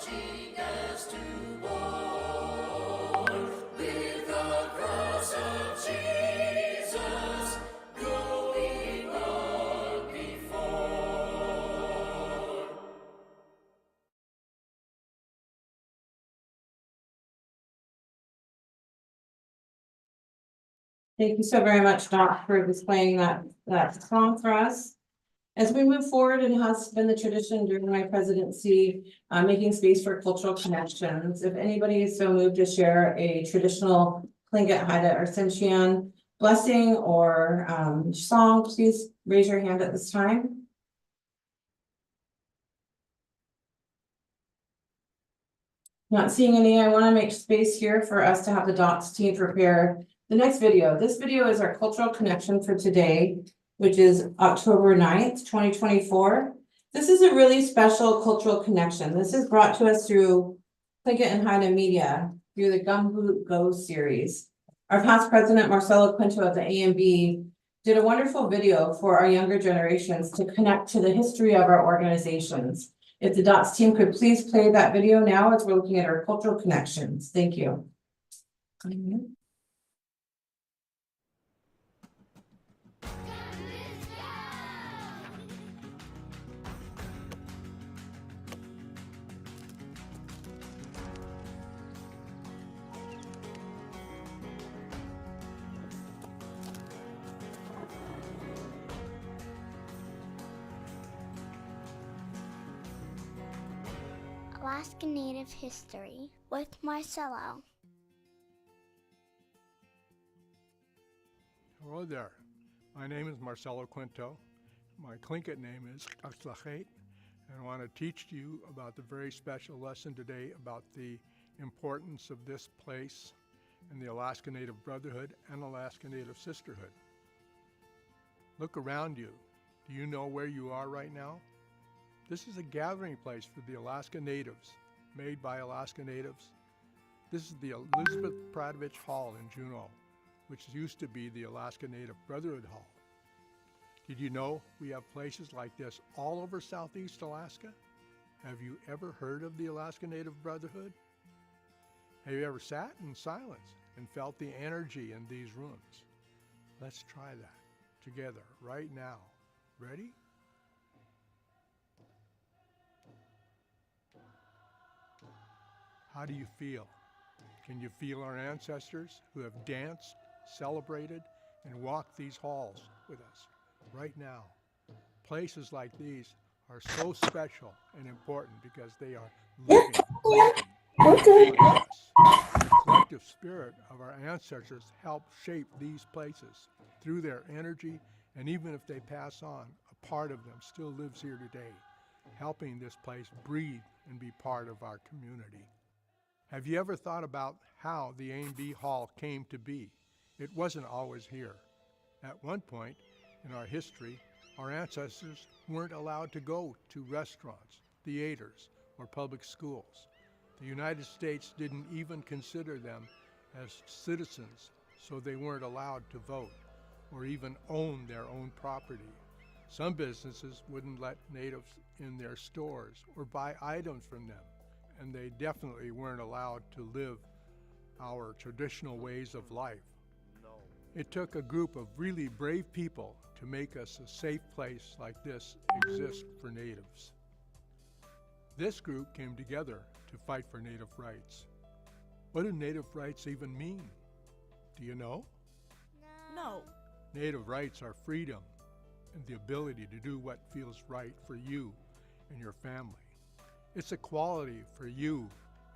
marching as to war, with the cross of Jesus going on before. Thank you so very much, Doc, for displaying that song for us. As we move forward, it has been the tradition during my presidency, making space for cultural connections. If anybody is so moved to share a traditional Tlingit, Haida, or Tsimshian blessing or song, please raise your hand at this time. Not seeing any, I want to make space here for us to have the DOTS team prepare the next video. This video is our cultural connection for today, which is October 9th, 2024. This is a really special cultural connection. This is brought to us through Tlingit and Haida Media through the Gumboot Go series. Our past president, Marcelo Quinto of the AMB, did a wonderful video for our younger generations to connect to the history of our organizations. If the DOTS team could please play that video now as we're looking at our cultural connections. Thank you. Alaska Native History with Marcelo. Hello there. My name is Marcelo Quinto. My Tlingit name is Akslachet, and I want to teach to you about the very special lesson today about the importance of this place and the Alaska Native Brotherhood and Alaska Native Sisterhood. Look around you. Do you know where you are right now? This is a gathering place for the Alaska Natives, made by Alaska Natives. This is the Elizabeth Pradovich Hall in Juneau, which used to be the Alaska Native Brotherhood Hall. Did you know we have places like this all over Southeast Alaska? Have you ever heard of the Alaska Native Brotherhood? Have you ever sat in silence and felt the energy in these rooms? Let's try that together right now. Ready? How do you feel? Can you feel our ancestors who have danced, celebrated, and walked these halls with us right now? Places like these are so special and important because they are living, breathing like us. The collective spirit of our ancestors helped shape these places through their energy, and even if they pass on, a part of them still lives here today, helping this place breathe and be part of our community. Have you ever thought about how the A&B Hall came to be? It wasn't always here. At one point in our history, our ancestors weren't allowed to go to restaurants, theaters, or public schools. The United States didn't even consider them as citizens, so they weren't allowed to vote or even own their own property. Some businesses wouldn't let natives in their stores or buy items from them, and they definitely weren't allowed to live our traditional ways of life. It took a group of really brave people to make us a safe place like this exist for natives. This group came together to fight for native rights. What do native rights even mean? Do you know? No. Native rights are freedom and the ability to do what feels right for you and your family. It's equality for you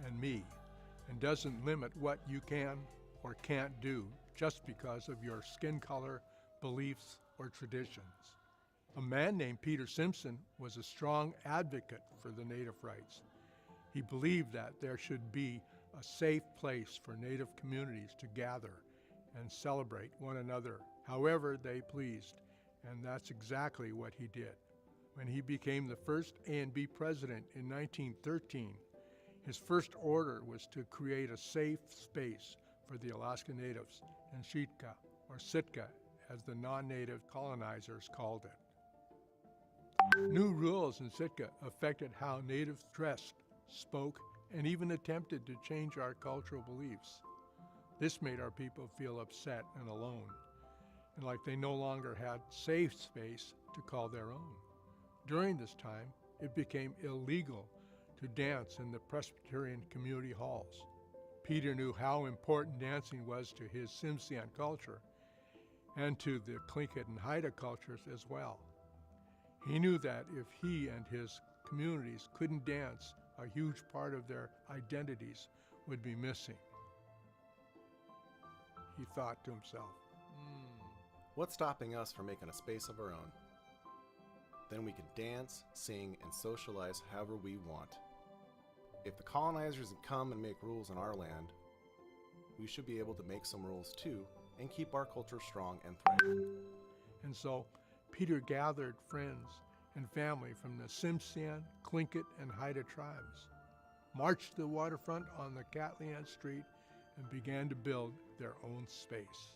and me, and doesn't limit what you can or can't do just because of your skin color, beliefs, or traditions. A man named Peter Simpson was a strong advocate for the native rights. He believed that there should be a safe place for native communities to gather and celebrate one another however they pleased, and that's exactly what he did. When he became the first A&B president in 1913, his first order was to create a safe space for the Alaska Natives in Sitka, or Sitka, as the non-native colonizers called it. New rules in Sitka affected how natives dressed, spoke, and even attempted to change our cultural beliefs. This made our people feel upset and alone, and like they no longer had safe space to call their own. During this time, it became illegal to dance in the Presbyterian community halls. Peter knew how important dancing was to his Tsimshian culture and to the Tlingit and Haida cultures as well. He knew that if he and his communities couldn't dance, a huge part of their identities would be missing. He thought to himself, What's stopping us from making a space of our own? Then we can dance, sing, and socialize however we want. If the colonizers come and make rules in our land, we should be able to make some rules too and keep our culture strong and thriving. And so Peter gathered friends and family from the Tsimshian, Tlingit, and Haida tribes, marched to the waterfront on the Catlian Street, and began to build their own space.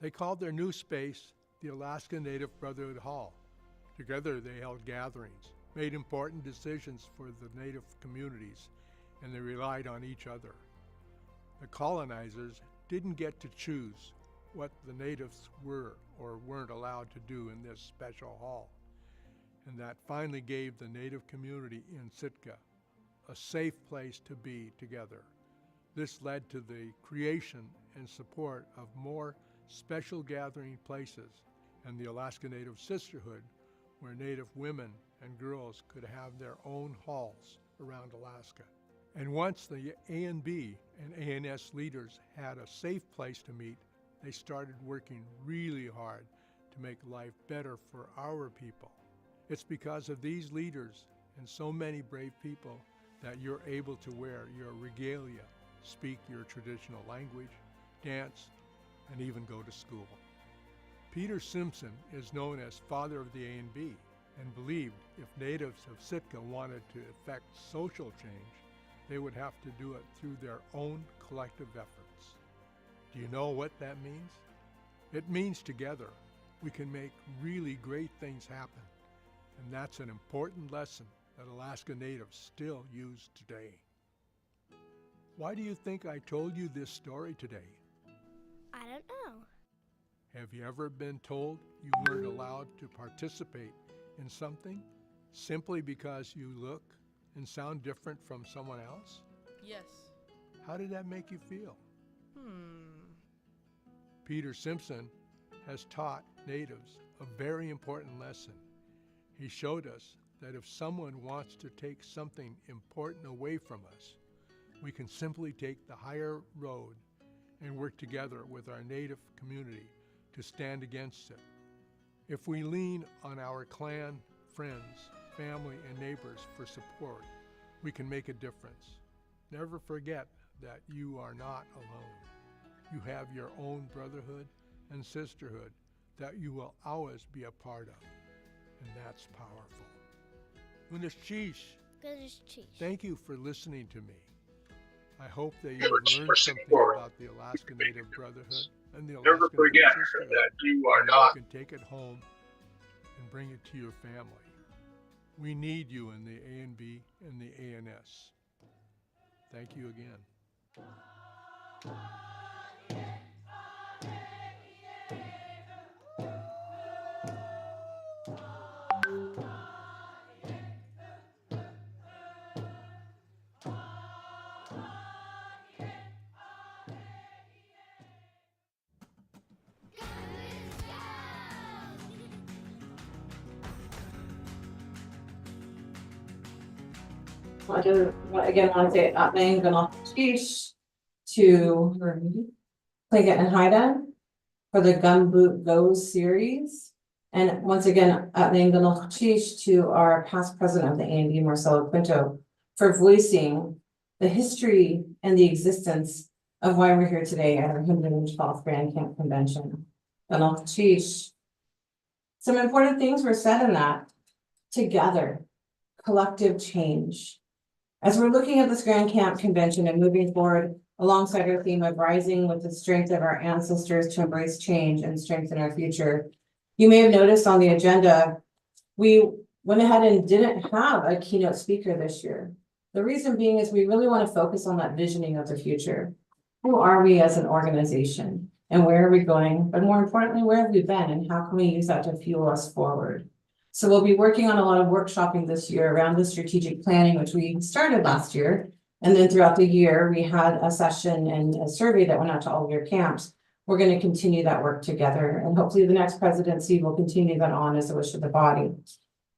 They called their new space the Alaska Native Brotherhood Hall. Together they held gatherings, made important decisions for the Native communities, and they relied on each other. The colonizers didn't get to choose what the natives were or weren't allowed to do in this special hall, and that finally gave the Native community in Sitka a safe place to be together. This led to the creation and support of more special gathering places and the Alaska Native Sisterhood, where Native women and girls could have their own halls around Alaska. And once the A&B and ANS leaders had a safe place to meet, they started working really hard to make life better for our people. It's because of these leaders and so many brave people that you're able to wear your regalia, speak your traditional language, dance, and even go to school. Peter Simpson is known as father of the A&B and believed if natives of Sitka wanted to effect social change, they would have to do it through their own collective efforts. Do you know what that means? It means together we can make really great things happen, and that's an important lesson that Alaska Natives still use today. Why do you think I told you this story today? I don't know. Have you ever been told you weren't allowed to participate in something simply because you look and sound different from someone else? Yes. How did that make you feel? Peter Simpson has taught natives a very important lesson. He showed us that if someone wants to take something important away from us, we can simply take the higher road and work together with our native community to stand against it. If we lean on our clan, friends, family, and neighbors for support, we can make a difference. Never forget that you are not alone. You have your own brotherhood and sisterhood that you will always be a part of, and that's powerful. Unishish, Good as cheese. thank you for listening to me. I hope that you have learned something about the Alaska Native Brotherhood and the Alaska Native Sisterhood, and that you can take it home and bring it to your family. We need you in the A&B and the ANS. Thank you again. I do again want to say Atnang Ganaltish to Tlingit and Haida for the Gunboot Goes series. And once again, Atnang Ganaltish to our past president of the A&B, Marcelo Quinto, for voicing the history and the existence of why we're here today at our 112th Grand Camp Convention. Ganaltish. Some important things were said in that. Together, collective change. As we're looking at this Grand Camp Convention and moving forward alongside our theme of rising with the strength of our ancestors to embrace change and strengthen our future, you may have noticed on the agenda, we went ahead and didn't have a keynote speaker this year. The reason being is we really want to focus on that visioning of the future. Who are we as an organization and where are we going? But more importantly, where have we been and how can we use that to fuel us forward? So we'll be working on a lot of workshopping this year around the strategic planning, which we started last year. And then throughout the year, we had a session and a survey that went out to all of your camps. We're going to continue that work together, and hopefully the next presidency will continue that on as a wish of the body.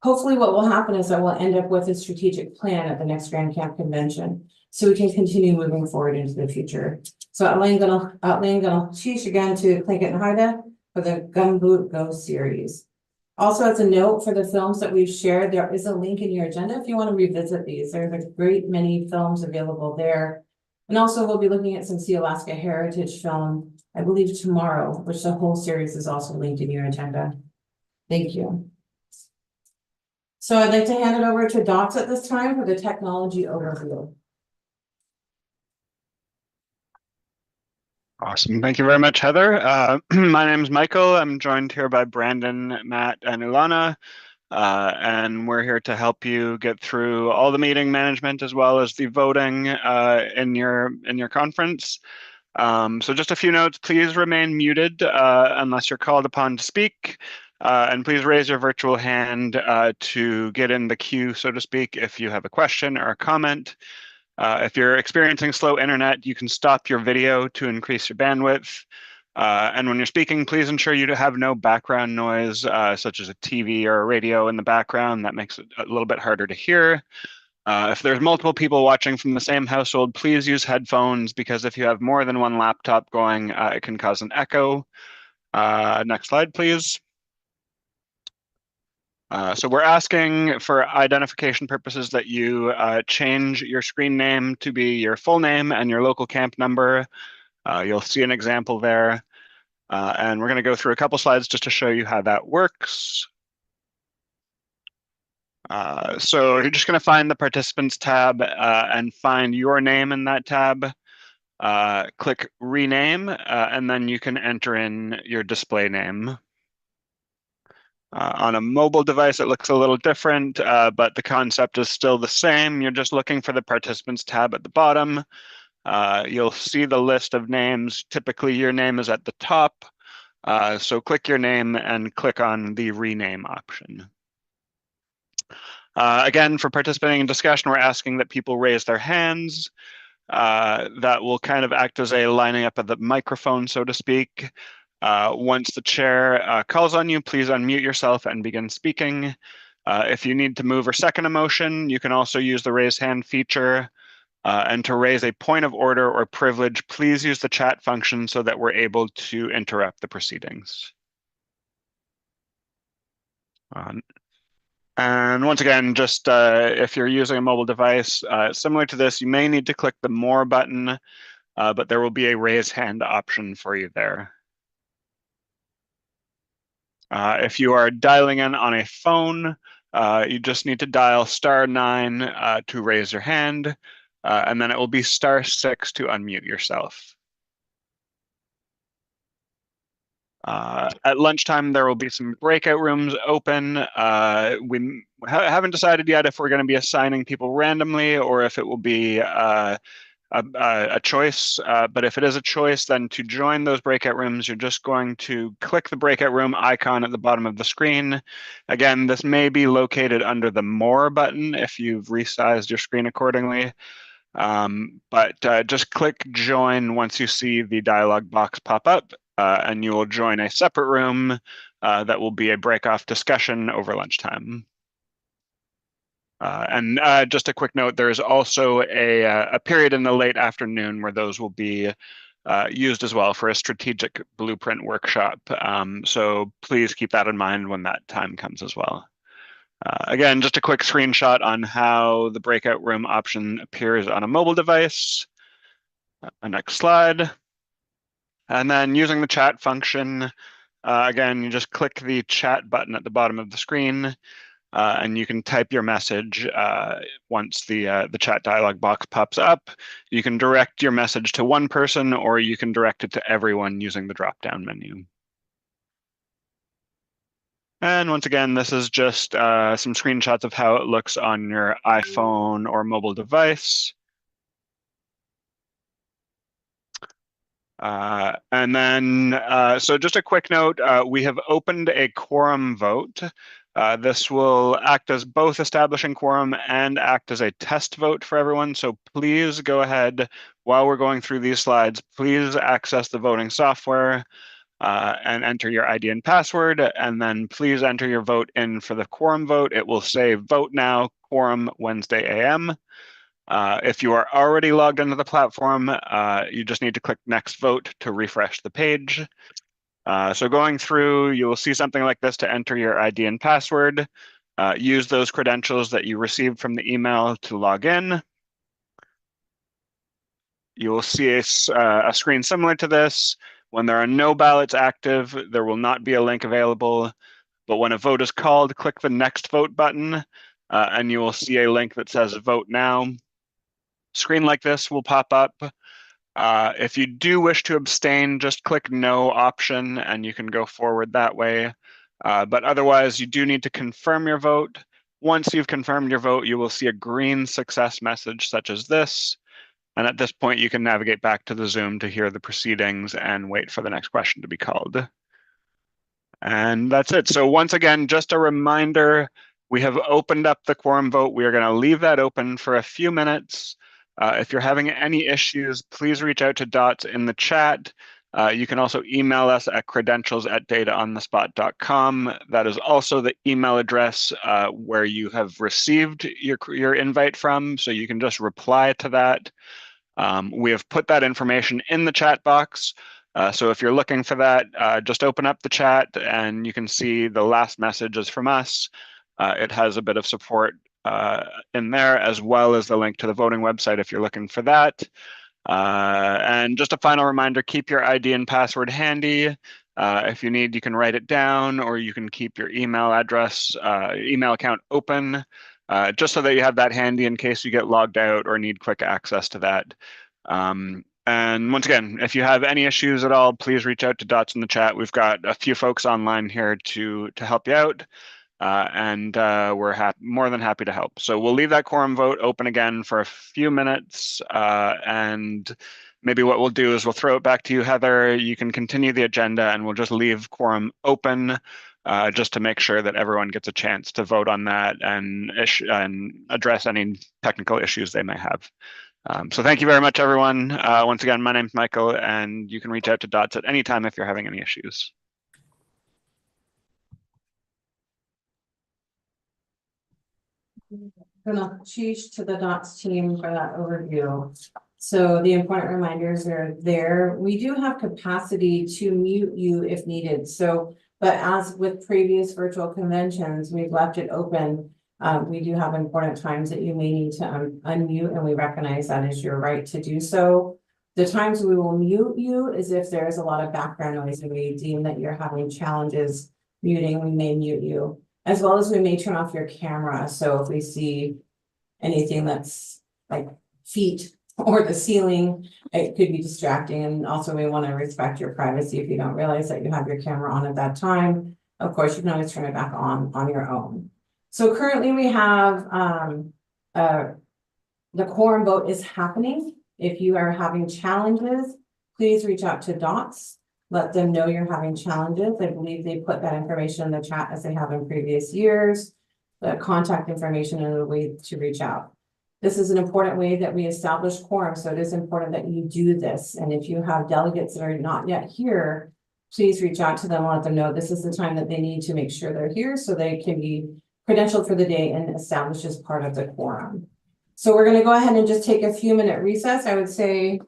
Hopefully what will happen is that we'll end up with a strategic plan at the next Grand Camp Convention, so we can continue moving forward into the future. So outlaying gonna sheesh again to Tlingit and Haida for the Gumboot Go series. Also, as a note for the films that we've shared, there is a link in your agenda if you want to revisit these. There's a great many films available there. And also we'll be looking at some Sea Alaska Heritage film, I believe tomorrow, which the whole series is also linked in your agenda. Thank you. So I'd like to hand it over to Dots at this time for the technology overview. Awesome. Thank you very much, Heather. My name is Michael. I'm joined here by Brandon, Matt, and Ilana. And we're here to help you get through all the meeting management as well as the voting in your conference. So just a few notes, please remain muted unless you're called upon to speak. And please raise your virtual hand to get in the queue, so to speak, if you have a question or a comment. If you're experiencing slow internet, you can stop your video to increase your bandwidth. And when you're speaking, please ensure you have no background noise, such as a TV or a radio in the background. That makes it a little bit harder to hear. If there's multiple people watching from the same household, please use headphones, because if you have more than one laptop going, it can cause an echo. Next slide, please. So we're asking for identification purposes that you change your screen name to be your full name and your local camp number. You'll see an example there. And we're going to go through a couple slides just to show you how that works. So you're just going to find the participants tab and find your name in that tab. Click rename, and then you can enter in your display name. On a mobile device, it looks a little different, but the concept is still the same. You're just looking for the participants tab at the bottom. You'll see the list of names. Typically, your name is at the top. So click your name and click on the rename option. Again, for participating in discussion, we're asking that people raise their hands. That will kind of act as a lining up of the microphone, so to speak. Once the chair calls on you, please unmute yourself and begin speaking. If you need to move or second a motion, you can also use the raise hand feature. And to raise a point of order or privilege, please use the chat function so that we're able to interrupt the proceedings. And once again, just if you're using a mobile device, similar to this, you may need to click the More button, but there will be a raise hand option for you there. If you are dialing in on a phone, you just need to dial *9 to raise your hand, and then it will be *6 to unmute yourself. At lunchtime, there will be some breakout rooms open. We haven't decided yet if we're going to be assigning people randomly or if it will be a choice, but if it is a choice, then to join those breakout rooms, you're just going to click the breakout room icon at the bottom of the screen. Again, this may be located under the More button if you've resized your screen accordingly. But just click Join once you see the dialog box pop up, and you will join a separate room that will be a break-off discussion over lunchtime. And just a quick note, there is also a period in the late afternoon where those will be used as well for a strategic blueprint workshop. So please keep that in mind when that time comes as well. Again, just a quick screenshot on how the breakout room option appears on a mobile device. Next slide. And then using the chat function, again, you just click the chat button at the bottom of the screen. And you can type your message once the chat dialog box pops up. You can direct your message to one person, or you can direct it to everyone using the drop-down menu. And once again, this is just some screenshots of how it looks on your iPhone or mobile device. And then, so just a quick note, we have opened a quorum vote. This will act as both establishing quorum and act as a test vote for everyone. So please go ahead while we're going through these slides, please access the voting software and enter your ID and password, and then please enter your vote in for the quorum vote. It will say vote now, quorum Wednesday AM. If you are already logged into the platform, you just need to click next vote to refresh the page. So going through, you will see something like this to enter your ID and password. Use those credentials that you received from the email to log in. You will see a screen similar to this. When there are no ballots active, there will not be a link available. But when a vote is called, click the next vote button, and you will see a link that says vote now. Screen like this will pop up. If you do wish to abstain, just click no option and you can go forward that way. But otherwise, you do need to confirm your vote. Once you've confirmed your vote, you will see a green success message such as this. And at this point, you can navigate back to the Zoom to hear the proceedings and wait for the next question to be called. And that's it. So once again, just a reminder, we have opened up the quorum vote. We are going to leave that open for a few minutes. If you're having any issues, please reach out to Dots in the chat. You can also email us at credentials@dataonthespot.com. That is also the email address where you have received your invite from, so you can just reply to that. We have put that information in the chat box. So if you're looking for that, just open up the chat and you can see the last message is from us. It has a bit of support in there, as well as the link to the voting website if you're looking for that. And just a final reminder, keep your ID and password handy. If you need, you can write it down, or you can keep your email address, email account open, just so that you have that handy in case you get logged out or need quick access to that. And once again, if you have any issues at all, please reach out to Dots in the chat. We've got a few folks online here to help you out. And we're more than happy to help. So we'll leave that quorum vote open again for a few minutes. And maybe what we'll do is we'll throw it back to you, Heather. You can continue the agenda and we'll just leave quorum open just to make sure that everyone gets a chance to vote on that and address any technical issues they may have. So thank you very much, everyone. Once again, my name's Michael, and you can reach out to Dots at any time if you're having any issues. Sheesh to the Dots team for that overview. So the important reminders are there. We do have capacity to mute you if needed. So, but as with previous virtual conventions, we've left it open. We do have important times that you may need to unmute, and we recognize that is your right to do so. The times we will mute you is if there's a lot of background noise and we deem that you're having challenges muting, we may mute you. As well as we may turn off your camera. So if we see anything that's like feet or the ceiling, it could be distracting. And also we want to respect your privacy if you don't realize that you have your camera on at that time. Of course, you can always turn it back on your own. So currently we have the quorum vote is happening. If you are having challenges, please reach out to Dots. Let them know you're having challenges. I believe they put that information in the chat as they have in previous years. The contact information and a way to reach out. This is an important way that we establish quorum, so it is important that you do this. And if you have delegates that are not yet here, please reach out to them and let them know this is the time that they need to make sure they're here so they can be credentialed for the day and established as part of the quorum. So we're going to go ahead and just take a few minute recess. I would say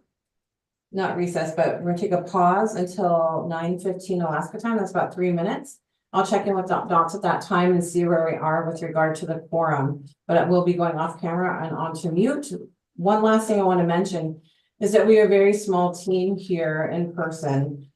not recess, but we're gonna take a pause until 9:15 Alaska time. That's about 3 minutes. I'll check in with Dots at that time and see where we are with regard to the quorum, but it will be going off camera and onto mute. One last thing I want to mention is that we are a very small team here in person.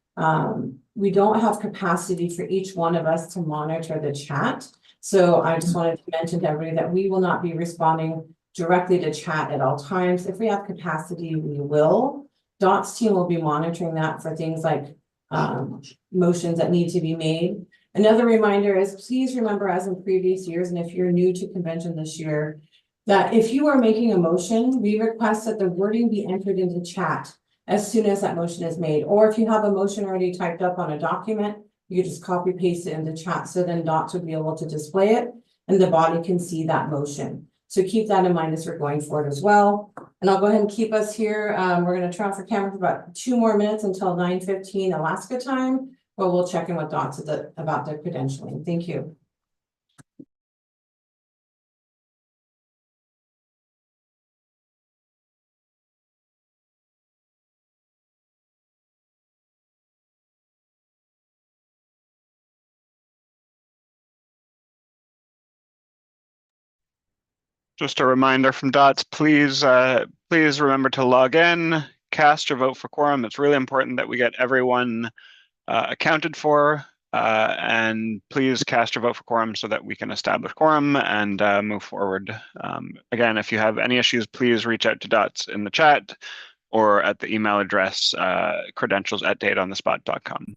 We don't have capacity for each one of us to monitor the chat. So I just wanted to mention to everybody that we will not be responding directly to chat at all times. If we have capacity, we will. Dots team will be monitoring that for things like motions that need to be made. Another reminder is please remember, as in previous years, and if you're new to convention this year, that if you are making a motion, we request that the wording be entered into chat as soon as that motion is made. Or if you have a motion already typed up on a document, you just copy paste it into chat, so then Dots will be able to display it and the body can see that motion. So keep that in mind as we're going forward as well. And I'll go ahead and keep us here. We're going to turn off the camera for about 2 more minutes until 9:15 Alaska time, where we'll check in with Dots about the credentialing. Thank you. Just a reminder from Dots, please remember to log in, cast your vote for quorum. It's really important that we get everyone accounted for, and please cast your vote for quorum so that we can establish quorum and move forward. Again, if you have any issues, please reach out to Dots in the chat or at the email address credentials@dataonthespot.com.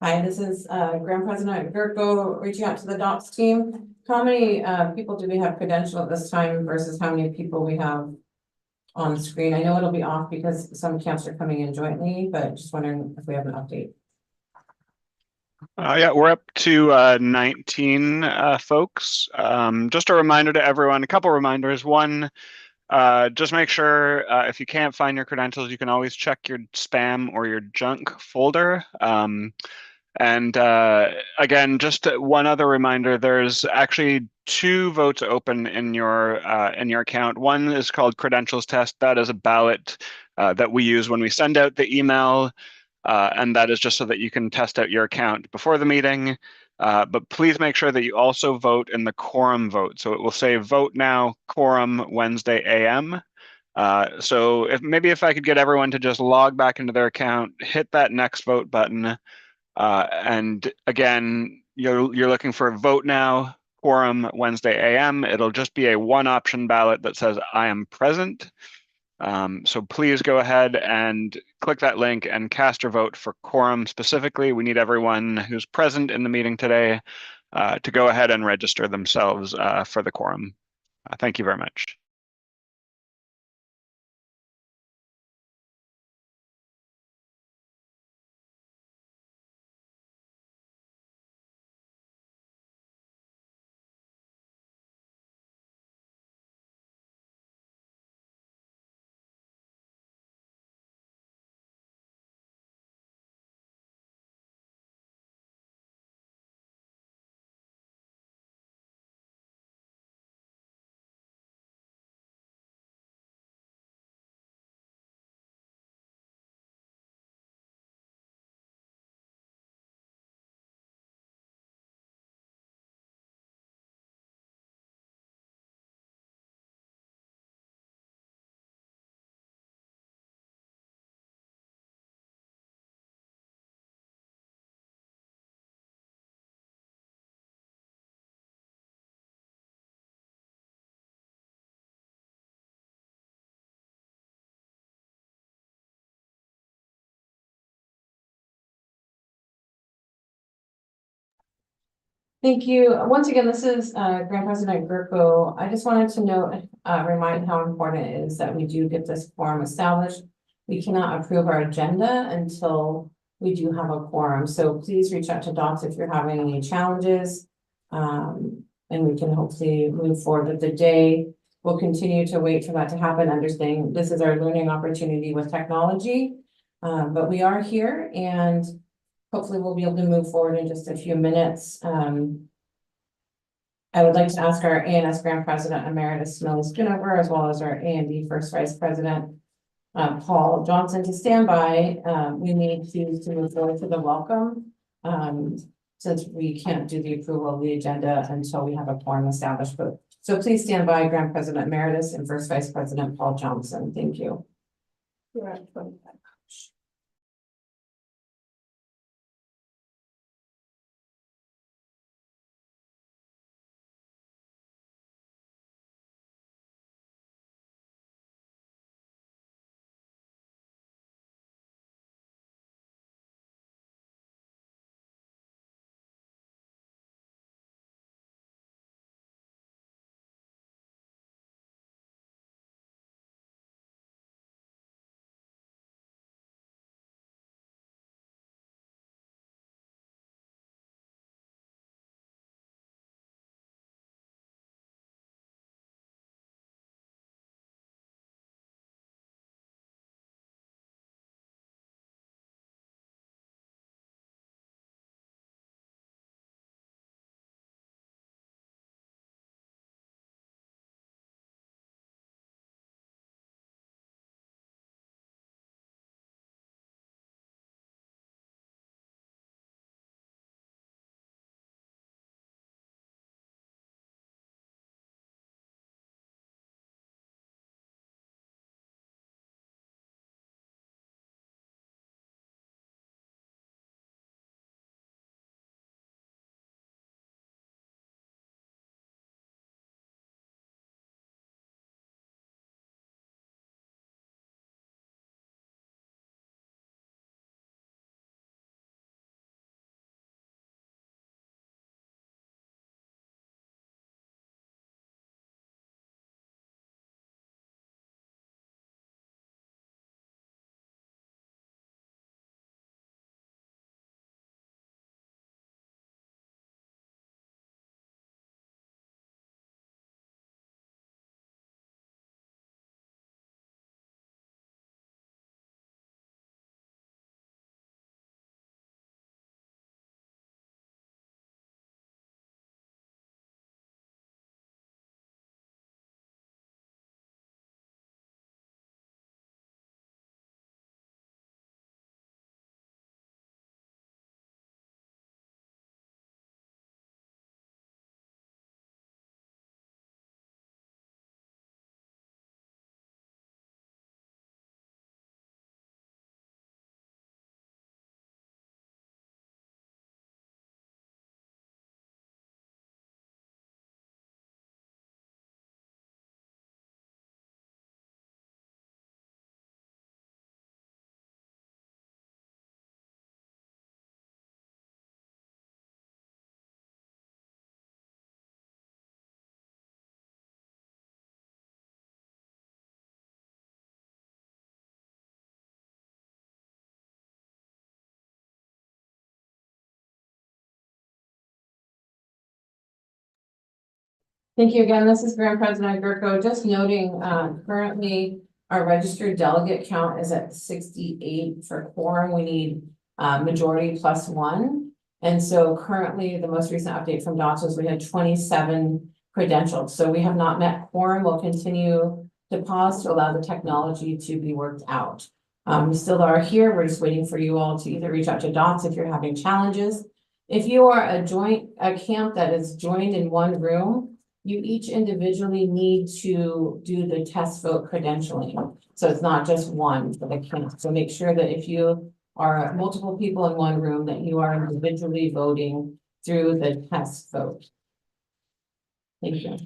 Hi, this is Grand President Gerko reaching out to the Dots team. How many people do we have credentialed at this time versus how many people we have on screen? I know it'll be off because some camps are coming in jointly, but just wondering if we have an update. Yeah, we're up to 19 folks. Just a reminder to everyone, a couple reminders. One, just make sure if you can't find your credentials, you can always check your spam or your junk folder. And again, just one other reminder, there's actually 2 votes open in your account. One is called credentials test. That is a ballot that we use when we send out the email. And that is just so that you can test out your account before the meeting. But please make sure that you also vote in the quorum vote. So it will say vote now, quorum Wednesday AM. So if I could get everyone to just log back into their account, hit that next vote button. And again, you're looking for vote now, quorum Wednesday AM. It'll just be a 1-option ballot that says I am present. So please go ahead and click that link and cast your vote for quorum specifically. We need everyone who's present in the meeting today to go ahead and register themselves for the quorum. Thank you very much. Thank you. Once again, this is Grand President Greco. I just wanted to note, remind how important it is that we do get this quorum established. We cannot approve our agenda until we do have a quorum. So please reach out to Docs if you're having any challenges. And we can hopefully move forward with the day. We'll continue to wait for that to happen, understanding this is our learning opportunity with technology. But we are here and hopefully we'll be able to move forward in just a few minutes. I would like to ask our ANS Grand President Emeritus Smelly Schoonover, as well as our A&D First Vice President Paul Johnson to stand by. We need to move forward to the welcome. Since we can't do the approval of the agenda until we have a quorum established. But so please stand by Grand President Emeritus and First Vice President Paul Johnson. Thank you. Thank you again. This is Grand President Greco. Just noting, currently our registered delegate count is at 68 for quorum. We need majority plus one. And so currently the most recent update from DOTS was we had 27 credentialed. So we have not met quorum. We'll continue to pause to allow the technology to be worked out. We still are here. We're just waiting for you all to either reach out to DOTS if you're having challenges. If you are a camp that is joined in one room, you each individually need to do the test vote credentialing. So it's not just one for the camp. So make sure that if you are multiple people in one room, that you are individually voting through the test vote. Thank you.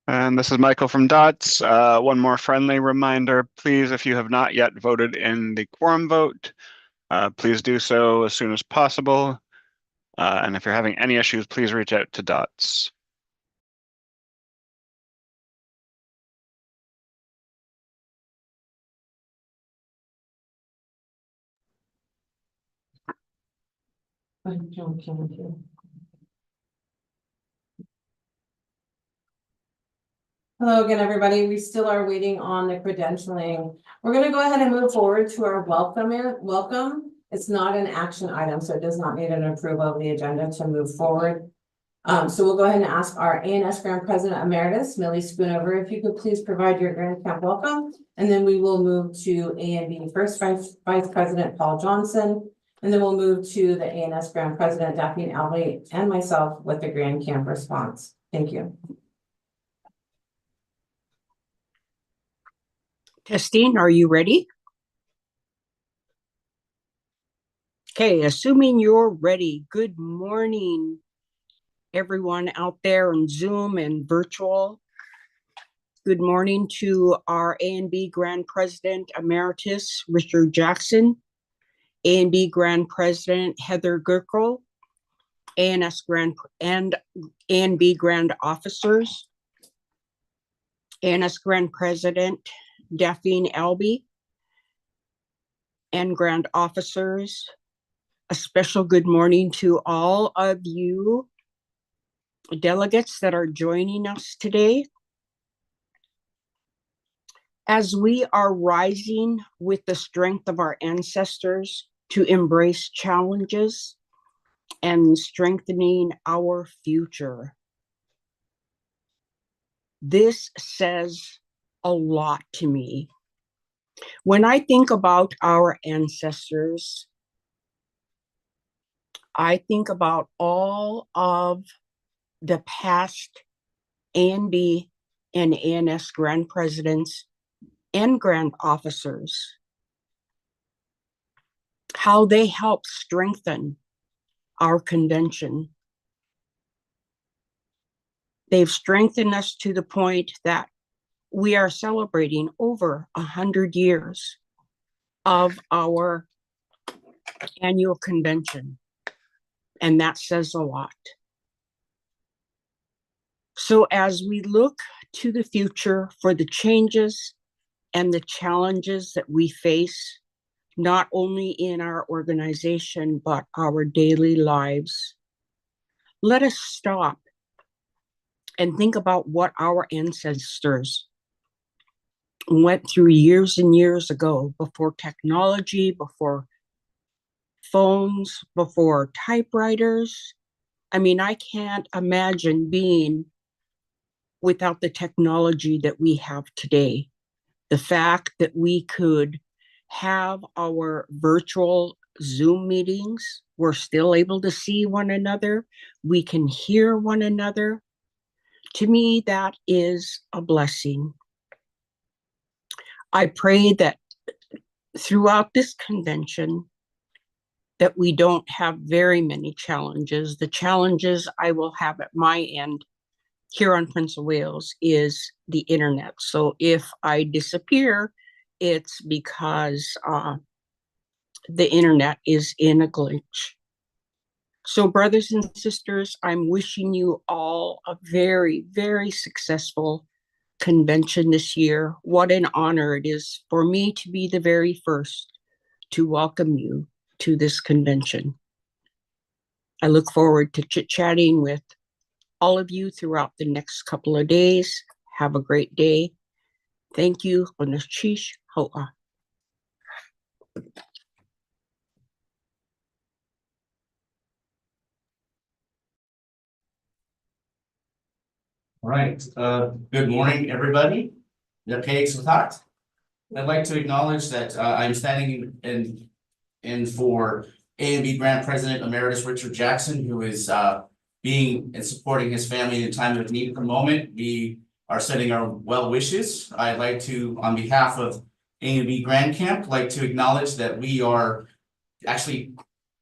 And this is Michael from DOTS. One more friendly reminder, please, if you have not yet voted in the quorum vote, please do so as soon as possible. And if you're having any issues, please reach out to DOTS. Hello again, everybody. We still are waiting on the credentialing. We're going to go ahead and move forward to our welcome. It's not an action item, so it does not need an approval of the agenda to move forward. So we'll go ahead and ask our ANS Grand President Emeritus, Millie Schoonover, if you could please provide your Grand Camp welcome. And then we will move to ANB First Vice President Paul Johnson. And then we'll move to the ANS Grand President Daphne Albee and myself with the Grand Camp response. Thank you. Testing, are you ready? Okay, assuming you're ready. Good morning, everyone out there on Zoom and virtual. Good morning to our ANB Grand President Emeritus, Richard Jackson, ANB Grand President Heather Gerkel, ANS Grand and ANB Grand Officers, ANS Grand President Daphne Albee, and Grand Officers. A special good morning to all of you delegates that are joining us today. As we are rising with the strength of our ancestors to embrace challenges and strengthening our future. This says a lot to me. When I think about our ancestors, I think about all of the past ANB and ANS Grand Presidents and Grand Officers, how they helped strengthen our convention. They've strengthened us to the point that we are celebrating over 100 years of our annual convention. And that says a lot. So as we look to the future for the changes and the challenges that we face, not only in our organization, but our daily lives, let us stop and think about what our ancestors went through years and years ago, before technology, before phones, before typewriters. I mean, I can't imagine being without the technology that we have today. The fact that we could have our virtual Zoom meetings, we're still able to see one another, we can hear one another. To me, that is a blessing. I pray that throughout this convention, that we don't have very many challenges. The challenges I will have at my end here on Prince of Wales is the internet. So if I disappear, it's because the internet is in a glitch. So brothers and sisters, I'm wishing you all a very, very successful convention this year. What an honor it is for me to be the very first to welcome you to this convention. I look forward to chit-chatting with all of you throughout the next couple of days. Have a great day. Thank you. Hoa. All right, good morning, everybody. I'd like to acknowledge that I'm standing in for ANB Grand President Emeritus Richard Jackson, who is being and supporting his family in time of need at the moment. We are sending our well wishes. I'd like to, on behalf of ANB Grand Camp, like to acknowledge that we are actually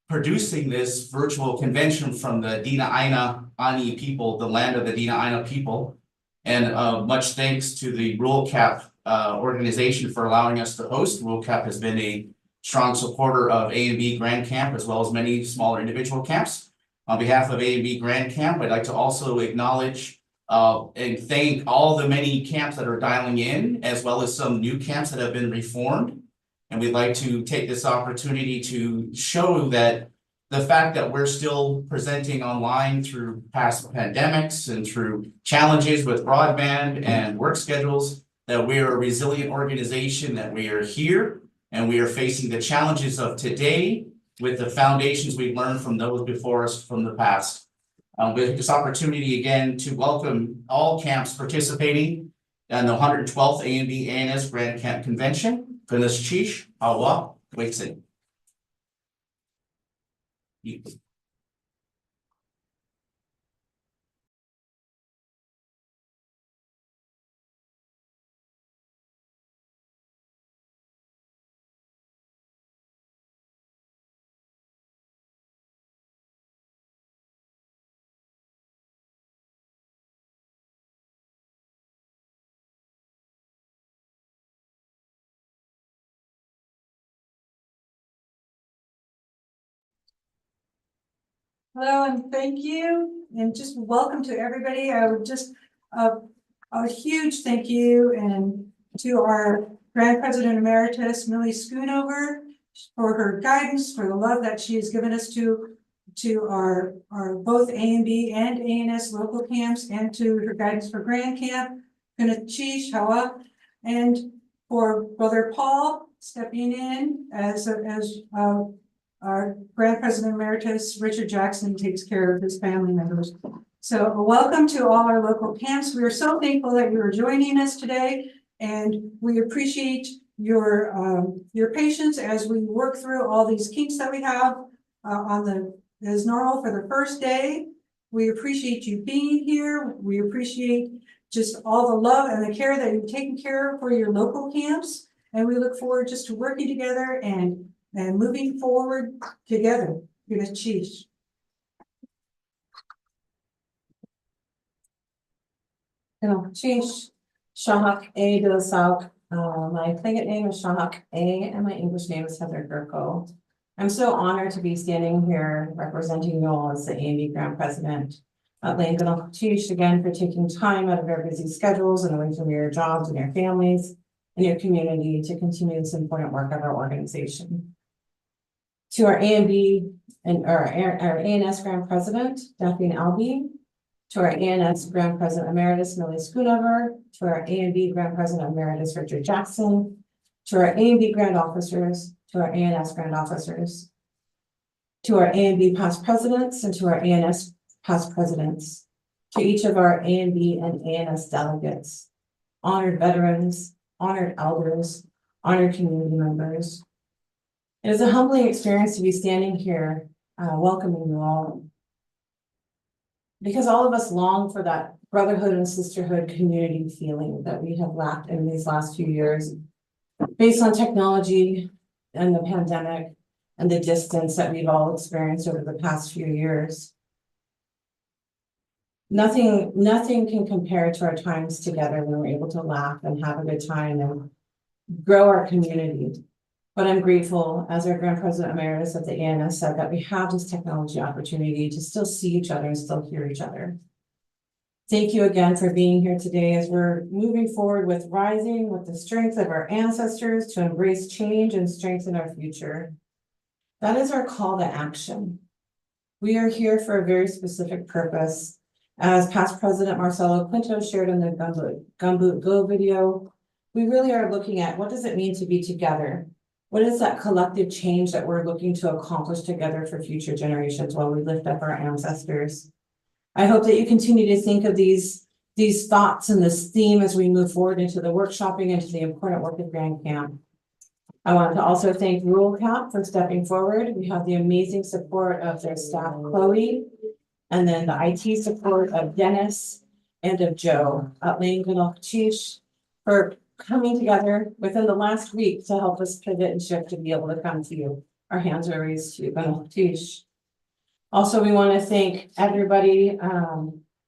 producing this virtual convention from the Dina Aina Ani people, the land of the Dina Aina people. And much thanks to the Rural Cap organization for allowing us to host. Rural Cap has been a strong supporter of A&B Grand Camp as well as many smaller individual camps. On behalf of A&B Grand Camp, I'd like to also acknowledge and thank all the many camps that are dialing in, as well as some new camps that have been reformed. And we'd like to take this opportunity to show that the fact that we're still presenting online through past pandemics and through challenges with broadband and work schedules, that we are a resilient organization, that we are here and we are facing the challenges of today with the foundations we've learned from those before us from the past. With this opportunity again to welcome all camps participating in the 112th A&B ANS Grand Camp Convention. Goodness Chish, Awa, Wixin. Hello and thank you, and just welcome to everybody. I would just a huge thank you and to our Grand President Emeritus Millie Schoonover for her guidance, for the love that she has given us to our both A&B and ANS local camps, and to her guidance for Grand Camp, Kunachish, Hawa, and for Brother Paul stepping in as our Grand President Emeritus, Richard Jackson, takes care of his family members. So welcome to all our local camps. We are so thankful that you are joining us today, and we appreciate your patience as we work through all these kinks that we have as normal for the first day. We appreciate you being here. We appreciate just all the love and the care that you've taken care of for your local camps, and we look forward just to working together and moving forward together. You're the chiefs. Chief Shahak A. de la Sauk. My Tlingit name is Shahak A. and my English name is Heather Gerko. I'm so honored to be standing here representing you all as the A&B Grand President. Thank you, Chief, again for taking time out of your busy schedules and away from your jobs and your families and your community to continue this important work of our organization. To our A&B and our ANS Grand President, Daphne Albee, to our ANS Grand President Emeritus, Millie Schoonover, to our A&B Grand President Emeritus, Richard Jackson, to our A&B Grand Officers, to our ANS Grand Officers, to our A&B past presidents, and to our ANS past presidents, to each of our A&B and ANS delegates, honored veterans, honored elders, honored community members. It is a humbling experience to be standing here welcoming you all, because all of us long for that brotherhood and sisterhood community feeling that we have lacked in these last few years, based on technology and the pandemic and the distance that we've all experienced over the past few years. Nothing can compare to our times together when we're able to laugh and have a good time and grow our community. But I'm grateful, as our Grand President Emeritus of the ANS said, that we have this technology opportunity to still see each other and still hear each other. Thank you again for being here today as we're moving forward with rising with the strength of our ancestors to embrace change and strengthen our future. That is our call to action. We are here for a very specific purpose. As past President Marcelo Quinto shared in the Gumboot Go video, we really are looking at what does it mean to be together? What is that collective change that we're looking to accomplish together for future generations while we lift up our ancestors? I hope that you continue to think of these thoughts and this theme as we move forward into the workshopping, into the important work of Grand Camp. I want to also thank Rural Camp for stepping forward. We have the amazing support of their staff, Chloe, and then the IT support of Dennis and of Joe at Lane Chief for coming together within the last week to help us pivot and shift to be able to come to you. Our hands are raised to you. Also, we want to thank everybody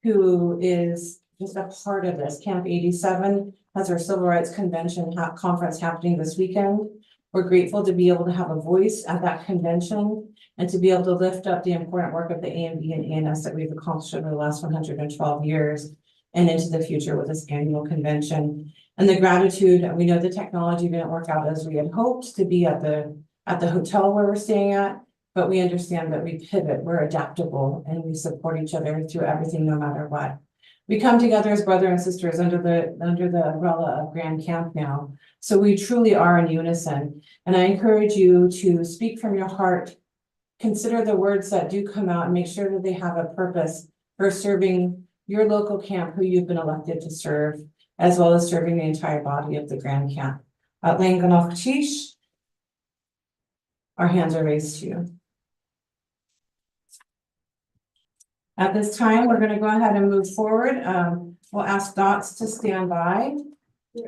who is just a part of this. Camp 87 has our Civil Rights Convention conference happening this weekend. We're grateful to be able to have a voice at that convention and to be able to lift up the important work of the AMB and ANS that we've accomplished over the last 112 years and into the future with this annual convention. And the gratitude, we know the technology didn't work out as we had hoped to be at the hotel where we're staying at, but we understand that we pivot, we're adaptable, and we support each other through everything, no matter what. We come together as brothers and sisters under the umbrella of Grand Camp now. So we truly are in unison. And I encourage you to speak from your heart, consider the words that do come out and make sure that they have a purpose for serving your local camp who you've been elected to serve, as well as serving the entire body of the Grand Camp. Our hands are raised to you. At this time, we're going to go ahead and move forward. We'll ask Dots to stand by.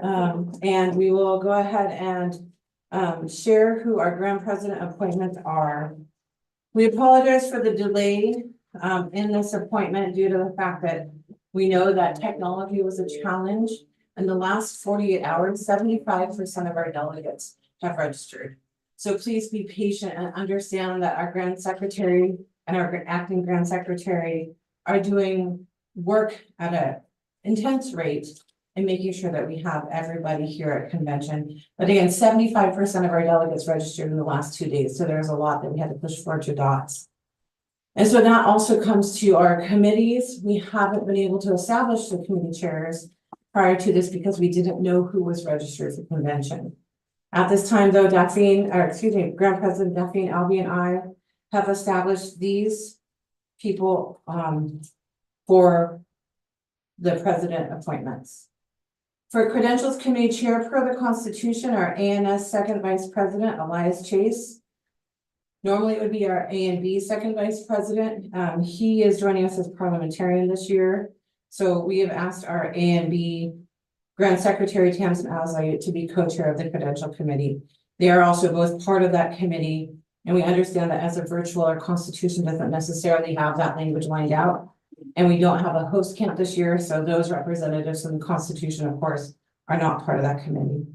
And we will go ahead and share who our Grand President appointments are. We apologize for the delay in this appointment due to the fact that we know that technology was a challenge. In the last 48 hours, 75% of our delegates have registered. So please be patient and understand that our Grand Secretary and our acting Grand Secretary are doing work at an intense rate and making sure that we have everybody here at convention. But again, 75% of our delegates registered in the last 2 days. So there's a lot that we had to push forward to Dots. And so that also comes to our committees. We haven't been able to establish the committee chairs prior to this because we didn't know who was registered for convention. At this time, though, Grand President Daphne, Albie, and I have established these people for the president appointments. For Credentials Committee Chair per the Constitution, our ANS Second Vice President, Elias Chase. Normally it would be our A&B Second Vice President. He is joining us as parliamentarian this year. So we have asked our A&B Grand Secretary Tamsin Al-Zayed to be co-chair of the Credential Committee. They are also both part of that committee. And we understand that as a virtual, our Constitution doesn't necessarily have that language lined out. And we don't have a host camp this year. So those representatives in the Constitution, of course, are not part of that committee.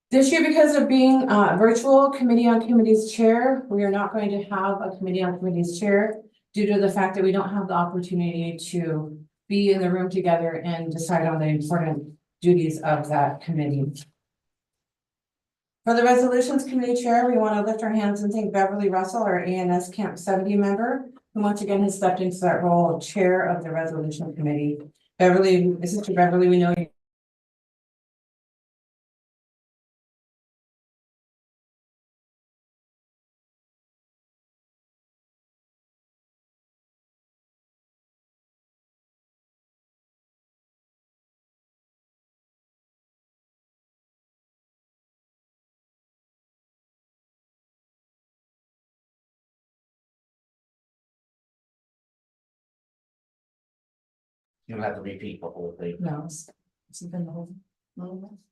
This year, because of being virtual Committee on Committees chair, we are not going to have a Committee on Committees chair due to the fact that we don't have the opportunity to be in the room together and decide on the important duties of that committee. For the Resolutions Committee Chair, we want to lift our hands and thank Beverly Russell, our ANS Camp 70 member, who once again has stepped into that role of Chair of the Resolution Committee. Beverly, Sister Beverly, we know you. You'll have to repeat the whole thing. No,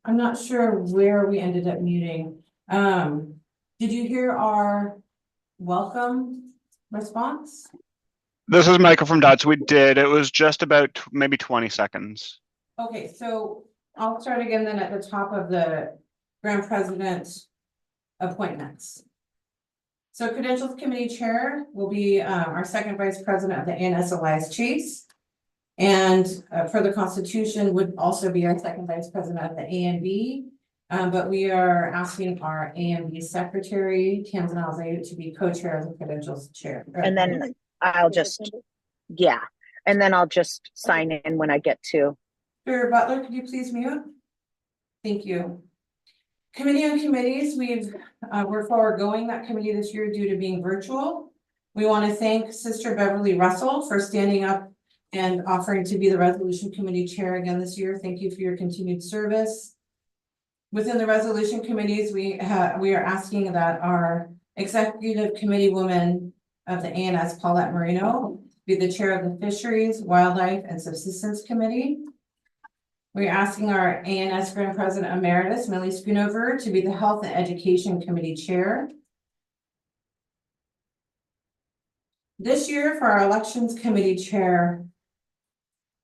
I'm not sure where we ended up muting. Did you hear our welcome response? This is Michael from Dots. We did. It was just about maybe 20 seconds. Okay, so I'll start again then at the top of the Grand President appointments. So Credentials Committee Chair will be our Second Vice President of the ANS, Elias Chase. And for the Constitution would also be our Second Vice President of the ANB. But we are asking our ANB Secretary, Tamsin Al-Zayed, to be co-chair of the Credentials Chair. And then I'll just, yeah, and then I'll just sign in when I get to. Sure, Butler, could you please mute? Thank you. Committee on Committees, we're foregoing that committee this year due to being virtual. We want to thank Sister Beverly Russell for standing up and offering to be the Resolution Committee Chair again this year. Thank you for your continued service. Within the Resolution Committees, we are asking that our Executive Committee woman of the ANS, Paulette Marino, be the Chair of the Fisheries, Wildlife, and Subsistence Committee. We're asking our ANS Grand President Emeritus, Millie Schoonover, to be the Health and Education Committee Chair. This year, for our Elections Committee Chair,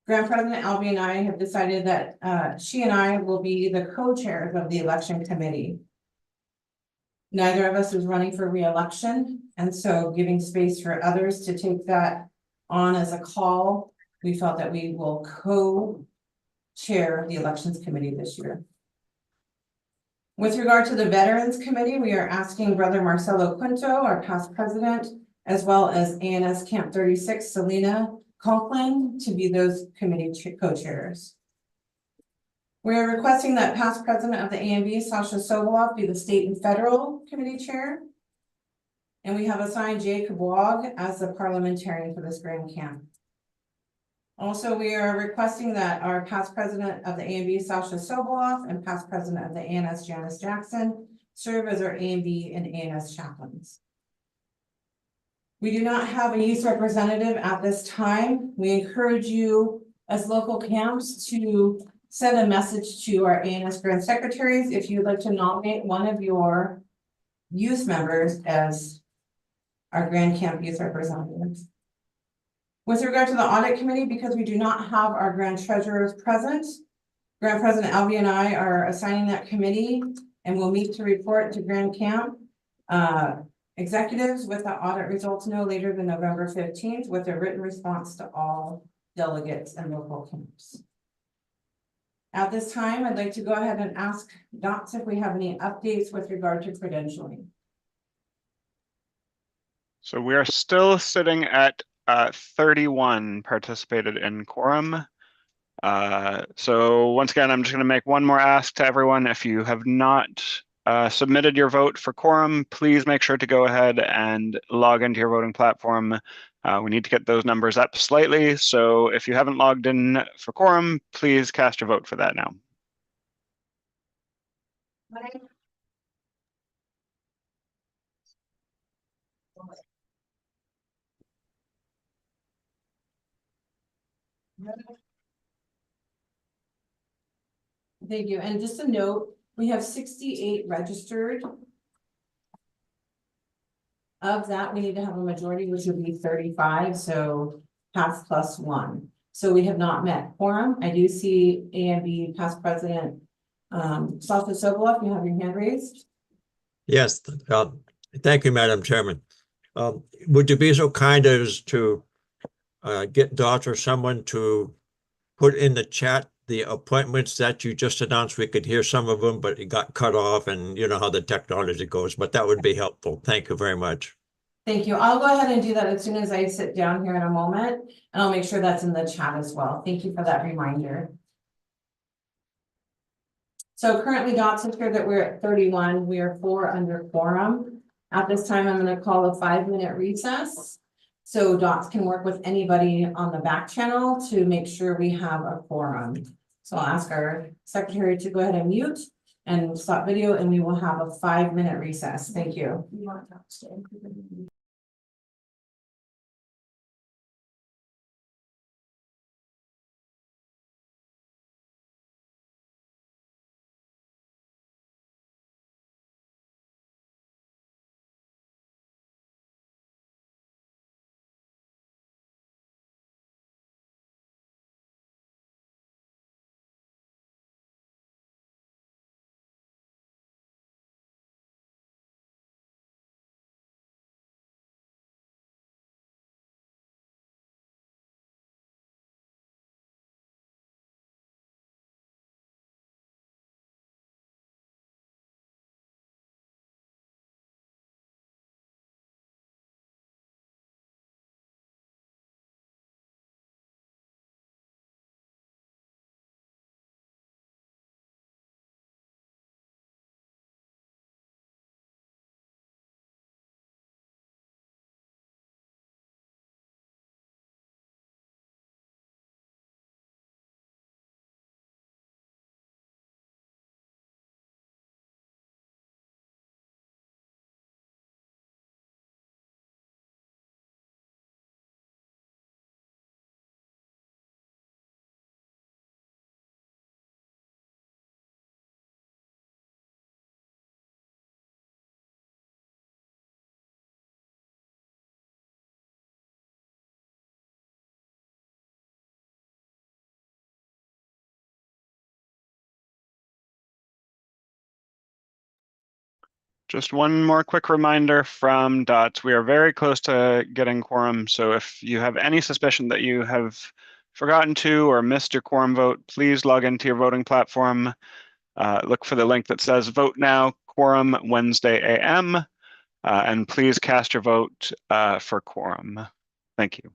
Grand President Albie and I have decided that she and I will be the co-chairs of the election committee. Neither of us is running for re-election, and so giving space for others to take that on as a call, we felt that we will co-chair the elections committee this year. With regard to the Veterans Committee, we are asking Brother Marcelo Quinto, our past president, as well as ANS Camp 36, Selena Conklin, to be those committee co-chairs. We are requesting that past president of the AMB, Sasha Sobolov, be the state and federal committee chair. And we have assigned Jacob Wog as the parliamentarian for this grand camp. Also, we are requesting that our past president of the AMB, Sasha Sobolov, and past president of the ANS, Janice Jackson, serve as our AMB and ANS chaplains. We do not have a youth representative at this time. We encourage you as local camps to send a message to our ANS Grand Secretaries if you'd like to nominate one of your youth members as our Grand Camp Youth Representatives. With regard to the Audit Committee, because we do not have our Grand Treasurers present, Grand President Albie and I are assigning that committee and will meet to report to Grand Camp executives with the audit results no later than November 15th with a written response to all delegates and local camps. At this time, I'd like to go ahead and ask Dots if we have any updates with regard to credentialing. So we are still sitting at 31 participated in quorum. So once again, I'm just going to make one more ask to everyone. If you have not submitted your vote for quorum, please make sure to go ahead and log into your voting platform. We need to get those numbers up slightly. So if you haven't logged in for quorum, please cast your vote for that now. Thank you. And just a note, we have 68 registered. Of that, we need to have a majority, which would be 35, so half plus one. So we have not met quorum. I do see AMB past president Sasha Sobolov, you have your hand raised. Yes, thank you, Madam Chairman. Would you be so kind as to get Dot or someone to put in the chat the appointments that you just announced? We could hear some of them, but it got cut off, and you know how the technology goes, but that would be helpful. Thank you very much. Thank you. I'll go ahead and do that as soon as I sit down here in a moment, and I'll make sure that's in the chat as well. Thank you for that reminder. So currently Dots is here that we're at 31. We are 4 under quorum. At this time, I'm going to call a 5-minute recess. So Dots can work with anybody on the back channel to make sure we have a quorum. So I'll ask our secretary to go ahead and mute and stop video, and we will have a 5-minute recess. Thank you. Just one more quick reminder from DOTS. We are very close to getting quorum, so if you have any suspicion that you have forgotten to or missed your quorum vote, please log into your voting platform. Look for the link that says Vote Now, Quorum Wednesday AM, and please cast your vote for quorum. Thank you.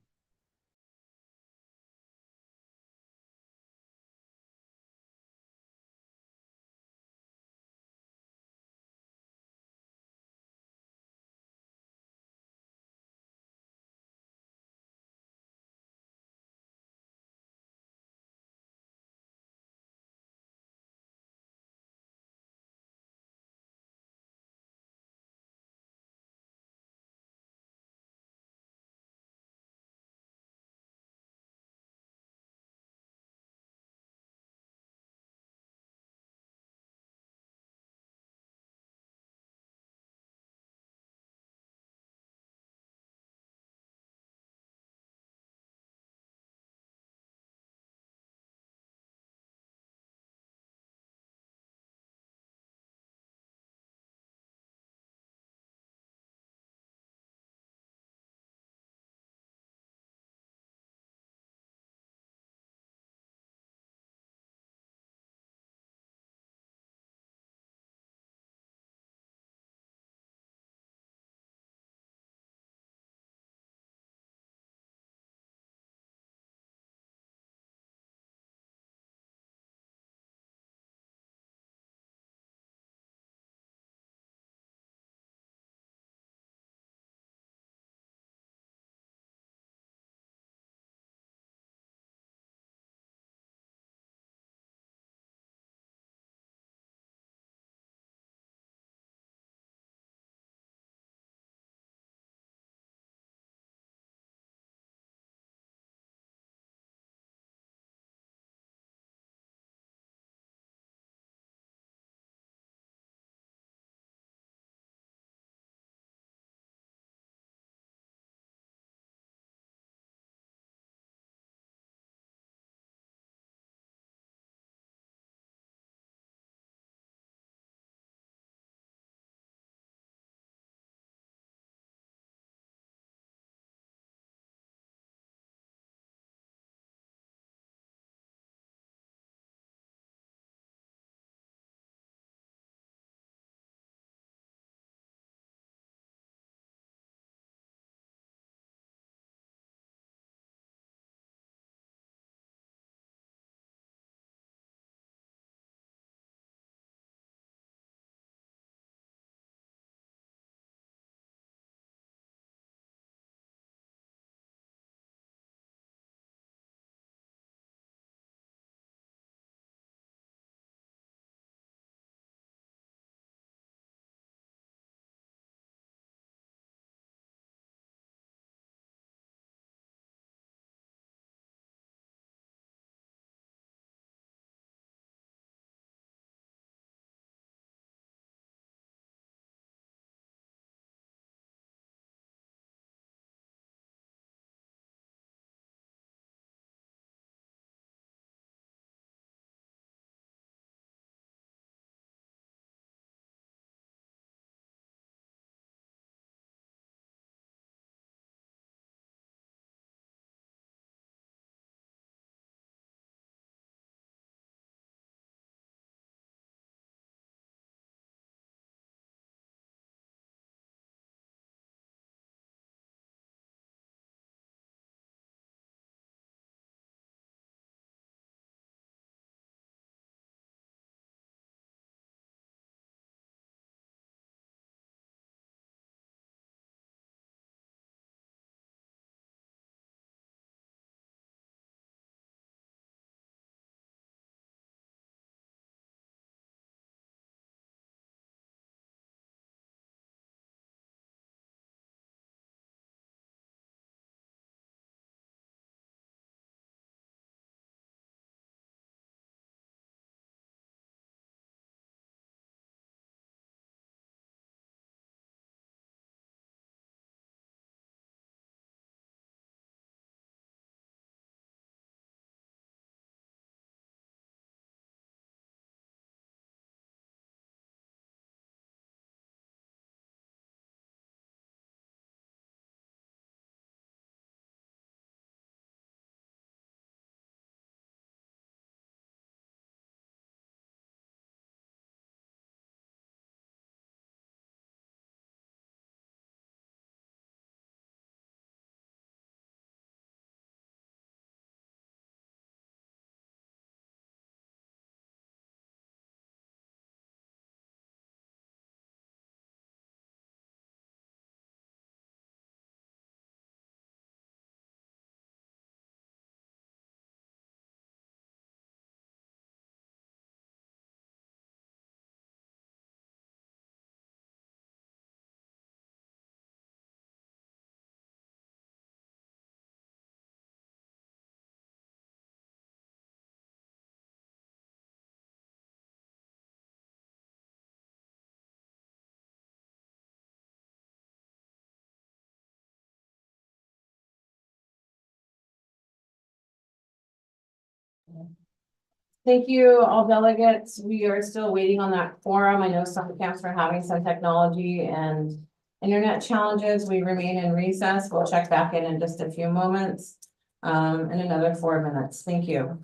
Thank you, all delegates. We are still waiting on that forum. I know some camps are having some technology and internet challenges. We remain in recess. We'll check back in just a few moments. In another 4 minutes. Thank you.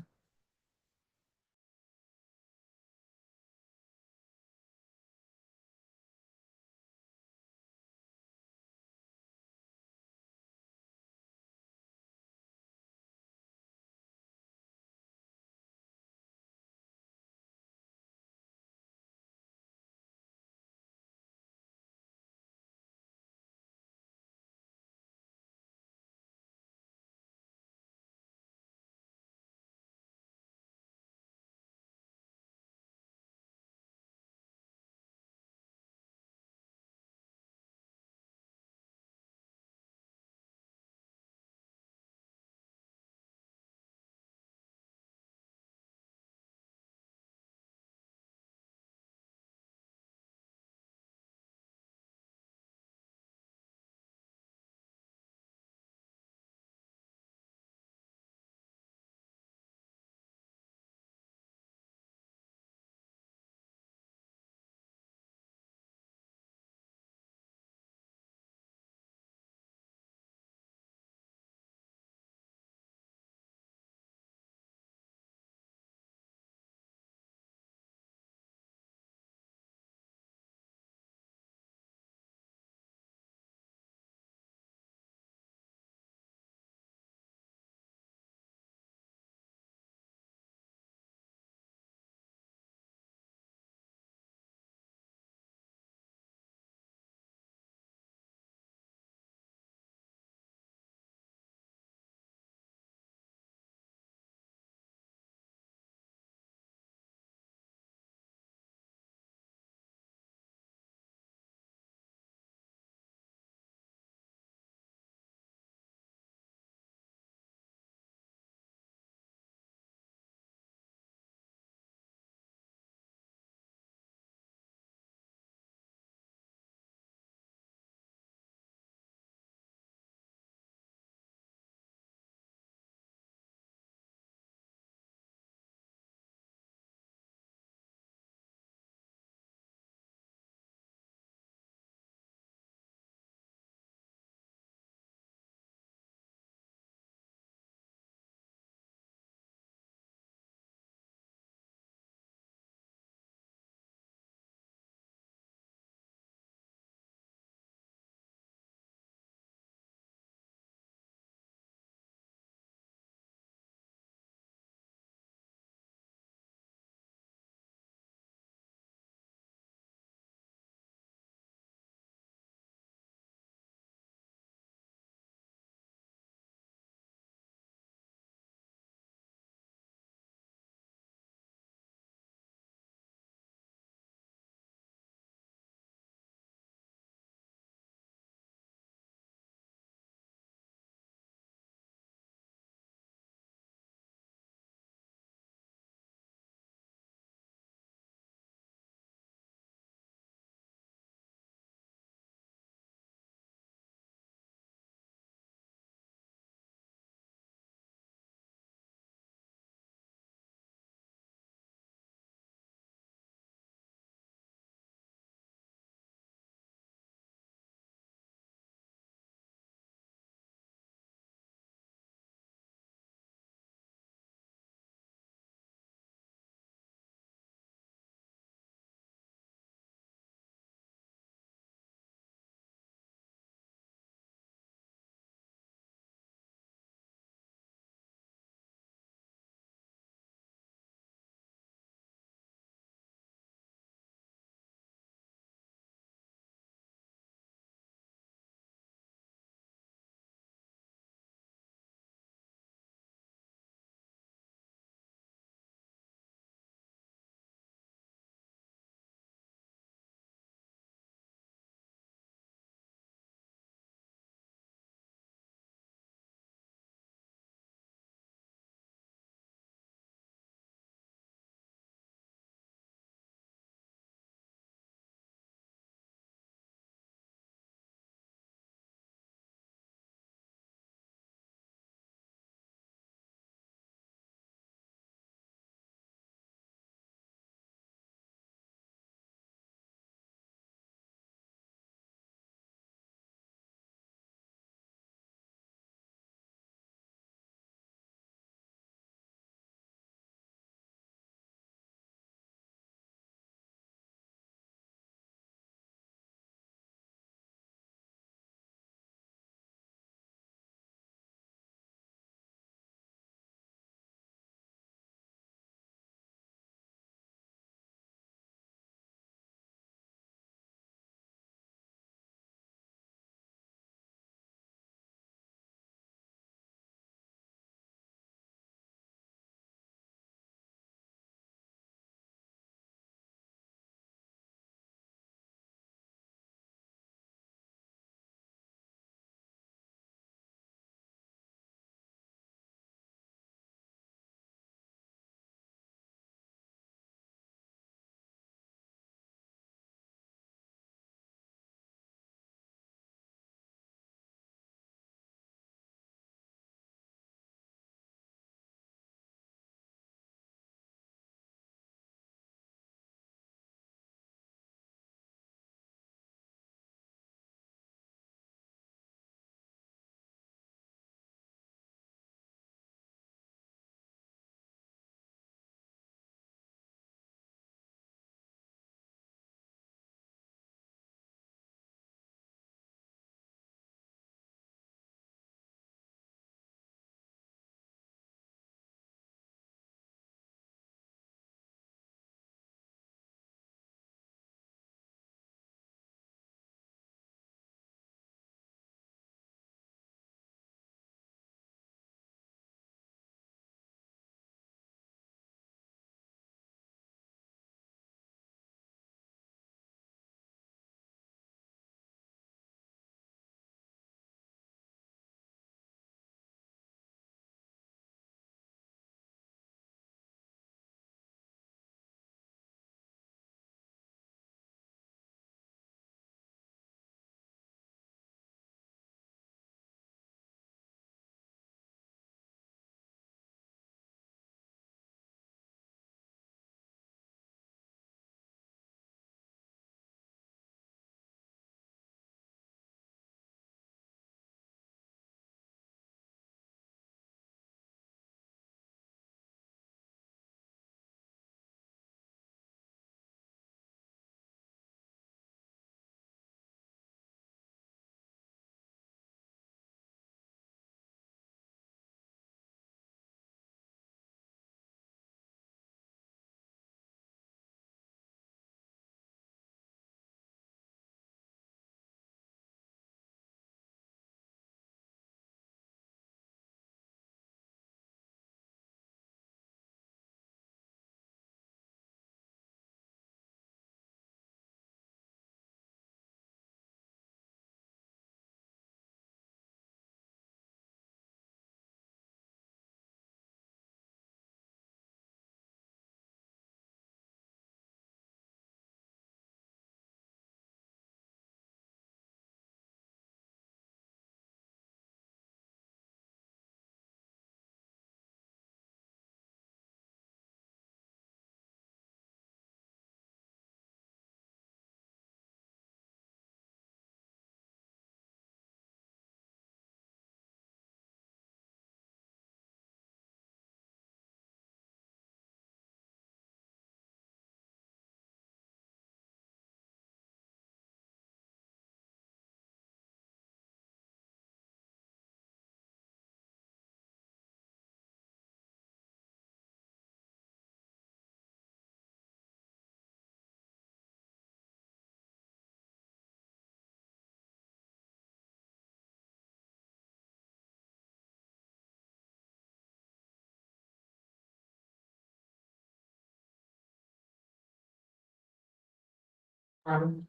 Thank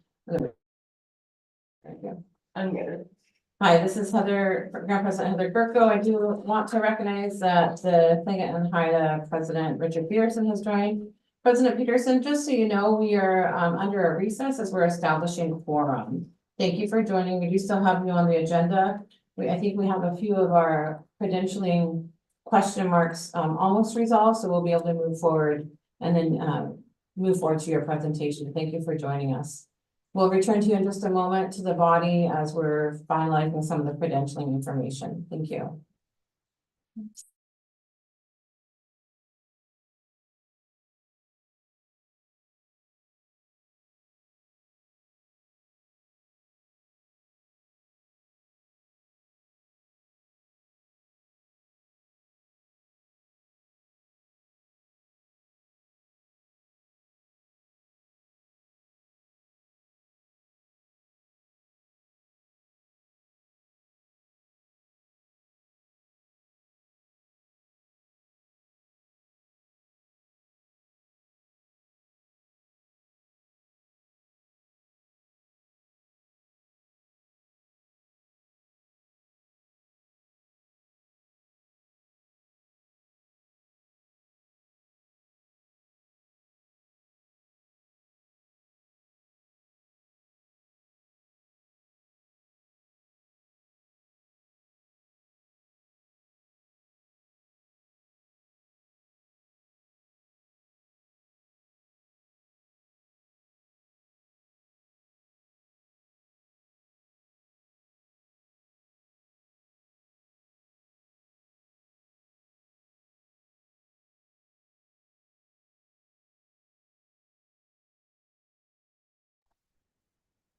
you. I'm good. Hi, this is Heather, Ground President Heather Gerko. I do want to recognize that the Tlingit and Haida President Richard Peterson has joined. President Peterson, just so you know, we are under a recess as we're establishing quorum. Thank you for joining. We do still have you on the agenda. I think we have a few of our credentialing question marks almost resolved, so we'll be able to move forward and then move forward to your presentation. Thank you for joining us. We'll return to you in just a moment to the body as we're finalizing some of the credentialing information. Thank you.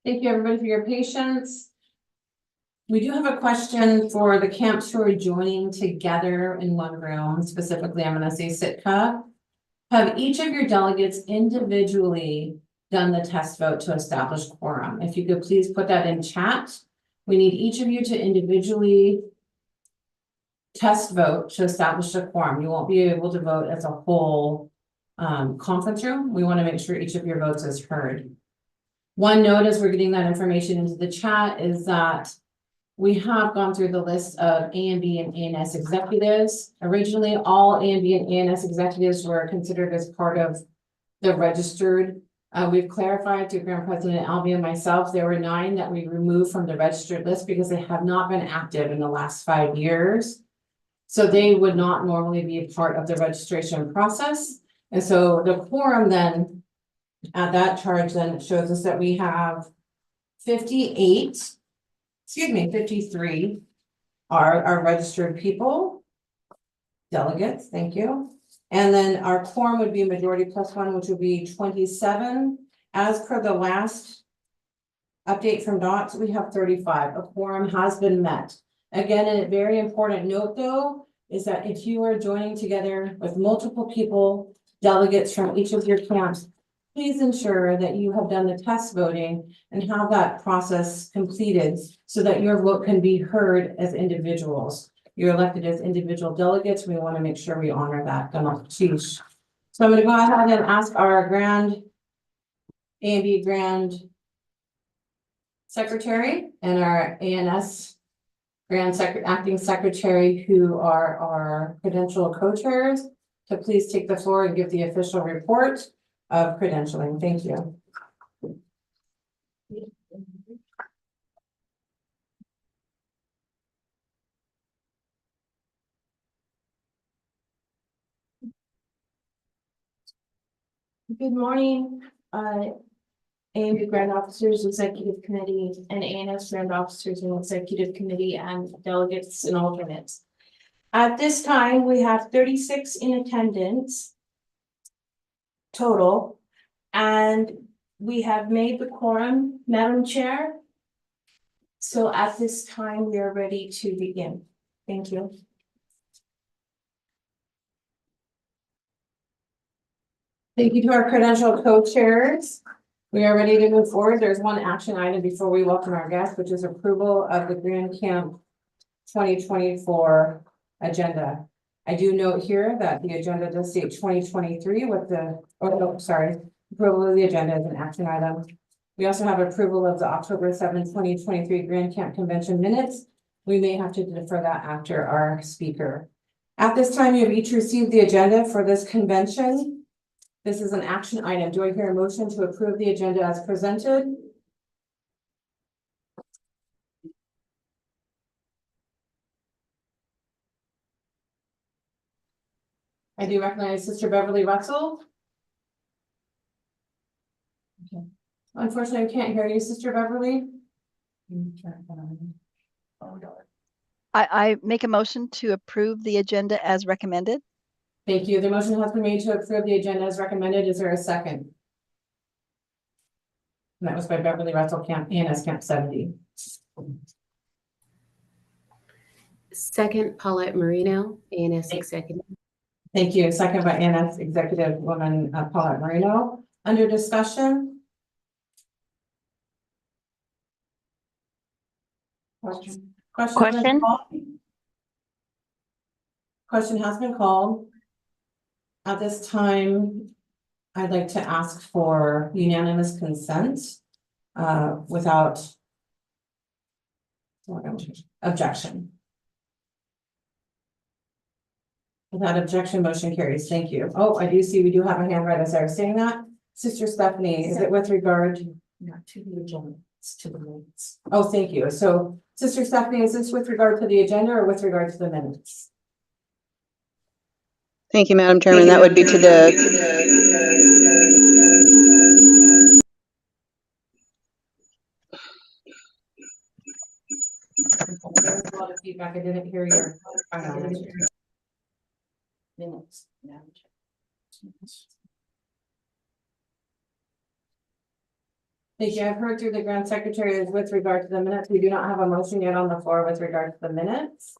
Thank you, everybody, for your patience. We do have a question for the camps who are joining together in one room. Specifically, I'm going to say Sitka. Have each of your delegates individually done the test vote to establish quorum? If you could please put that in chat. We need each of you to individually test vote to establish a quorum. You won't be able to vote as a whole conference room. We want to make sure each of your votes is heard. One note as we're getting that information into the chat is that we have gone through the list of A and B and ANS executives. Originally, all A and B and ANS executives were considered as part of the registered. We've clarified to Grand President Albie and myself, there were 9 that we removed from the registered list because they have not been active in the last 5 years. So they would not normally be a part of the registration process. And so the quorum then at that charge then shows us that we have 53 are our registered people, delegates, thank you. And then our quorum would be a majority plus 1, which would be 27. As per the last update from DOTS, we have 35. A quorum has been met. Again, a very important note though, is that if you are joining together with multiple people, delegates from each of your camps, please ensure that you have done the test voting and have that process completed so that your vote can be heard as individuals. You're elected as individual delegates. We want to make sure we honor that. So I'm going to go ahead and ask our Grand A&B Grand Secretary and our ANS Acting Secretary, who are our credential co-chairs, to please take the floor and give the official report of credentialing. Thank you. Good morning, A&B Grand Officers, Executive Committee, and ANS Grand Officers and Executive Committee, and delegates and alternates. At this time, we have 36 in attendance total, and we have made the quorum, Madam Chair. So at this time, we are ready to begin. Thank you. Thank you to our credential co-chairs. We are ready to move forward. There's one action item before we welcome our guests, which is approval of the Grand Camp 2024 agenda. I do note here that the agenda does say 2023 with the, approval of the agenda as an action item. We also have approval of the October 7, 2023 Grand Camp Convention minutes. We may have to defer that after our speaker. At this time, you have each received the agenda for this convention. This is an action item. Do I hear a motion to approve the agenda as presented? I do recognize Sister Beverly Russell. Okay. Unfortunately, I can't hear you, Sister Beverly. I make a motion to approve the agenda as recommended. Thank you. The motion has been made to approve the agenda as recommended. Is there a second? And that was by Beverly Russell Camp, ANS Camp 70. Second, Paulette Marino, ANS Executive. Thank you. Second by ANS Executive Woman Paulette Marino. Under discussion. Question. Question? Question has been called. At this time, I'd like to ask for unanimous consent without objection. Without objection, motion carries. Thank you. Oh, I do see we do have a hand right as I was saying that. Sister Stephanie, is it with regard? Not to the agenda, it's to the minutes. Oh, thank you. So Sister Stephanie, is this with regard to the agenda or with regard to the minutes? Thank you, Madam Chairman. That would be to the. There was a lot of feedback. I didn't hear your final answer. Minutes. Thank you. I've heard through the Grand Secretary is with regard to the minutes. We do not have a motion yet on the floor with regard to the minutes.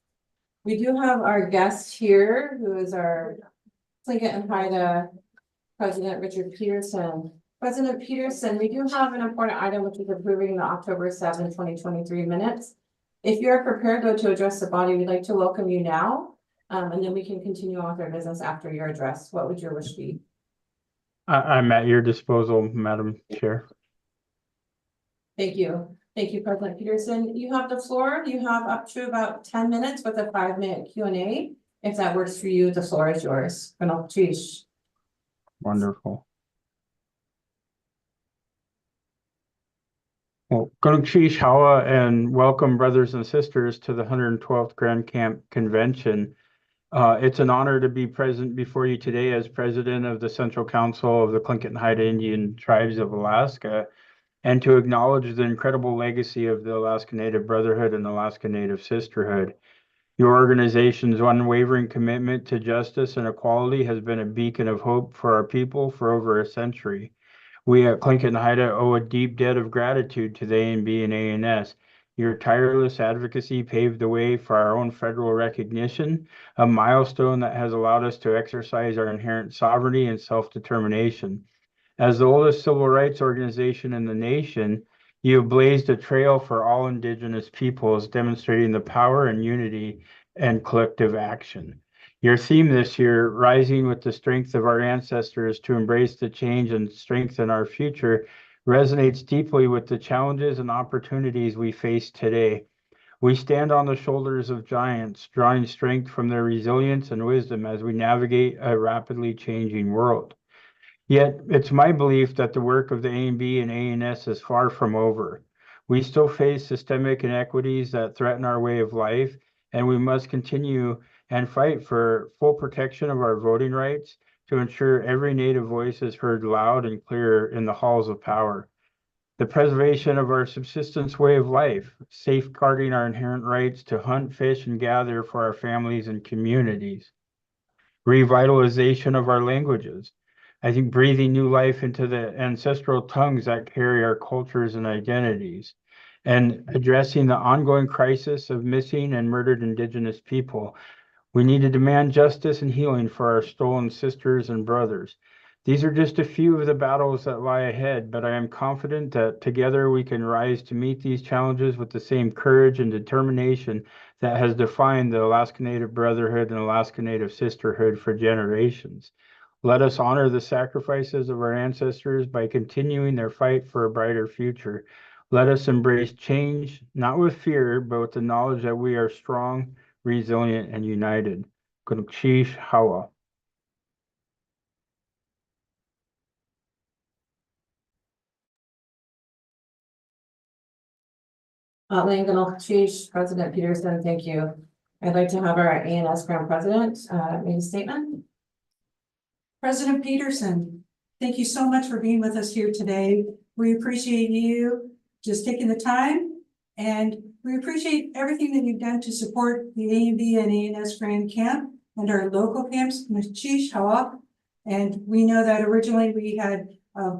We do have our guest here, who is our Tlingit and Haida President Richard Peterson. President Peterson, we do have an important item, which is approving the October 7, 2023 minutes. If you're prepared, though, to address the body, we'd like to welcome you now. And then we can continue on with our business after your address. What would your wish be? I'm at your disposal, Madam Chair. Thank you. Thank you, President Peterson. You have the floor. You have up to about 10 minutes with a 5-minute Q&A. If that works for you, the floor is yours. Wonderful. Well, Gunung Hawa, and welcome, brothers and sisters, to the 112th Grand Camp Convention. It's an honor to be present before you today as president of the Central Council of the Tlingit and Haida Indian Tribes of Alaska, and to acknowledge the incredible legacy of the Alaska Native Brotherhood and Alaska Native Sisterhood. Your organization's unwavering commitment to justice and equality has been a beacon of hope for our people for over a century. We at Tlingit and Haida owe a deep debt of gratitude to the ANB and ANS. Your tireless advocacy paved the way for our own federal recognition, a milestone that has allowed us to exercise our inherent sovereignty and self-determination. As the oldest civil rights organization in the nation, you have blazed a trail for all Indigenous peoples, demonstrating the power and unity and collective action. Your theme this year, Rising with the Strength of Our Ancestors to Embrace the Change and Strengthen Our Future, resonates deeply with the challenges and opportunities we face today. We stand on the shoulders of giants, drawing strength from their resilience and wisdom as we navigate a rapidly changing world. Yet, it's my belief that the work of the ANB and ANS is far from over. We still face systemic inequities that threaten our way of life, and we must continue and fight for full protection of our voting rights to ensure every Native voice is heard loud and clear in the halls of power. The preservation of our subsistence way of life, safeguarding our inherent rights to hunt, fish, and gather for our families and communities. Revitalization of our languages. I think breathing new life into the ancestral tongues that carry our cultures and identities, and addressing the ongoing crisis of missing and murdered Indigenous people. We need to demand justice and healing for our stolen sisters and brothers. These are just a few of the battles that lie ahead, but I am confident that together we can rise to meet these challenges with the same courage and determination that has defined the Alaska Native Brotherhood and Alaska Native Sisterhood for generations. Let us honor the sacrifices of our ancestors by continuing their fight for a brighter future. Let us embrace change, not with fear, but with the knowledge that we are strong, resilient, and united. Kunukshish Hawa. Langdon Chief, President Peterson, thank you. I'd like to have our ANS Grand President make a statement. President Peterson, thank you so much for being with us here today. We appreciate you just taking the time, and we appreciate everything that you've done to support the A&B and ANS Grand Camp and our local camps, Machish Hawa. And we know that originally we had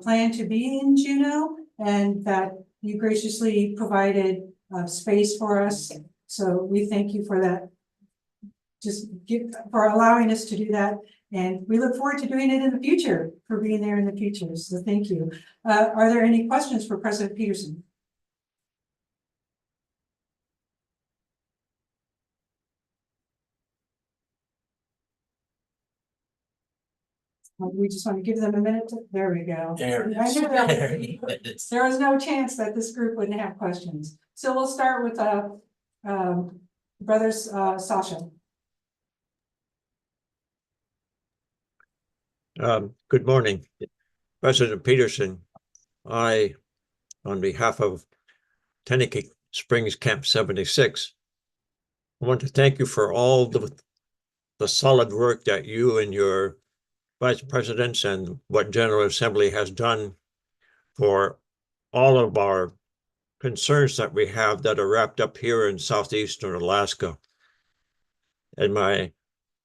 planned to be in Juneau, and that you graciously provided space for us. So we thank you for that. For allowing us to do that. And we look forward to doing it in the future, for being there in the future. So thank you. Are there any questions for President Peterson? We just want to give them a minute. There we go. There was no chance that this group wouldn't have questions. So we'll start with Brothers Sasha. Good morning, President Peterson. I, on behalf of Teneke Springs Camp 76, I want to thank you for all the solid work that you and your vice presidents and what General Assembly has done for all of our concerns that we have that are wrapped up here in southeastern Alaska. And my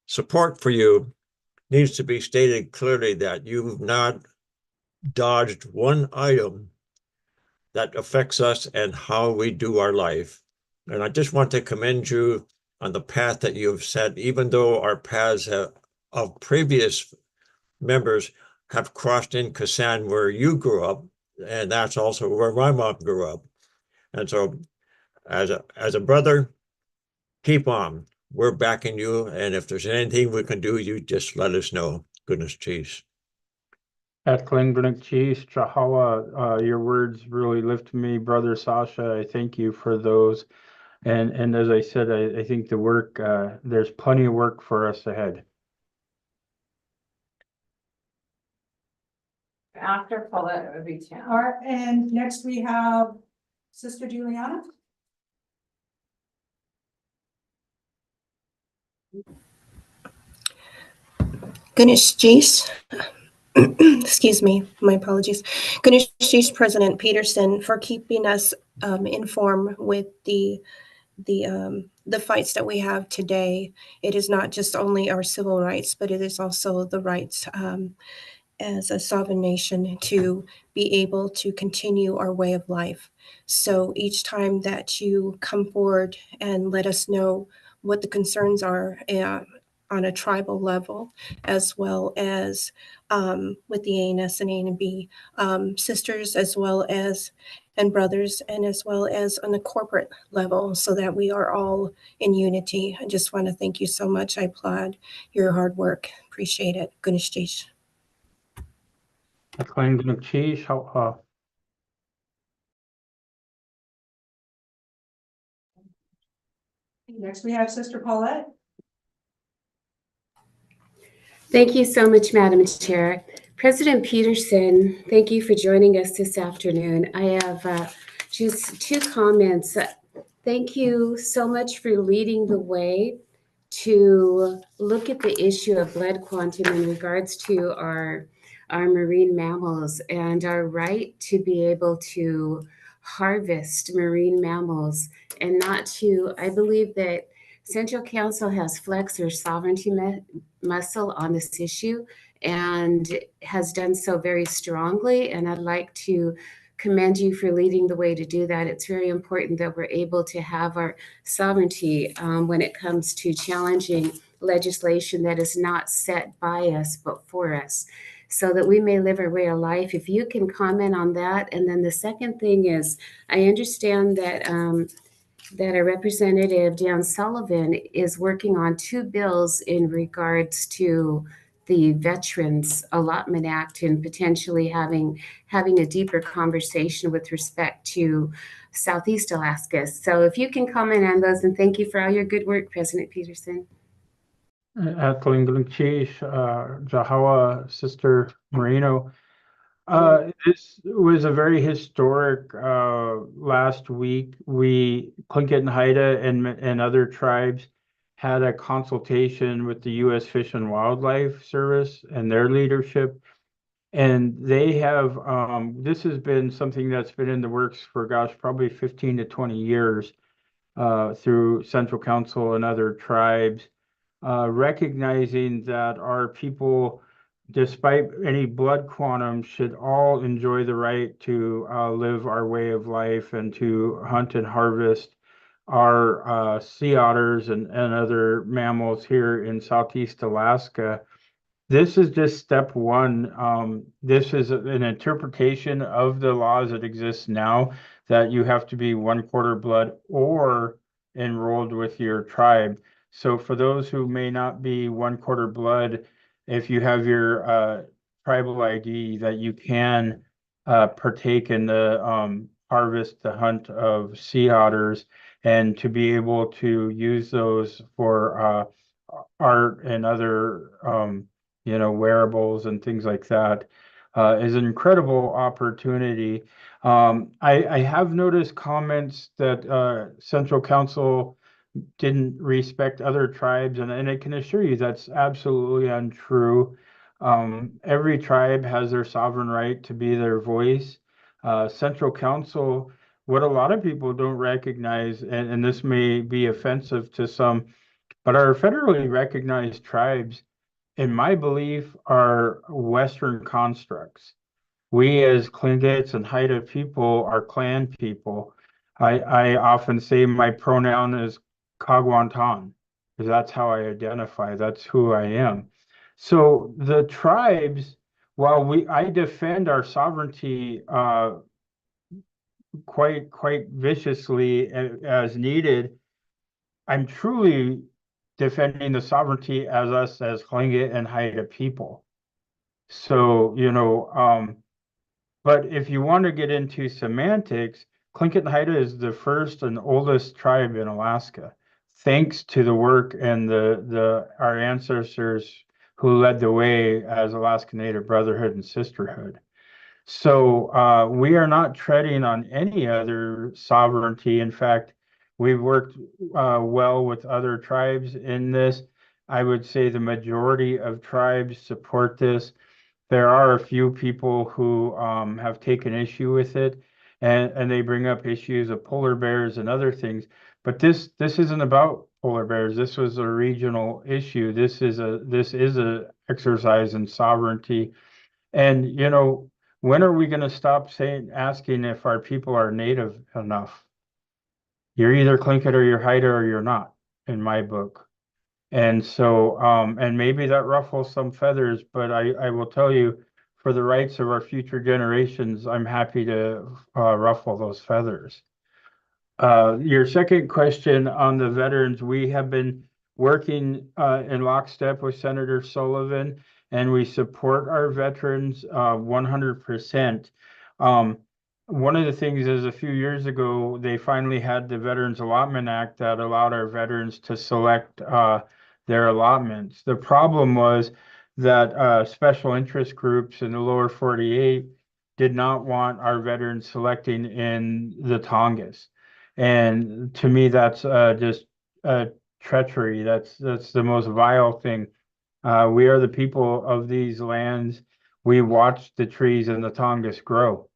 support for you needs to be stated clearly that you've not dodged one item that affects us and how we do our life. And I just want to commend you on the path that you've set, even though our paths of previous members have crossed in Kasan where you grew up, and that's also where my mom grew up. And so as a brother, keep on. We're backing you, and if there's anything we can do, you just let us know. Goodness cheese. At Klingbenik Chahawa, your words really lift me, Brother Sasha. I thank you for those. And as I said, I think the work, there's plenty of work for us ahead. After Paulette, it would be Tam. All right, and next we have Sister Juliana. Ganesh Jace, excuse me, my apologies. Ganesh Jace, President Peterson, for keeping us informed with the fights that we have today. It is not just only our civil rights, but it is also the rights as a sovereign nation to be able to continue our way of life. So each time that you come forward and let us know what the concerns are on a tribal level, as well as with the ANS and A&B sisters, as well as and brothers, and as well as on a corporate level, so that we are all in unity. I just want to thank you so much. I applaud your hard work. Appreciate it. Ganesh Jace. Next we have Sister Paulette. Thank you so much, Madam Chair. President Peterson, thank you for joining us this afternoon. I have just two comments. Thank you so much for leading the way to look at the issue of blood quantum in regards to our marine mammals and our right to be able to harvest marine mammals, and not to, I believe that Central Council has flexed their sovereignty muscle on this issue and has done so very strongly. And I'd like to commend you for leading the way to do that. It's very important that we're able to have our sovereignty when it comes to challenging legislation that is not set by us, but for us, so that we may live our way of life. If you can comment on that. And then the second thing is, I understand that that our representative, Dan Sullivan, is working on two bills in regards to the Veterans Allotment Act and potentially having a deeper conversation with respect to Southeast Alaska. So if you can comment on those, and thank you for all your good work, President Peterson. Jahawa, Sister Marino. This was a very historic last week. Tlingit and Haida and other tribes had a consultation with the U.S. Fish and Wildlife Service and their leadership. And they have, this has been something that's been in the works for, gosh, probably 15 to 20 years through Central Council and other tribes, recognizing that our people, despite any blood quantum, should all enjoy the right to live our way of life and to hunt and harvest our sea otters and other mammals here in Southeast Alaska. This is just step one. This is an interpretation of the laws that exist now, that you have to be 1/4 blood or enrolled with your tribe. So for those who may not be 1/4 blood, if you have your tribal ID, that you can partake in the harvest, the hunt of sea otters, and to be able to use those for art and other wearables and things like that, is an incredible opportunity. I have noticed comments that Central Council didn't respect other tribes, and I can assure you that's absolutely untrue. Every tribe has their sovereign right to be their voice. Central Council, what a lot of people don't recognize, and this may be offensive to some, but our federally recognized tribes, in my belief, are Western constructs. We as Tlingits and Haida people are clan people. I often say my pronoun is Kagwantan, because that's how I identify. That's who I am. So the tribes, while I defend our sovereignty quite viciously as needed, I'm truly defending the sovereignty as us as Tlingit and Haida people. So, but if you want to get into semantics, Tlingit and Haida is the first and oldest tribe in Alaska, thanks to the work and our ancestors who led the way as Alaska Native Brotherhood and Sisterhood. So we are not treading on any other sovereignty. In fact, we've worked well with other tribes in this. I would say the majority of tribes support this. There are a few people who have taken issue with it, and they bring up issues of polar bears and other things. But this isn't about polar bears. This was a regional issue. This is a exercise in sovereignty. And when are we going to stop asking if our people are native enough? You're either Tlingit or you're Haida or you're not, in my book. And so, and maybe that ruffles some feathers, but I will tell you, for the rights of our future generations, I'm happy to ruffle those feathers. Your second question on the veterans, we have been working in lockstep with Senator Sullivan, and we support our veterans 100%. One of the things is a few years ago, they finally had the Veterans Allotment Act that allowed our veterans to select their allotments. The problem was that special interest groups in the lower 48 did not want our veterans selecting in the Tongass. And to me, that's just treachery. That's the most vile thing. We are the people of these lands. We watch the trees in the Tongass grow.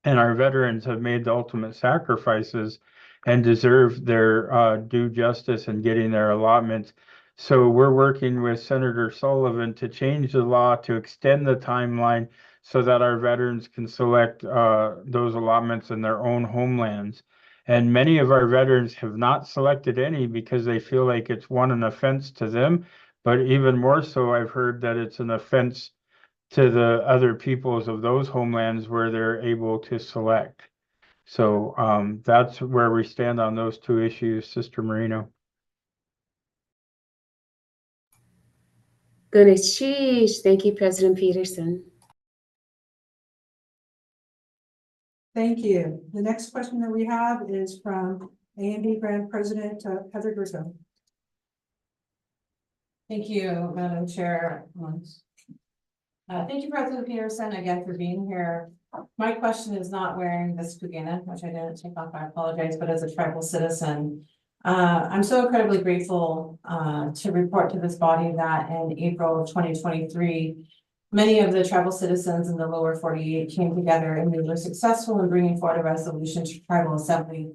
And our veterans have made the ultimate sacrifices and deserve their due justice in getting their allotments. So we're working with Senator Sullivan to change the law to extend the timeline so that our veterans can select those allotments in their own homelands. And many of our veterans have not selected any because they feel like it's an offense to them. But even more so, I've heard that it's an offense to the other peoples of those homelands where they're able to select. So that's where we stand on those two issues, Sister Marino. Guneshish. Thank you, President Peterson. Thank you. The next question that we have is from A&B Brand President Heather Grissom. Thank you, Madam Chair. Thank you, President Peterson, again for being here. My question is not wearing this Pugana, which I didn't take off, I apologize, but as a tribal citizen, I'm so incredibly grateful to report to this body that in April of 2023, many of the tribal citizens in the lower 48 came together and we were successful in bringing forward a resolution to Tribal Assembly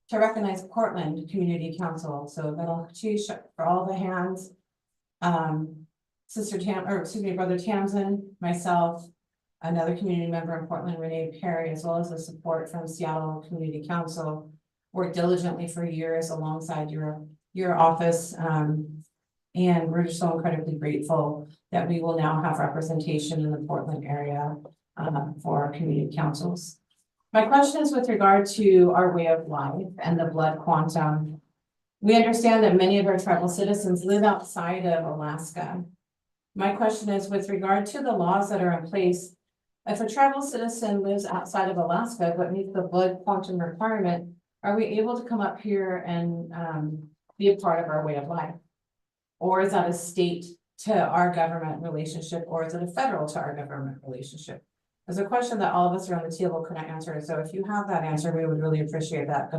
to recognize Portland Community Council. So for all the hands, Brother Tamsin, myself, another community member in Portland, Renee Perry, as well as the support from Seattle Community Council, worked diligently for years alongside your office. And we're just so incredibly grateful that we will now have representation in the Portland area for our community councils. My question is with regard to our way of life and the blood quantum. We understand that many of our tribal citizens live outside of Alaska. My question is with regard to the laws that are in place. If a tribal citizen lives outside of Alaska but meets the blood quantum requirement, are we able to come up here and be a part of our way of life? Or is that a state to our government relationship, or is it a federal to our government relationship? There's a question that all of us around the table can answer. So if you have that answer, we would really appreciate that.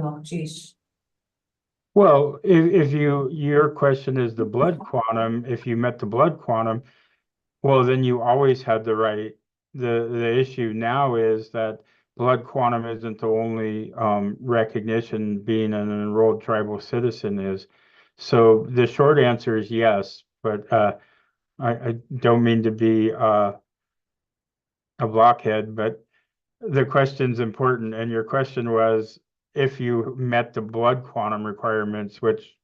Well, if your question is the blood quantum, if you met the blood quantum, well, then you always had the right. The issue now is that blood quantum isn't the only recognition being an enrolled tribal citizen is. So the short answer is yes, but I don't mean to be a blockhead, but the question's important. And your question was if you met the blood quantum requirements, which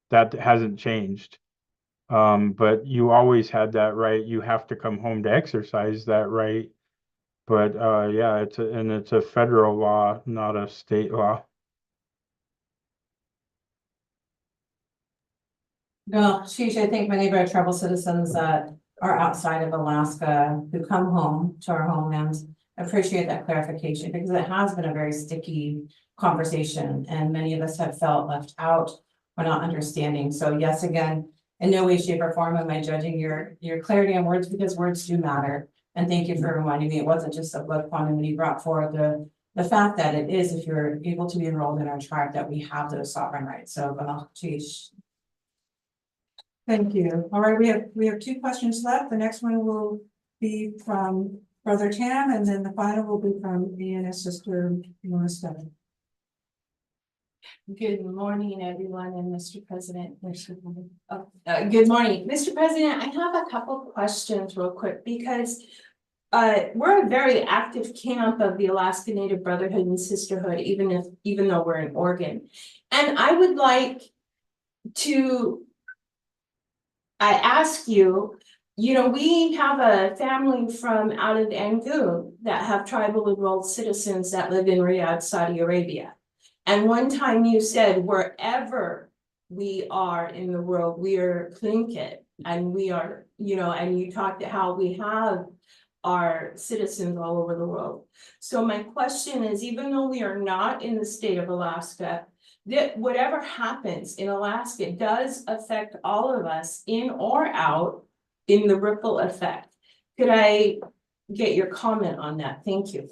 that hasn't changed. But you always had that right. You have to come home to exercise that right. But yeah, it's a federal law, not a state law. No, Sheesh, I think many of our tribal citizens that are outside of Alaska who come home to our homelands appreciate that clarification because it has been a very sticky conversation and many of us have felt left out or not understanding. So yes, again, in no way, shape or form am I judging your clarity on words because words do matter. And thank you for reminding me it wasn't just a blood quantum when you brought forward the fact that it is if you're able to be enrolled in our tribe that we have those sovereign rights. So Sheesh. Thank you. All right, we have two questions left. The next one will be from Brother Tam, and then the final will be from ANS Sister Melissa. Good morning, everyone, and Mr. President. Good morning, Mr. President. I have a couple questions real quick because we're a very active camp of the Alaska Native Brotherhood and Sisterhood, even though we're in Oregon, and I would like to. I ask you, we have a family from out of Angoon that have tribal enrolled citizens that live in Riyadh, Saudi Arabia. And one time you said, wherever we are in the world, we are Tlingit, and we are, and you talked about how we have our citizens all over the world. So my question is, even though we are not in the state of Alaska, that whatever happens in Alaska does affect all of us in or out in the ripple effect. Could I get your comment on that? Thank you.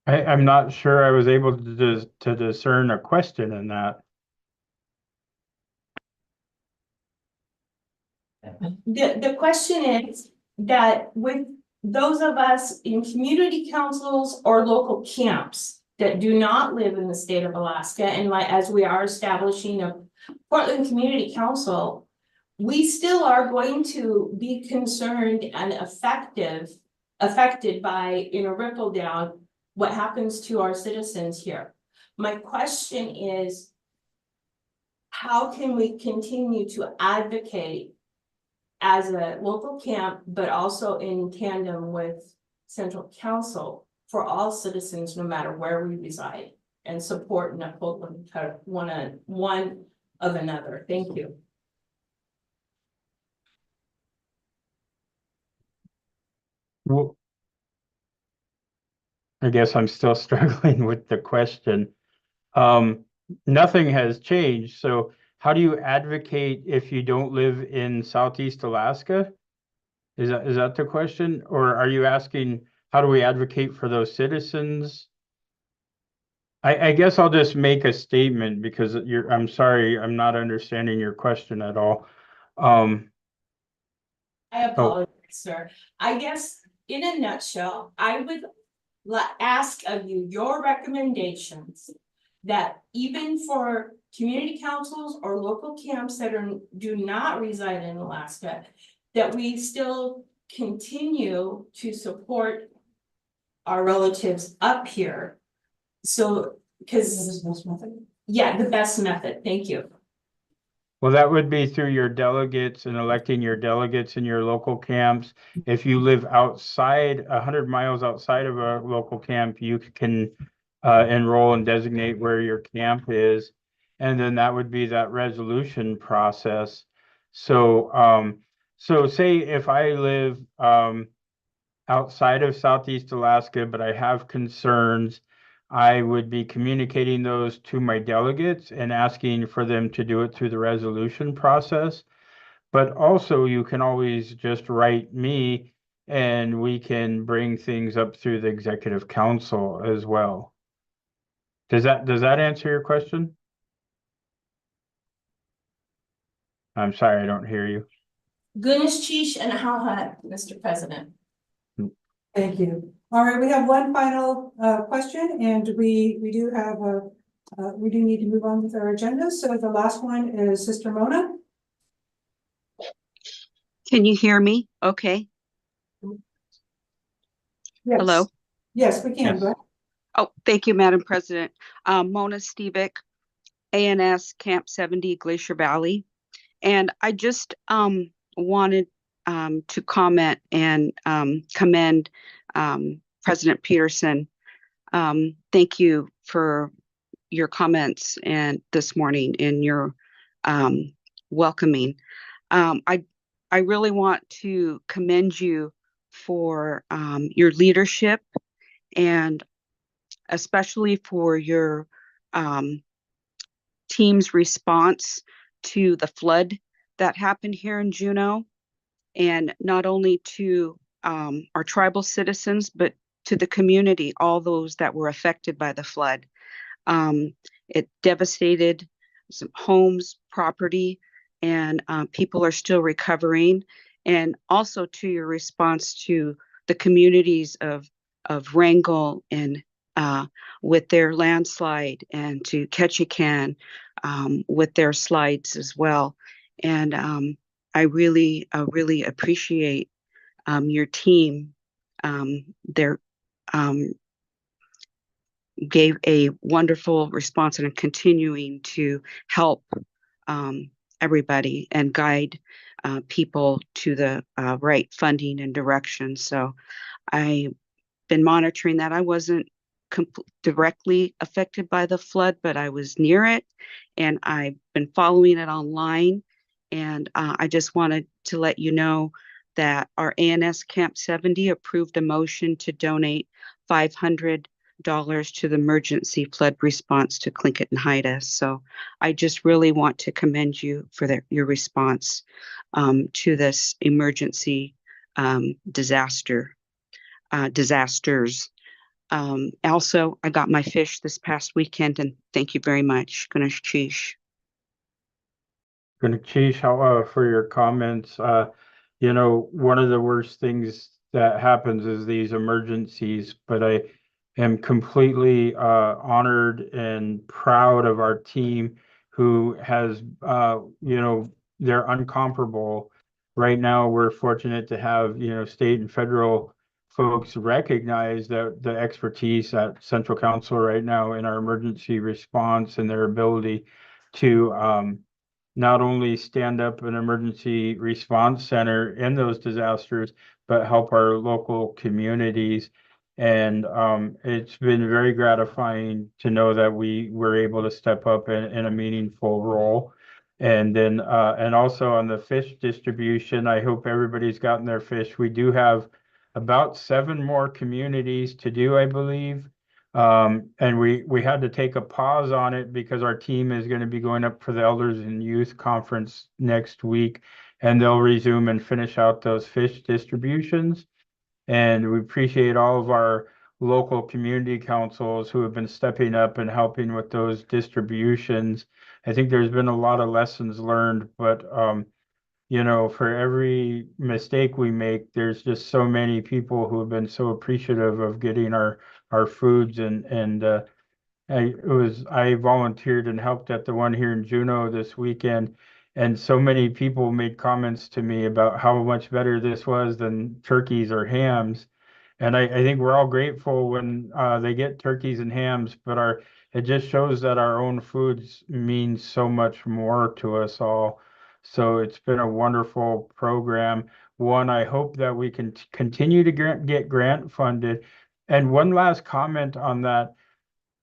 I'm not sure I was able to discern a question in that. The question is that with those of us in community councils or local camps that do not live in the state of Alaska, and as we are establishing a Portland Community Council, we still are going to be concerned and affected by, in a ripple down, what happens to our citizens here. My question is, how can we continue to advocate as a local camp, but also in tandem with Central Council for all citizens, no matter where we reside, and support and uphold one of another. Thank you. Well, I guess I'm still struggling with the question. Nothing has changed, so how do you advocate if you don't live in Southeast Alaska? Is that the question? Or are you asking, how do we advocate for those citizens? I guess I'll just make a statement because I'm sorry, I'm not understanding your question at all. I Oh, apologize, sir. I guess in a nutshell, I would ask of you your recommendations that even for community councils or local camps that do not reside in Alaska, that we still continue to support our relatives up here. So, because yeah, the best method. Thank you. well, that would be through your delegates and electing your delegates in your local camps. If you live outside, 100 miles outside of a local camp, you can enroll and designate where your camp is. And then that would be that resolution process. So, so say if I live outside of Southeast Alaska, but I have concerns, I would be communicating those to my delegates and asking for them to do it through the resolution process. But also you can always just write me and we can bring things up through the executive council as well. Does that answer your question? I'm sorry, I don't hear you. Goodness, Chish, and how Mr. President. Thank you. All right, we have one final question, and we do have we do need to move on with our agenda. So the last one is Sister Mona. Can you hear me? Okay. Yes. Hello? Yes, we can. Yes. Go ahead. Oh, thank you, Madam President. Mona Stevick, ANS Camp 70 Glacier Valley. And I just wanted to comment and commend President Peterson. Thank you for your comments and this morning in your welcoming. I really want to commend you for your leadership and especially for your team's response to the flood that happened here in Juneau, and not only to our tribal citizens, but to the community, all those that were affected by the flood. It devastated some homes, property, and people are still recovering. And also to your response to the communities of Wrangell and with their landslide, and to Ketchikan with their slides as well. And I really appreciate your team. Their gave a wonderful response and continuing to help everybody and guide people to the right funding and direction. So I've been monitoring that. I wasn't directly affected by the flood, but I was near it, and I've been following it online. And I just wanted to let you know that our ANS Camp 70 approved a motion to donate $500 to the emergency flood response to Tlingit and Haida. So I just really want to commend you for your response to this emergency disasters. Also, I got my fish this past weekend, and thank you very much. Ganesh Chish. Ganesh, for your comments. You know, one of the worst things that happens is these emergencies, but I am completely honored and proud of our team who has, you know, they're uncomparable. Right now, we're fortunate to have, you know, state and federal folks recognize that the expertise at Central Council right now in our emergency response and their ability to not only stand up an emergency response center in those disasters, but help our local communities. And it's been very gratifying to know that we were able to step up in a meaningful role. And then, and also on the fish distribution, I hope everybody's gotten their fish. We do have about 7 more communities to do, I believe. And we had to take a pause on it because our team is going to be going up for the Elders and Youth Conference next week, and they'll resume and finish out those fish distributions. And we appreciate all of our local community councils who have been stepping up and helping with those distributions. I think there's been a lot of lessons learned, but you know, for every mistake we make, there's just so many people who have been so appreciative of getting our foods and I volunteered and helped at the one here in Juneau this weekend, and so many people made comments to me about how much better this was than turkeys or hams. And I think we're all grateful when they get turkeys and hams, but it just shows that our own foods mean so much more to us all. So it's been a wonderful program. One, I hope that we can continue to get grant funded. And one last comment on that.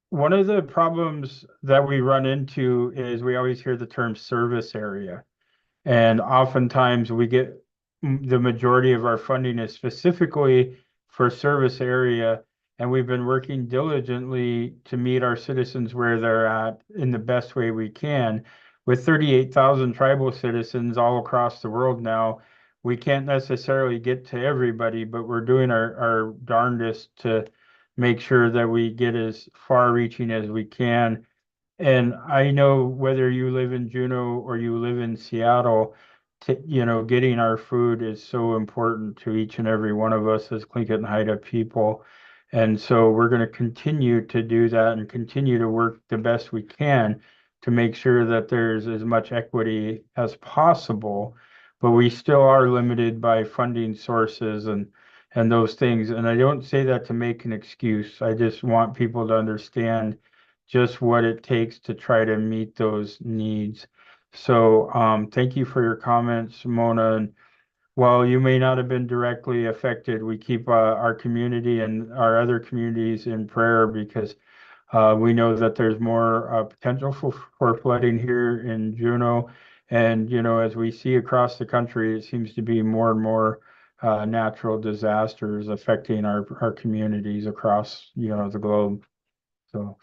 One of the problems that we run into is we always hear the term service area. And oftentimes we get the majority of our funding is specifically for service area. And we've been working diligently to meet our citizens where they're at in the best way we can. With 38,000 tribal citizens all across the world now, we can't necessarily get to everybody, but we're doing our darndest to make sure that we get as far reaching as we can. And I know whether you live in Juneau or you live in Seattle, you know, getting our food is so important to each and every one of us as Tlingit and Haida people. And so we're going to continue to do that and continue to work the best we can to make sure that there's as much equity as possible. But we still are limited by funding sources and those things. And I don't say that to make an excuse. I just want people to understand just what it takes to try to meet those needs. So thank you for your comments, Mona. And while you may not have been directly affected, we keep our community and our other communities in prayer because we know that there's more potential for flooding here in Juneau. And, you know, as we see across the country, it seems to be more and more natural disasters affecting our communities across, you know, the globe. So,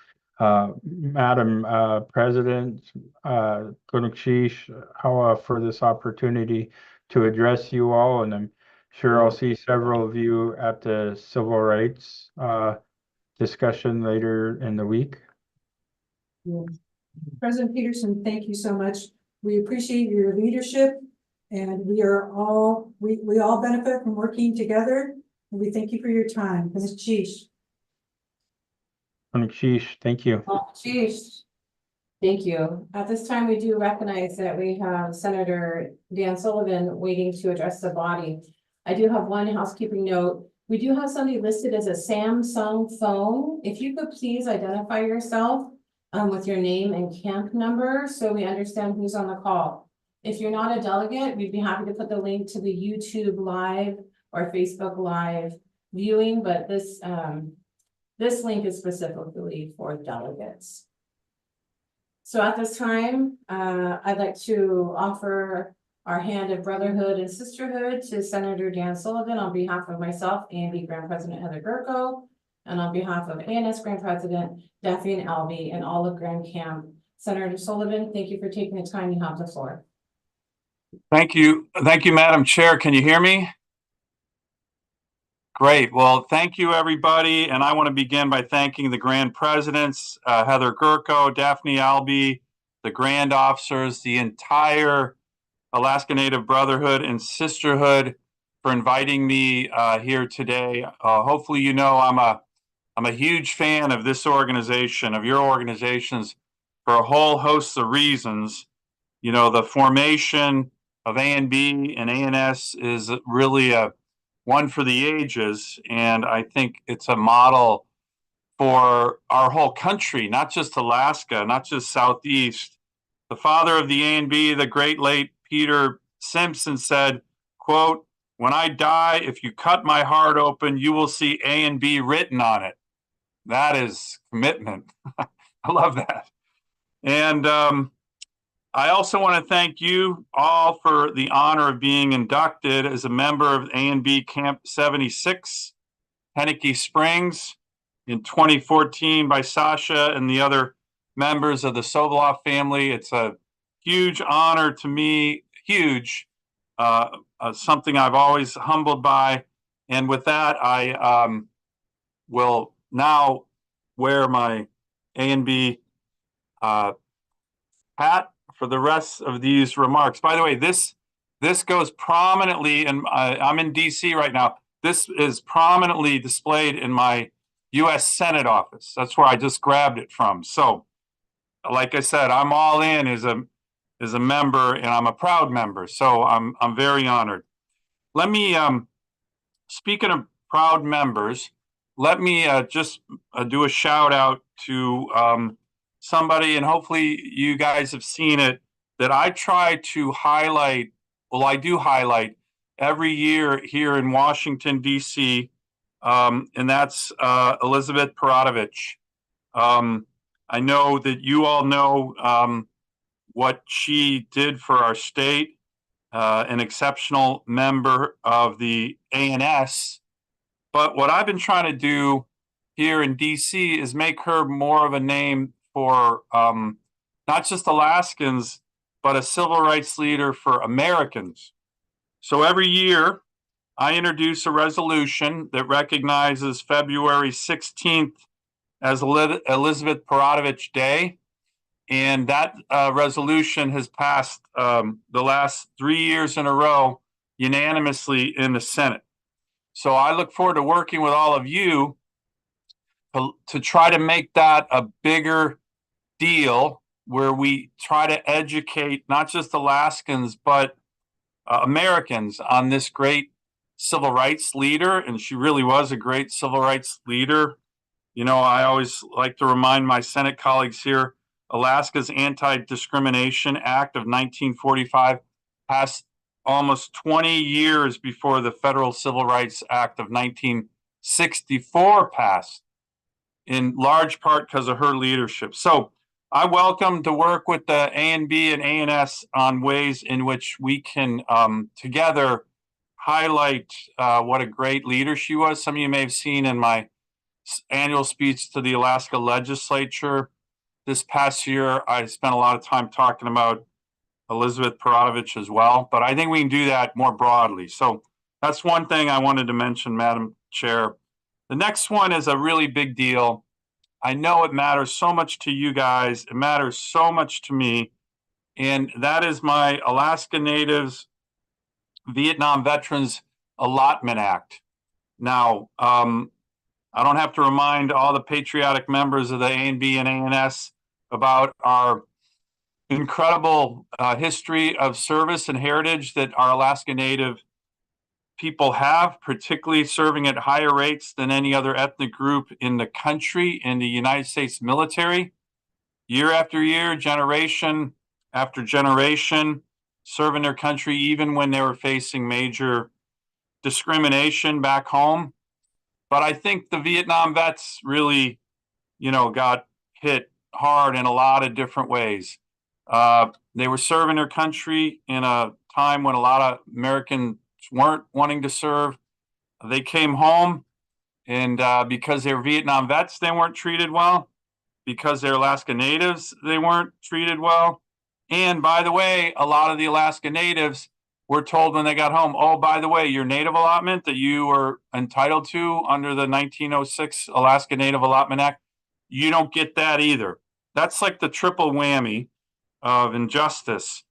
Madam President, Gunukshish, how for this opportunity to address you all, and I'm sure I'll see several of you at the civil rights discussion later in the week. President Peterson, thank you so much. We appreciate your leadership, and we all benefit from working together. And we thank you for your time. Ms. Chish. Gunukshish, thank you. Oh, geez. Thank you. At this time, we do recognize that we have Senator Dan Sullivan waiting to address the body. I do have one housekeeping note. We do have somebody listed as a Samsung phone. If you could please identify yourself with your name and camp number so we understand who's on the call. If you're not a delegate, we'd be happy to put the link to the YouTube Live or Facebook Live viewing, but this link is specifically for delegates. So at this time, I'd like to offer our hand of brotherhood and sisterhood to Senator Dan Sullivan on behalf of myself, ANB Grand President Heather Gurko, and on behalf of ANS Grand President Daphne Albee and all of Grand Camp. Senator Sullivan, thank you for taking the time. You have the floor. Thank you. Thank you, Madam Chair. Can you hear me? Great. Well, thank you, everybody. And I want to begin by thanking the Grand Presidents, Heather Gurko, Daphne Albee, the Grand Officers, the entire Alaska Native Brotherhood and Sisterhood for inviting me here today. Hopefully, you know, I'm a huge fan of this organization, of your organizations, for a whole host of reasons. You know, the formation of ANB and ANS is really one for the ages, and I think it's a model for our whole country, not just Alaska, not just Southeast. The father of the ANB, the great late Peter Simpson, said, quote, "When I die, if you cut my heart open, you will see ANB written on it." That is commitment. I love that. And I also want to thank you all for the honor of being inducted as a member of A&B Camp 76, Henneke Springs, in 2014 by Sasha and the other members of the Sobolov family. It's a huge honor to me, huge, something I've always humbled by. And with that, I will now wear my A&B hat for the rest of these remarks. By the way, this goes prominently, and I'm in DC right now. This is prominently displayed in my U.S. Senate office. That's where I just grabbed it from. So, like I said, I'm all in as a member, and I'm a proud member. So I'm very honored. Let me, speaking of proud members, let me just do a shout out to somebody, and hopefully you guys have seen it, that I try to highlight, well, I do highlight every year here in Washington, D.C., and that's Elizabeth Peradovich. I know that you all know what she did for our state, an exceptional member of the ANS. But what I've been trying to do here in DC is make her more of a name for not just Alaskans, but a civil rights leader for Americans. So every year, I introduce a resolution that recognizes February 16th as Elizabeth Peradovich Day. And that resolution has passed the last 3 years in a row unanimously in the Senate. So I look forward to working with all of you to try to make that a bigger deal, where we try to educate not just Alaskans, but Americans on this great civil rights leader. And she really was a great civil rights leader. You know, I always like to remind my Senate colleagues here, Alaska's Anti-Discrimination Act of 1945 passed almost 20 years before the Federal Civil Rights Act of 1964 passed, in large part because of her leadership. So I welcome to work with the A&B and ANS on ways in which we can together highlight what a great leader she was. Some of you may have seen in my annual speech to the Alaska legislature this past year, I spent a lot of time talking about Elizabeth Peradovich as well, but I think we can do that more broadly. So that's one thing I wanted to mention, Madam Chair. The next one is a really big deal. I know it matters so much to you guys. It matters so much to me. And that is my Alaska Natives Vietnam Veterans Allotment Act. Now, I don't have to remind all the patriotic members of the A&B and ANS about our incredible history of service and heritage that our Alaska Native people have, particularly serving at higher rates than any other ethnic group in the country, in the United States military. Year after year, generation after generation, serving their country, even when they were facing major discrimination back home. But I think the Vietnam vets really, got hit hard in a lot of different ways. They were serving their country in a time when a lot of Americans weren't wanting to serve. They came home, and because they were Vietnam vets, they weren't treated well. Because they're Alaska Natives, they weren't treated well. And by the way, a lot of the Alaska Natives were told when they got home, oh, by the way, your Native allotment that you were entitled to under the 1906 Alaska Native Allotment Act, you don't get that either. That's like the triple whammy of injustice.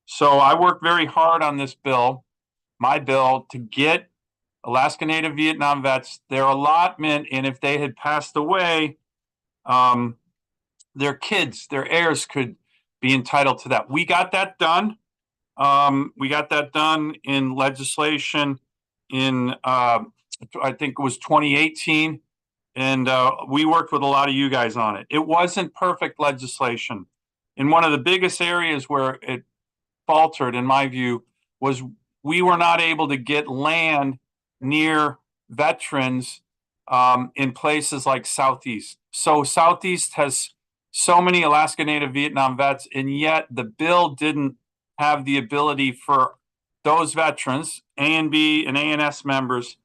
So I worked very hard on this bill, my bill, to get Alaska Native Vietnam vets their allotment. And if they had passed away, their kids, their heirs could be entitled to that. We got that done. We got that done in legislation in, I think it was 2018. And we worked with a lot of you guys on it. It wasn't perfect legislation. And one of the biggest areas where it faltered, in my view, was we were not able to get land near veterans in places like Southeast. So Southeast has so many Alaska Native Vietnam vets, and yet the bill didn't have the ability for those veterans, A&B and ANS members,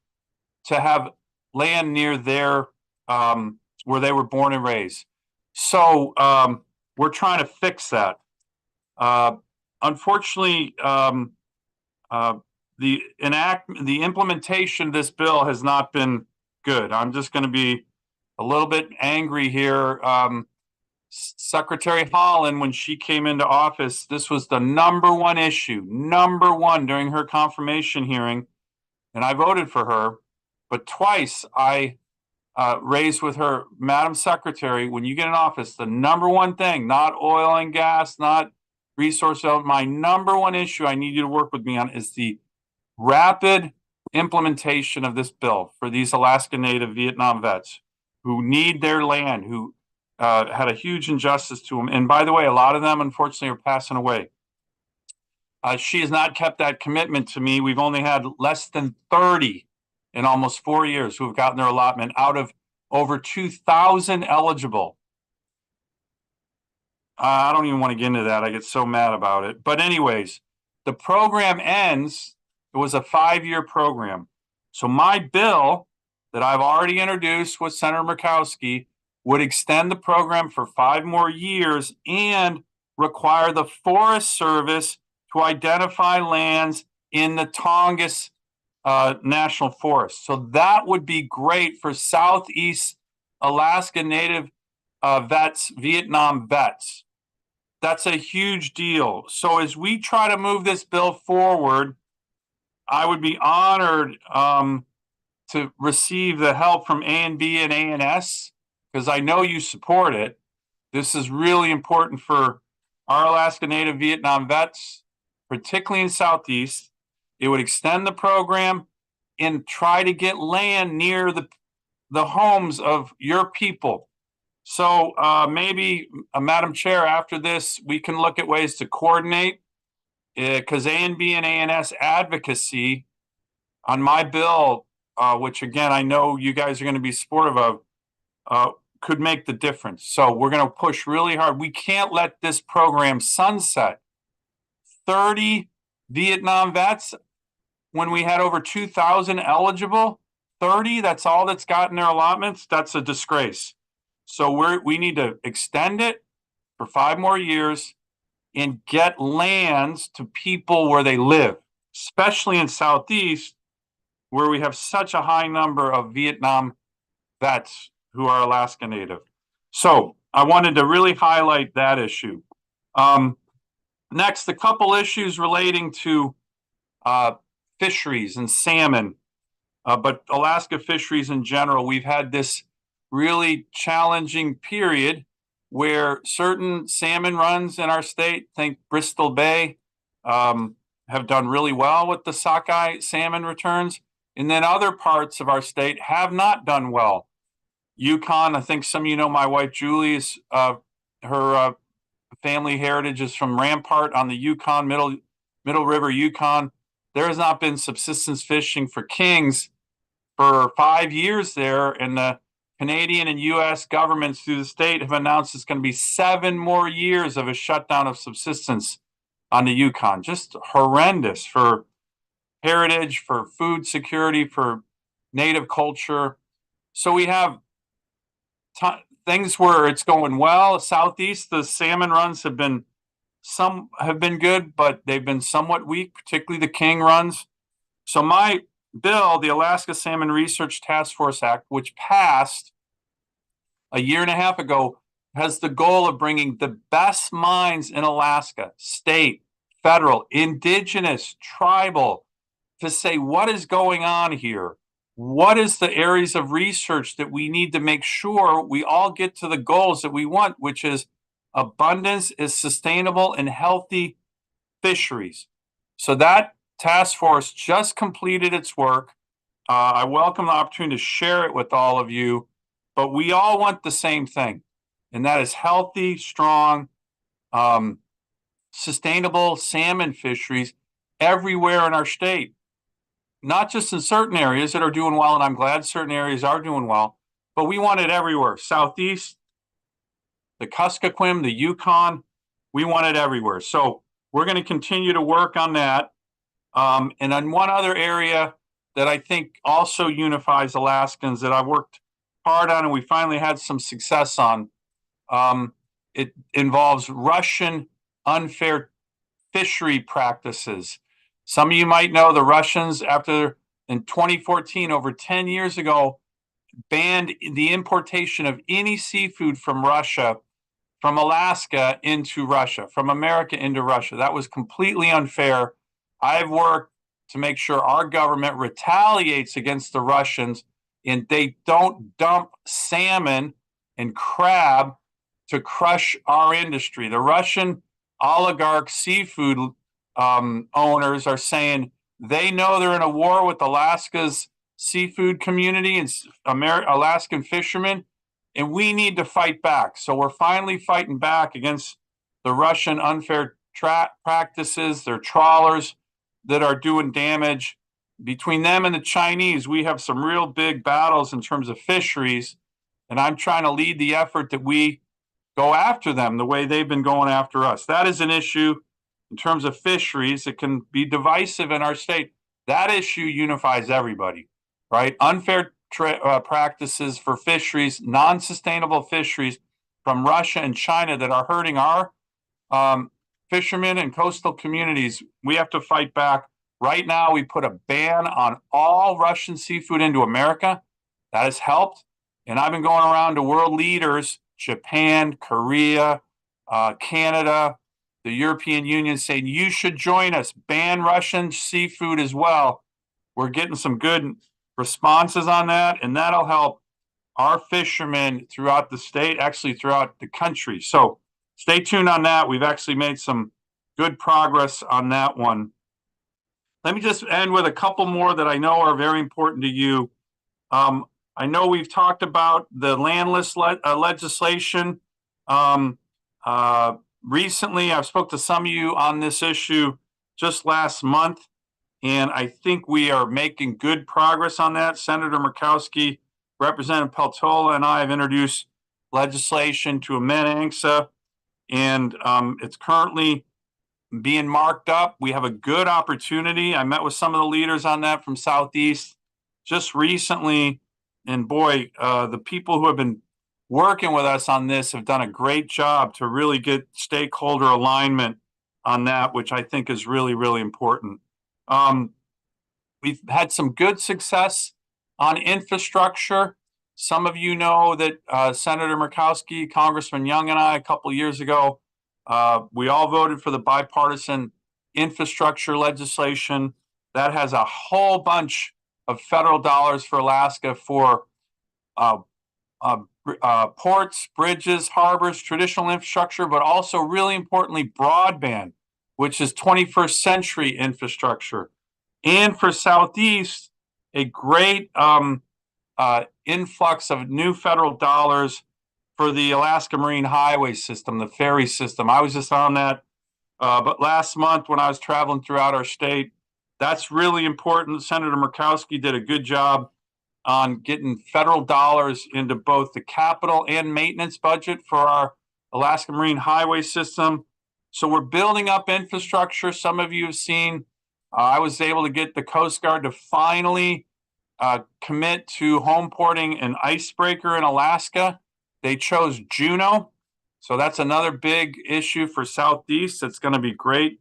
to have land near their where they were born and raised. So we're trying to fix that. Unfortunately, the implementation of this bill has not been good. I'm just going to be a little bit angry here. Secretary Holland, when she came into office, this was the #1 issue, #1 during her confirmation hearing, and I voted for her. But twice I raised with her, Madam Secretary, when you get in office, the #1 thing, not oil and gas, not resource development, my #1 issue I need you to work with me on is the rapid implementation of this bill for these Alaska Native Vietnam vets who need their land, who had a huge injustice to them. And by the way, a lot of them, unfortunately, are passing away. She has not kept that commitment to me. We've only had less than 30 in almost 4 years who have gotten their allotment out of over 2,000 eligible. I don't even want to get into that. I get so mad about it. But anyways, the program ends. It was a 5-year program. So my bill that I've already introduced with Senator Murkowski would extend the program for 5 more years and require the Forest Service to identify lands in the Tongass National Forest. So that would be great for Southeast Alaska Native vets, Vietnam vets. That's a huge deal. So as we try to move this bill forward, I would be honored to receive the help from A&B and ANS, because I know you support it. This is really important for our Alaska Native Vietnam vets, particularly in Southeast. It would extend the program and try to get land near the homes of your people. So maybe, Madam Chair, after this, we can look at ways to coordinate, because A&B and ANS advocacy on my bill, which again, I know you guys are going to be supportive of, could make the difference. So we're going to push really hard. We can't let this program sunset. 30 Vietnam vets, when we had over 2,000 eligible, 30, that's all that's gotten their allotments. That's a disgrace. So we need to extend it for 5 more years and get lands to people where they live, especially in Southeast, where we have such a high number of Vietnam vets who are Alaska Native. So I wanted to really highlight that issue. Next, a couple issues relating to fisheries and salmon, but Alaska fisheries in general. We've had this really challenging period where certain salmon runs in our state, think Bristol Bay, have done really well with the sockeye salmon returns. And then other parts of our state have not done well. Yukon, I think some of you know my wife Julie's, her family heritage is from Rampart on the Yukon, Middle River Yukon. There has not been subsistence fishing for kings for 5 years there, and the Canadian and U.S. governments through the state have announced it's going to be 7 more years of a shutdown of subsistence on the Yukon. Just horrendous for heritage, for food security, for native culture. So we have things where it's going well. Southeast, the salmon runs have been good, but they've been somewhat weak, particularly the king runs. So my bill, the Alaska Salmon Research Task Force Act, which passed a 1.5 years ago, has the goal of bringing the best minds in Alaska, state, federal, indigenous, tribal, to say what is going on here. What is the areas of research that we need to make sure we all get to the goals that we want, which is abundance, is sustainable and healthy fisheries. So that task force just completed its work. I welcome the opportunity to share it with all of you, but we all want the same thing, and that is healthy, strong, sustainable salmon fisheries everywhere in our state. Not just in certain areas that are doing well, and I'm glad certain areas are doing well, but we want it everywhere. Southeast, the Kuskokwim, the Yukon. We want it everywhere. So we're going to continue to work on that. And then one other area that I think also unifies Alaskans that I worked hard on and we finally had some success on. It involves Russian unfair fishery practices. Some of you might know the Russians, after in 2014, over 10 years ago, banned the importation of any seafood from Russia, from Alaska into Russia, from America into Russia. That was completely unfair. I've worked to make sure our government retaliates against the Russians and they don't dump salmon and crab to crush our industry. The Russian oligarch seafood owners are saying they know they're in a war with Alaska's seafood community and Alaskan fishermen, and we need to fight back. So we're finally fighting back against the Russian unfair practices, their trawlers that are doing damage. Between them and the Chinese, we have some real big battles in terms of fisheries, and I'm trying to lead the effort that we go after them the way they've been going after us. That is an issue in terms of fisheries that can be divisive in our state. That issue unifies everybody, right? Unfair practices for fisheries, non-sustainable fisheries from Russia and China that are hurting our fishermen and coastal communities. We have to fight back. Right now, we put a ban on all Russian seafood into America. That has helped. And I've been going around to world leaders, Japan, Korea, Canada, the European Union, saying you should join us, ban Russian seafood as well. We're getting some good responses on that, and that'll help our fishermen throughout the state, actually throughout the country. So stay tuned on that. We've actually made some good progress on that one. Let me just end with a couple more that I know are very important to you. I know we've talked about the landless legislation. Recently, I've spoke to some of you on this issue just last month, and I think we are making good progress on that. Senator Murkowski, Representative Peltola, and I have introduced legislation to amend ANCSA, and it's currently being marked up. We have a good opportunity. I met with some of the leaders on that from Southeast just recently, and boy, the people who have been working with us on this have done a great job to really get stakeholder alignment on that, which I think is really, really important. We've had some good success on infrastructure. Some of you know that Senator Murkowski, Congressman Young, and I, a couple of years ago, we all voted for the bipartisan infrastructure legislation that has a whole bunch of federal dollars for Alaska for ports, bridges, harbors, traditional infrastructure, but also really importantly, broadband, which is 21st century infrastructure. And for Southeast, a great influx of new federal dollars for the Alaska Marine Highway System, the ferry system. I was just on that, but last month when I was traveling throughout our state, that's really important. Senator Murkowski did a good job on getting federal dollars into both the capital and maintenance budget for our Alaska Marine Highway System. So we're building up infrastructure. Some of you have seen, I was able to get the Coast Guard to finally commit to home porting an icebreaker in Alaska. They chose Juneau. So that's another big issue for Southeast. It's going to be great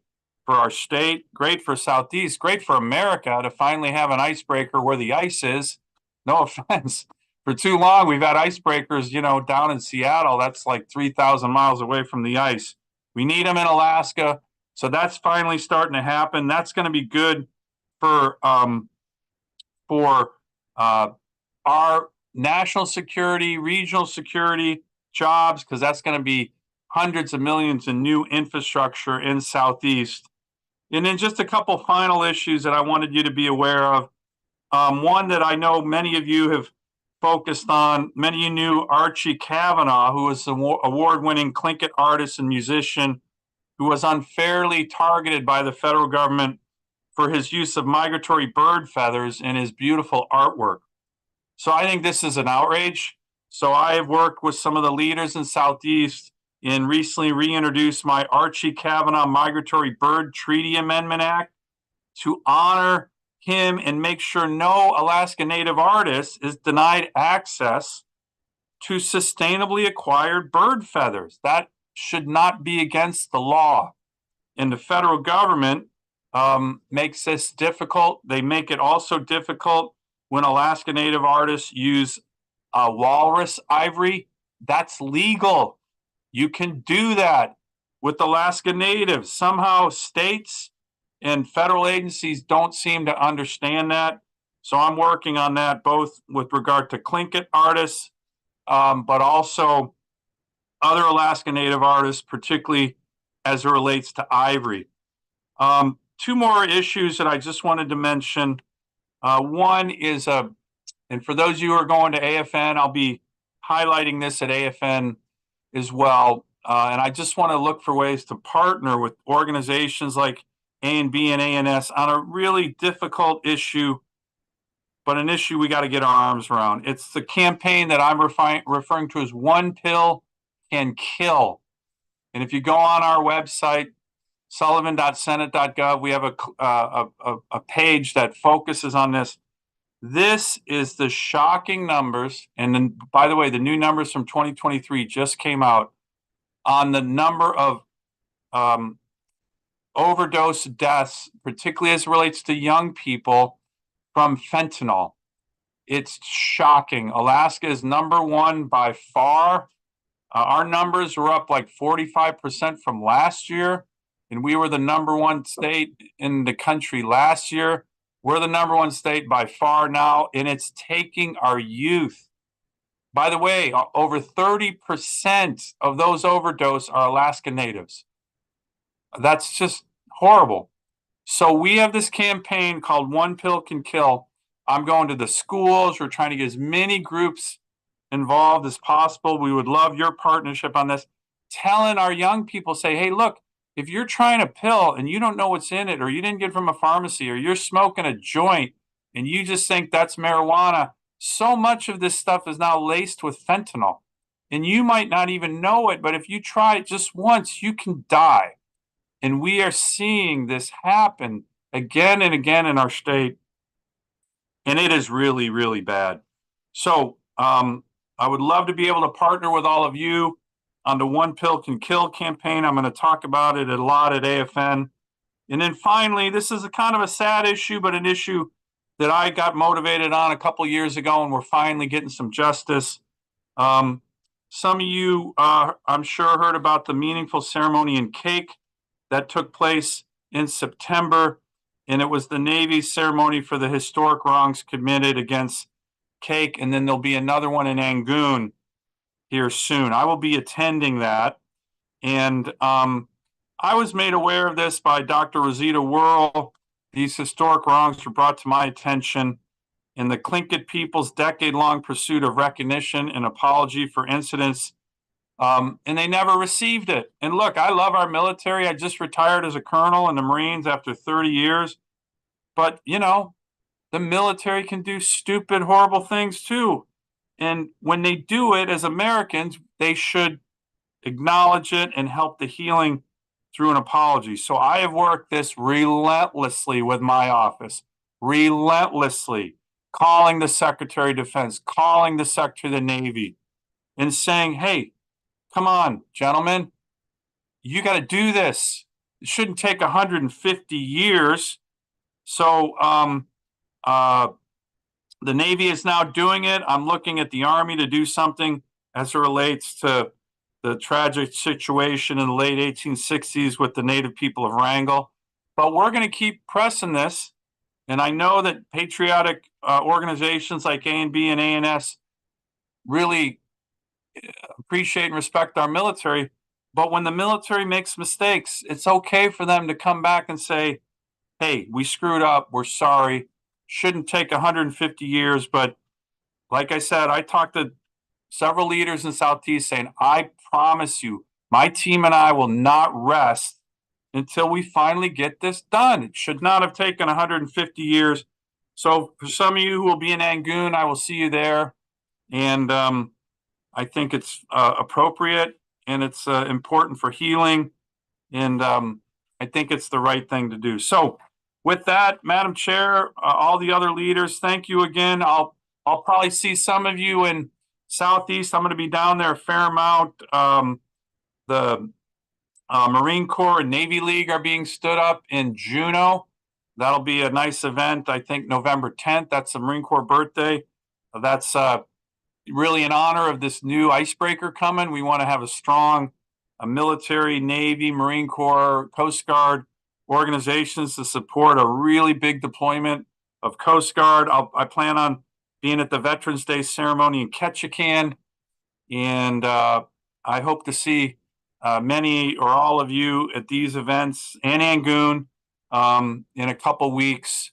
for our state, great for Southeast, great for America to finally have an icebreaker where the ice is. No offense. For too long, we've had icebreakers, you know, down in Seattle. That's like 3,000 miles away from the ice. We need them in Alaska. So that's finally starting to happen. That's going to be good for our national security, regional security jobs, because that's going to be hundreds of millions in new infrastructure in Southeast. And then just a couple final issues that I wanted you to be aware of. One that I know many of you have focused on, many of you knew Archie Kavanaugh, who is an award-winning Tlingit artist and musician who was unfairly targeted by the federal government for his use of migratory bird feathers in his beautiful artwork. So I think this is an outrage. So I have worked with some of the leaders in Southeast and recently reintroduced my Archie Kavanaugh Migratory Bird Treaty Amendment Act to honor him and make sure no Alaska Native artist is denied access to sustainably acquired bird feathers. That should not be against the law. And the federal government makes this difficult. They make it also difficult when Alaska Native artists use walrus ivory. That's legal. You can do that with Alaska Natives. Somehow states and federal agencies don't seem to understand that. So I'm working on that both with regard to Tlingit artists, but also other Alaska Native artists, particularly as it relates to ivory. Two more issues that I just wanted to mention. One is, and for those of you who are going to AFN, I'll be highlighting this at AFN as well. And I just want to look for ways to partner with organizations like A&B and ANS on a really difficult issue, but an issue we got to get our arms around. It's the campaign that I'm referring to as One Pill Can Kill. And if you go on our website, sullivan.senate.gov, we have a page that focuses on this. This is the shocking numbers. And then, by the way, the new numbers from 2023 just came out on the number of overdose deaths, particularly as it relates to young people from fentanyl. It's shocking. Alaska is number one by far. Our numbers were up like 45% from last year, and we were the number one state in the country last year. We're the number one state by far now, and it's taking our youth. By the way, over 30% of those overdose are Alaska Natives. That's just horrible. So we have this campaign called One Pill Can Kill. I'm going to the schools. We're trying to get as many groups involved as possible. We would love your partnership on this. Telling our young people, say, hey, look, if you're trying a pill and you don't know what's in it, or you didn't get it from a pharmacy, or you're smoking a joint and you just think that's marijuana, so much of this stuff is now laced with fentanyl. And you might not even know it, but if you try it just once, you can die. And we are seeing this happen again and again in our state. And it is really, really bad. So I would love to be able to partner with all of you on the One Pill Can Kill campaign. I'm going to talk about it a lot at AFN. And then finally, this is a kind of a sad issue, but an issue that I got motivated on a couple years ago, and we're finally getting some justice. Some of you, I'm sure, heard about the meaningful ceremony in Cake that took place in September, and it was the Navy's ceremony for the historic wrongs committed against Cake, and then there'll be another one in Angoon here soon. I will be attending that, and I was made aware of this by Dr. Rosita Whirl. These historic wrongs were brought to my attention in the Tlingit people's decade-long pursuit of recognition and apology for incidents, and they never received it. And look, I love our military. I just retired as a colonel in the Marines after 30 years. But, you know, the military can do stupid, horrible things too. And when they do it as Americans, they should acknowledge it and help the healing through an apology. So I have worked this relentlessly with my office, relentlessly calling the Secretary of Defense, calling the Secretary of the Navy, and saying, hey, come on, gentlemen, you got to do this. It shouldn't take 150 years. So the Navy is now doing it. I'm looking at the Army to do something as it relates to the tragic situation in the late 1860s with the Native people of Wrangell. But we're going to keep pressing this. And I know that patriotic organizations like A&B and ANS really appreciate and respect our military. But when the military makes mistakes, it's okay for them to come back and say, hey, we screwed up. We're sorry. Shouldn't take 150 years. But like I said, I talked to several leaders in Southeast saying, I promise you, my team and I will not rest until we finally get this done. It should not have taken 150 years. So for some of you who will be in Angoon, I will see you there. And I think it's appropriate and it's important for healing. And I think it's the right thing to do. So with that, Madam Chair, all the other leaders, thank you again. I'll probably see some of you in Southeast. I'm going to be down there a fair amount. The Marine Corps and Navy League are being stood up in Juneau. That'll be a nice event. I think November 10th. That's the Marine Corps birthday. That's really in honor of this new icebreaker coming. We want to have a strong military, Navy, Marine Corps, Coast Guard organizations to support a really big deployment of Coast Guard. I plan on being at the Veterans Day ceremony in Ketchikan, and I hope to see many or all of you at these events and Angoon in a couple weeks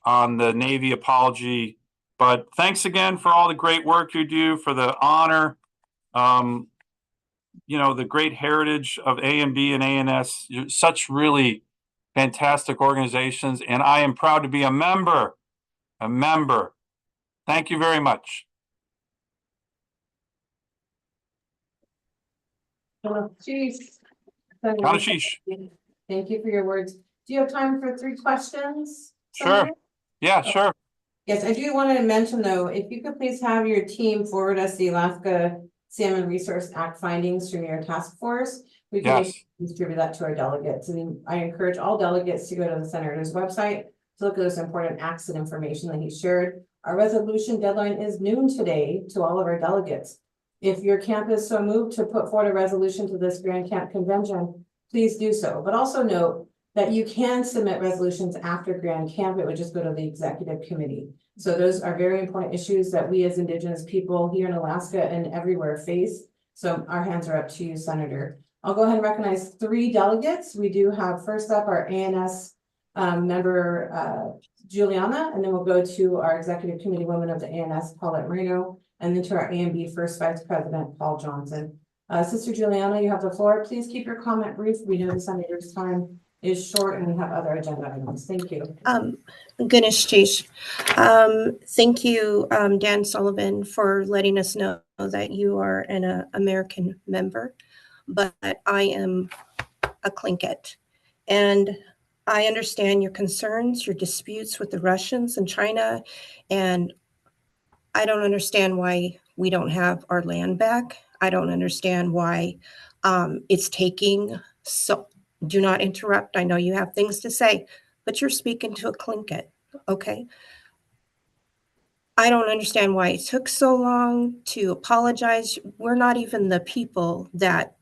on the Navy apology. But thanks again for all the great work you do, for the honor, you know, the great heritage of A&B and ANS. You're such really fantastic organizations, and I am proud to be a member. Thank you very much. Chief. Kanashish. Thank you for your words. Do you have time for 3 questions? Sure. Yeah, sure. Yes, I do want to mention though, if you could please have your team forward us the Alaska Salmon Resource Act findings from your task force. We can distribute that to our delegates, and I encourage all delegates to go to the Senator's website to look at those important acts and information that he shared. Our resolution deadline is noon today to all of our delegates. If your camp is so moved to put forward a resolution to this Grand Camp Convention, please do so. But also note that you can submit resolutions after Grand Camp. It would just go to the executive committee. So those are very important issues that we as Indigenous people here in Alaska and everywhere face. So our hands are up to you, Senator. I'll go ahead and recognize 3 delegates. We do have first up our ANS member Juliana, and then we'll go to our executive committee woman of the ANS, Paulette Marino, and then to our AMB first vice president, Paul Johnson. Sister Juliana, you have the floor. Please keep your comment brief. We know the Senator's time is short and we have other agenda items. Thank you. Ganesh Jish. Thank you, Dan Sullivan, for letting us know that you are an American member, but I am a Tlingit. And I understand your concerns, your disputes with the Russians and China, and I don't understand why we don't have our land back. I don't understand why it's taking so. Do not interrupt. I know you have things to say, but you're speaking to a Tlingit, okay? I don't understand why it took so long to apologize. We're not even the people that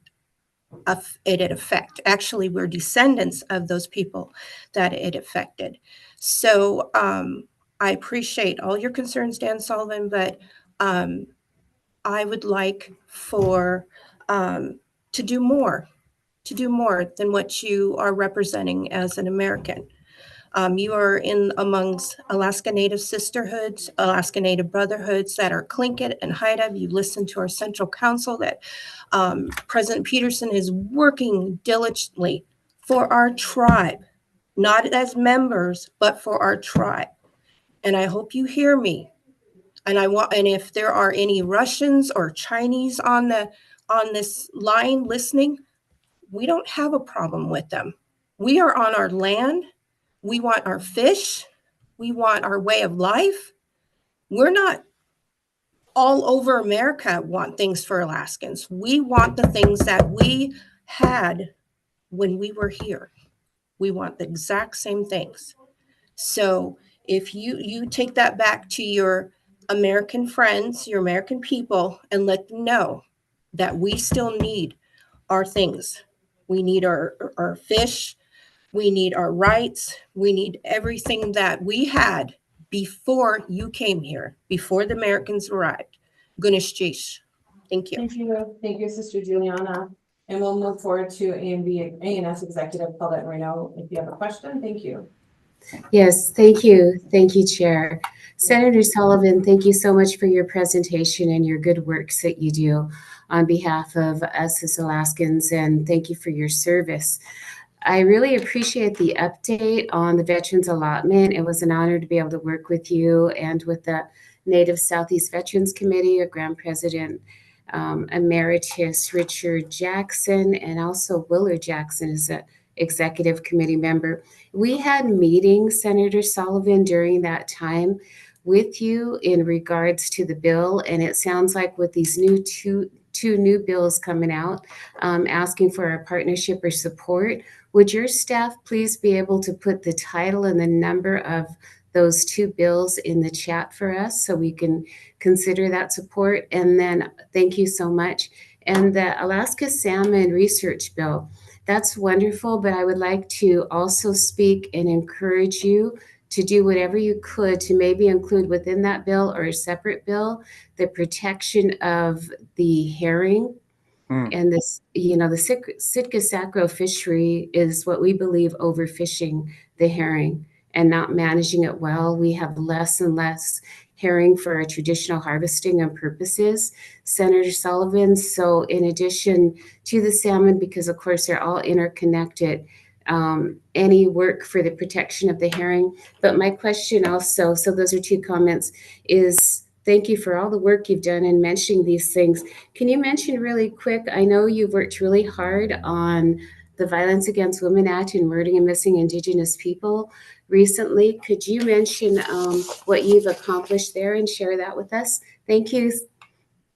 it affected. Actually, we're descendants of those people that it affected. So I appreciate all your concerns, Dan Sullivan, but I would like for to do more than what you are representing as an American. You are in amongst Alaska Native Sisterhoods, Alaska Native Brotherhoods that are Tlingit and Haida. You listen to our Central Council that President Peterson is working diligently for our tribe, not as members, but for our tribe. And I hope you hear me. And if there are any Russians or Chinese on this line listening, we don't have a problem with them. We are on our land. We want our fish. We want our way of life. We're not all over America want things for Alaskans. We want the things that we had when we were here. We want the exact same things. So if you take that back to your American friends, your American people, and let them know that we still need our things. We need our fish. We need our rights. We need everything that we had before you came here, before the Americans arrived. Ganesh Jish. Thank you. Thank you. Thank you, Sister Juliana. And we'll move forward to ANS Executive Paulette Marino. If you have a question, thank you. Yes, thank you. Thank you, Chair. Senator Sullivan, thank you so much for your presentation and your good works that you do on behalf of us as Alaskans, and thank you for your service. I really appreciate the update on the Veterans Allotment. It was an honor to be able to work with you and with the Native Southeast Veterans Committee, your Grand President Emeritus Richard Jackson, and also Willard Jackson is an executive committee member. We had meetings, Senator Sullivan, during that time with you in regards to the bill, and it sounds like with these two new bills coming out, asking for our partnership or support, would your staff please be able to put the title and the number of those two bills in the chat for us so we can consider that support? And then thank you so much. And the Alaska Salmon Research Bill, that's wonderful, but I would like to also speak and encourage you to do whatever you could to maybe include within that bill or a separate bill the protection of the herring. And this, the Sitka sacro fishery is what we believe overfishing the herring and not managing it well. We have less and less herring for our traditional harvesting and purposes, Senator Sullivan. So in addition to the salmon, because of course they're all interconnected, any work for the protection of the herring. But my question also, so those are two comments, is thank you for all the work you've done in mentioning these things. Can you mention really quick, I know you've worked really hard on the Violence Against Women Act and murdering and missing Indigenous people recently. Could you mention what you've accomplished there and share that with us? Thank you.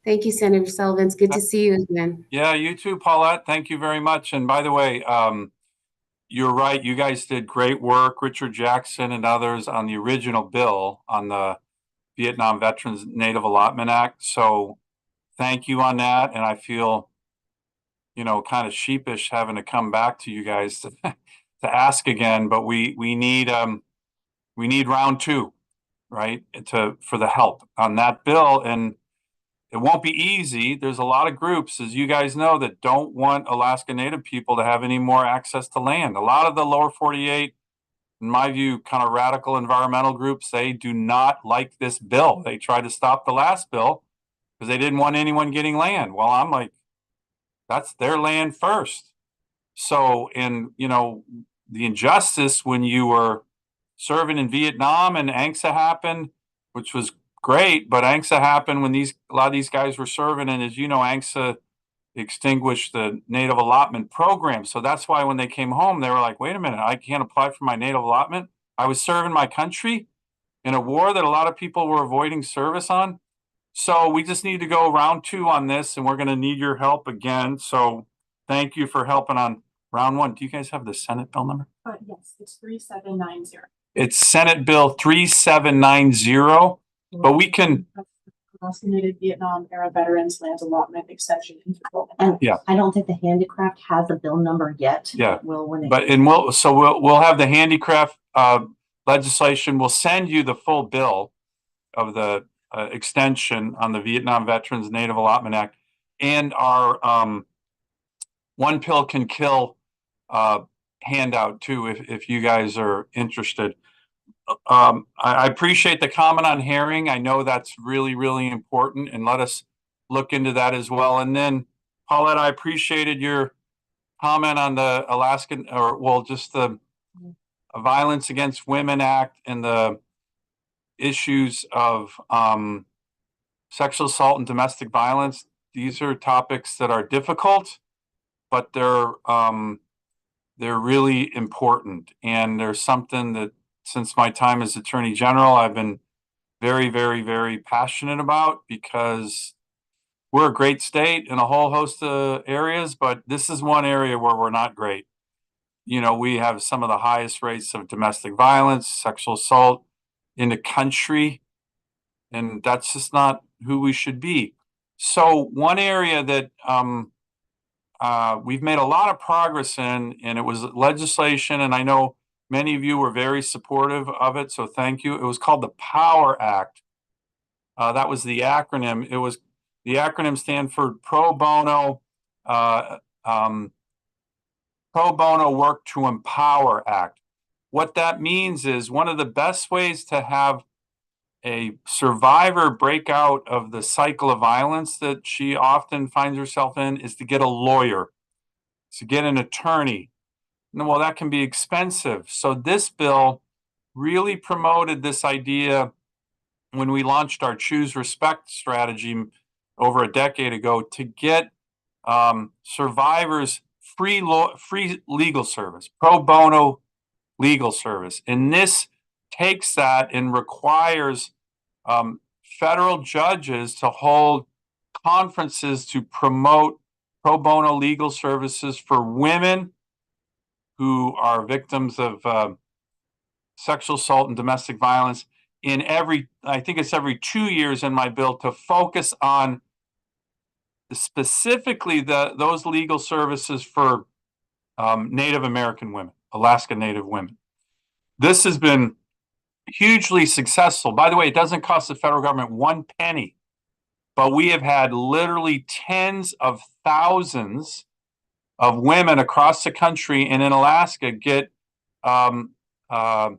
Thank you, Senator Sullivan. It's good to see you again. Yeah, you too, Paulette. Thank you very much. And by the way, you're right. You guys did great work, Richard Jackson and others, on the original bill on the Vietnam Veterans Native Allotment Act. So thank you on that. And I feel, kind of sheepish having to come back to you guys to ask again, but we need round two, right? For the help on that bill. And it won't be easy. There's a lot of groups, as you guys know, that don't want Alaska Native people to have any more access to land. A lot of the lower 48, in my view, kind of radical environmental groups, they do not like this bill. They tried to stop the last bill because they didn't want anyone getting land. Well, I'm like, that's their land first. So, and the injustice when you were serving in Vietnam and ANCSA happened, which was great, but ANCSA happened when a lot of these guys were serving, and as you know, ANCSA extinguished the native allotment program. So that's why when they came home, they were like, wait a minute, I can't apply for my native allotment. I was serving my country in a war that a lot of people were avoiding service on. So we just need to go round two on this, and we're going to need your help again. So thank you for helping on round one. Do you guys have the Senate bill number? Yes, it's 3790. It's Senate Bill 3790, but we can. Alaska Native Vietnam era veterans land allotment exception. And yeah, I don't think the handicraft has a bill number yet. Yeah, will when it. But we'll have the handicraft legislation. We'll send you the full bill of the extension on the Vietnam Veterans Native Allotment Act and our One Pill Can Kill handout too, if you guys are interested. I appreciate the comment on herring. I know that's really, really important, and let us look into that as well. And then, Paulette, I appreciated your comment on the Alaskan, just the Violence Against Women Act and the issues of sexual assault and domestic violence. These are topics that are difficult, but they're really important. And there's something that, since my time as Attorney General, I've been very, very, very passionate about, because we're a great state in a whole host of areas, but this is one area where we're not great. We have some of the highest rates of domestic violence, sexual assault in the country, and that's just not who we should be. So one area that we've made a lot of progress in, and it was legislation, and I know many of you were very supportive of it, so thank you. It was called the POWER Act. That was the acronym. The acronym stand for Pro Bono Work to Empower Act. What that means is one of the best ways to have a survivor break out of the cycle of violence that she often finds herself in is to get a lawyer, to get an attorney. Well, that can be expensive. So this bill really promoted this idea when we launched our Choose Respect strategy over a decade ago to get survivors free legal service, pro bono legal service. And this takes that and requires federal judges to hold conferences to promote pro bono legal services for women who are victims of sexual assault and domestic violence I think it's every 2 years in my bill, to focus on specifically those legal services for Native American women, Alaska Native women. This has been hugely successful. By the way, it doesn't cost the federal government 1 penny, but we have had literally tens of thousands of women across the country and in Alaska get pro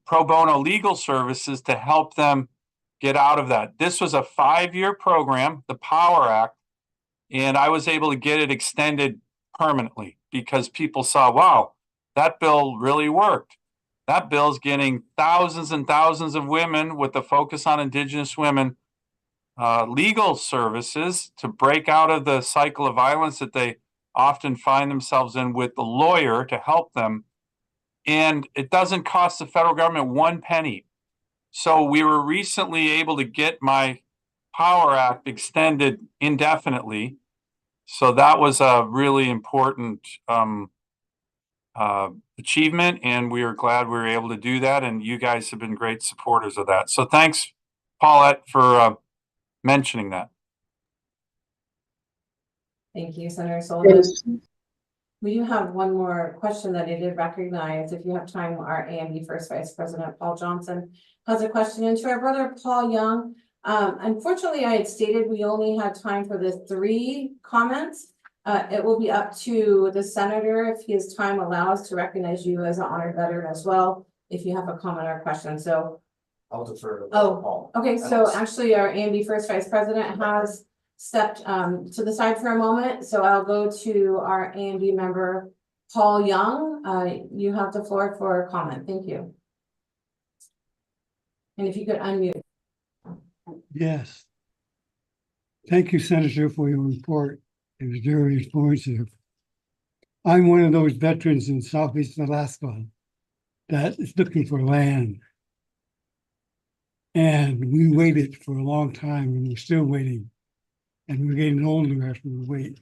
bono legal services to help them get out of that. This was a 5-year program, the Power Act, and I was able to get it extended permanently because people saw, wow, that bill really worked. That bill's getting thousands and thousands of women with the focus on Indigenous women legal services to break out of the cycle of violence that they often find themselves in with the lawyer to help them. And it doesn't cost the federal government 1 penny. So we were recently able to get my Power Act extended indefinitely. So that was a really important achievement, and we are glad we were able to do that. And you guys have been great supporters of that. So thanks, Paulette, for mentioning that. Thank you, Senator Sullivan. We do have one more question that I did recognize. If you have time, our AMB First Vice President Paul Johnson has a question. And to our brother Paul Young, unfortunately, I had stated we only had time for the 3 comments. It will be up to the senator, if his time allows, to recognize you as an honored veteran as well, if you have a comment or question. So I'll defer to Oh, Paul. okay, so actually our AMB First Vice President has stepped to the side for a moment, so I'll go to our AMB member, Paul Young. You have the floor for a comment. Thank you. And if you could unmute. Yes. Thank you, Senator, for your report. It was very informative. I'm one of those veterans in Southeast Alaska that is looking for land. And we waited for a long time and we're still waiting. And we're getting older after we wait.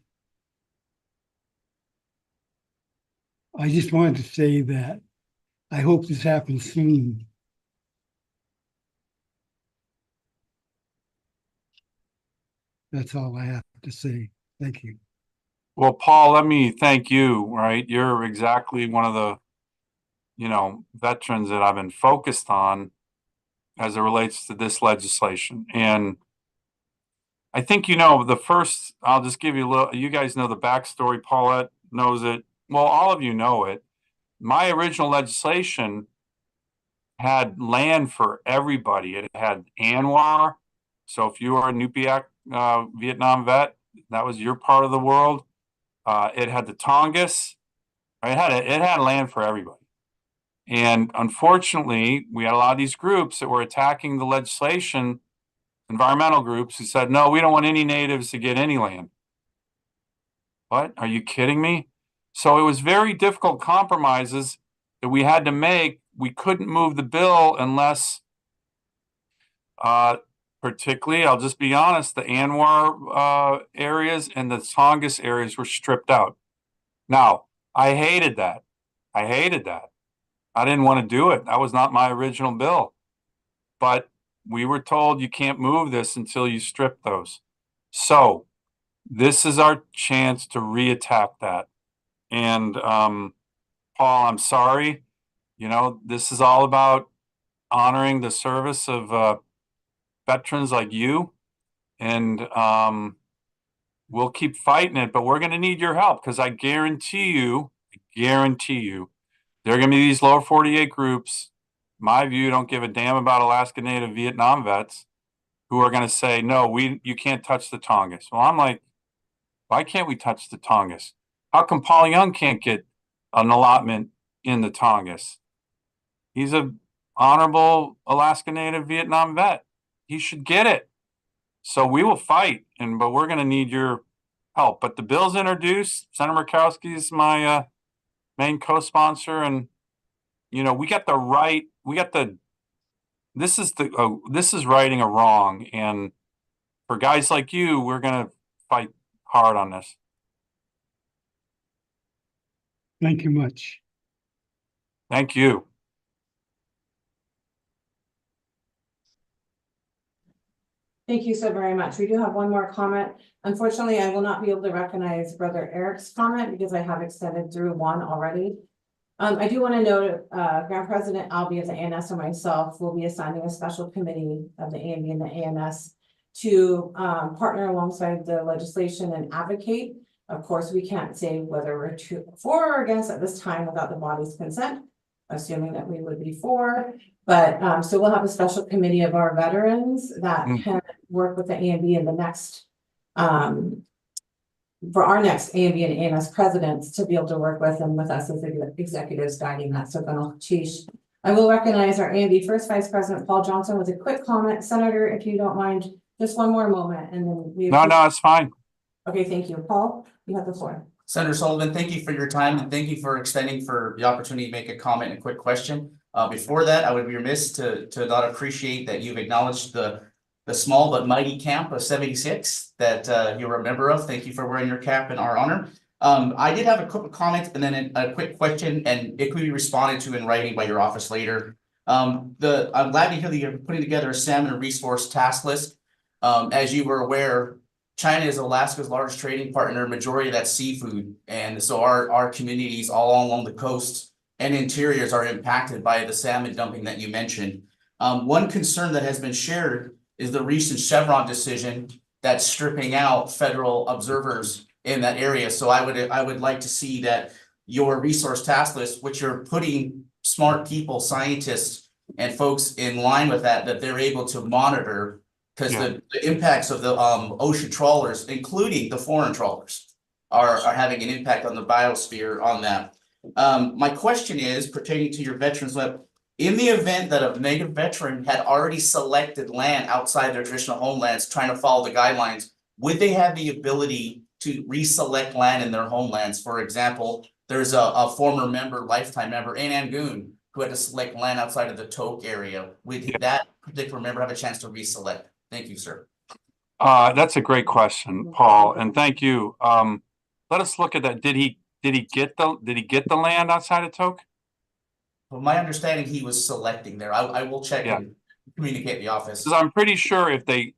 I just wanted to say that I hope this happens soon. That's all I have to say. Thank you. Well, Paul, let me thank you, right? You're exactly one of the, veterans that I've been focused on as it relates to this legislation. And I think, I'll just give you a little, you guys know the backstory. Paulette knows it. Well, all of you know it. My original legislation had land for everybody. It had ANWR. So if you are a Nupiaq Vietnam vet, that was your part of the world. It had the Tongass. It had land for everybody. And unfortunately, we had a lot of these groups that were attacking the legislation, environmental groups who said, no, we don't want any natives to get any land. What? Are you kidding me? So it was very difficult compromises that we had to make. We couldn't move the bill unless, particularly, I'll just be honest, the ANWR areas and the Tongass areas were stripped out. Now, I hated that. I didn't want to do it. That was not my original bill. But we were told you can't move this until you strip those. So this is our chance to reattack that. And Paul, I'm sorry. This is all about honoring the service of veterans like you. And we'll keep fighting it, but we're going to need your help because I guarantee you, there are going to be these lower 48 groups, my view, don't give a damn about Alaska Native Vietnam vets who are going to say, no, you can't touch the Tongass. Well, I'm like, why can't we touch the Tongass? How come Paul Young can't get an allotment in the Tongass? He's a honorable Alaska Native Vietnam vet. He should get it. So we will fight, but we're going to need your help. But the bill's introduced. Senator Murkowski is my main co-sponsor, and we got the right. This is righting a wrong, and for guys like you, we're going to fight hard on this. Thank you much. Thank you. Thank you so very much. We do have one more comment. Unfortunately, I will not be able to recognize Brother Eric's comment because I have extended through one already. I do want to note, Grand President Albee of the ANS and myself will be assigning a special committee of the AMB and the ANS to partner alongside the legislation and advocate. Of course, we can't say whether we're for or against at this time without the body's consent, assuming that we would be for. But so we'll have a special committee of our veterans that can work with the AMB in the next for our next AMB and ANS presidents to be able to work with and with us as executives guiding that. So Chief, I will recognize our AMB First Vice President Paul Johnson with a quick comment. Senator, if you don't mind, just one more moment and then we No, it's fine. Okay, thank you. Paul, you have the floor. Senator Sullivan, thank you for your time and thank you for extending for the opportunity to make a comment and a quick question. Before that, I would be remiss to not appreciate that you've acknowledged the small but mighty camp of 76 that you're a member of. Thank you for wearing your cap in our honor. I did have a quick comment and then a quick question, and it could be responded to in writing by your office later. I'm glad to hear that you're putting together a salmon resource task list. As you were aware, China is Alaska's largest trading partner, majority of that seafood. And so our communities all along the coast and interiors are impacted by the salmon dumping that you mentioned. One concern that has been shared is the recent Chevron decision that's stripping out federal observers in that area. So I would like to see that your resource task list, which you're putting smart people, scientists, and folks in line with that they're able to monitor, because the impacts of the ocean trawlers, including the foreign trawlers, are having an impact on the biosphere on that. My question is pertaining to your veterans lab. In the event that a Native veteran had already selected land outside their traditional homelands, trying to follow the guidelines, would they have the ability to reselect land in their homelands? For example, there's a former member, lifetime member in Angoon, who had to select land outside of the Tok area. Would that particular member have a chance to reselect? Thank you, sir. That's a great question, Paul, and thank you. Let us look at that. Did he get the land outside of Tok? Well, my understanding, he was selecting there. I will check and communicate the office. Because I'm pretty sure if they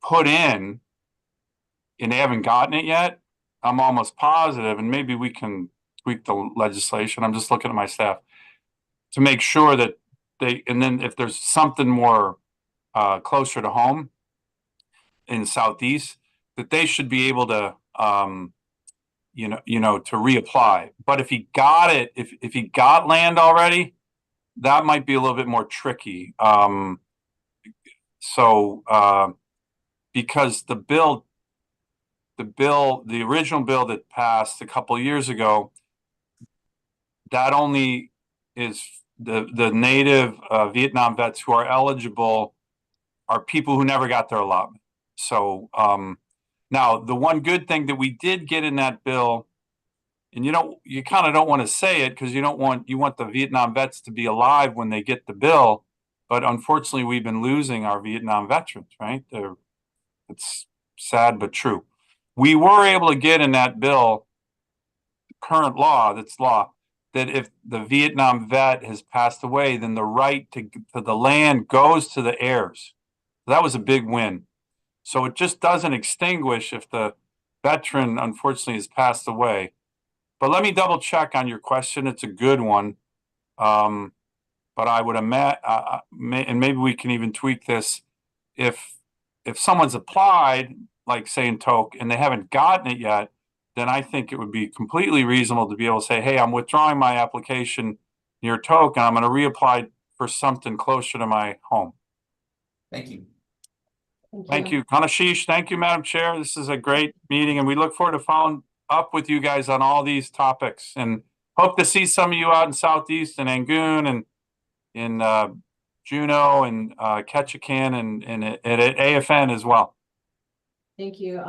put in and they haven't gotten it yet, I'm almost positive, and maybe we can tweak the legislation. I'm just looking at my staff to make sure that and then if there's something more closer to home in the Southeast, that they should be able to to reapply. But if he got it, if he got land already, that might be a little bit more tricky. Because the original bill that passed a couple of years ago, that only is the Native Vietnam vets who are eligible are people who never got their allotment. So now the one good thing that we did get in that bill, and you kind of don't want to say it because you want the Vietnam vets to be alive when they get the bill, but unfortunately we've been losing our Vietnam veterans, right? It's sad but true. We were able to get in that bill, current law, that if the Vietnam vet has passed away, then the right to the land goes to the heirs. That was a big win. So it just doesn't extinguish if the veteran unfortunately has passed away. But let me double check on your question. It's a good one. But I would imagine, and maybe we can even tweak this. If someone's applied, like say in Tok, and they haven't gotten it yet, then I think it would be completely reasonable to be able to say, hey, I'm withdrawing my application near Tok, and I'm going to reapply for something closer to my home. Thank you. Thank you, Kanashish. Thank you, Madam Chair. This is a great meeting, and we look forward to following up with you guys on all these topics, and hope to see some of you out in Southeast and Angoon and in Juneau and Ketchikan and at AFN as well. Thank you.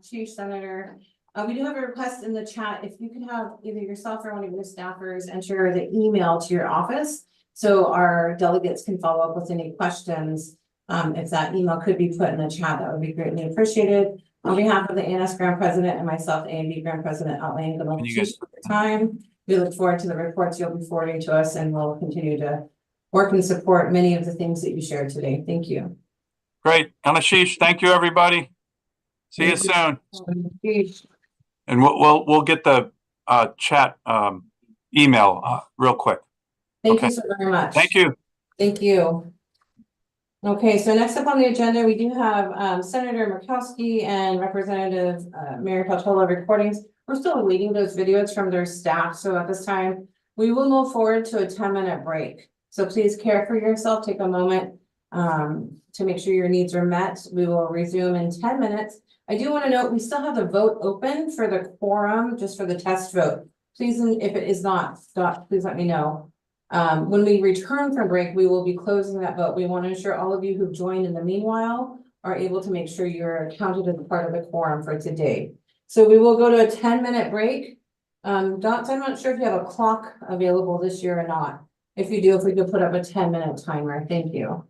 Chief Senator. We do have a request in the chat. If you could have either yourself or one of your staffers enter the email to your office, so our delegates can follow up with any questions. If that email could be put in the chat, that would be greatly appreciated. On behalf of the ANS Grand President and myself, A&B Grand President, outlaying the time. We look forward to the reports you'll be forwarding to us, and we'll continue to work and support many of the things that you shared today. Thank you. Great. Anashish, thank you, everybody. See you soon. And we'll get the chat email real quick. Thank you so very much. Thank you. Thank you. Okay, so next up on the agenda, we do have Senator Murkowski and Representative Mary Peltola recordings. We're still awaiting those videos from their staff, so at this time, we will move forward to a 10-minute break. So please care for yourself, take a moment to make sure your needs are met. We will resume in 10 minutes. I do want to note, we still have the vote open for the quorum, just for the test vote. Please, if it is not, Scott, please let me know. When we return from break, we will be closing that vote. We want to ensure all of you who've joined in the meanwhile are able to make sure you're counted as a part of the quorum for today. So we will go to a 10-minute break. Dot, I'm not sure if you have a clock available this year or not. If you do, if we could put up a 10-minute timer, thank you.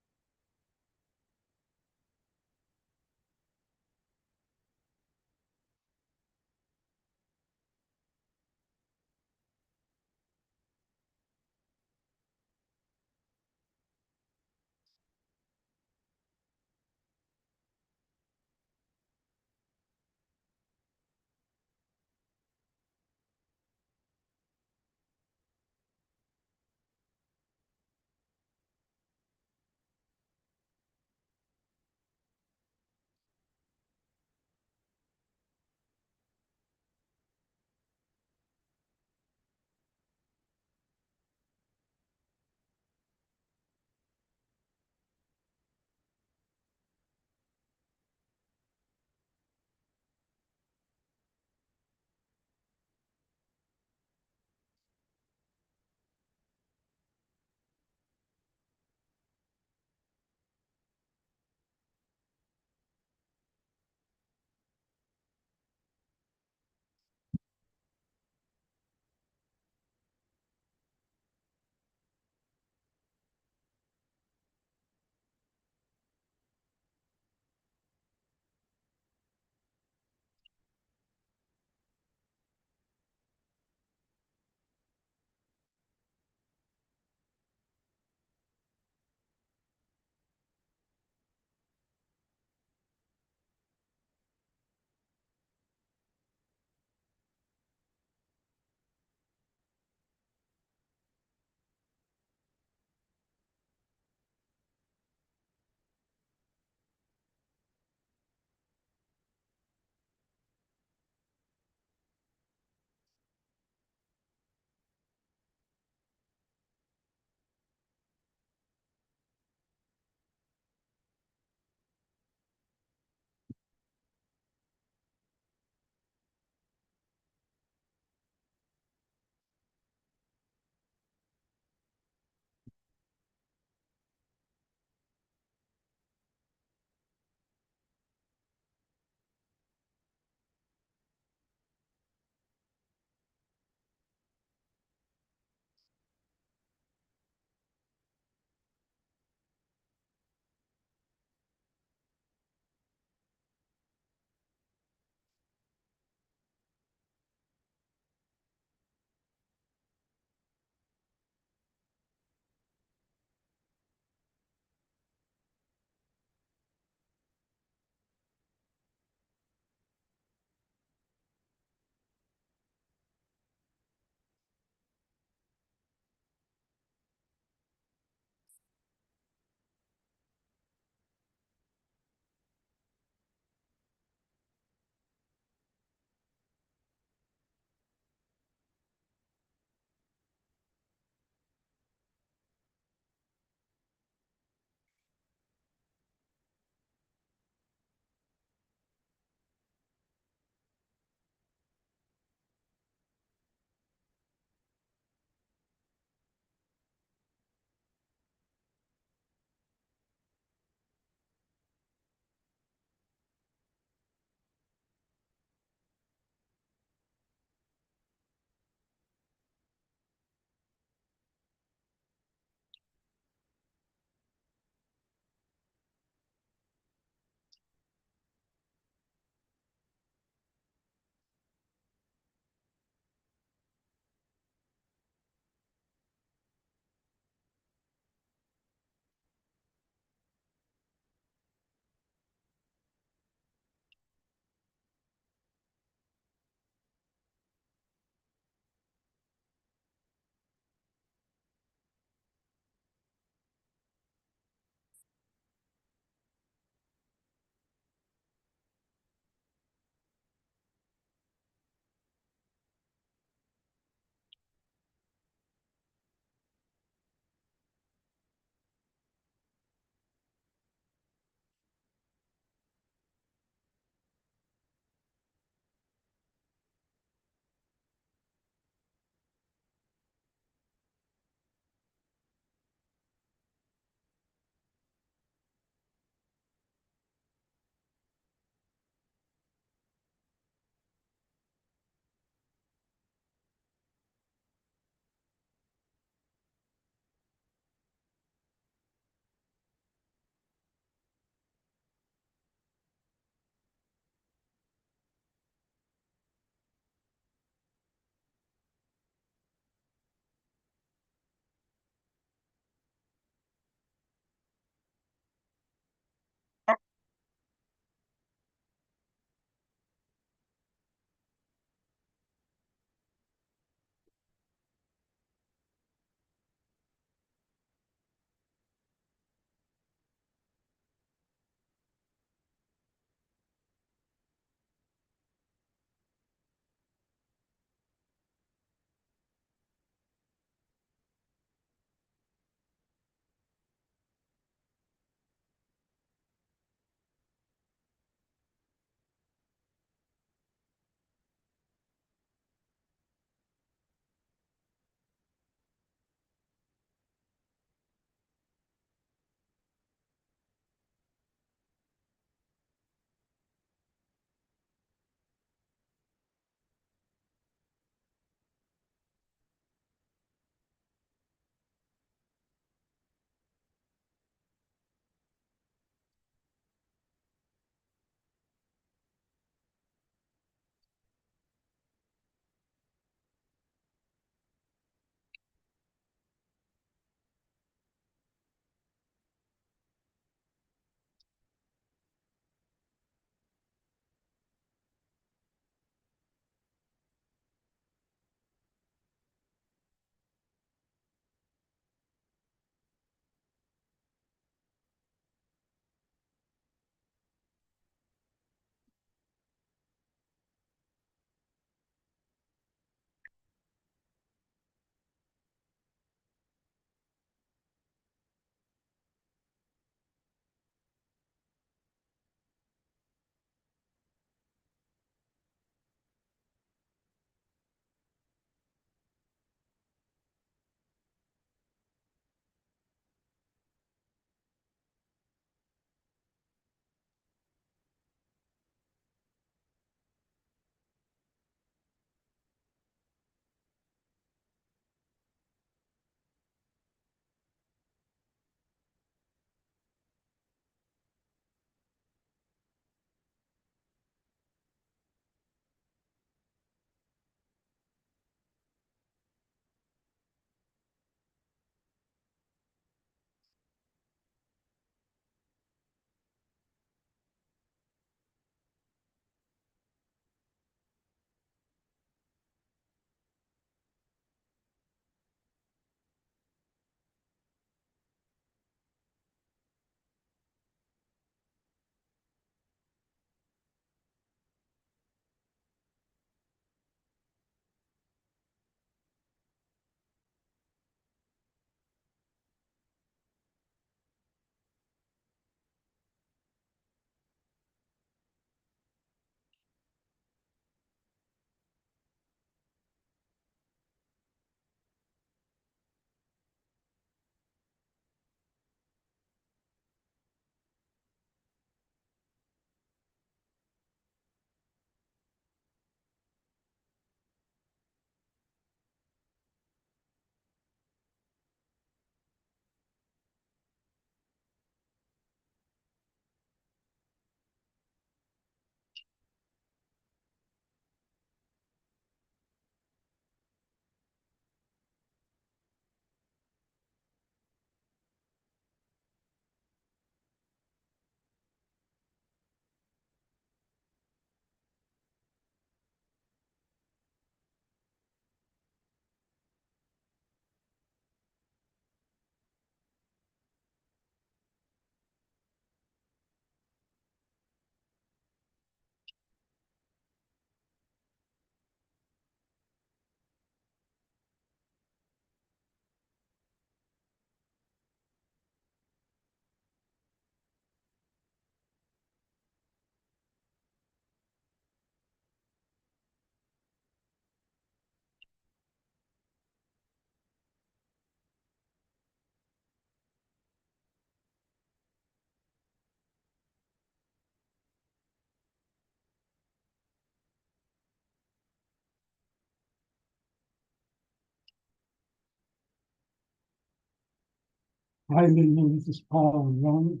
Hi, Lynn, this is Paul Young.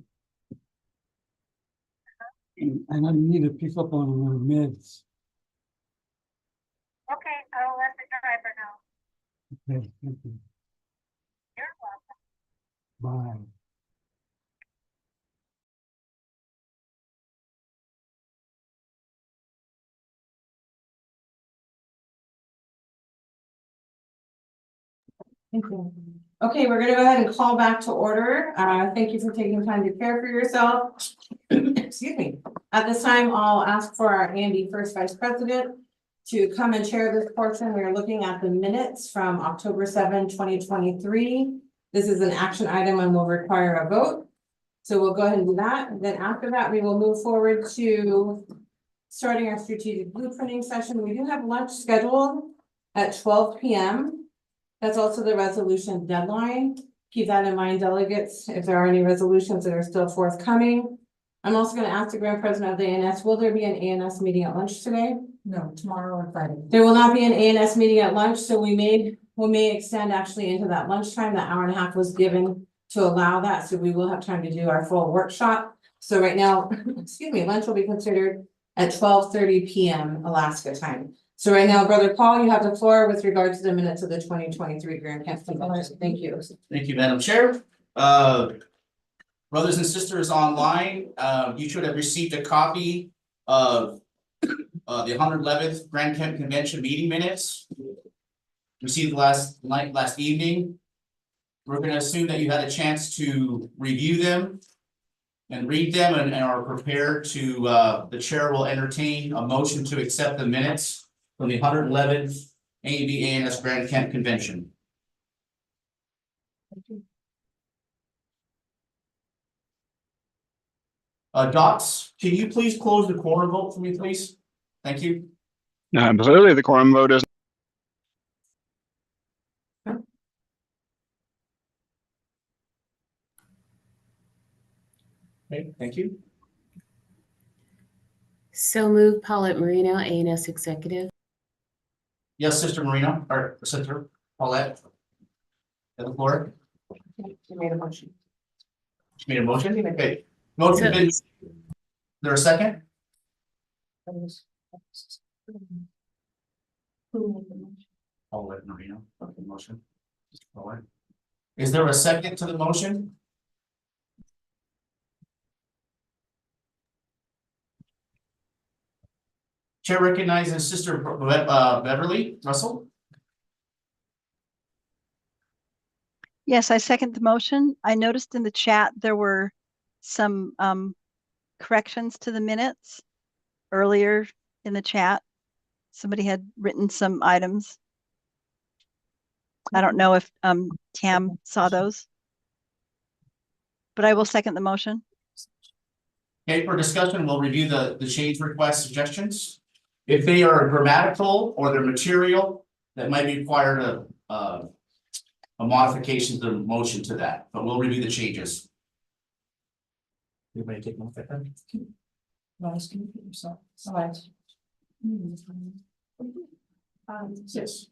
And I need to pick up on my meds. Okay, I will let the driver know. Okay, thank you. You're welcome. Bye. Thank you. Okay, we're gonna go ahead and call back to order. Thank you for taking time to care for yourself. Excuse me. At this time, I'll ask for our Andy First Vice President to come and chair this portion. We are looking at the minutes from October 7, 2023. This is an action item and will require a vote. So we'll go ahead and do that. Then after that, we will move forward to starting our strategic blueprinting session. We do have lunch scheduled at 12 p.m. That's also the resolution deadline. Keep that in mind, delegates, if there are any resolutions that are still forthcoming. I'm also going to ask the Grand President of the ANS, will there be an ANS meeting at lunch today? No, tomorrow or Friday. There will not be an ANS meeting at lunch, so we may extend actually into that lunchtime. That hour and a half was given to allow that, so we will have time to do our full workshop. So right now, excuse me, lunch will be considered at 12:30 p.m. Alaska time. So right now, Brother Paul, you have the floor with regard to the minutes of the 2023 Grand Camp Convention. Thank you. Thank you, Madam Chair. Brothers and sisters online, you should have received a copy of the 111th Grand Camp Convention meeting minutes. Received last evening. We're going to assume that you had a chance to review them and read them and are prepared to, the chair will entertain a motion to accept the minutes from the 111th ANS Grand Camp Convention. Dots, can you please close the quorum vote for me, please? Thank you. Absolutely, the quorum vote is. Okay, thank you. So move Paulette Marino, ANS Executive. Yes, Sister Marina, or Sister Paulette. Have the floor. You made a motion. She made a motion? Okay. Motion been. Is there a second? Paulette Marino, okay, motion. Paulette. Is there a second to the motion? Chair recognizes Sister Beverly Russell. Yes, I second the motion. I noticed in the chat there were some corrections to the minutes earlier in the chat. Somebody had written some items. I don't know if Tam saw those, but I will second the motion. Okay, for discussion, we'll review the change request suggestions. If they are grammatical or they're material, that might require a modification to the motion to that, but we'll review the changes. Anybody take a look at that? Yes.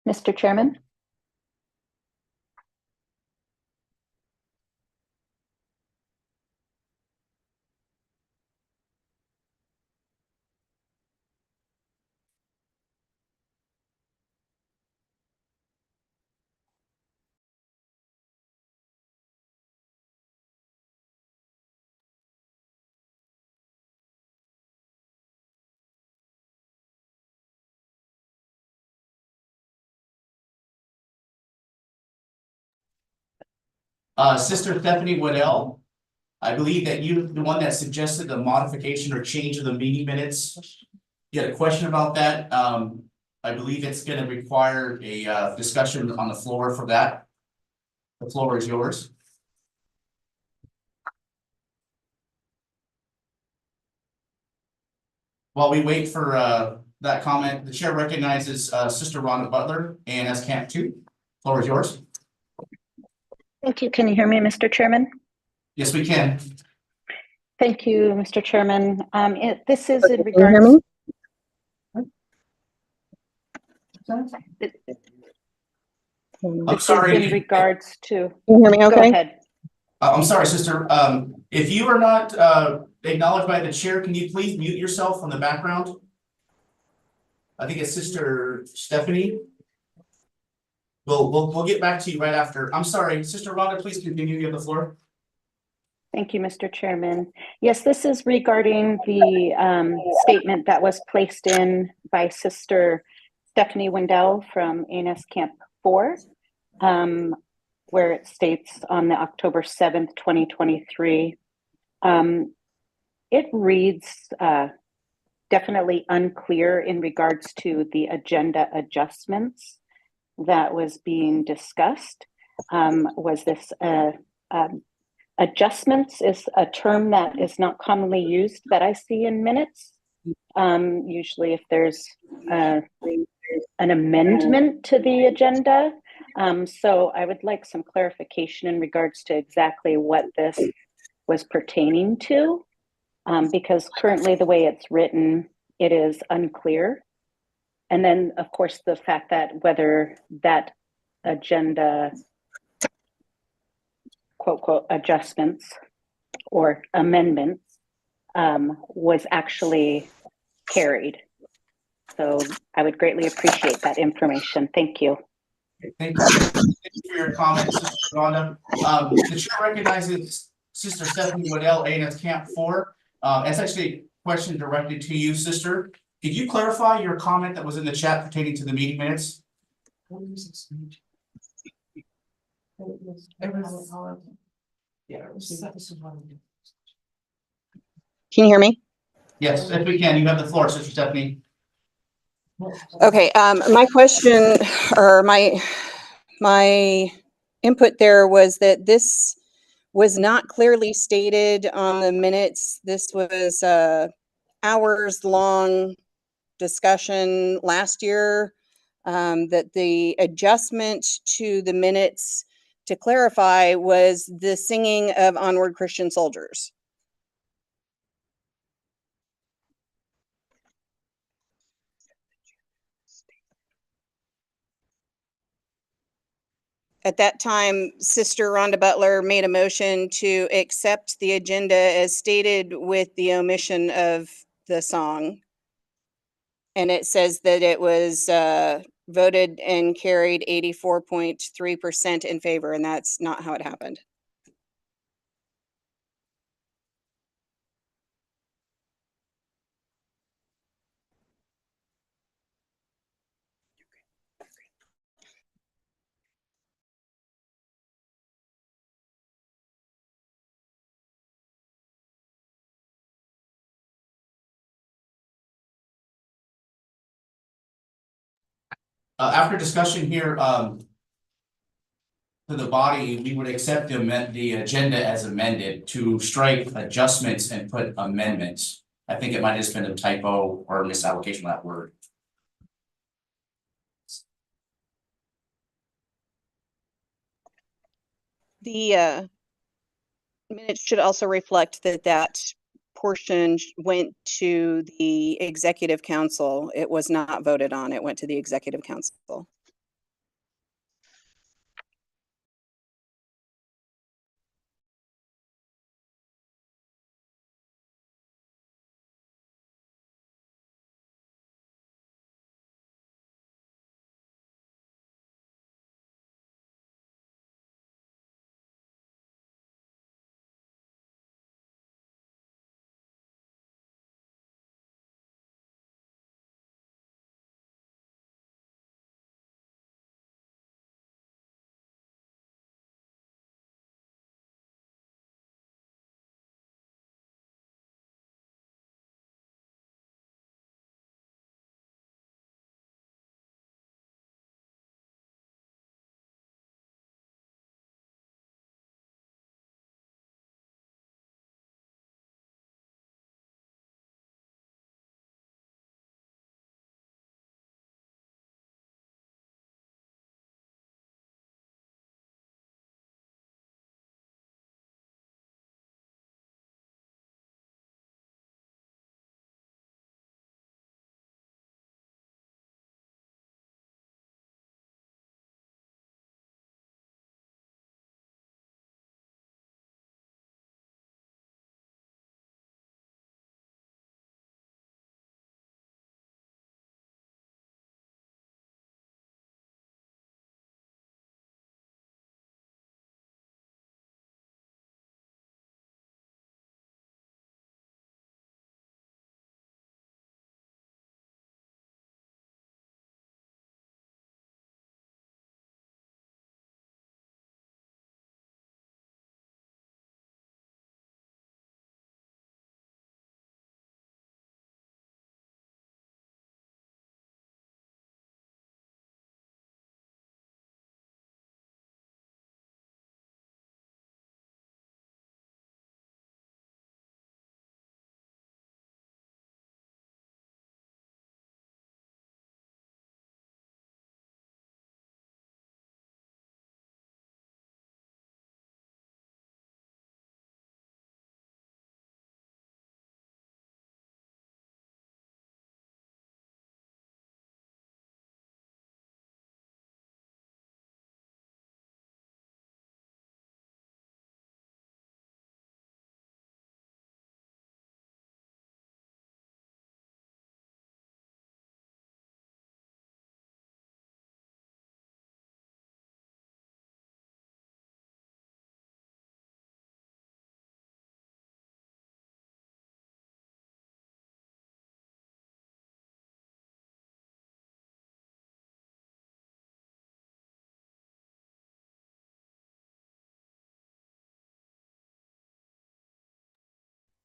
Mr. Chairman? Sister Stephanie Waddell, I believe that you're the one that suggested the modification or change of the meeting minutes. You had a question about that. I believe it's gonna require a discussion on the floor for that. The floor is yours. While we wait for that comment, the chair recognizes Sister Rhonda Butler, ANS Camp 2. Floor is yours. Thank you. Can you hear me, Mr. Chairman? Yes, we can. Thank you, Mr. Chairman. This is in Can you hear regards. me? I'm This is sorry. in regards to. Can you hear me Go okay? ahead. I'm sorry, sister. If you are not acknowledged by the chair, can you please mute yourself from the background? I think it's Sister Stephanie. We'll get back to you right after. I'm sorry, Sister Rhonda, please continue. You have the floor. Thank you, Mr. Chairman. Yes, this is regarding the statement that was placed in by Sister Stephanie Wendell from ANS Camp 4, where it states on the October 7th, 2023. It reads definitely unclear in regards to the agenda adjustments that was being discussed. Was this adjustments is a term that is not commonly used that I see in minutes. Usually if there's an amendment to the agenda. So I would like some clarification in regards to exactly what this was pertaining to, because currently the way it's written, it is unclear. And then of course the fact that whether that agenda quote, quote, adjustments or amendments was actually carried. So I would greatly appreciate that information. Thank you. Thank you for your comments, Sister Rhonda. The chair recognizes Sister Stephanie Waddell, ANS Camp 4. It's actually a question directed to you, sister. Could you clarify your comment that was in the chat pertaining to the meeting minutes? Can you hear me? Yes, if we can, you have the floor, Sister Stephanie. Okay, my question or my input there was that this was not clearly stated on the minutes. This was a hours-long discussion last year, that the adjustment to the minutes, to clarify, was the singing of Onward Christian Soldiers. At that time, Sister Rhonda Butler made a motion to accept the agenda as stated with the omission of the song. And it says that it was voted and carried 84.3% in favor, and that's not how it happened. After discussion here, to the body, we would accept the agenda as amended to strike adjustments and put amendments. I think it might have just been a typo or misallocation of that word. The minutes should also reflect that that portion went to the executive council. It was not voted on. It went to the executive council.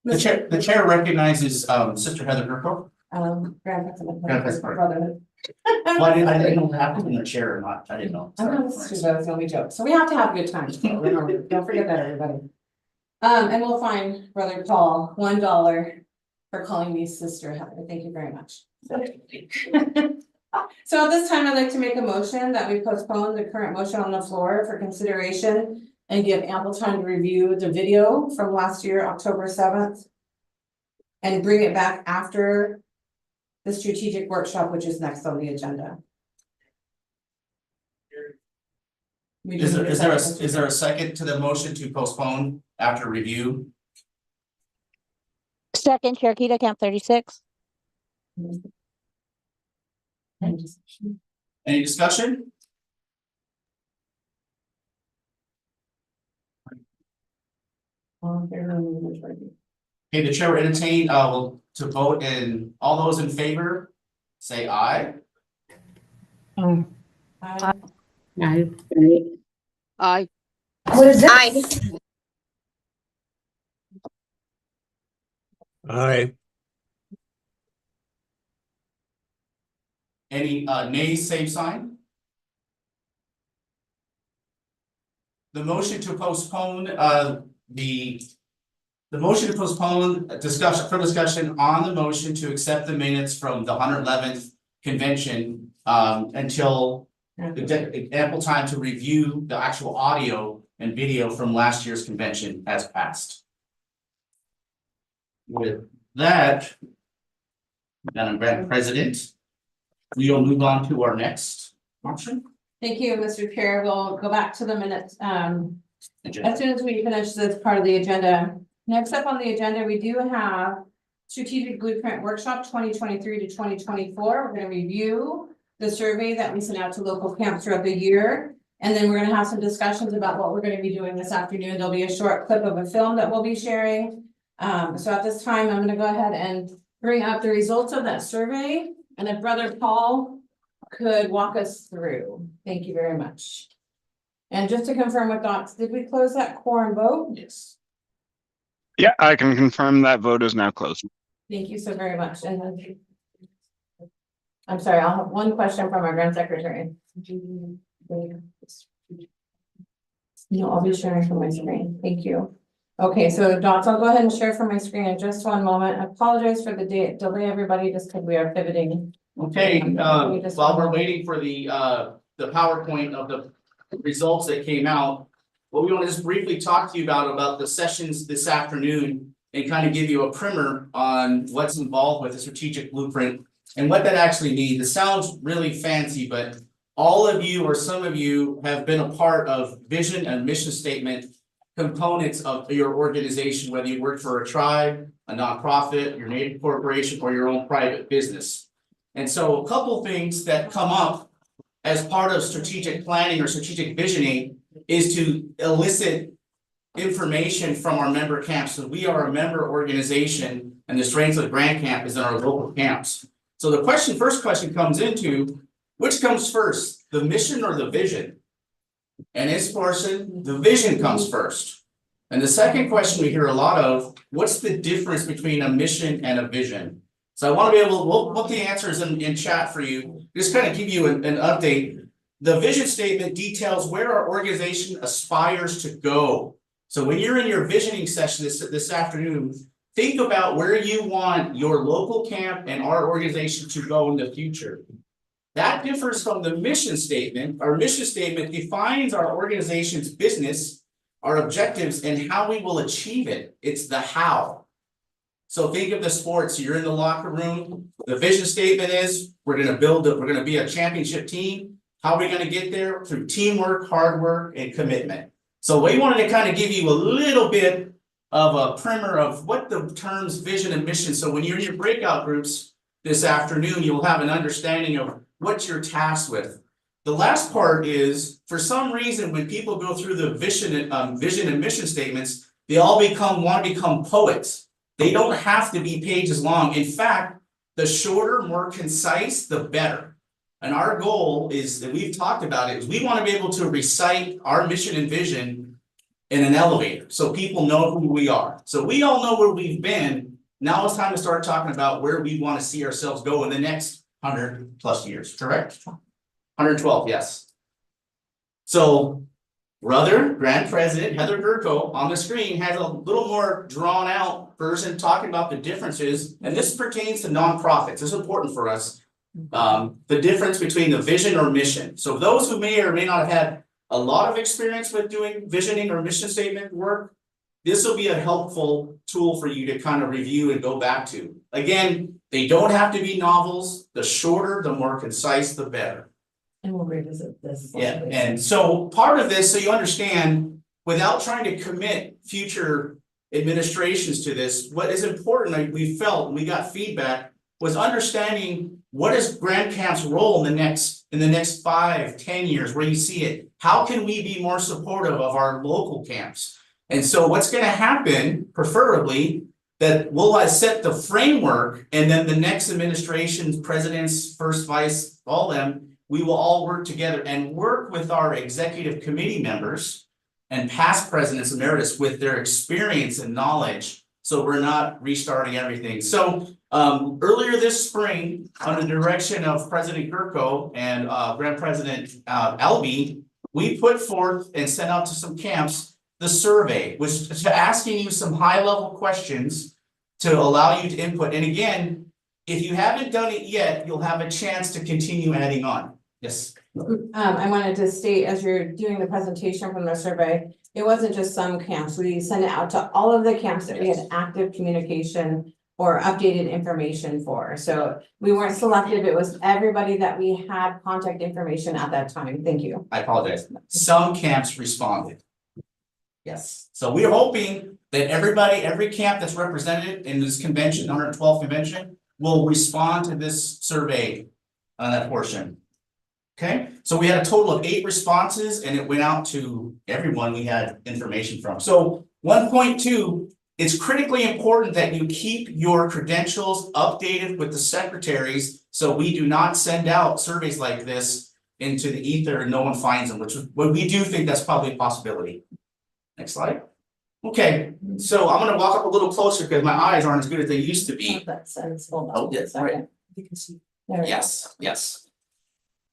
The chair recognizes Sister Heather Greco. Grand President. Grand President. Brotherhood. Well, I didn't know what happened in the chair or not. I didn't know. I know this is true, that's the only joke. So we have to have good times. So remember, don't forget that, everybody. And we'll find Brother Paul $1 for calling me Sister Heather. Thank you very much. So at this time, I'd like to make a motion that we postpone the current motion on the floor for consideration and give ample time to review the video from last year, October 7th. And bring it back after the strategic workshop, which is next on the agenda. Is there a second to the motion to postpone after review? Second, Chair Kita, Camp 36. Any discussion? Okay, the chair will entertain to vote, and all those in favor, say aye. Aye. Aye. What is that? Aye. Aye. Any nays, same sign? The motion to postpone the motion to postpone discussion on the motion to accept the minutes from the 111th convention until ample time to review the actual audio and video from last year's convention has passed. With that, Madam President, we will move on to our next motion. Thank you, Mr. Chair. We'll go back to the minutes as soon as we finish this part of the agenda. Next up on the agenda, we do have Strategic Blueprint Workshop 2023 to 2024. We're going to review the survey that we sent out to local camps throughout the year. And then we're going to have some discussions about what we're going to be doing this afternoon. There'll be a short clip of a film that we'll be sharing. So at this time, I'm going to go ahead and bring up the results of that survey. And if Brother Paul could walk us through. Thank you very much. And just to confirm with Docs, did we close that quorum vote? Yes. Yeah, I can confirm that vote is now closed. Thank you so very much. And then I'm sorry, I'll have one question from our Grand Secretary. No, I'll be sharing from my screen. Thank you. Okay, so Dots, I'll go ahead and share from my screen in just one moment. I apologize for the delay, everybody, just because we are pivoting. Okay, while we're waiting for the PowerPoint of the results that came out, what we want to just briefly talk to you about the sessions this afternoon and kind of give you a primer on what's involved with the strategic blueprint and what that actually means. It sounds really fancy, but all of you or some of you have been a part of vision and mission statement components of your organization, whether you work for a tribe, a nonprofit, your native corporation, or your own private business. And so a couple things that come up as part of strategic planning or strategic visioning is to elicit information from our member camps. So we are a member organization, and the strength of Grand Camp is in our local camps. So the first question comes into, which comes first, the mission or the vision? And this portion, the vision comes first. And the second question we hear a lot of, what's the difference between a mission and a vision? So I want to be able to, we'll put the answers in chat for you, just kind of give you an update. The vision statement details where our organization aspires to go. So when you're in your visioning session this afternoon, think about where you want your local camp and our organization to go in the future. That differs from the mission statement. Our mission statement defines our organization's business, our objectives, and how we will achieve it. It's the how. So think of the sports. You're in the locker room. The vision statement is we're going to be a championship team. How are we going to get there? Through teamwork, hard work, and commitment. So we wanted to kind of give you a little bit of a primer of what the terms vision and mission. So when you're in your breakout groups this afternoon, you'll have an understanding of what you're tasked with. The last part is, for some reason, when people go through the vision and mission statements, they all want to become poets. They don't have to be pages long. In fact, the shorter, more concise, the better. And our goal is, that we've talked about it, is we want to be able to recite our mission and vision in an elevator, so people know who we are. So we all know where we've been. Now it's time to start talking about where we want to see ourselves go in the next 100+ years, correct? 112, yes. So brother, Grand President Heather Gurko on the screen has a little more drawn out version talking about the differences, and this pertains to nonprofits. This is important for us. The difference between the vision or mission. So those who may or may not have had a lot of experience with doing visioning or mission statement work, this will be a helpful tool for you to kind of review and go back to. Again, they don't have to be novels. The shorter, the more concise, the better. And we'll revisit this. Yeah, and so part of this, so you understand, without trying to commit future administrations to this, what is important, like we felt, and we got feedback, was understanding what is Grand Camp's role in the next 5-10 years, where you see it. How can we be more supportive of our local camps? And so what's going to happen, preferably, that we'll set the framework, and then the next administration's presidents, first vice, all them, we will all work together and work with our executive committee members and past presidents emeritus with their experience and knowledge, so we're not restarting everything. So earlier this spring, under the direction of President Gurko and Grand President Albee, we put forth and sent out to some camps the survey, which is asking you some high-level questions to allow you to input. And again, if you haven't done it yet, you'll have a chance to continue adding on. Yes. I wanted to state, as you're doing the presentation from the survey, it wasn't just some camps. We sent it out to all of the camps that we had active communication or updated information for. So we weren't selective. It was everybody that we had contact information at that time. Thank you. I apologize. Some camps responded. Yes. So we're hoping that every camp that's represented in this convention, 112th convention, will respond to this survey on that portion. Okay, so we had a total of 8 responses, and it went out to everyone we had information from. So 1.2, it's critically important that you keep your credentials updated with the secretaries, so we do not send out surveys like this into the ether and no one finds them, which we do think that's probably a possibility. Next slide. Okay, so I'm gonna walk up a little closer because my eyes aren't as good as they used to be. Oh, yes, right. You can see. Yes, yes.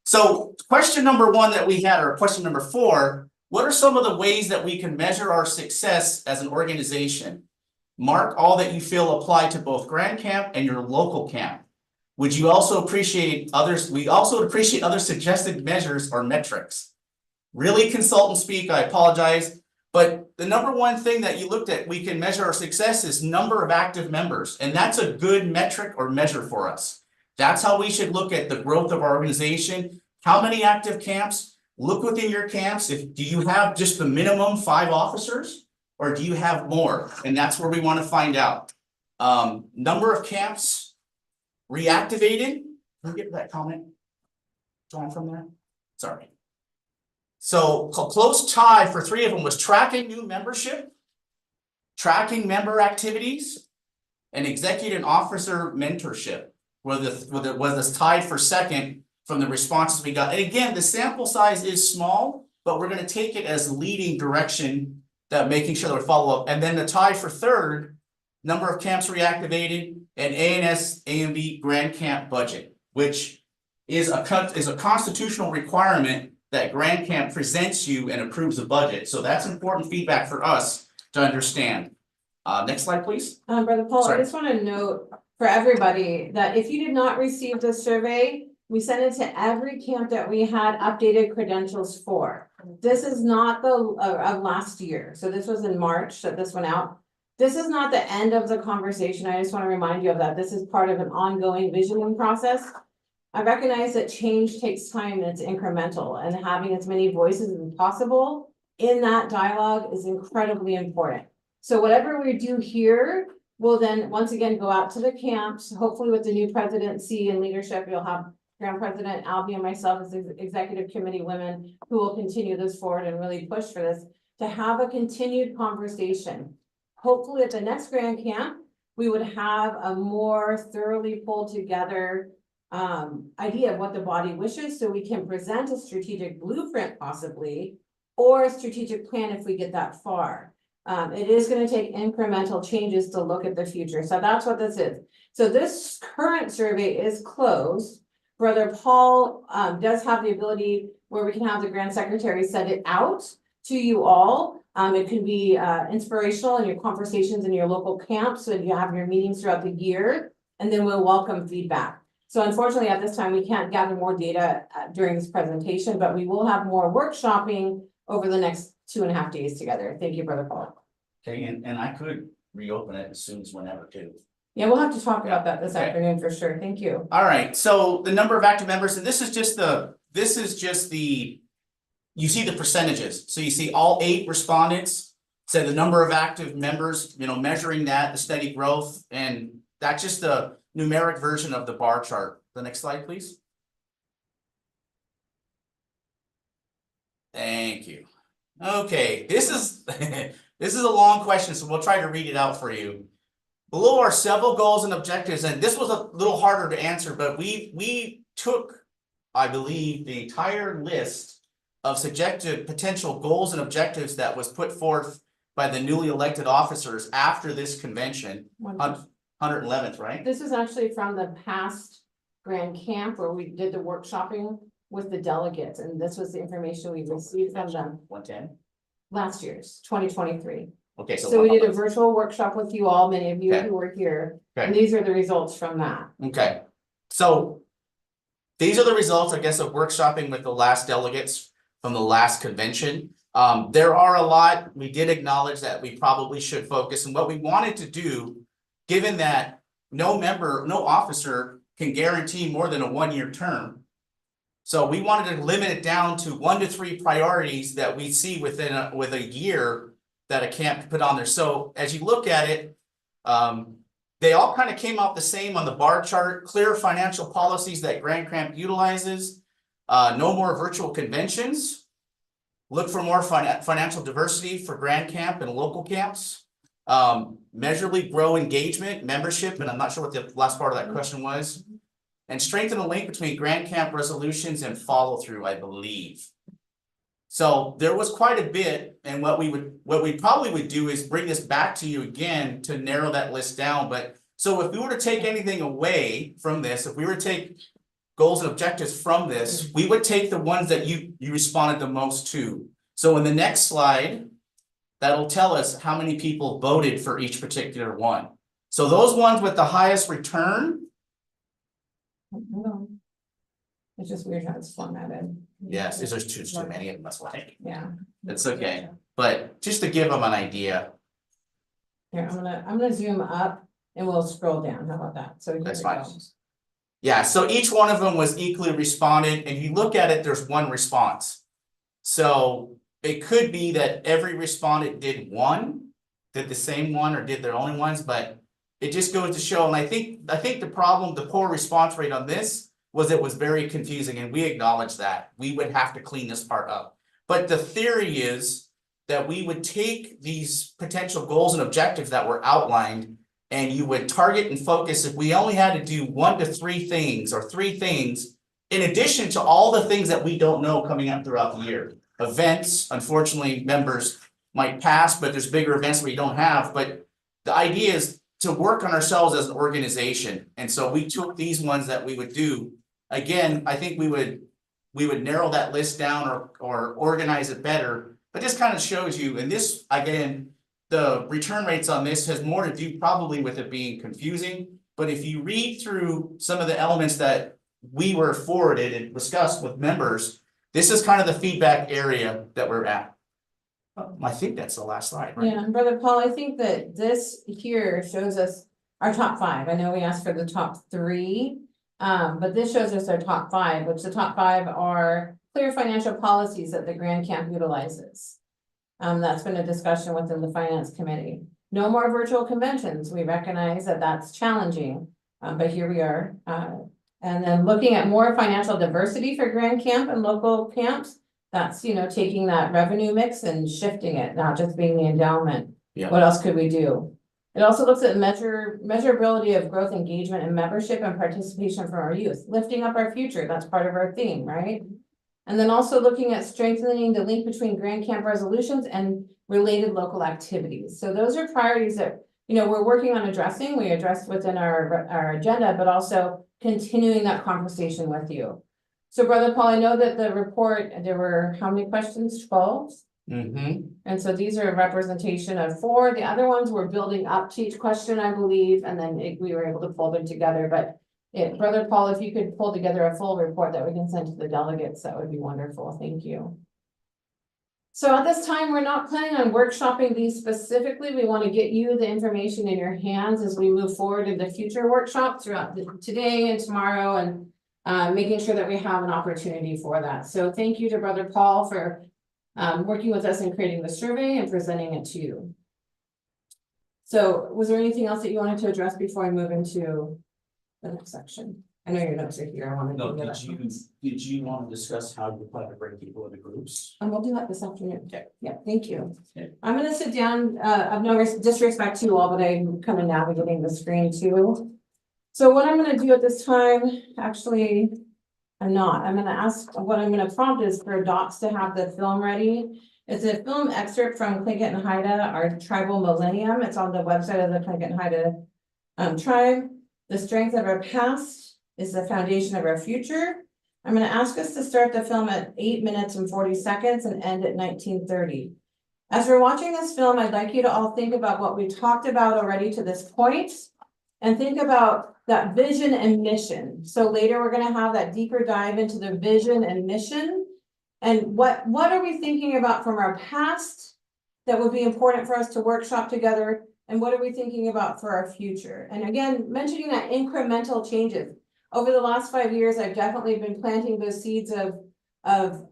So question number 1 that we had, or question number 4, what are some of the ways that we can measure our success as an organization? Mark all that you feel apply to both Grand Camp and your local camp. Would you also appreciate others? We also would appreciate other suggested measures or metrics. Really consultant speak, I apologize. But the number 1 thing that you looked at, we can measure our success is number of active members. And that's a good metric or measure for us. That's how we should look at the growth of our organization. How many active camps? Look within your camps. Do you have just the minimum 5 officers, or do you have more? And that's where we want to find out. Number of camps reactivated. Can we get that comment drawn from there? Sorry. So close tie for 3 of them was tracking new membership, tracking member activities, and executive officer mentorship. Was this tied for second from the responses we got. And again, the sample size is small, but we're going to take it as leading direction, that making sure that we follow up. And then the tie for third, number of camps reactivated, and ANS AMB Grand Camp budget, which is a constitutional requirement that Grand Camp presents you and approves the budget. So that's important feedback for us to understand. Next slide, please. Brother Paul, Sorry. I just want to note for everybody that if you did not receive the survey, we sent it to every camp that we had updated credentials for. This is not the of last year. So this was in March that this went out. This is not the end of the conversation. I just want to remind you of that. This is part of an ongoing visioning process. I recognize that change takes time and it's incremental, and having as many voices as possible in that dialogue is incredibly important. So whatever we do here will then once again go out to the camps, hopefully with the new presidency and leadership. You'll have Grand President Albee and myself as executive committee women who will continue this forward and really push for this, to have a continued conversation. Hopefully at the next Grand Camp, we would have a more thoroughly pulled together idea of what the body wishes, so we can present a strategic blueprint possibly or a strategic plan if we get that far. It is gonna take incremental changes to look at the future, so that's what this is. So this current survey is closed. Brother Paul, does have the ability where we can have the Grand Secretary send it out to you all. It can be, inspirational in your conversations in your local camps, so you have your meetings throughout the year, and then we'll welcome feedback. So unfortunately, at this time, we can't gather more data during this presentation, but we will have more workshopping over the next 2.5 days together. Thank you, Brother Paul. Okay, and I could reopen it as soon as whenever too. Yeah, we'll have to talk about that this Okay. afternoon for sure. Thank you. All right, so the number of active members, and this is just the, you see the percentages. So you see all 8 respondents, so the number of active members, you know, measuring that, the steady growth, and that's just the numeric version of the bar chart. The next slide, please. Thank you. Okay, this is this is a long question, so we'll try to read it out for you. Below are several goals and objectives, and this was a little harder to answer, but we took, I believe, the entire list of subjective potential goals and objectives that was put forth by the newly elected officers after this convention. 111th, right? This is actually from the past Grand Camp where we did the workshopping with the delegates, and this was the information we received from them. 110. Last year's, 2023. Okay, So we did a virtual workshop with you all, many of you Okay. who were here, Okay. and these are the results from that. Okay, so these are the results, I guess, of workshopping with the last delegates from the last convention. There are a lot, we did acknowledge that we probably should focus, and what we wanted to do, given that no member, no officer can guarantee more than a 1-year term. So we wanted to limit it down to 1 to 3 priorities that we see within with a year that a camp could put on there. So as you look at it, they all kind of came out the same on the bar chart. Clear financial policies that Grand Camp utilizes. No more virtual conventions. Look for more financial diversity for Grand Camp and local camps. Measurably grow engagement, membership, and I'm not sure what the last part of that question was. And strengthen the link between Grand Camp resolutions and follow through, I believe. So there was quite a bit, and what we probably would do is bring this back to you again to narrow that list down. But so if we were to take anything away from this, if we were to take goals and objectives from this, we would take the ones that you responded the most to. So in the next slide, that'll tell us how many people voted for each particular one. So those ones with the highest return. It's just weird how it's formatted. Yes, there's too many of them, that's why. Yeah. It's okay, but just to give them an idea. Here, I'm gonna zoom up and we'll scroll down. How about that? So here That's we fine. go. Yeah, so each one of them was equally responded, and you look at it, there's one response. So it could be that every respondent did the same one, or did their only ones, but it just goes to show, and I think the problem, the poor response rate on this was it was very confusing, and we acknowledge that. We would have to clean this part up. But the theory is that we would take these potential goals and objectives that were outlined, and you would target and focus. If we only had to do 1 to 3 things, or 3 things, in addition to all the things that we don't know coming up throughout the year. Events, unfortunately, members might pass, but there's bigger events we don't have. But the idea is to work on ourselves as an organization. And so we took these ones that we would do. Again, I think we would narrow that list down or organize it better, but this kind of shows you, and this, again, the return rates on this has more to do probably with it being confusing. But if you read through some of the elements that we were forwarded and discussed with members, this is kind of the feedback area that we're at. I think that's the last slide, right? Yeah, and Brother Paul, I think that this here shows us our top 5. I know we asked for the top 3, but this shows us our top 5, which the top 5 are clear financial policies that the Grand Camp utilizes. That's been a discussion within the Finance Committee. No more virtual conventions. We recognize that that's challenging, but here we are. And then looking at more financial diversity for Grand Camp and local camps. That's, taking that revenue mix and shifting it, not just being the endowment. Yeah. What else could we do? It also looks at measurability of growth, engagement, and membership and participation from our youth, lifting up our future. That's part of our theme, right? And then also looking at strengthening the link between Grand Camp resolutions and related local activities. So those are priorities that, we're working on addressing. We addressed within our agenda, but also continuing that conversation with you. So Brother Paul, I know that the report, there were how many questions? 12? Mm-hmm. And so these are a representation of 4. The other ones were building up to each question, I believe, and then we were able to pull them together. But Brother Paul, if you could pull together a full report that we can send to the delegates, that would be wonderful. Thank you. So at this time, we're not planning on workshopping these specifically. We want to get you the information in your hands as we move forward in the future workshops throughout today and tomorrow, and making sure that we have an opportunity for that. So thank you to Brother Paul for working with us in creating the survey and presenting it to you. So was there anything else that you wanted to address before I move into the next section? I know your notes are here. I want to Did you want to discuss how you plan to bring people into groups? and we'll do that this afternoon. Yeah, thank you. Okay. I'm gonna sit down, I've no disrespect to you all, but I'm kind of navigating the screen too. So what I'm gonna do at this time, actually, I'm not. I'm gonna ask, what I'm gonna prompt is for docs to have the film ready. It's a film excerpt from Tlingit and Haida, our tribal millennium. It's on the website of the Tlingit and Haida tribe. The strength of our past is the foundation of our future. I'm gonna ask us to start the film at 8 minutes and 40 seconds and end at 19:30. As we're watching this film, I'd like you to all think about what we talked about already to this point, and think about that vision and mission. So later we're gonna have that deeper dive into the vision and mission. And what are we thinking about from our past that would be important for us to workshop together? And what are we thinking about for our future? And again, mentioning that incremental changes. Over the last 5 years, I've definitely been planting those seeds of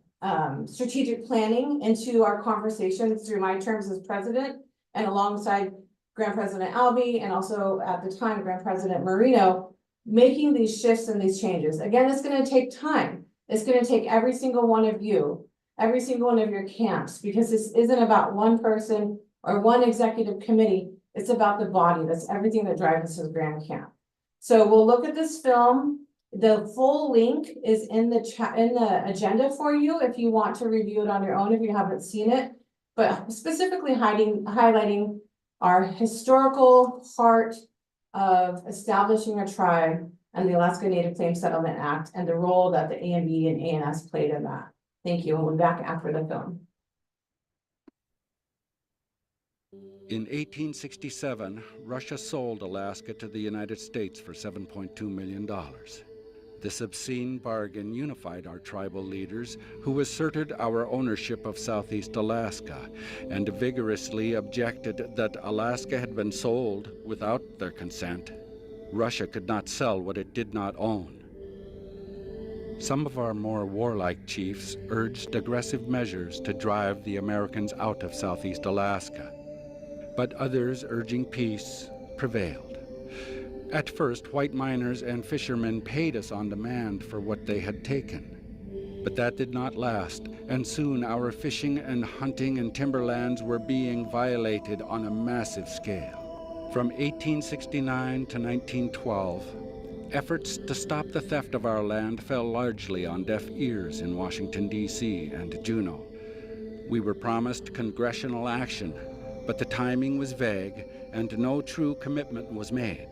strategic planning into our conversations through my terms as president, and alongside Grand President Albee, and also at the time, Grand President Marino, making these shifts and these changes. Again, it's gonna take time. It's gonna take every single one of you, every single one of your camps, because this isn't about one person or one executive committee. It's about the body. That's everything that drives us as Grand Camp. So we'll look at this film. The full link is in the chat, in the agenda for you, if you want to review it on your own, if you haven't seen it, but specifically highlighting our historical part of establishing a tribe and the Alaska Native Claims Settlement Act, and the role that the ANB and ANS played in that. Thank you. We'll be back after the film. In 1867, Russia sold Alaska to the United States for $7.2 million. This obscene bargain unified our tribal leaders, who asserted our ownership of Southeast Alaska and vigorously objected that Alaska had been sold without their consent. Russia could not sell what it did not own. Some of our more warlike chiefs urged aggressive measures to drive the Americans out of Southeast Alaska, but others urging peace prevailed. At first, white miners and fishermen paid us on demand for what they had taken. But that did not last, and soon our fishing and hunting and timberlands were being violated on a massive scale. From 1869 to 1912, efforts to stop the theft of our land fell largely on deaf ears in Washington, D.C. and Juneau. We were promised congressional action, but the timing was vague and no true commitment was made.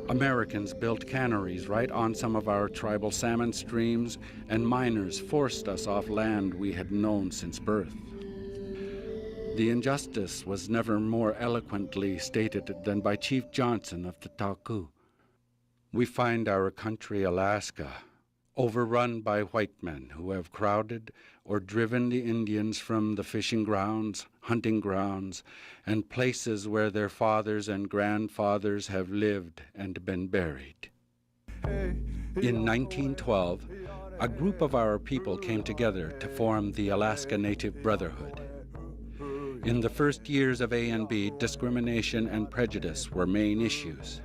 Americans built canneries right on some of our tribal salmon streams, and miners forced us off land we had known since birth. The injustice was never more eloquently stated than by Chief Johnson of the Taku. We find our country, Alaska, overrun by white men who have crowded or driven the Indians from the fishing grounds, hunting grounds, and places where their fathers and grandfathers have lived and been buried. In 1912, a group of our people came together to form the Alaska Native Brotherhood. In the first years of ANB, discrimination and prejudice were main issues.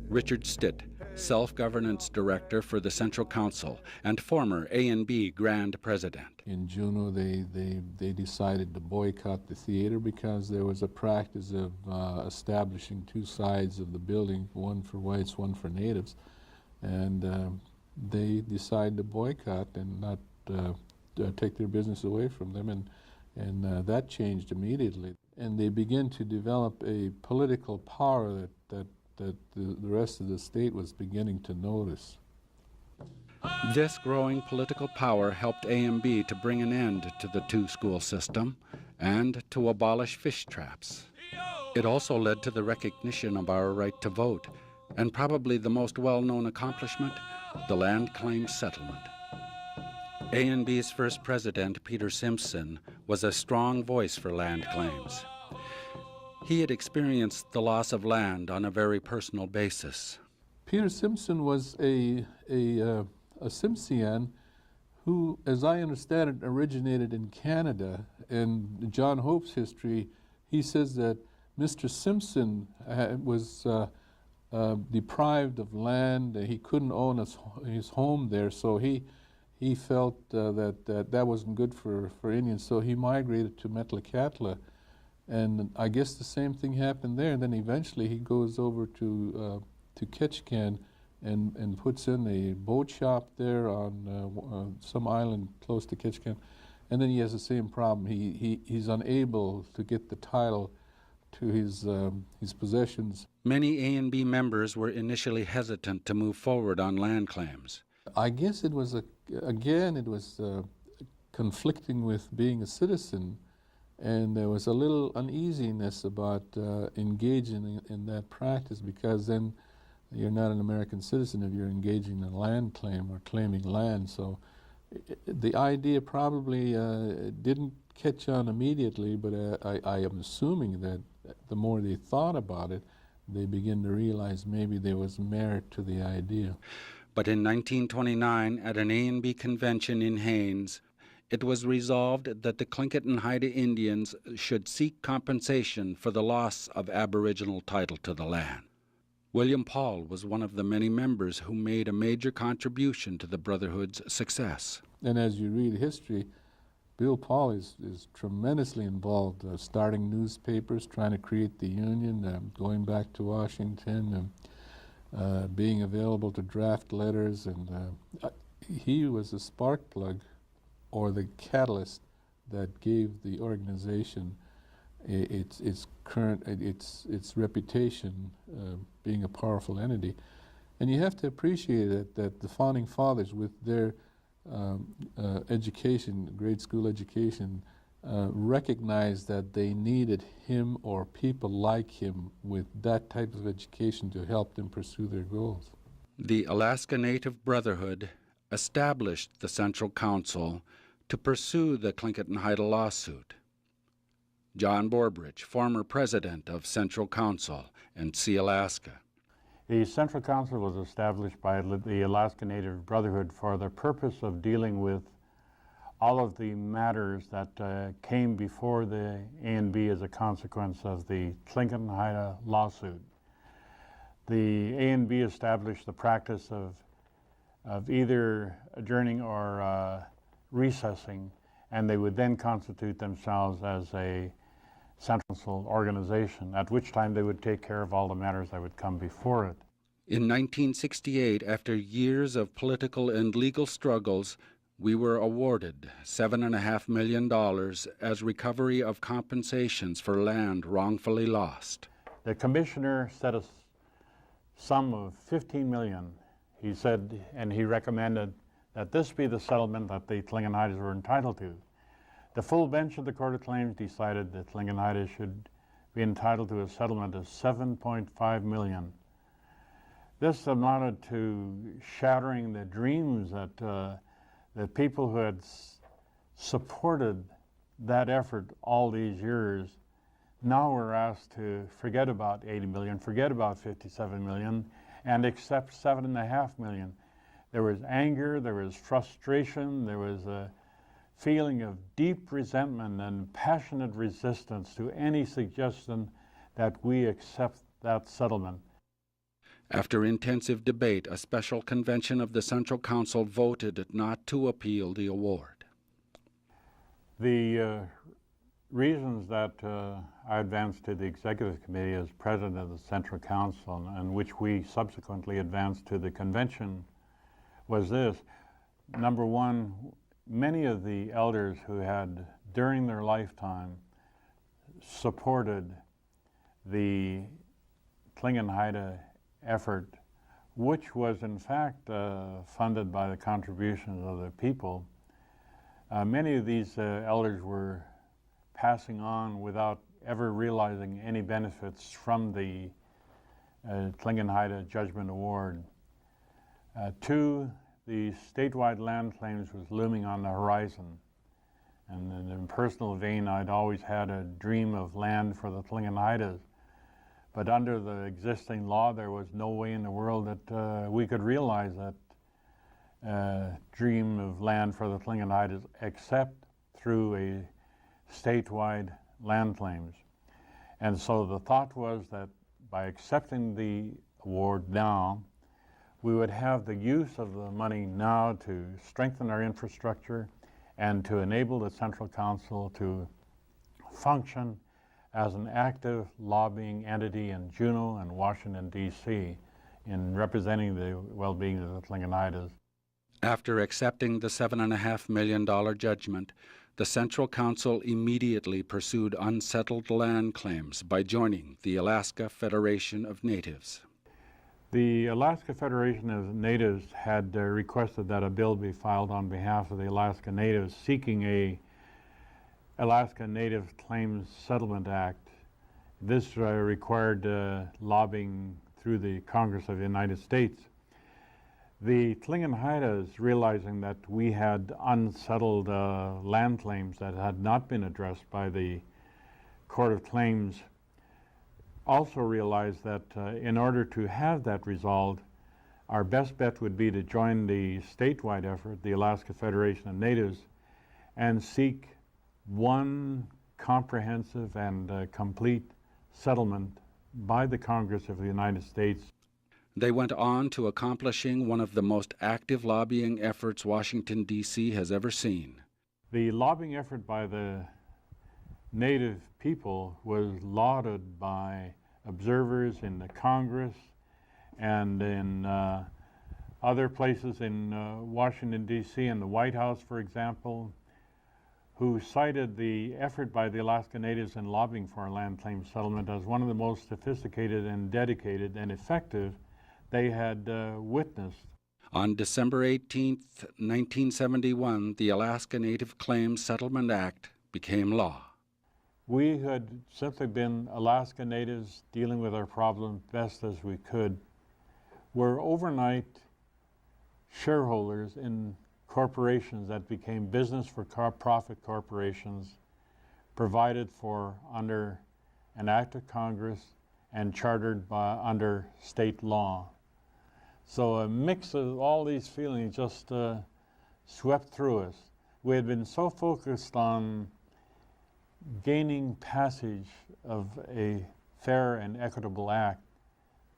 Richard Stitt, Self-Governance Director for the Central Council and former ANB Grand President. In Juneau, they decided to boycott the theater because there was a practice of establishing two sides of the building, one for whites, one for natives, and they decided to boycott and not take their business away from them, and that changed immediately. And they begin to develop a political power that the rest of the state was beginning to notice. This growing political power helped AMB to bring an end to the two-school system and to abolish fish traps. It also led to the recognition of our right to vote, and probably the most well-known accomplishment, the land claim settlement. ANB's first president, Peter Simpson, was a strong voice for land claims. He had experienced the loss of land on a very personal basis. Peter Simpson was a Simpsian who, as I understand it, originated in Canada. In John Hope's history, he says that Mr. Simpson was deprived of land. He couldn't own his home there, so he felt that wasn't good for Indians, so he migrated to Metlakatla. And I guess the same thing happened there. And then eventually he goes over to Ketchikan and puts in a boat shop there on some island close to Ketchikan. And then he has the same problem. He's unable to get the title to his possessions. Many ANB members were initially hesitant to move forward on land claims. I guess it was conflicting with being a citizen, and there was a little uneasiness about engaging in that practice, because then you're not an American citizen if you're engaging in a land claim or claiming land. So the idea probably didn't catch on immediately, but I am assuming that the more they thought about it, they begin to realize maybe there was merit to the idea. But in 1929, at an ANB convention in Haines, it was resolved that the Tlingit and Haida Indians should seek compensation for the loss of Aboriginal title to the land. William Paul was one of the many members who made a major contribution to the Brotherhood's success. And as you read history, Bill Paul is tremendously involved, starting newspapers, trying to create the Union, going back to Washington, being available to draft letters, and he was the spark plug or the catalyst that gave the organization its reputation, being a powerful entity. And you have to appreciate it, that the founding fathers, with their education, grade school education, recognized that they needed him or people like him with that type of education to help them pursue their goals. The Alaska Native Brotherhood established the Central Council to pursue the Tlingit and Haida lawsuit. John Borbridge, former president of Central Council and See Alaska. The Central Council was established by the Alaska Native Brotherhood for the purpose of dealing with all of the matters that came before the ANB as a consequence of the Tlingit and Haida lawsuit. The ANB established the practice of either adjourning or recessing, and they would then constitute themselves as a central organization, at which time they would take care of all the matters that would come before it. In 1968, after years of political and legal struggles, we were awarded $7.5 million as recovery of compensations for land wrongfully lost. The commissioner set a sum of $15 million. He said, and he recommended that this be the settlement that the Tlingit Haidas were entitled to. The full bench of the Court of Claims decided that Tlingit Haidas should be entitled to a settlement of $7.5 million. This amounted to shattering the dreams that the people who had supported that effort all these years now were asked to forget about 80 million, forget about 57 million, and accept $7.5 million. There was anger, there was frustration, there was a feeling of deep resentment and passionate resistance to any suggestion that we accept that settlement. After intensive debate, a special convention of the Central Council voted not to appeal the award. The reasons that I advanced to the Executive Committee as President of the Central Council, and which we subsequently advanced to the convention, was this. Number one, many of the elders who had, during their lifetime, supported the Klingenheide effort, which was in fact funded by the contributions of the people. Many of these elders were passing on without ever realizing any benefits from the Klingenheide Judgment Award. Two, the statewide land claims was looming on the horizon. And in personal vein, I'd always had a dream of land for the Klingenheides. But under the existing law, there was no way in the world that we could realize that dream of land for the Klingenheides except through a statewide land claims. And so the thought was that by accepting the award now, we would have the use of the money now to strengthen our infrastructure and to enable the Central Council to function as an active lobbying entity in Juneau and Washington, D.C. in representing the well-being of the Klingenheides. After accepting the $7.5 million judgment, the Central Council immediately pursued unsettled land claims by joining the Alaska Federation of Natives. The Alaska Federation of Natives had requested that a bill be filed on behalf of the Alaska Natives seeking a Alaska Native Claims Settlement Act. This required lobbying through the Congress of the United States. The Klingenheides, realizing that we had unsettled land claims that had not been addressed by the Court of Claims, also realized that in order to have that resolved, our best bet would be to join the statewide effort, the Alaska Federation of Natives, and seek one comprehensive and complete settlement by the Congress of the United States. They went on to accomplishing one of the most active lobbying efforts Washington, D.C. has ever seen. The lobbying effort by the Native people was lauded by observers in the Congress and in other places in Washington, D.C., and the White House, for example, who cited the effort by the Alaska Natives in lobbying for a land claim settlement as one of the most sophisticated and dedicated and effective they had witnessed. On December 18, 1971, the Alaska Native Claims Settlement Act became law. We had simply been Alaska Natives dealing with our problem best as we could. We're overnight shareholders in corporations that became business for profit corporations provided for under an act of Congress and chartered under state law. So a mix of all these feelings just swept through us. We had been so focused on gaining passage of a fair and equitable act.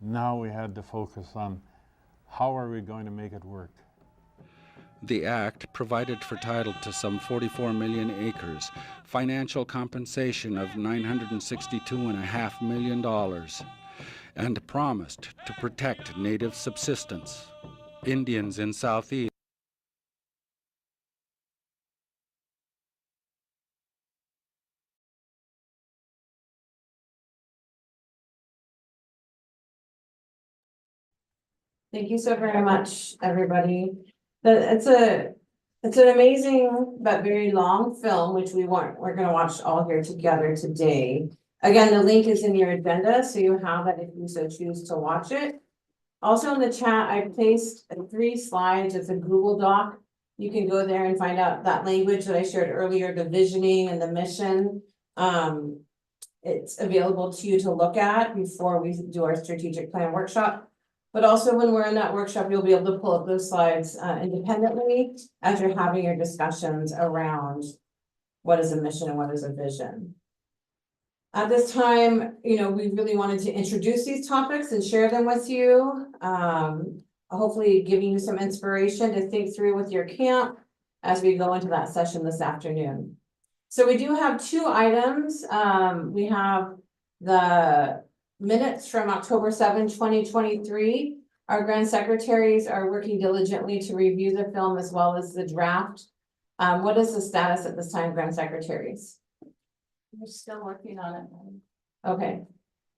Now we had to focus on how are we going to make it work. The act provided for title to some 44 million acres, financial compensation of $962.5 million, and promised to protect native subsistence. Indians in Southeast Thank you so very much, everybody. It's an amazing but very long film, which we're gonna watch all here together today. Again, the link is in your agenda, so you have it if you so choose to watch it. Also in the chat, I placed 3 slides. It's a Google Doc. You can go there and find out that language that I shared earlier, the visioning and the mission. It's available to you to look at before we do our strategic plan workshop. But also when we're in that workshop, you'll be able to pull up those slides independently as you're having your discussions around what is a mission and what is a vision. At this time, we really wanted to introduce these topics and share them with you. Hopefully giving you some inspiration to think through with your camp as we go into that session this afternoon. So we do have 2 items. We have the minutes from October 7, 2023. Our grant secretaries are working diligently to review the film as well as the draft What is the status at this time, Grand Secretaries? We're still working on it. Okay.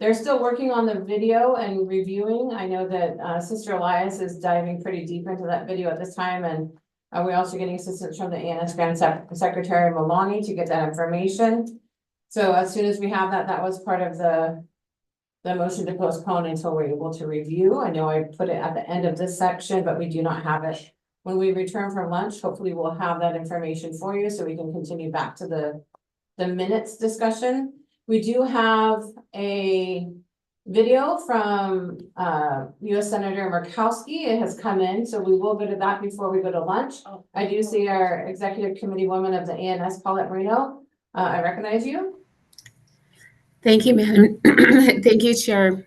They're still working on the video and reviewing. I know that Sister Elias is diving pretty deep into that video at this time, and we're also getting assistance from the ANS Grand Secretary Maloney to get that information. So as soon as we have that, that was part of the motion to postpone until we're able to review. I know I put it at the end of this section, but we do not have it. When we return from lunch, hopefully we'll have that information for you so we can continue back to the minutes discussion. We do have a video from US Senator Murkowski. It has come in, so we will go to that before we go to lunch. I do see our Executive Committee woman of the ANS, Paulette Marino. I recognize you. Thank you, Madam. Thank you, Chair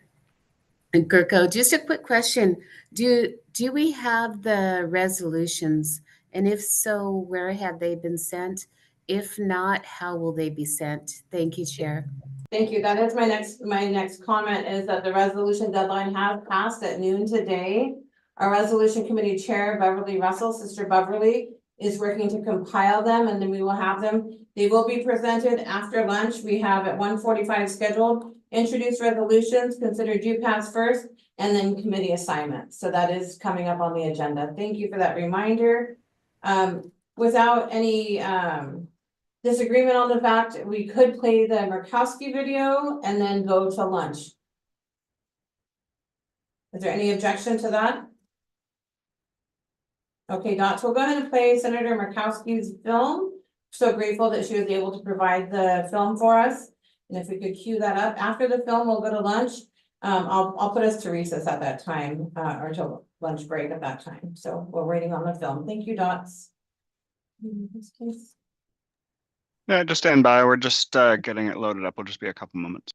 Gurko. Just a quick question. Do we have the resolutions? And if so, where have they been sent? If not, how will they be sent? Thank you, Chair. Thank you. That is my next comment is that the resolution deadline has passed at noon today. Our resolution committee chair, Beverly Russell, Sister Beverly, is working to compile them, and then we will have them. They will be presented after lunch. We have at 1:45 scheduled, introduce resolutions, consider due pass first, and then committee assignments. So that is coming up on the agenda. Thank you for that reminder. Without any disagreement on the fact, we could play the Murkowski video and then go to lunch. Is there any objection to that? Okay, Dot, so we'll go ahead and play Senator Murkowski's film. So grateful that she was able to provide the film for us. And if we could cue that up after the film, we'll go to lunch. I'll put us to recess at that time, or till lunch break at that time. So we're waiting on the film. Thank you, Dots. Yeah, just stand by. We're just getting it loaded up. We'll just be a couple moments.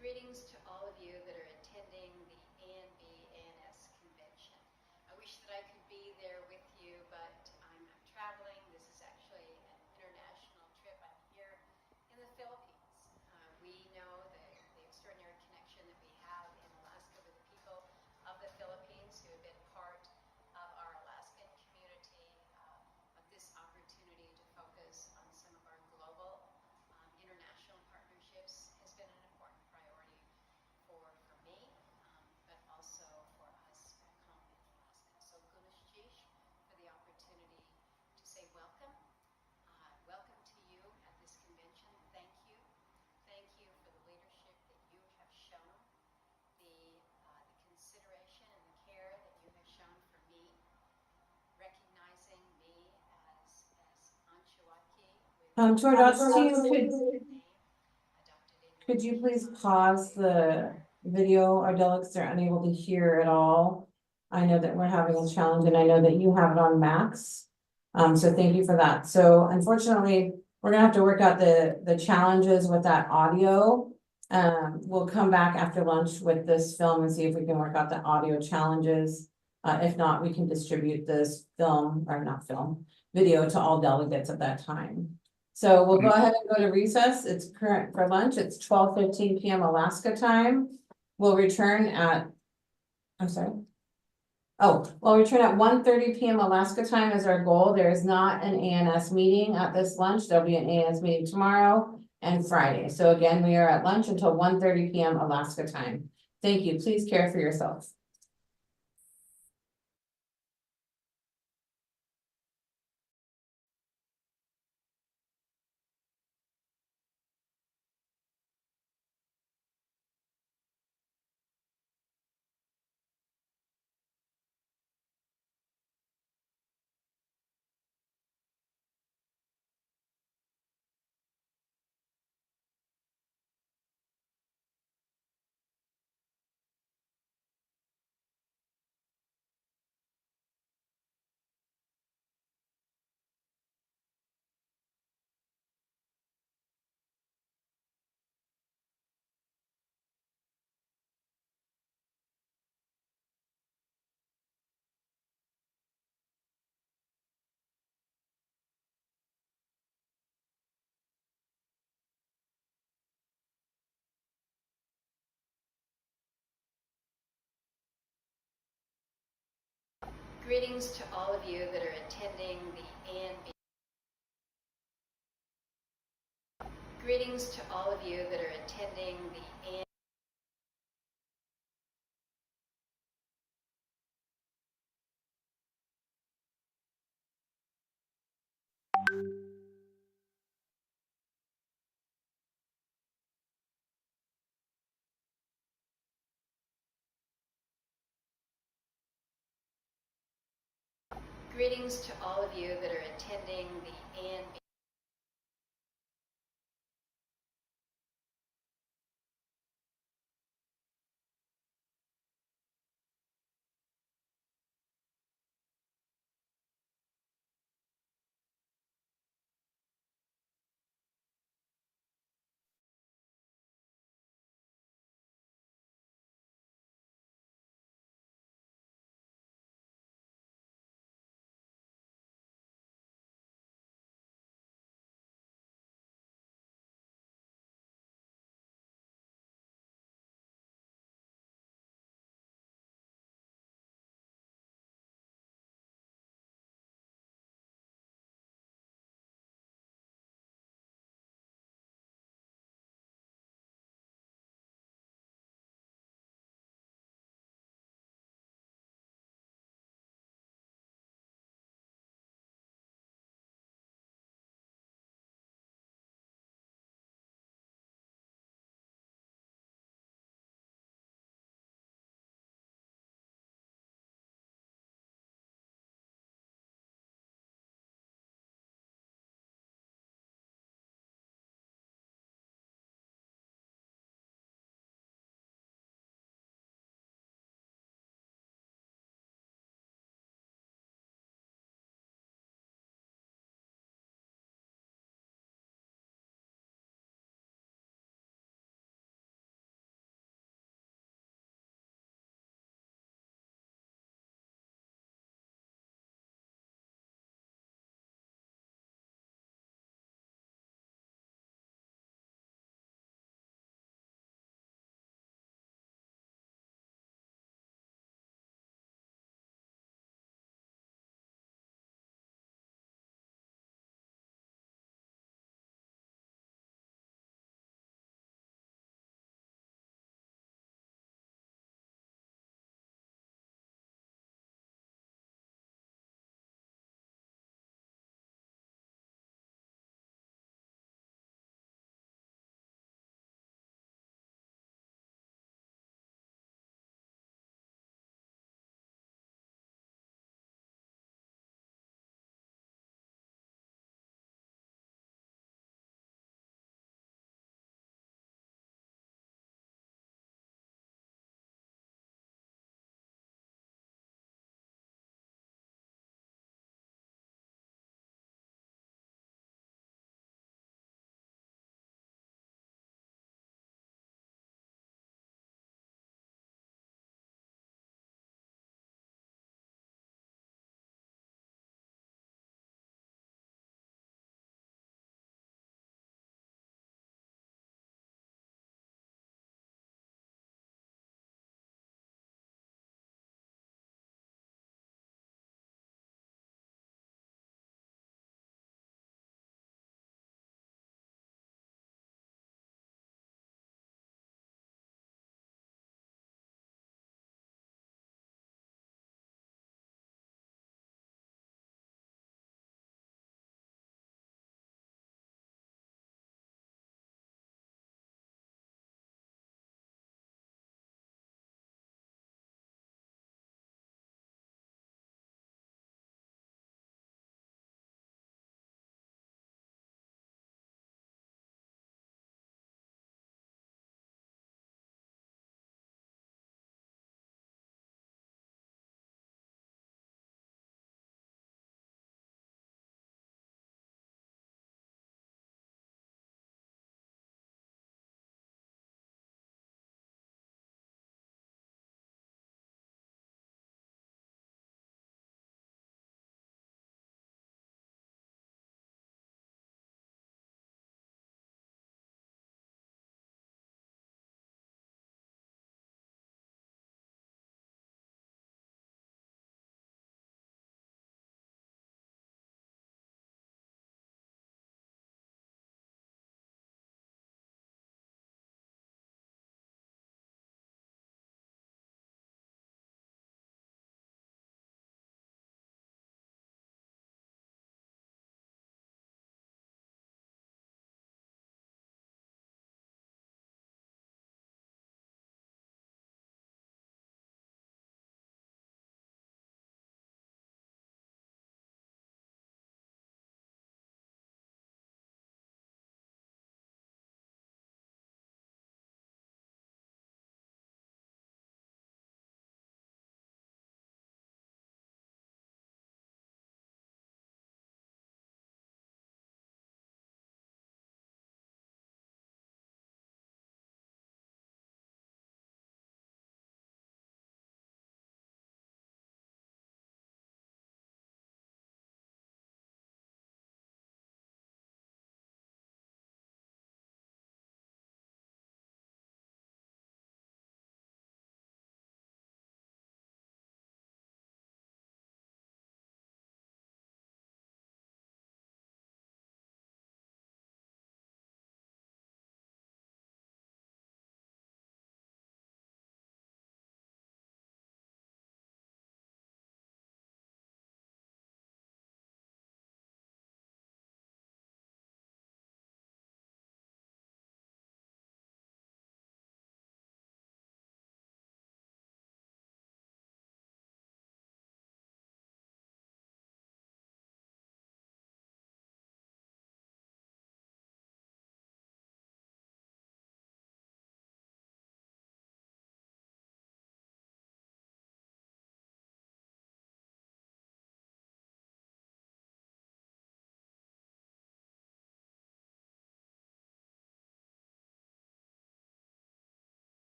Greetings to all of you that are attending the ANB-ANS convention. I wish that I could be there with you, but I'm traveling. This is actually an international trip. I'm here in the Philippines. We know the extraordinary connection that we have in Alaska with the people of the Philippines who have been part of our Alaskan community. But this opportunity to focus on some of our global international partnerships has been an important priority for me, but also for us back home in Alaska. So Gunishish for the opportunity to say welcome. Welcome to you at this convention. Thank you. Thank you for the leadership that you have shown, the consideration and the care that you have shown for me, recognizing me as Anshawaki. Could you please pause the video? Our delegates are unable to hear at all. I know that we're having a challenge, and I know that you have it on max. So thank you for that. So unfortunately, we're gonna have to work out the challenges with that audio. We'll come back after lunch with this film and see if we can work out the audio challenges. If not, we can distribute this film, or not film, video to all delegates at that time. So we'll go ahead and go to recess. It's current for lunch. It's 12:15 PM Alaska time. We'll return at, I'm sorry. Oh, we'll return at 1:30 PM Alaska time is our goal. There is not an ANS meeting at this lunch. There'll be an ANS meeting tomorrow and Friday. So again, we are at lunch until 1:30 PM Alaska time. Thank you. Please care for yourselves. Greetings to all of you that are attending the ANB. Greetings to all of you that are attending the ANB. Greetings to all of you that are attending the ANB.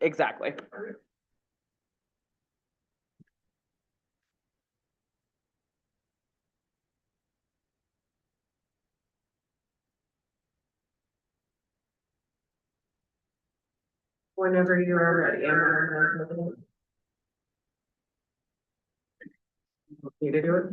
Exactly. Whenever you are ready, Amber. Okay to do it?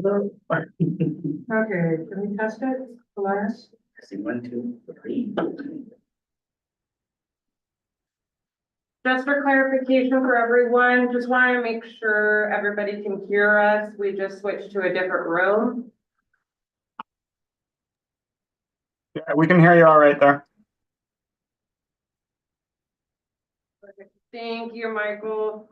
Okay, can we test it, Elias? Testing 1, 2, 3. Just for clarification for everyone, just want to make sure everybody can hear us. We just switched to a different room. Yeah, we can hear you all right there. Thank you, Michael.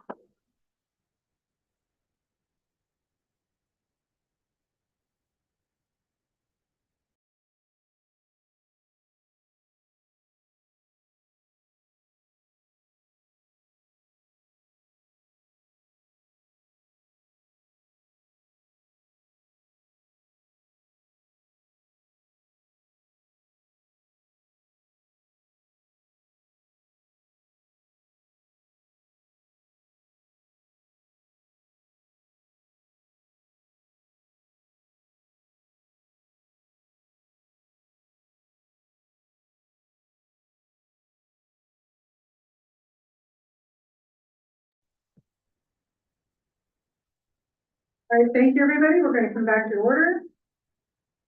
All right, thank you, everybody. We're going to come back to order.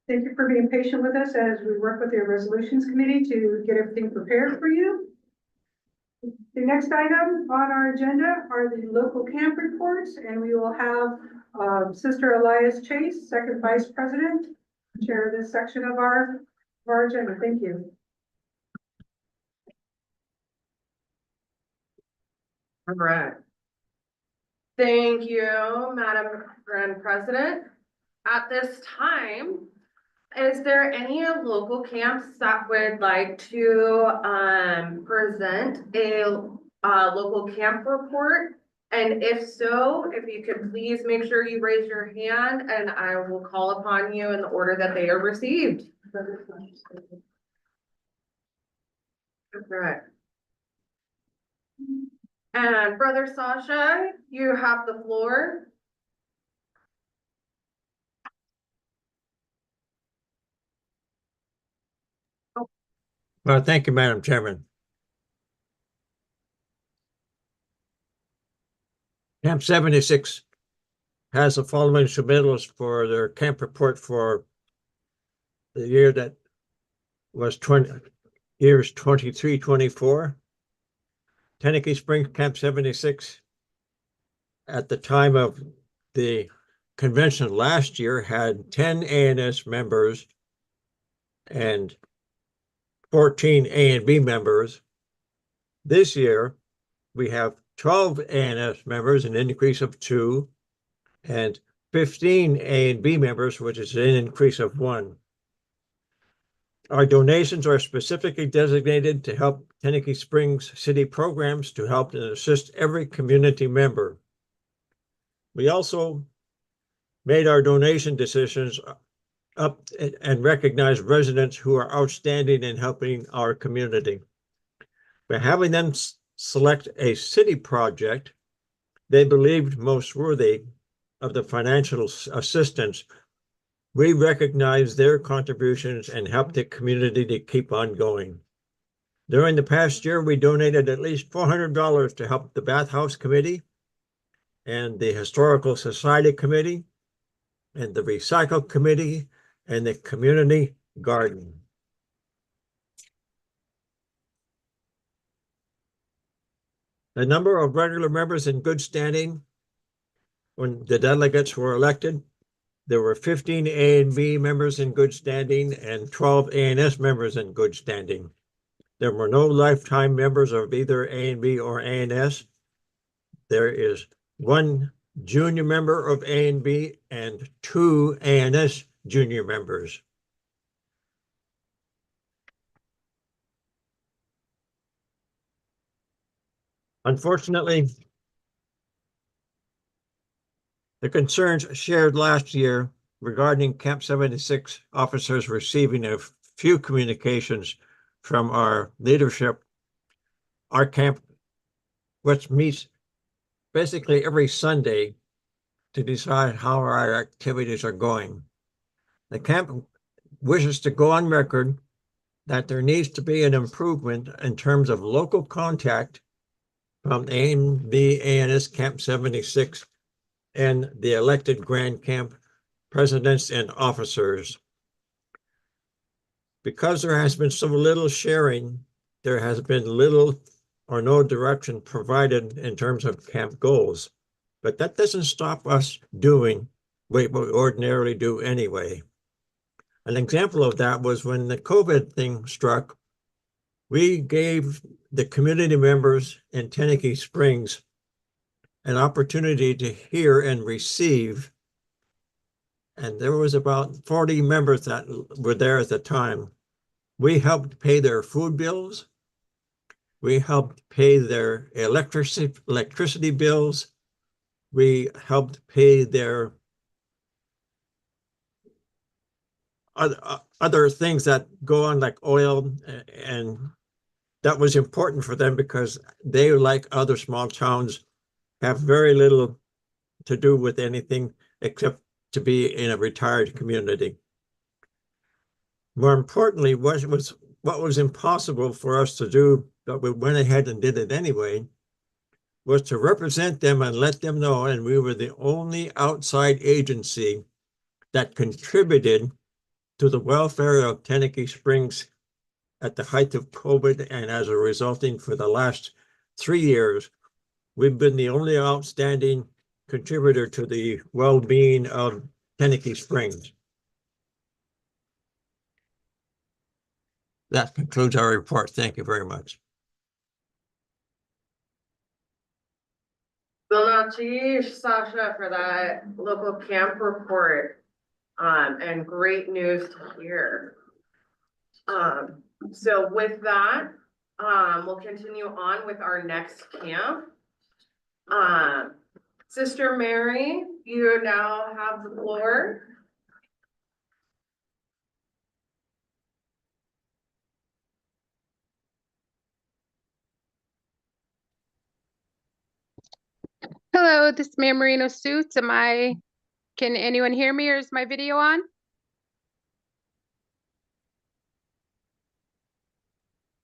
Thank you for being patient with us as we work with the resolutions committee to get everything prepared for you. The next item on our agenda are the local camp reports, and we will have Sister Elias Chase, second vice president, chair this section of our agenda. Thank you. All right. Thank you, Madam Grand President. At this time, is there any local camps that would like to present a local camp report? And if so, if you could please make sure you raise your hand and I will call upon you in the order that they are received. Correct. And Brother Sasha, you have the floor. Well, thank you, Madam Chairman. Camp 76 has the following submittals for their camp report for the year that was years 23-24. Teneke Springs Camp 76, at the time of the convention last year, had 10 ANS members and 14 A and B members. This year, we have 12 ANS members, an increase of 2, and 15 A and B members, which is an increase of 1. Our donations are specifically designated to help Teneke Springs city programs to help and assist every community member. We also made our donation decisions up and recognize residents who are outstanding in helping our community. By having them select a city project they believed most worthy of the financial assistance, we recognize their contributions and help the community to keep on going. During the past year, we donated at least $400 to help the Bathhouse Committee and the Historical Society Committee and the Recycle Committee and the Community Garden. The number of regular members in good standing when the delegates were elected, there were 15 A and B members in good standing and 12 ANS members in good standing. There were no lifetime members of either A and B or ANS. There is one junior member of A and B and 2 ANS junior members. Unfortunately, the concerns shared last year regarding Camp 76 officers receiving a few communications from our leadership, our camp, which meets basically every Sunday to decide how our activities are going. The camp wishes to go on record that there needs to be an improvement in terms of local contact from A&B ANS Camp 76 and the elected Grand Camp presidents and officers. Because there has been so little sharing, there has been little or no direction provided in terms of camp goals. But that doesn't stop us doing what we ordinarily do anyway. An example of that was when the COVID thing struck, we gave the community members in Teneke Springs an opportunity to hear and receive. And there was about 40 members that were there at the time. We helped pay their food bills. We helped pay their electricity bills. We helped pay their other things that go on, like oil, and that was important for them because they, like other small towns, have very little to do with anything except to be in a retired community. More importantly, what was impossible for us to do, but we went ahead and did it anyway, was to represent them and let them know, and we were the only outside agency that contributed to the welfare of Teneke Springs at the height of COVID, and as a resulting for the last 3 years, we've been the only outstanding contributor to the well-being of Teneke Springs. That concludes our report. Thank you very much. Sasha, for that local camp report, and great news to hear. So with that, we'll continue on with our next camp. Sister Mary, you now have the floor. Hello, this is Mary Marino Suits. Can anyone hear me, or is my video on?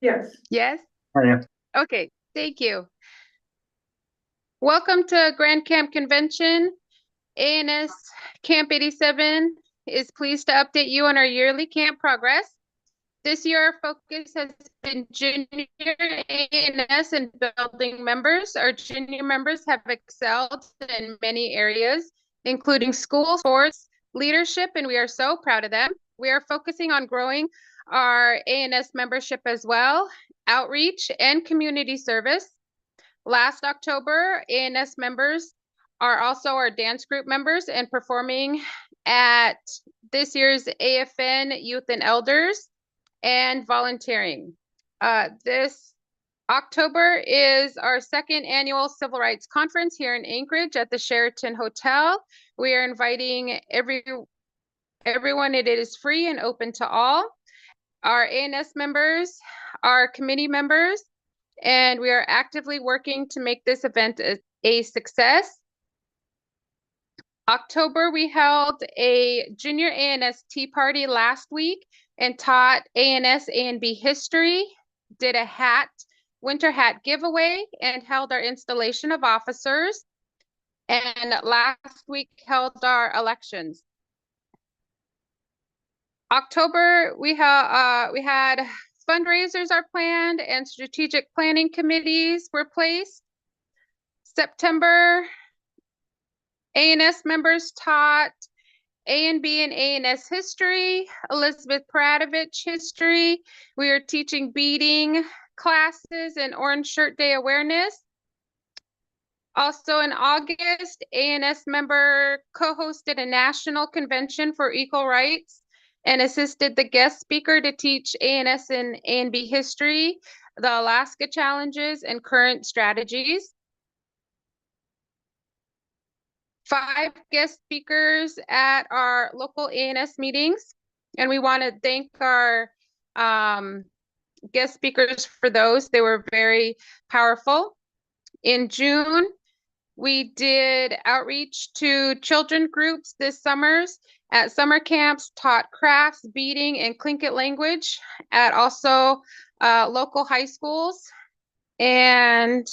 Yes. Yes? Oh, yeah. Okay, thank you. Welcome to Grand Camp Convention. ANS Camp 87 is pleased to update you on our yearly camp progress. This year, our focus has been junior ANS and building members. Our junior members have excelled in many areas, including school, sports, leadership, and we are so proud of them. We are focusing on growing our ANS membership as well, outreach, and community service. Last October, ANS members are also our dance group members and performing at this year's AFN Youth and Elders and volunteering. This October is our second annual Civil Rights Conference here in Anchorage at the Sheraton Hotel. We are inviting everyone. It is free and open to all. Our ANS members are committee members, and we are actively working to make this event a success. October, we held a junior ANS tea party last week and taught ANS A&B history, did a winter hat giveaway, and held our installation of officers. And last week held our elections. October, we had fundraisers are planned and strategic planning committees were placed. September, ANS members taught A&B and A&S history, Elizabeth Pradovich history. We are teaching beading classes and Orange Shirt Day awareness. Also in August, A&S member co-hosted a national convention for equal rights and assisted the guest speaker to teach A&S and A&B history, the Alaska challenges, and current strategies. 5 guest speakers at our local A&S meetings, and we want to thank our guest speakers for those. They were very powerful. In June, we did outreach to children groups this summers at summer camps, taught crafts, beading, and Tlingit language at also local high schools. And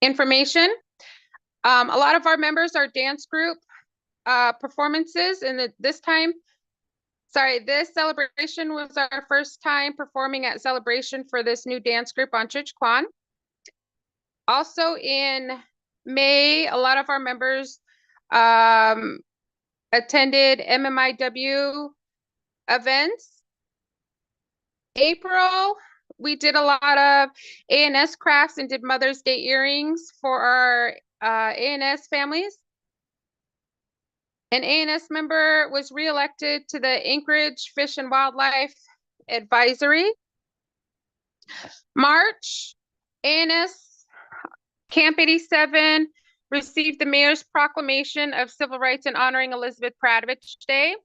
information. A lot of our members are dance group performances, and this celebration was our first time performing at Celebration for this new dance group on Chichquan. Also in May, a lot of our members attended MMIW events. April, we did a lot of A&S crafts and did Mother's Day earrings for our A&S families. An A&S member was reelected to the Anchorage Fish and Wildlife Advisory. March, A&S Camp 87 received the Mayor's Proclamation of Civil Rights and honoring Elizabeth Pradovich Day.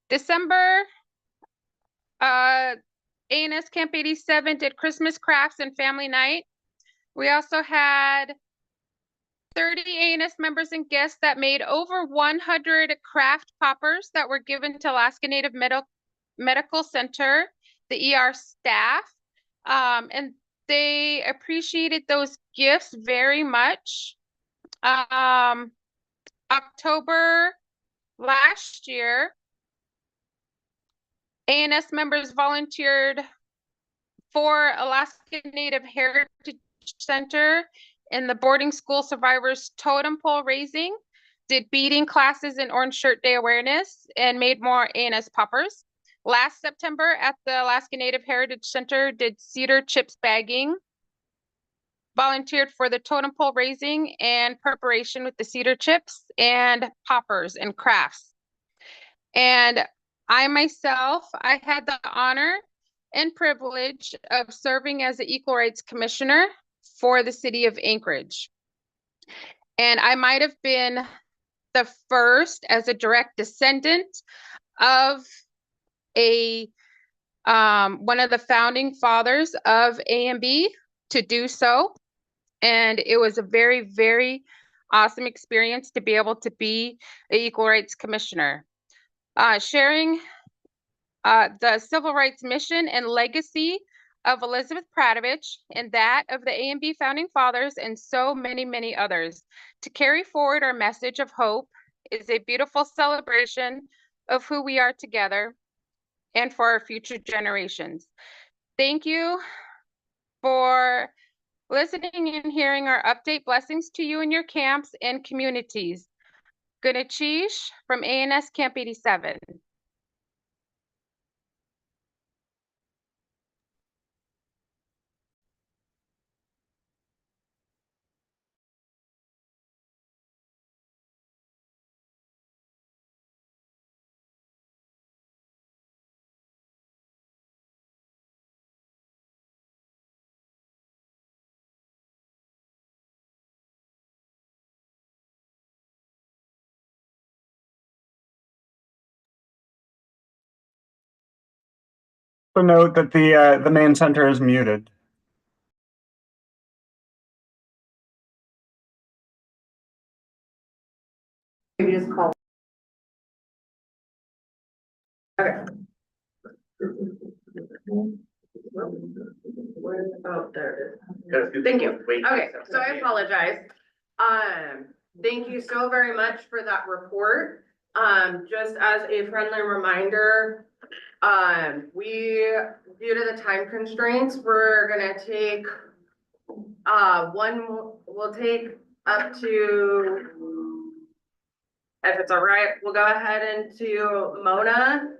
December, A&S Camp 87 did Christmas crafts and family night. We also had 30 A&S members and guests that made over 100 craft poppers that were given to Alaska Native Medical Center, the ER staff, and they appreciated those gifts very much. October last year, A&S members volunteered for Alaska Native Heritage Center in the boarding school survivors totem pole raising, did beading classes in Orange Shirt Day awareness, and made more A&S poppers. Last September at the Alaska Native Heritage Center, did cedar chips bagging, volunteered for the totem pole raising and preparation with the cedar chips and poppers and crafts. And I myself, I had the honor and privilege of serving as the Equal Rights Commissioner for the city of Anchorage. And I might have been the first as a direct descendant of one of the founding fathers of A&B to do so. And it was a very, very awesome experience to be able to be the Equal Rights Commissioner. Sharing the civil rights mission and legacy of Elizabeth Pradovich and that of the A&B founding fathers and so many, many others. To carry forward our message of hope is a beautiful celebration of who we are together and for our future generations. Thank you for listening and hearing our update. Blessings to you and your camps and communities. Gunachish from A&S Camp 87. So note that the main center is muted. You just call. Okay. Oh, there it is. Thank you. Okay, so I apologize. Thank you so very much for that report. Just as a friendly reminder, due to the time constraints, we're gonna take we'll take up to If it's all right, we'll go ahead into Mona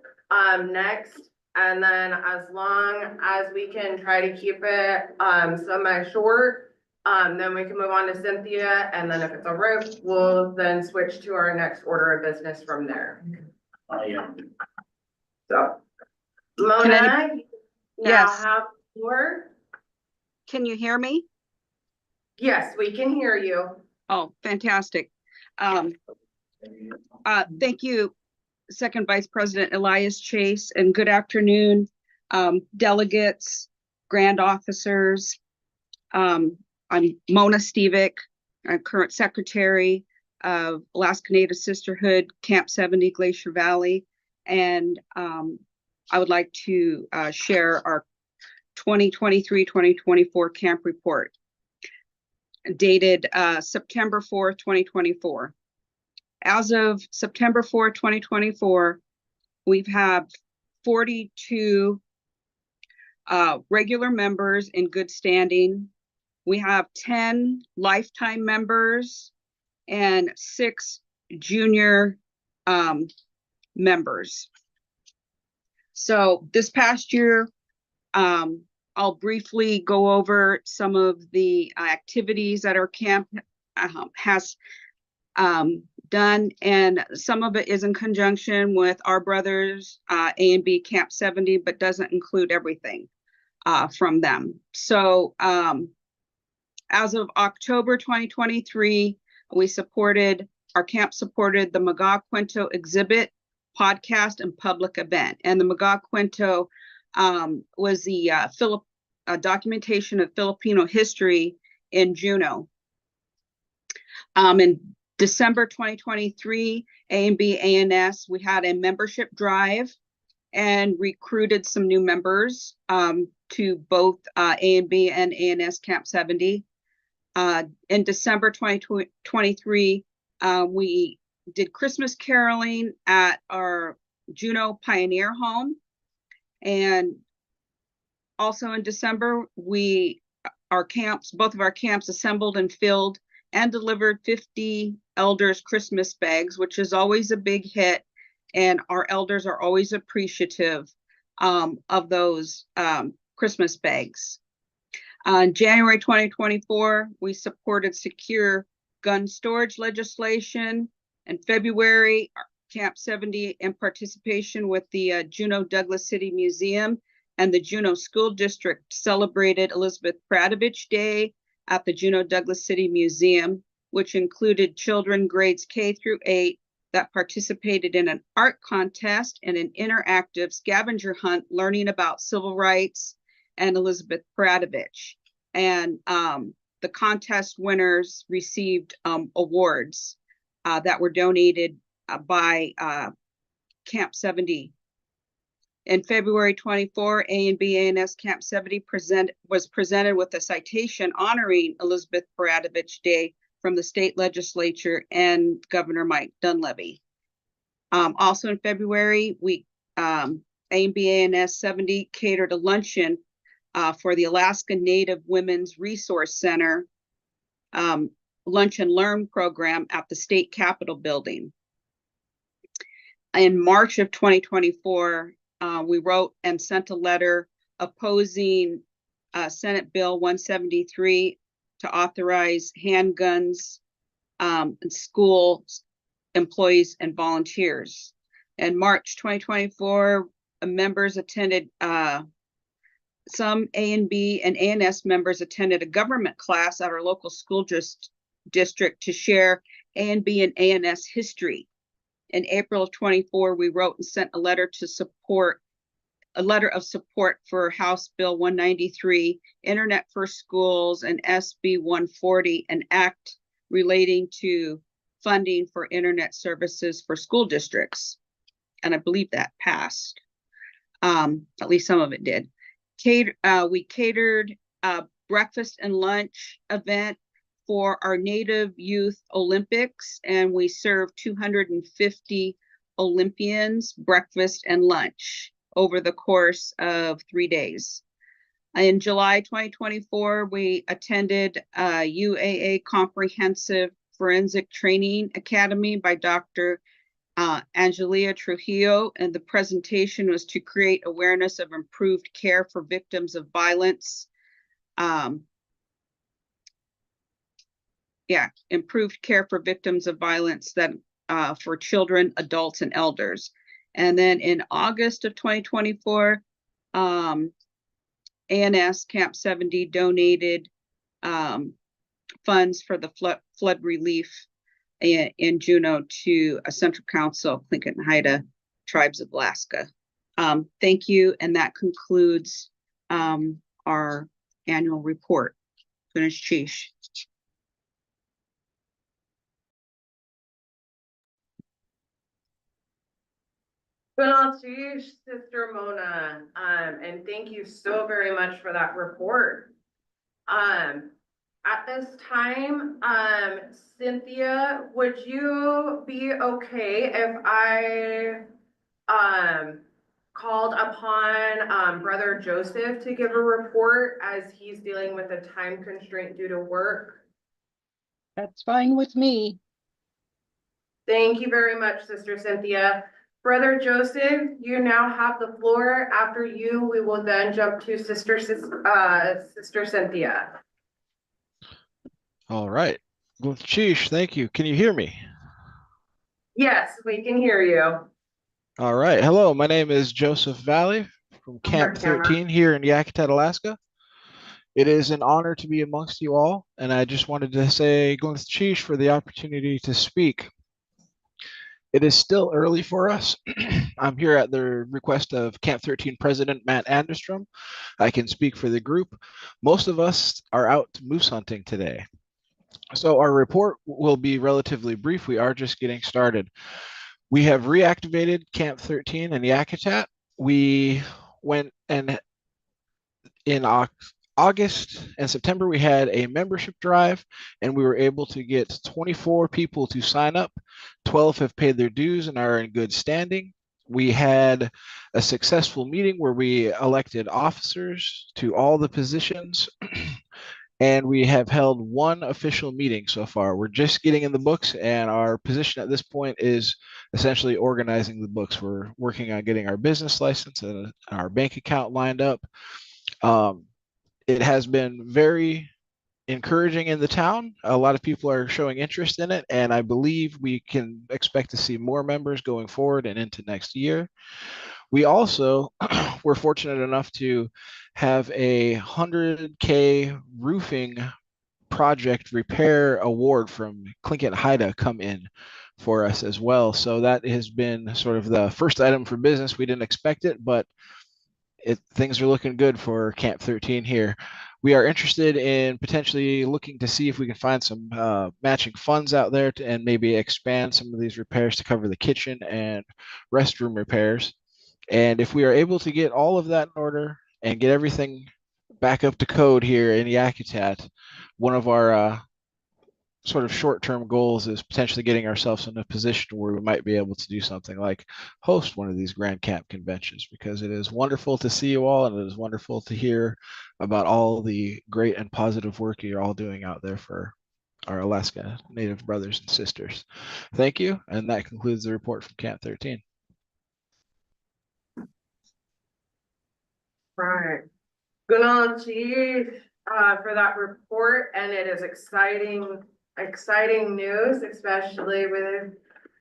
next. And then as long as we can try to keep it semi-short, then we can move on to Cynthia. And then if it's all right, we'll then switch to our next order of business from there. So Mona, now Yes. have the floor. Can you hear me? Yes, we can hear you. Oh, fantastic. Thank you, Second Vice President Elias Chase, and good afternoon, delegates, grand officers. I'm Mona Stevick, current secretary of Alaska Native Sisterhood, Camp 70, Glacier Valley. And I would like to share our 2023-2024 camp report dated September 4th, 2024. As of September 4th, 2024, we've had 42 regular members in good standing. We have 10 lifetime members and 6 junior members. So this past year, I'll briefly go over some of the activities that our camp has done, and some of it is in conjunction with our brothers, A and B Camp 70, but doesn't include everything from them. So as of October 2023, our camp supported the Mga Cuento exhibit, podcast, and public event. And the Mga Cuento was the documentation of Filipino history in Juneau. In December 2023, A&B ANS, we had a membership drive and recruited some new members to both A&B and ANS Camp 70. In December 2023, we did Christmas caroling at our Juneau Pioneer Home. And also in December, both of our camps assembled and filled and delivered 50 elders Christmas bags, which is always a big hit. And our elders are always appreciative of those Christmas bags. In January 2024, we supported secure gun storage legislation. In February, Camp 70, in participation with the Juneau Douglas City Museum and the Juneau School District, celebrated Elizabeth Pradovich Day at the Juneau Douglas City Museum, which included children grades K through 8 that participated in an art contest and an interactive scavenger hunt learning about civil rights and Elizabeth Pradovich. And the contest winners received awards that were donated by Camp 70. In February 24, A&B ANS Camp 70 was presented with a citation honoring Elizabeth Pradovich Day from the state legislature and Governor Mike Dunleavy. Also in February, A&B ANS 70 catered a luncheon for the Alaska Native Women's Resource Center Lunch and Learn program at the state capitol building. In March of 2024, we wrote and sent a letter opposing Senate Bill 173 to authorize handguns in school employees and volunteers. In March 2024, members attended, some A&B and ANS members attended a government class at our local school district to share A&B and ANS history. In April of 24, we wrote and sent a letter of support for House Bill 193, Internet for Schools, and SB 140, an act relating to funding for internet services for school districts. And I believe that passed. At least some of it did. We catered a breakfast and lunch event for our Native Youth Olympics, and we served 250 Olympians breakfast and lunch over the course of 3 days. In July 2024, we attended a UAA comprehensive Forensic Training Academy by Dr. Angelia Trujillo, and the presentation was to create awareness of improved care for victims of violence. Improved care for victims of violence that for children, adults, and elders. And then in August of 2024, ANS Camp 70 donated funds for the flood relief in Juneau to a Central Council, Tlingit and Haida Tribes of Alaska. Thank you, and that concludes our annual report. Ganesh Chish. Sister Mona, and thank you so very much for that report. At this time, Cynthia, would you be okay if I called upon Brother Joseph to give a report as he's dealing with a time constraint due to work? That's fine with me. Thank you very much, Sister Cynthia. Brother Joseph, you now have the floor. After you, we will then jump to Sister Cynthia. All right. Well, sheesh, thank you. Can you hear me? Yes, we can hear you. All right. Hello, my name is Joseph Valley from Camp 13 here in Yakutat, Alaska. It is an honor to be amongst you all, and I just wanted to say sheesh for the opportunity to speak. It is still early for us. I'm here at the request of Camp 13 President Matt Anderstrom. I can speak for the group. Most of us are out moose hunting today. So our report will be relatively brief. We are just getting started. We have reactivated Camp 13 in Yakutat. We went and in August and September, we had a membership drive, and we were able to get 24 people to sign up. 12 have paid their dues and are in good standing. We had a successful meeting where we elected officers to all the positions, and we have held one official meeting so far. We're just getting in the books, and our position at this point is essentially organizing the books. We're working on getting our business license and our bank account lined up. It has been very encouraging in the town. A lot of people are showing interest in it, and I believe we can expect to see more members going forward and into next year. We also were fortunate enough to have a $100K roofing project repair award from Tlingit Haida come in for us as well. So that has been sort of the first item for business. We didn't expect it, but things are looking good for Camp 13 here. We are interested in potentially looking to see if we can find some matching funds out there and maybe expand some of these repairs to cover the kitchen and restroom repairs. And if we are able to get all of that in order and get everything back up to code here in Yakutat, one of our sort of short-term goals is potentially getting ourselves in a position where we might be able to do something like host one of these Grand Camp conventions, because it is wonderful to see you all, and it is wonderful to hear about all the great and positive work you're all doing out there for our Alaska Native brothers and sisters. Thank you, and that concludes the report from Camp 13. Right. Good on Chief for that report, and it is exciting news, especially with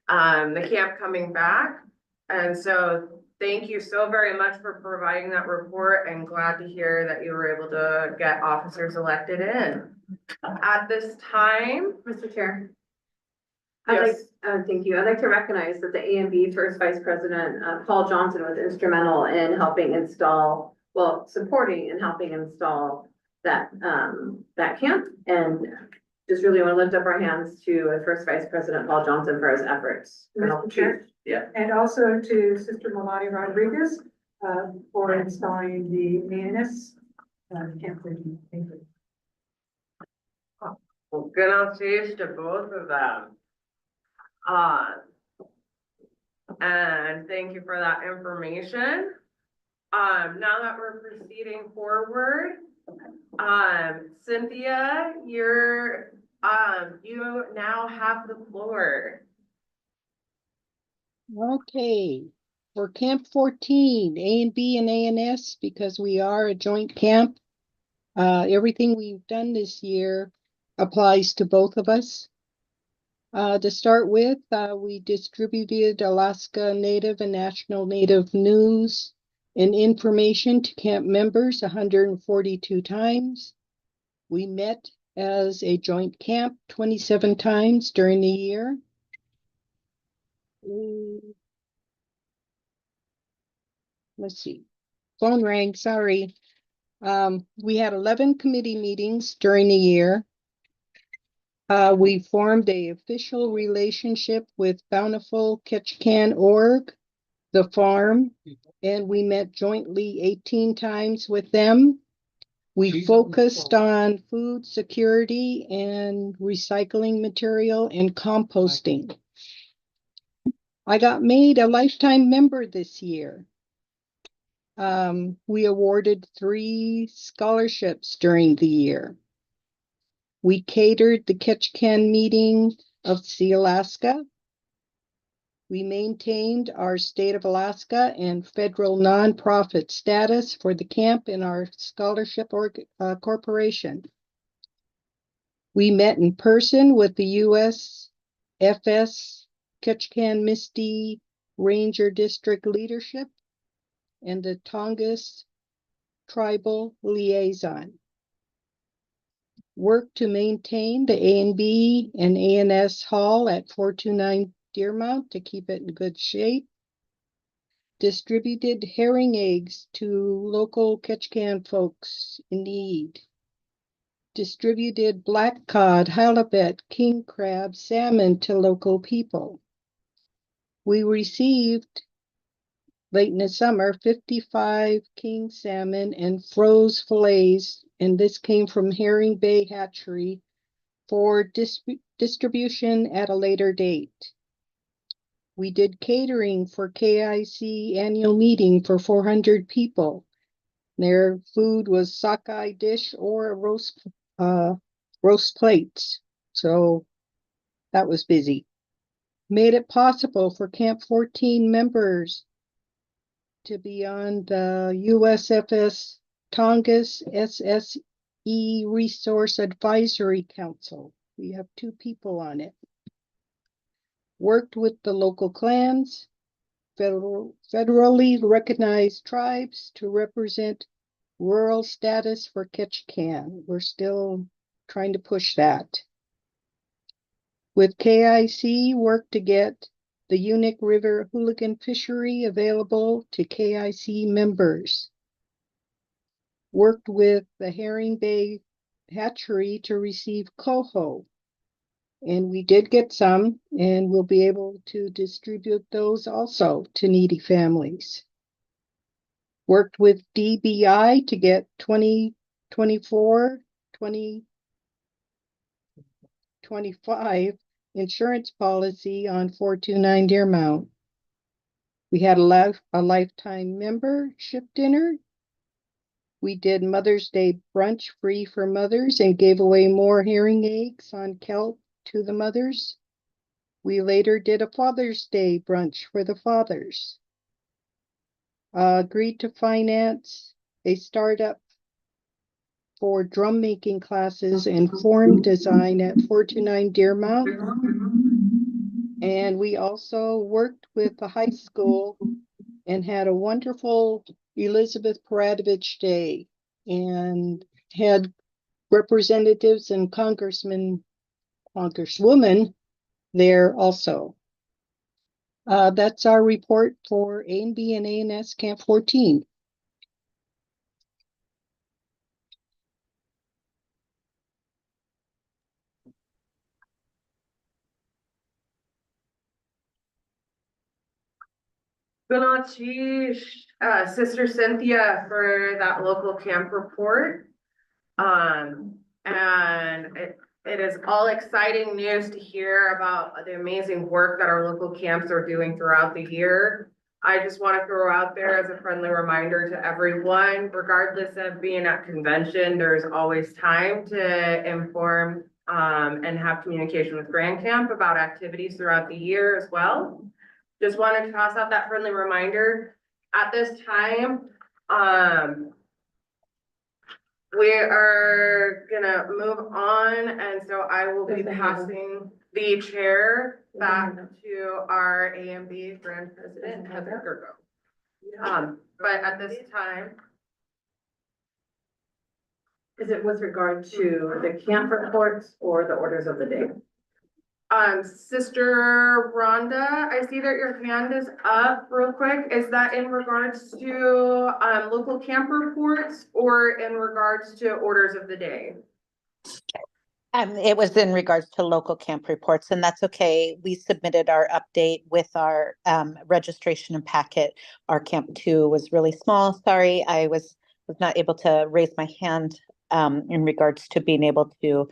the camp coming back. And so thank you so very much for providing that report, and glad to hear that you were able to get officers elected in. At this time, Mr. Chair. yes. Thank you. I'd like to recognize that the AMB First Vice President, Paul Johnson, was instrumental in helping install, supporting and helping install that camp. And just really want to lift up our hands to First Vice President Paul Johnson for his efforts. Mr. Chair. Yeah. And also to Sister Melody Rodriguez for installing the ANS camp. Thank you. Well, good on Chief to both of them. And thank you for that information. Now that we're proceeding forward, Cynthia, you're You now have the floor. Okay, for Camp 14, A and B and ANS, because we are a joint camp. Everything we've done this year applies to both of us. To start with, we distributed Alaska Native and National Native news and information to camp members 142 times. We met as a joint camp 27 times during the year. Let's see, phone rang, sorry. We had 11 committee meetings during the year. We formed a official relationship with Bountiful Ketchikan Org, the farm, and we met jointly 18 times with them. We focused on food security and recycling material and composting. I got made a lifetime member this year. We awarded 3 scholarships during the year. We catered the Ketchikan meeting of Sea Alaska. We maintained our state of Alaska and federal nonprofit status for the camp and our scholarship corporation. We met in person with the USFS Ketchikan Misty Ranger District leadership and the Tongass Tribal Liaison. Work to maintain the A&B and ANS Hall at 429 Deermount to keep it in good shape. Distributed herring eggs to local Ketchikan folks in need. Distributed black cod, halibut, king crab, salmon to local people. We received, late in the summer, 55 king salmon and froze fillets, and this came from Herring Bay Hatchery for distribution at a later date. We did catering for KIC annual meeting for 400 people. Their food was sockeye dish or roast plates. So that was busy. Made it possible for Camp 14 members to be on the USFS Tongass SSE Resource Advisory Council. We have 2 people on it. Worked with the local clans, federally recognized tribes to represent rural status for Ketchikan. We're still trying to push that. With KIC, worked to get the Unique River Hooligan Fishery available to KIC members. Worked with the Herring Bay Hatchery to receive coho. And we did get some, and we'll be able to distribute those also to needy families. Worked with DBI to get 2024-2025 insurance policy on 429 Deermount. We had a lifetime membership dinner. We did Mother's Day brunch free for mothers and gave away more herring eggs on kelp to the mothers. We later did a Father's Day brunch for the fathers. Agreed to finance a startup for drum making classes and form design at 429 Deermount. And we also worked with the high school and had a wonderful Elizabeth Paradovich Day and had representatives and congresswomen there also. That's our report for A&B and ANS Camp 14. Sister Cynthia for that local camp report. And it is all exciting news to hear about the amazing work that our local camps are doing throughout the year. I just want to throw out there as a friendly reminder to everyone, regardless of being at convention, there's always time to inform and have communication with Grand Camp about activities throughout the year as well. Just wanted to toss out that friendly reminder. At this time, we are gonna move on, and so I will be passing the chair back to our AMB Grand President, Heather Gergo. But at this time, is it with regard to the camp reports or the orders of the day? Sister Rhonda, I see that your hand is up real quick. Is that in regards to local camp reports or in regards to orders of the day? It was in regards to local camp reports, and that's okay. We submitted our update with our registration and packet. Our Camp 2 was really small. Sorry, I was not able to raise my hand in regards to being able to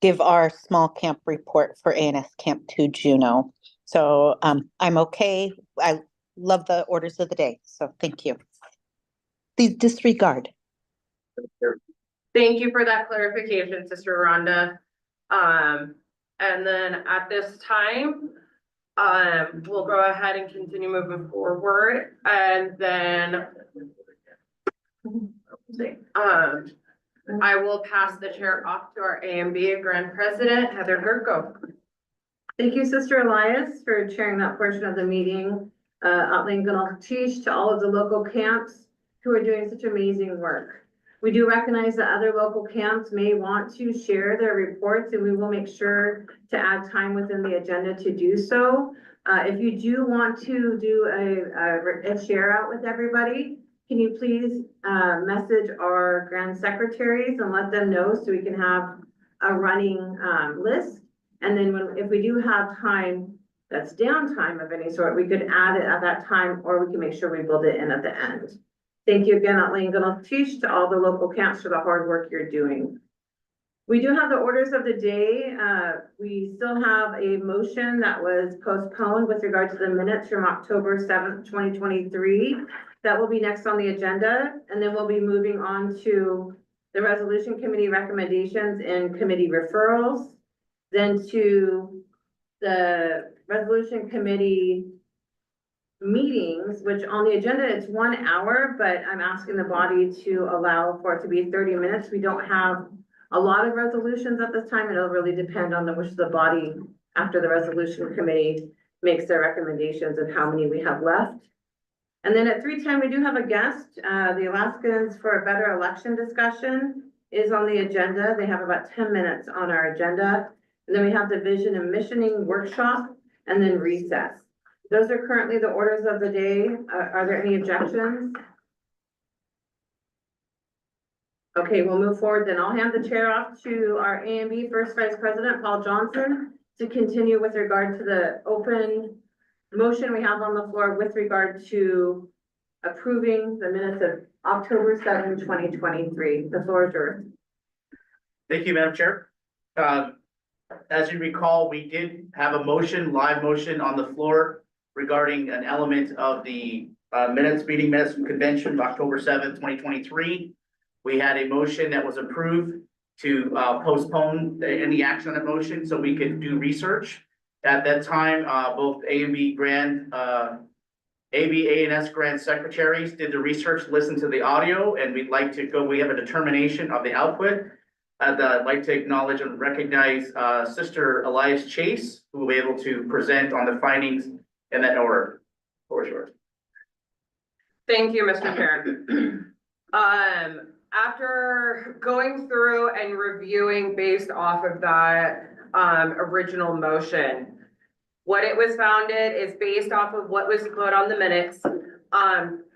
give our small camp report for ANS Camp 2 Juneau. So I'm okay. I love the orders of the day, so thank you. Please disregard. Thank you for that clarification, Sister Rhonda. And then at this time, we'll go ahead and continue moving forward. And then I will pass the chair off to our AMB Grand President, Heather Gergo. Thank you, Sister Elias, for chairing that portion of the meeting. To all of the local camps who are doing such amazing work. We do recognize that other local camps may want to share their reports, and we will make sure to add time within the agenda to do so. If you do want to do a share out with everybody, can you please message our grand secretaries and let them know so we can have a running list? And then if we do have time that's downtime of any sort, we could add it at that time, or we can make sure we build it in at the end. Thank you again, to all the local camps for the hard work you're doing. We do have the orders of the day. We still have a motion that was postponed with regard to the minutes from October 7th, 2023. That will be next on the agenda. And then we'll be moving on to the resolution committee recommendations and committee referrals. Then to the resolution committee meetings, which on the agenda it's 1 hour, but I'm asking the body to allow for it to be 30 minutes. We don't have a lot of resolutions at this time. It'll really depend on the wish of the body after the resolution committee makes their recommendations of how many we have left. And then at 3:10, we do have a guest. The Alaskans for a Better Election discussion is on the agenda. They have about 10 minutes on our agenda. And then we have the vision and missioning workshop and then recess. Those are currently the orders of the day. Are there any objections? Okay, we'll move forward then. I'll hand the chair off to our AMB First Vice President, Paul Johnson, to continue with regard to the open motion we have on the floor with regard to approving the minutes of October 7, 2023. The floor is yours. Thank you, Madam Chair. As you recall, we did have a live motion on the floor regarding an element of the meeting minutes from convention of October 7th, 2023. We had a motion that was approved to postpone any action on that motion so we could do research. At that time, both AMB ANS Grand Secretaries did the research, listened to the audio, and we'd like to go, we have a determination of the output. I'd like to acknowledge and recognize Sister Elias Chase, who will be able to present on the findings in that order. For sure. Thank you, Mr. Chair. After going through and reviewing based off of that original motion, what it was founded is based off of what was put on the minutes.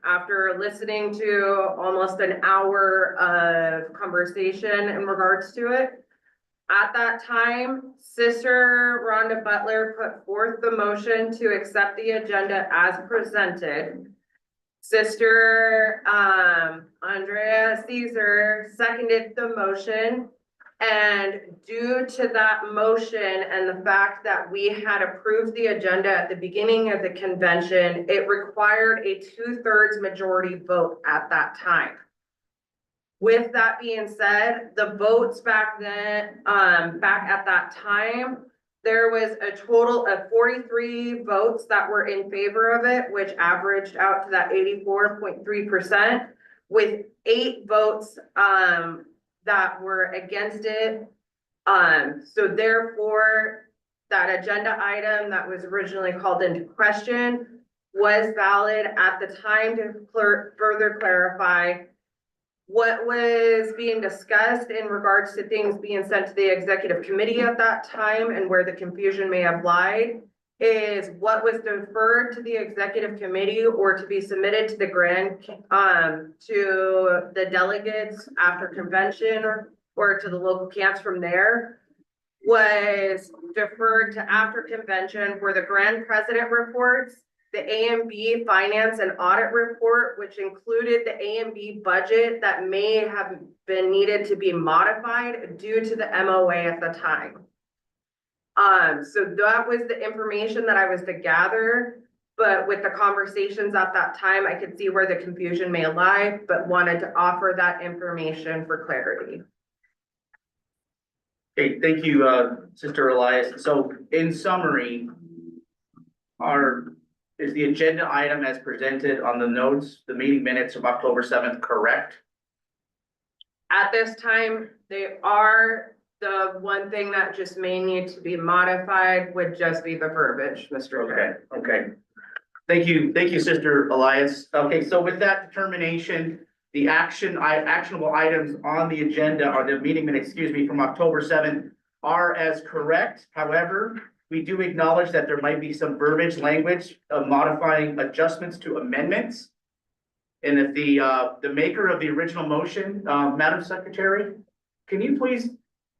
After listening to almost an hour of conversation in regards to it, at that time, Sister Rhonda Butler put forth the motion to accept the agenda as presented. Sister Andrea Caesar seconded the motion, and due to that motion and the fact that we had approved the agenda at the beginning of the convention, it required a 2/3 majority vote at that time. With that being said, the votes back then, back at that time, there was a total of 43 votes that were in favor of it, which averaged out to that 84.3%, with 8 votes that were against it. So therefore, that agenda item that was originally called into question was valid at the time to further clarify what was being discussed in regards to things being sent to the executive committee at that time, and where the confusion may have lied is what was deferred to the executive committee or to be submitted to the to the delegates after convention or to the local camps from there was deferred to after convention, where the grand president reports, the A&B finance and audit report, which included the A&B budget that may have been needed to be modified due to the MOA at the time. So that was the information that I was to gather, but with the conversations at that time, I could see where the confusion may lie, but wanted to offer that information for clarity. Okay, thank you, Sister Elias. So in summary, is the agenda item as presented on the notes, the meeting minutes of October 7th, correct? At this time, they are. The one thing that just may need to be modified would just be the verbiage, Mr. Chair. Okay. Thank you, Sister Elias. Okay, so with that determination, the actionable items on the agenda or the meeting minutes, excuse me, from October 7th are as correct. However, we do acknowledge that there might be some verbiage language of modifying adjustments to amendments. And if the maker of the original motion, Madam Secretary, can you please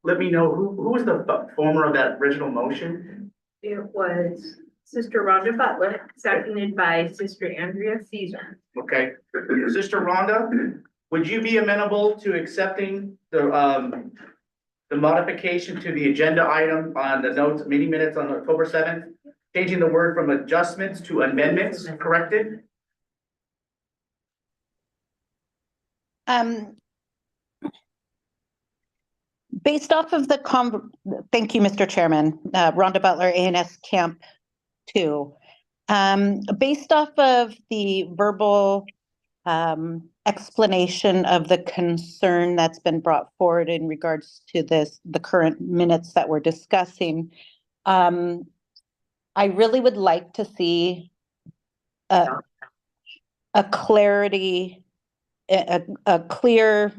let me know who was the former of that original motion? It was Sister Rhonda Butler, seconded by Sister Andrea Caesar. Okay, Sister Rhonda, would you be amenable to accepting the modification to the agenda item on the notes, meeting minutes on October 7th, changing the word from adjustments to amendments, corrected? Based off of thank you, Mr. Chairman, Rhonda Butler, ANS Camp 2. Based off of the verbal explanation of the concern that's been brought forward in regards to the current minutes that we're discussing, I really would like to see a clarity, a clear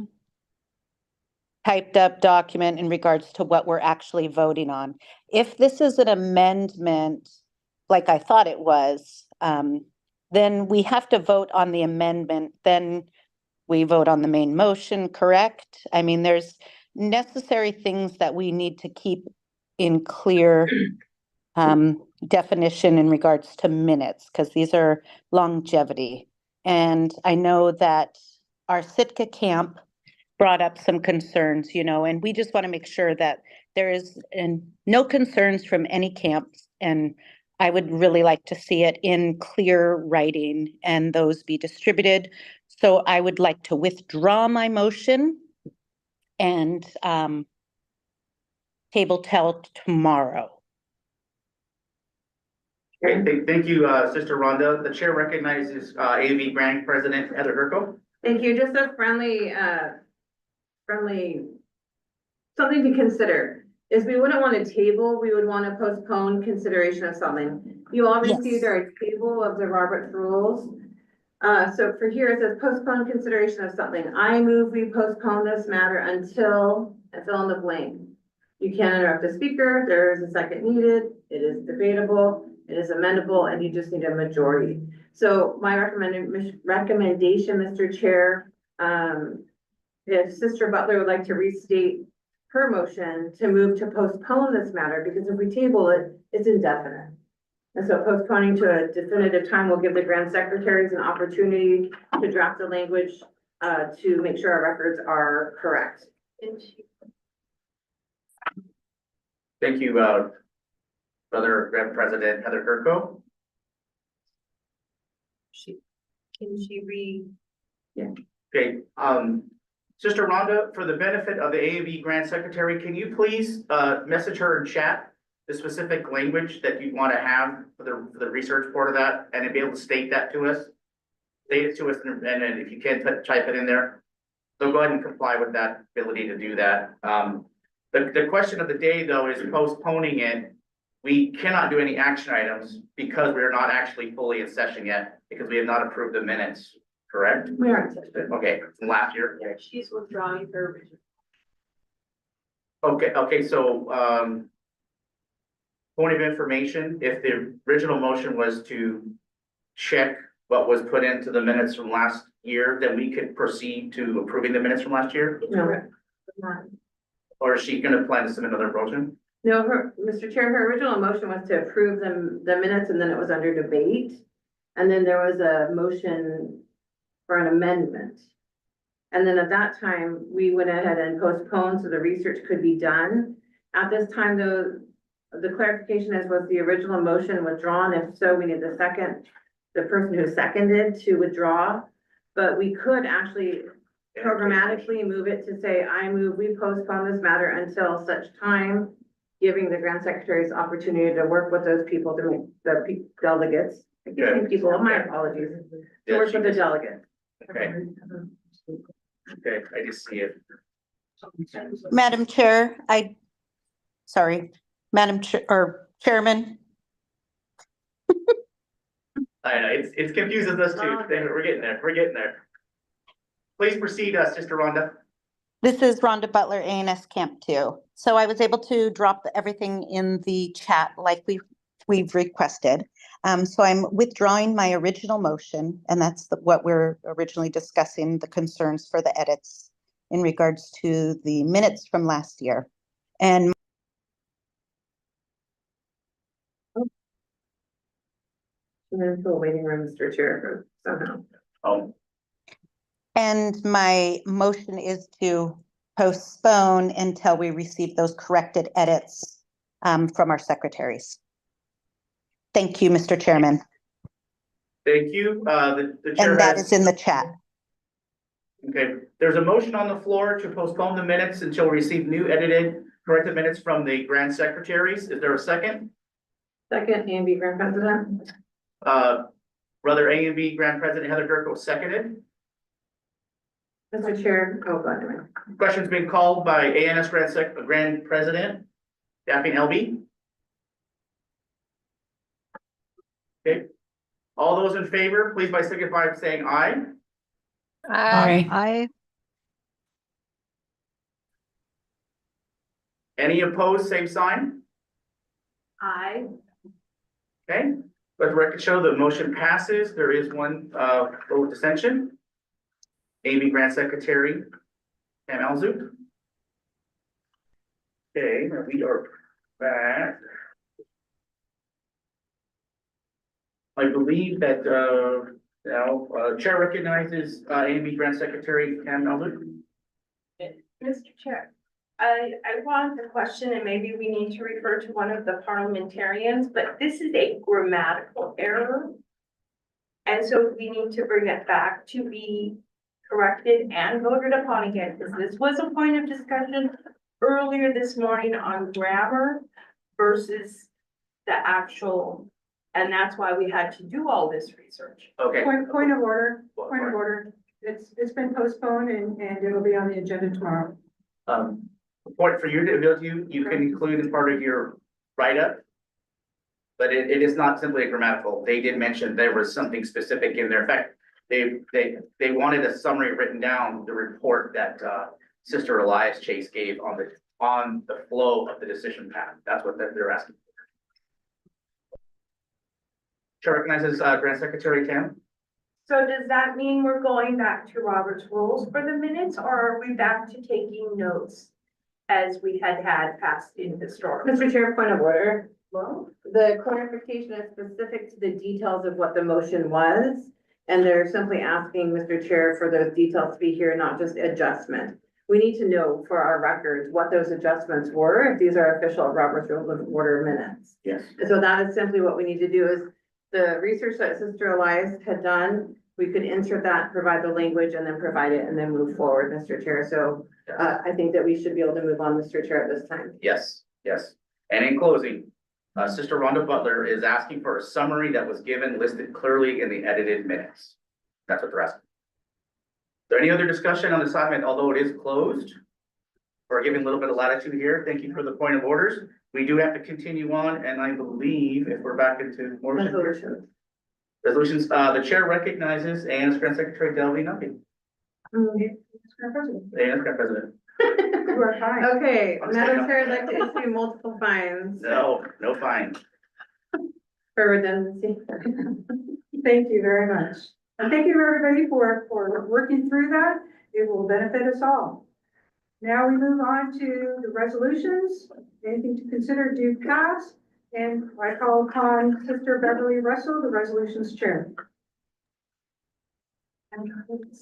typed up document in regards to what we're actually voting on. If this is an amendment, like I thought it was, then we have to vote on the amendment, then we vote on the main motion, correct? I mean, there's necessary things that we need to keep in clear definition in regards to minutes, because these are longevity. And I know that our Sitka camp brought up some concerns, and we just want to make sure that there is no concerns from any camps. And I would really like to see it in clear writing and those be distributed. So I would like to withdraw my motion and table till tomorrow. Okay, thank you, Sister Rhonda. The chair recognizes AV Grand President Heather Herco. Thank you. Just a friendly, something to consider is we wouldn't want to table, we would want to postpone consideration of something. You all received our table of the Robert's rules. So for here, it says postpone consideration of something. I move we postpone this matter until, and fill in the blank. You can't interrupt the speaker. There is a second needed. It is debatable. It is amendable, and you just need a majority. So my recommendation, Mr. Chair, if Sister Butler would like to restate her motion to move to postpone this matter, because if we table it, it's indefinite. And so postponing to a definitive time will give the Grand Secretaries an opportunity to draft the language to make sure our records are correct. Thank you, Brother Grand President Heather Herco. Can she read? Yeah. Okay. Sister Rhonda, for the benefit of the A&B Grant Secretary, can you please message her in chat the specific language that you want to have for the research part of that, and then be able to state that to us? State it to us, and then if you can type it in there. So go ahead and comply with that ability to do that. The question of the day, though, is postponing it. We cannot do any action items because we are not actually fully in session yet, because we have not approved the minutes, correct? We are in session. Okay, from last year. Yeah, she's withdrawing her original. Okay, so, point of information, if the original motion was to check what was put into the minutes from last year, then we could proceed to approving the minutes from last year? No. Or is she gonna plan to submit another motion? No, Mr. Chair, her original motion was to approve the minutes, and then it was under debate. And then there was a motion for an amendment. And then at that time, we went ahead and postponed so the research could be done. At this time, though, the clarification is, was the original motion withdrawn? If so, we need the person who seconded to withdraw. But we could actually programmatically move it to say, I move, we postpone this matter until such time, giving the grant secretaries opportunity to work with those people, to make the delegates. I keep saying people, my apologies, to work with the delegates. Okay. Okay, I just see it. Madam Chair, Madam Chair, or Chairman. I know, it's confuses us too. We're getting there. Please proceed, Sister Rhonda. This is Rhonda Butler, ANS Camp 2. So I was able to drop everything in the chat like we've requested. So I'm withdrawing my original motion, and that's what we're originally discussing, the concerns for the edits in regards to the minutes from last year. And Into a waiting room, Mr. Chair, somehow. And my motion is to postpone until we receive those corrected edits from our secretaries. Thank you, Mr. Chairman. Thank you. The chair And that has- is in the chat. Okay, there's a motion on the floor to postpone the minutes until we receive new edited corrected minutes from the grant secretaries. Is there a second? Second, A&B Grant President. Brother A&B Grant President Heather Durko seconded. Mr. Chair, oh, go ahead. Question's been called by ANS Grand President Daphne LB. Okay, all those in favor, please by signify by saying aye. Aye. Any opposed, same sign. Aye. Okay, let the record show the motion passes. There is one vote dissension. A&B Grant Secretary Pam Elzuk. Okay, now we are back. I believe that now Chair recognizes A&B Grant Secretary Pam Elzuk. Mr. Chair, I want the question, and maybe we need to refer to one of the parliamentarians, but this is a grammatical error. And so we need to bring it back to be corrected and voted upon again, because this was a point of discussion earlier this morning on grammar versus the actual, and that's why we had to do all this research. Okay. Point of order. It's been postponed and it'll be on the agenda tomorrow. Point for you to you can include in part of your write-up. But it is not simply a grammatical. They did mention there was something specific in there. In fact, they wanted a summary written down, the report that Sister Elias Chase gave on the flow of the decision path. That's what they're asking for. Chair recognizes Grant Secretary Tam. So does that mean we're going back to Robert's rules for the minutes, or are we back to taking notes as we had passed in historical? Mr. Chair, point of order. Well, The clarification is specific to the details of what the motion was. And they're simply asking, Mr. Chair, for those details to be here, not just adjustment. We need to know for our records what those adjustments were, if these are official Robert's Rules of Order minutes. Yes. So that is simply what we need to do is the research that Sister Elias had done we could insert that, provide the language, and then provide it, and then move forward, Mr. Chair. So I think that we should be able to move on, Mr. Chair, at this time. Yes, yes. And in closing, Sister Rhonda Butler is asking for a summary that was given listed clearly in the edited minutes. That's what they're asking. Is there any other discussion on this item, although it is closed? We're giving a little bit of latitude here. Thank you for the point of orders. We do have to continue on, and I believe if we're back into resolutions, the chair recognizes ANS Grant Secretary Delby Numpy. ANS Grant President. You are fine. Okay, Madam Chair, I'd like to issue multiple fines. No fine. For redundancy. Thank you very much. And thank you everybody for working through that. It will benefit us all. Now we move on to the resolutions. Anything to consider due pass. And I call upon Sister Beverly Russell, the resolutions chair.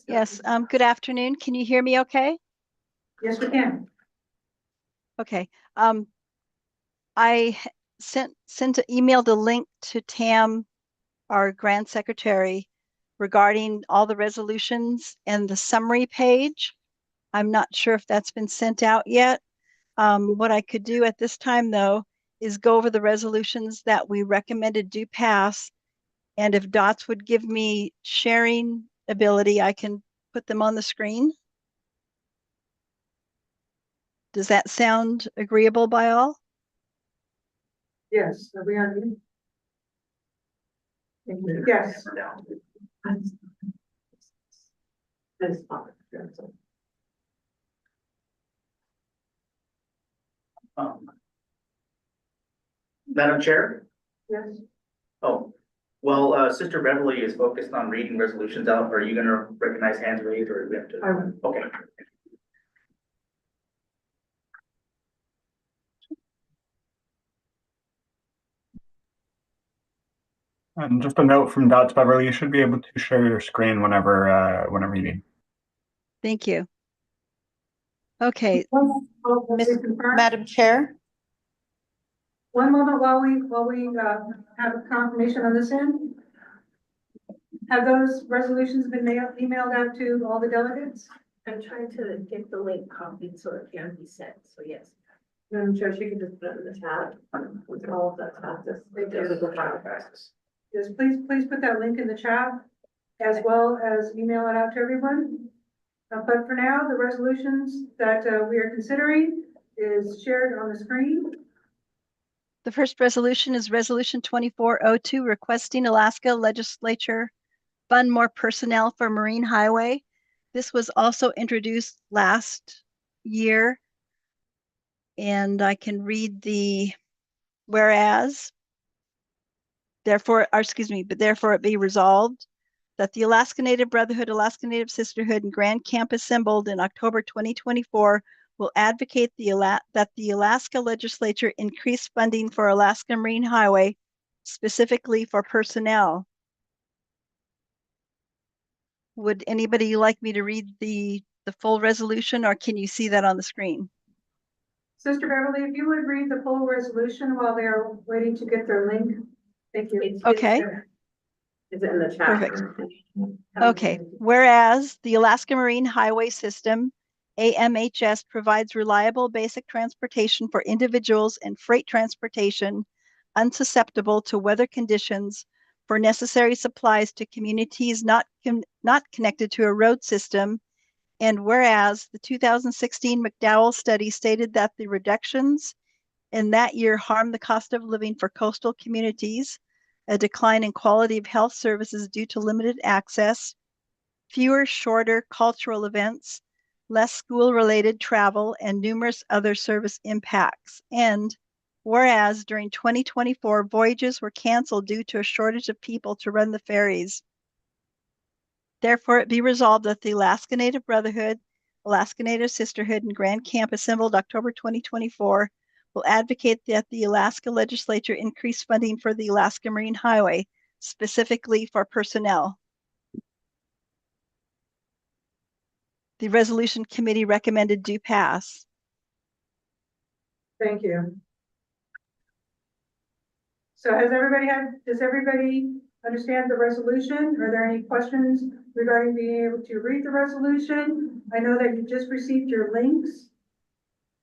Yes, good afternoon. Can you hear me okay? Yes, we can. Okay. I emailed a link to Tam, our grant secretary, regarding all the resolutions and the summary page. I'm not sure if that's been sent out yet. What I could do at this time, though, is go over the resolutions that we recommended do pass. And if Dots would give me sharing ability, I can put them on the screen. Does that sound agreeable by all? Yes, are we on you? Yes. Madam Chair? Yes. Oh, well, Sister Beverly is focused on reading resolutions out. Are you gonna recognize hands raised or do we have to? I will. Okay. And just a note from Dots Beverly, you should be able to share your screen whenever you need. Thank you. Okay. Madam Chair? One moment while we have a confirmation on this end. Have those resolutions been emailed out to all the delegates? I'm trying to get the link copied so it can be sent, so yes. Madam Chair, she can just put it in the chat with all of that practice. Yes, please put that link in the chat as well as email it out to everyone. But for now, the resolutions that we are considering is shared on the screen. The first resolution is Resolution 2402, requesting Alaska Legislature fund more personnel for Marine Highway. This was also introduced last year. And I can read the whereas. Therefore it be resolved that the Alaska Native Brotherhood, Alaska Native Sisterhood, and Grand Camp assembled in October 2024 will advocate that the Alaska Legislature increase funding for Alaska Marine Highway, specifically for personnel. Would anybody like me to read the full resolution, or can you see that on the screen? Sister Beverly, if you would read the full resolution while they're waiting to get their link. Thank you. Okay. Is it in the chat? Perfect. Okay. Whereas the Alaska Marine Highway System, AMHS, provides reliable basic transportation for individuals and freight transportation unsusceptible to weather conditions for necessary supplies to communities not connected to a road system. And whereas the 2016 McDowell study stated that the reductions in that year harmed the cost of living for coastal communities, a decline in quality of health services due to limited access, fewer shorter cultural events, less school-related travel, and numerous other service impacts. And whereas during 2024, voyages were canceled due to a shortage of people to run the ferries. Therefore, it be resolved that the Alaska Native Brotherhood, Alaska Native Sisterhood, and Grand Camp assembled October 2024 will advocate that the Alaska Legislature increase funding for the Alaska Marine Highway, specifically for personnel. The resolution committee recommended do pass. Thank you. So does everybody understand the resolution? Are there any questions regarding being able to read the resolution? I know that you just received your links,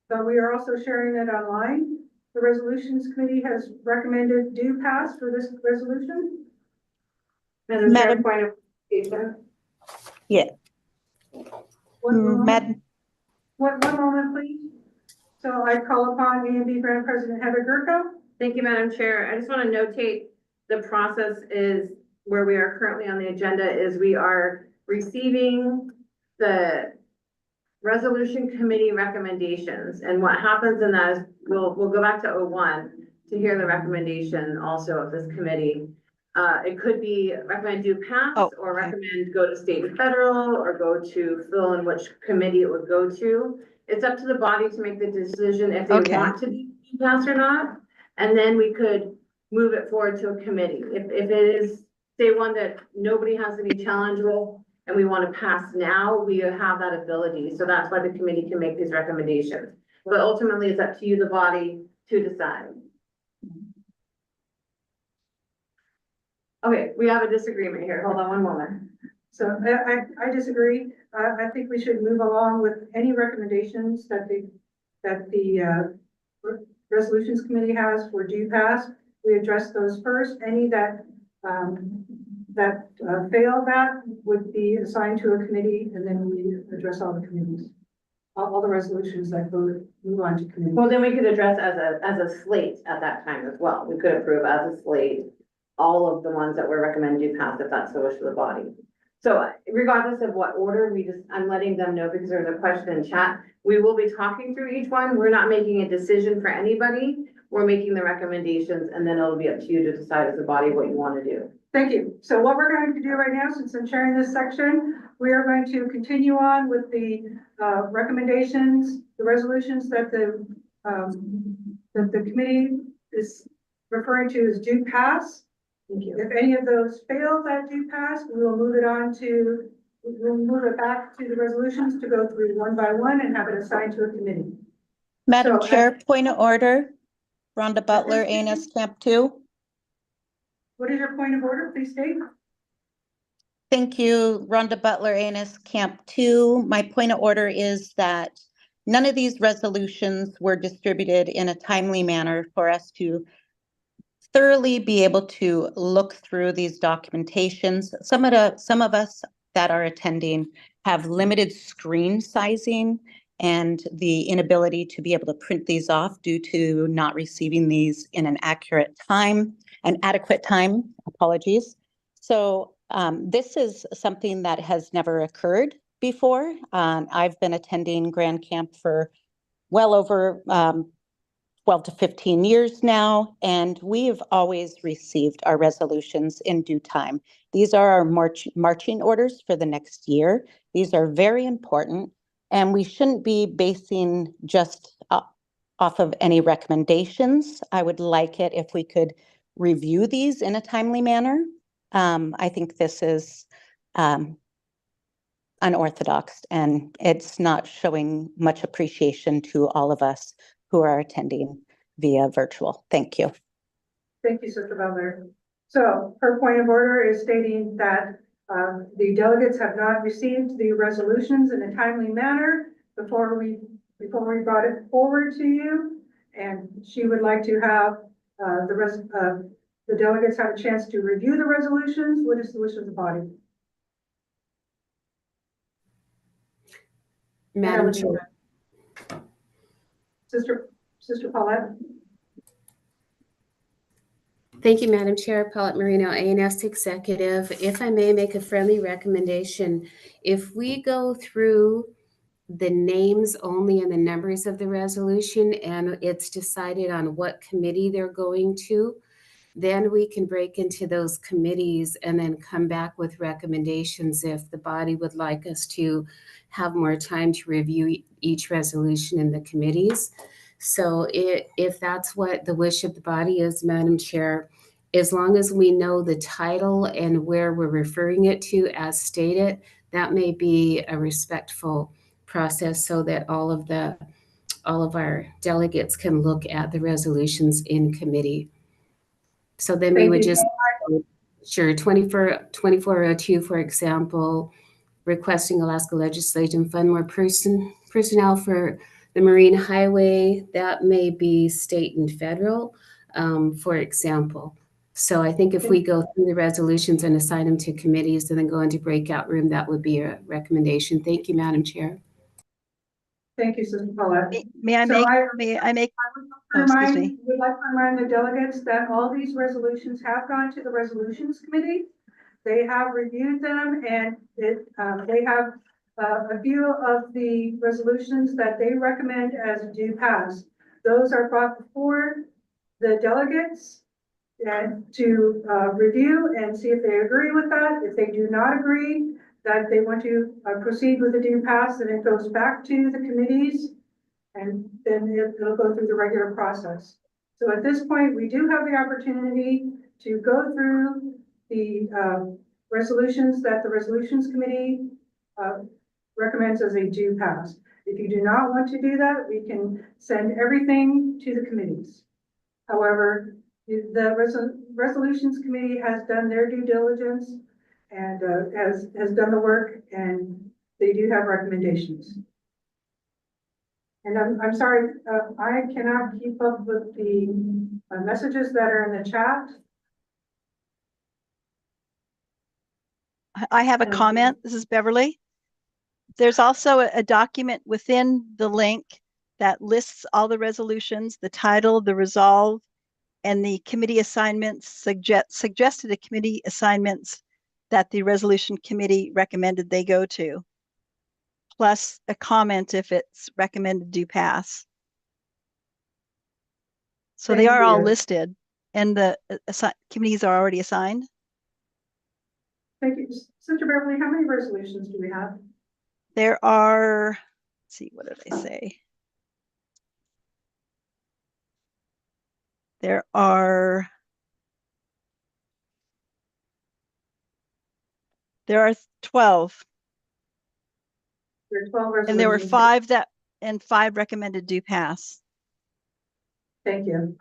but we are also sharing it online. The Resolutions Committee has recommended do pass for this resolution. Madam Chair, Madam- point of clarification. Yeah. One moment, Madam, one moment, please. So I call upon A&B Grant President Heather Gurko. Thank you, Madam Chair. I just want to notate the process is where we are currently on the agenda is we are receiving the resolution committee recommendations. And what happens in that is we'll go back to 01 to hear the recommendation also of this committee. It could be recommend do pass or recommend go to state and federal or go to fill in which committee it would go to. It's up to the body to make the decision if they want to do pass or not. And then we could move it forward to a committee. If it is say one that nobody has any challenge with and we want to pass now, we have that ability. So that's why the committee can make these recommendations. But ultimately it's up to you, the body, to decide. Okay, we have a disagreement here. Hold on one moment. So I disagree. I think we should move along with any recommendations that the Resolutions Committee has for due pass. We address those first. Any that fail that would be assigned to a committee, and then we address all the committees. All the resolutions that move on to committee. Well, then we could address as a slate at that time as well. We could approve as a slate all of the ones that were recommended do pass if that's the wish of the body. So regardless of what order, I'm letting them know because there's a question in chat. We will be talking through each one. We're not making a decision for anybody. We're making the recommendations and then it'll be up to you to decide as a body what you want to do. Thank you. So what we're going to do right now, since I'm sharing this section, we are going to continue on with the recommendations, the resolutions that the committee is referring to as due pass. Thank you. If any of those fail that due pass, we'll move it back to the resolutions to go through one by one and have it assigned to a committee. Madam So, Chair, point of order. Rhonda Butler, ANS Camp 2. What is your point of order? Please state. Thank you, Rhonda Butler, ANS Camp 2. My point of order is that none of these resolutions were distributed in a timely manner for us to thoroughly be able to look through these documentations. Some of us that are attending have limited screen sizing and the inability to be able to print these off due to not receiving these in an adequate time, apologies. So this is something that has never occurred before. I've been attending Grand Camp for well over 12 to 15 years now, and we've always received our resolutions in due time. These are our marching orders for the next year. These are very important, and we shouldn't be basing just off of any recommendations. I would like it if we could review these in a timely manner. I think this is unorthodox, and it's not showing much appreciation to all of us who are attending via virtual. Thank you. Thank you, Sister Butler. So her point of order is stating that the delegates have not received the resolutions in a timely manner before we brought it forward to you. And she would like to have the delegates have a chance to review the resolutions. What is the wish of the body? Madam Chair. Sister Paulette. Thank you, Madam Chair. Paulette Marino, ANS Executive. If I may make a friendly recommendation, if we go through the names only and the numbers of the resolution and it's decided on what committee they're going to, then we can break into those committees and then come back with recommendations if the body would like us to have more time to review each resolution in the committees. So if that's what the wish of the body is, Madam Chair, as long as we know the title and where we're referring it to as stated, that may be a respectful process so that all of our delegates can look at the resolutions in committee. So then we would just Sure, 2402, for example, requesting Alaska legislation fund more personnel for the Marine Highway. That may be state and federal, for example. So I think if we go through the resolutions and assign them to committees and then go into breakout room, that would be a recommendation. Thank you, Madam Chair. Thank you, Sister Paulette. May I So make, I- may I make, Would oh, excuse me. like to remind the delegates that all these resolutions have gone to the Resolutions Committee. They have reviewed them and they have a few of the resolutions that they recommend as due pass. Those are brought before the delegates and to review and see if they agree with that. If they do not agree that they want to proceed with the due pass, then it goes back to the committees and then it'll go through the regular process. So at this point, we do have the opportunity to go through the resolutions that the Resolutions Committee recommends as a due pass. If you do not want to do that, we can send everything to the committees. However, the Resolutions Committee has done their due diligence and has done the work, and they do have recommendations. And I'm sorry, I cannot keep up with the messages that are in the chat. I have a comment. This is Beverly. There's also a document within the link that lists all the resolutions, the title, the resolve, and the committee assignments, suggested committee assignments that the resolution committee recommended they go to, plus a comment if it's recommended do pass. So they are all listed and the committees are already assigned. Thank you. Sister Beverly, how many resolutions do we have? There are, let's see, what did I say? There are 12. There are 12 resolutions. And there were 5 recommended do pass. Thank you.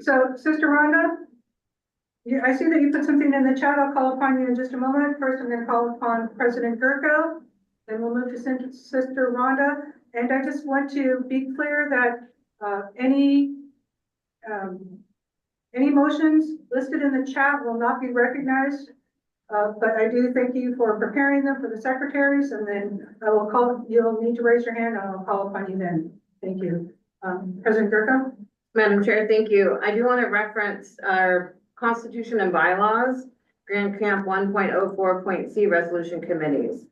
So, Sister Rhonda, I see that you put something in the chat. I'll call upon you in just a moment. First, I'm going to call upon President Gurko, then we'll move to Sister Rhonda. And I just want to be clear that any motions listed in the chat will not be recognized. But I do thank you for preparing them for the secretaries, and then I will call, you'll need to raise your hand and I'll call upon you then. Thank you. President Gurko? Madam Chair, thank you. I do want to reference our Constitution and bylaws, Grand Camp 1.04.c resolution committees.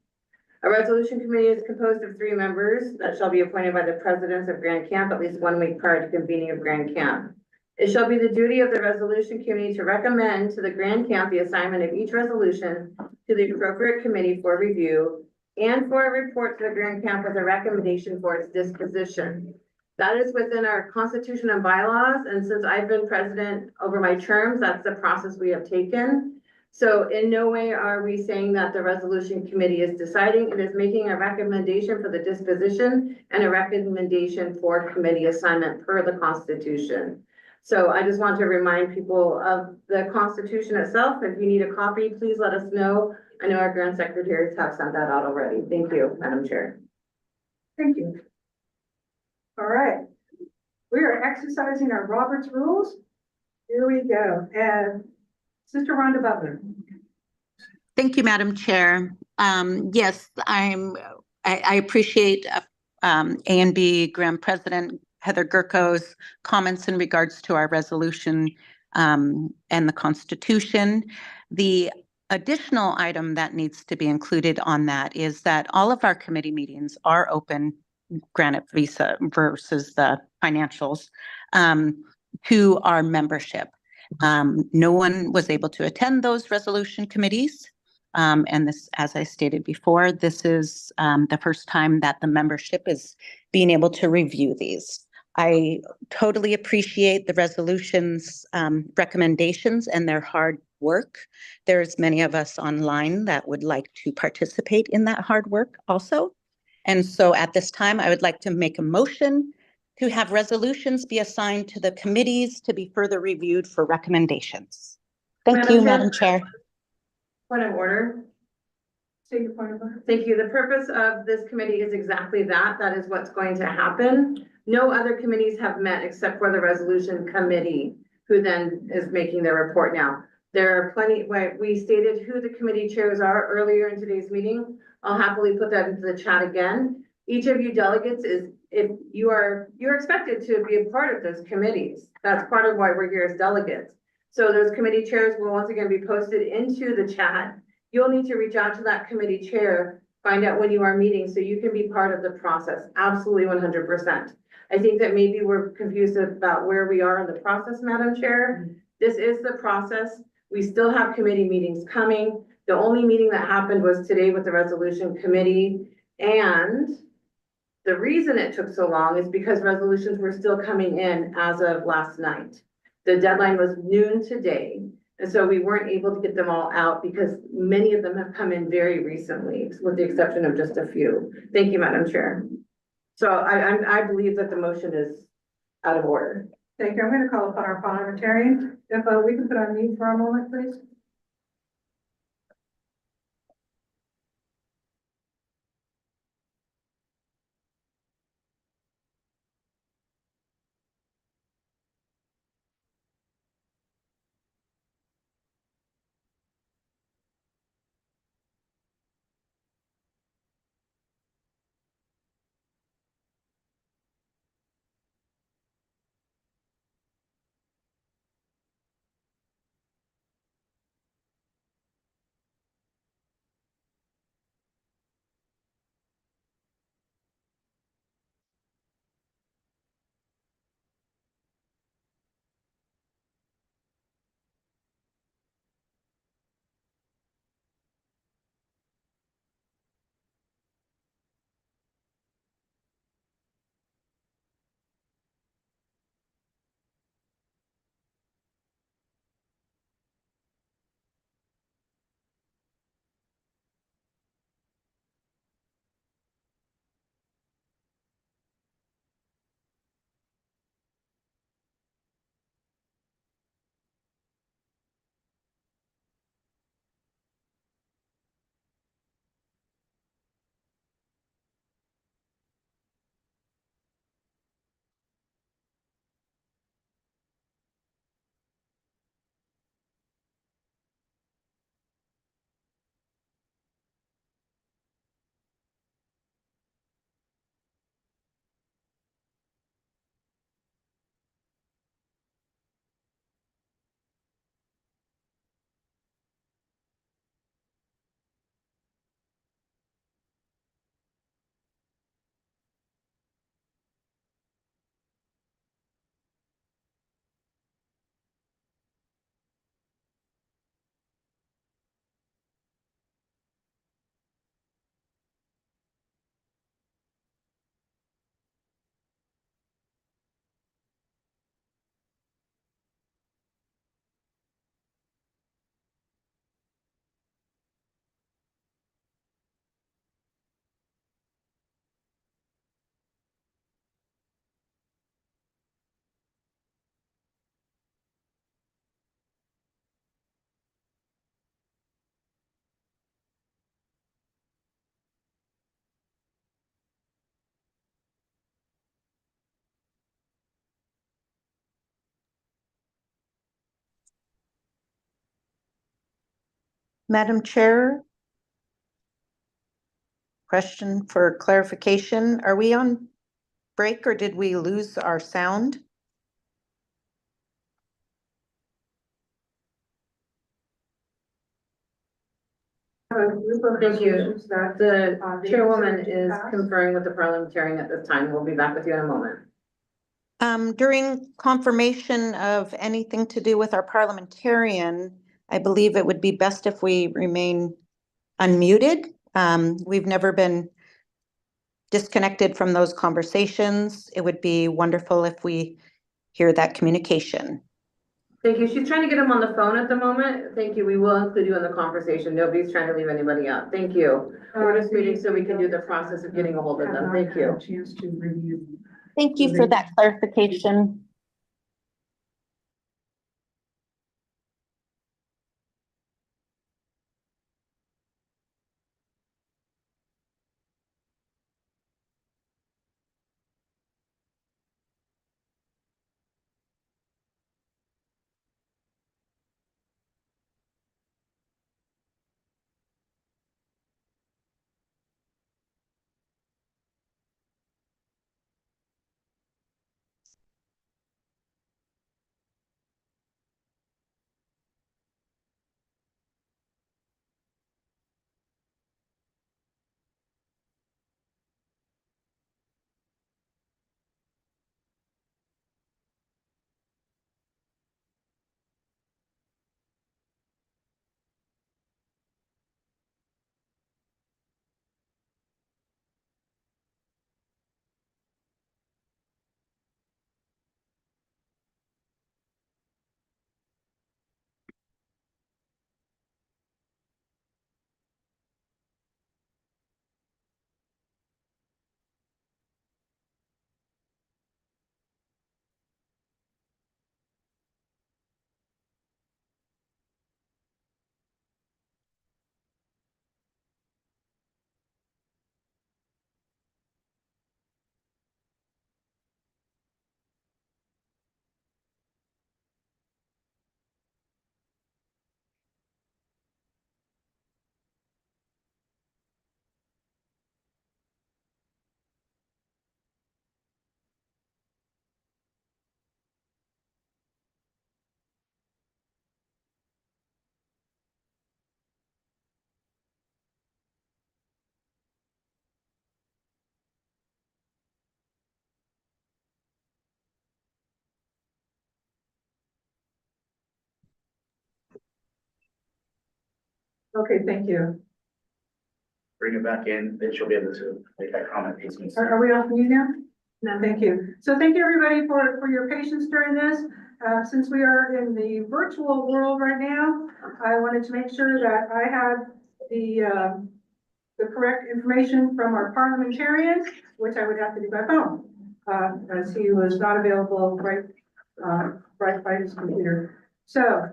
A resolution committee is composed of 3 members that shall be appointed by the presidents of Grand Camp at least 1 week prior to convening of Grand Camp. It shall be the duty of the resolution committee to recommend to the Grand Camp the assignment of each resolution to the appropriate committee for review and for a report to the Grand Camp with a recommendation for its disposition. That is within our Constitution and bylaws, and since I've been president over my terms, that's the process we have taken. So in no way are we saying that the resolution committee is deciding. It is making a recommendation for the disposition and a recommendation for committee assignment per the Constitution. So I just want to remind people of the Constitution itself. If you need a copy, please let us know. I know our Grand Secretaries have sent that out already. Thank you, Madam Chair. Thank you. All right. We are exercising our Robert's rules. Here we go. And Sister Rhonda Butler. Thank you, Madam Chair. Yes, I appreciate A&B Grand President Heather Gurko's comments in regards to our resolution and the Constitution. The additional item that needs to be included on that is that all of our committee meetings are open, granted visa versus the financials, to our membership. No one was able to attend those resolution committees. And this, as I stated before, this is the first time that the membership is being able to review these. I totally appreciate the resolutions recommendations and their hard work. There's many of us online that would like to participate in that hard work also. And so at this time, I would like to make a motion to have resolutions be assigned to the committees to be further reviewed for recommendations. Thank you, Madam Chair. Point of order. Take your point of order. Thank you. The purpose of this committee is exactly that. That is what's going to happen. No other committees have met except for the resolution committee, who then is making their report now. There are plenty, we stated who the committee chairs are earlier in today's meeting. I'll happily put that into the chat again. Each of you delegates you're expected to be a part of those committees. That's part of why we're here as delegates. So those committee chairs will once again be posted into the chat. You'll need to reach out to that committee chair, find out when you are meeting so you can be part of the process. Absolutely 100%. I think that maybe we're confused about where we are in the process, Madam Chair. This is the process. We still have committee meetings coming. The only meeting that happened was today with the resolution committee. And the reason it took so long is because resolutions were still coming in as of last night. The deadline was noon today. And so we weren't able to get them all out because many of them have come in very recently, with the exception of just a few. Thank you, Madam Chair. So I believe that the motion is out of order. Thank you. I'm going to call upon our parliamentarian. If we can put on mute for a moment, please. Madam Chair, question for clarification. Are we on break or did we lose our sound? Thank you. The chairwoman is conferring with the parliamentarian at this time. We'll be back with you in a moment. During confirmation of anything to do with our parliamentarian, I believe it would be best if we remain unmuted. We've never been disconnected from those conversations. It would be wonderful if we hear that communication. Thank you. She's trying to get him on the phone at the moment. Thank you. We will include you in the conversation. Nobody's trying to leave anybody out. Thank you. We're just waiting so we can do the process of getting a hold of them. Thank you. Chance to review. Thank you for that clarification. Okay, thank you. Bring it back in, then she'll be able to make that comment. Are we off mute now? No, thank you. So thank you everybody for your patience during this. Since we are in the virtual world right now, I wanted to make sure that I had the correct information from our parliamentarian, which I would have to do by phone, as he was not available right by his computer. So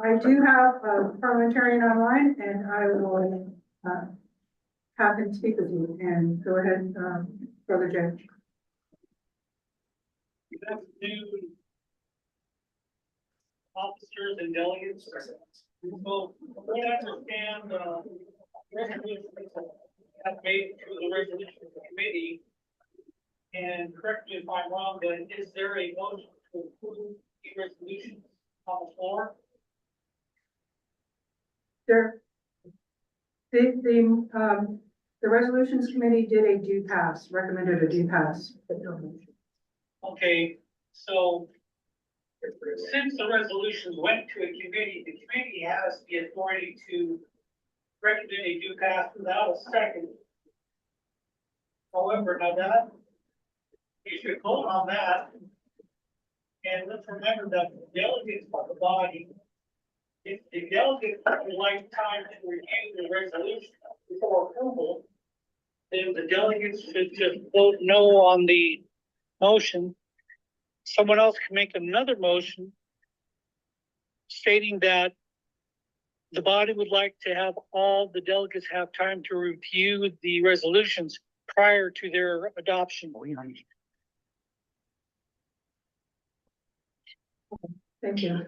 I do have a parliamentarian online, and I will have him speak with you. And go ahead, Brother Jay. Good afternoon, officers and delegates. So, we understand, resolutions have made to the resolution committee. And correct me if I'm wrong, but is there a motion to approve the resolutions on the floor? There, the resolutions committee did a due pass, recommended a due pass. Okay, so since the resolutions went to a committee, the committee has the authority to recommend a due pass without a second. However, now that you should vote on that. And let's remember that the delegates of the body, if the delegates would like time to review the resolution before approval, then the delegates should just vote no on the motion. Someone else can make another motion stating that the body would like to have all the delegates have time to review the resolutions prior to their adoption. Thank you.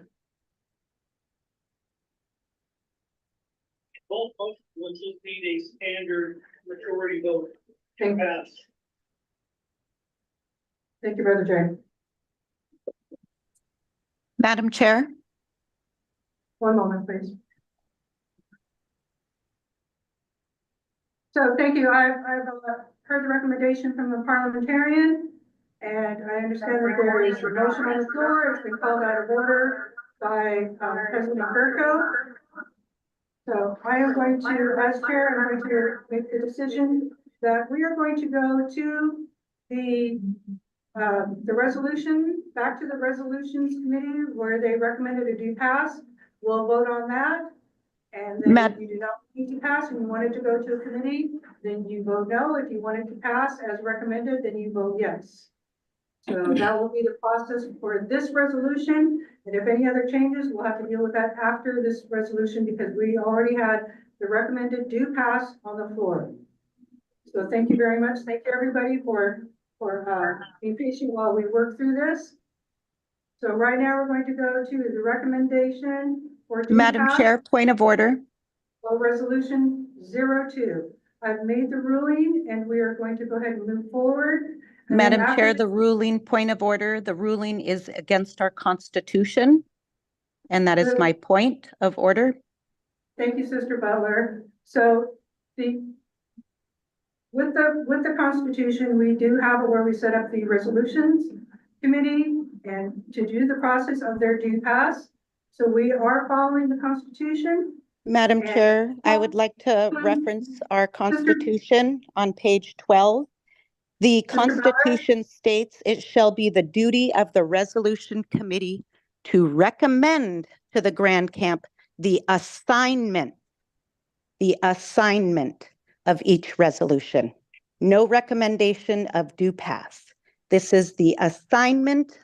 Both motions would just need a standard majority vote to Thank pass. Thank you, Brother Jay. Madam Chair. One moment, please. So thank you. I've heard the recommendation from the parliamentarian, and I understand that there is a motion on the floor. It's been called out of order by President Berko. So I am going to, as chair, I'm going to make the decision that we are going to go to the resolution, back to the resolutions committee where they recommended a due pass. We'll vote on that. And then Matt- if you do not need to pass and you want it to go to a committee, then you vote no. If you want it to pass as recommended, then you vote yes. So that will be the process for this resolution. And if any other changes, we'll have to deal with that after this resolution because we already had the recommended do pass on the floor. So thank you very much. Thank you, everybody, for being patient while we work through this. So right now, we're going to go to the recommendation for do Madam pass Chair, point of order. for resolution 02. I've made the ruling and we are going to go ahead and move forward. And then Madam after Chair, the ruling, point of order, the ruling is against our Constitution. And that is my point of order. Thank you, Sister Butler. So with the Constitution, we do have it where we set up the resolutions committee and to do the process of their due pass. So we are following the Constitution. Madam And- Chair, I would like to reference our Constitution on page 12. The Constitution states it shall be the duty of the resolution committee to recommend to the Grand Camp the assignment of each resolution. No recommendation of due pass. This is the assignment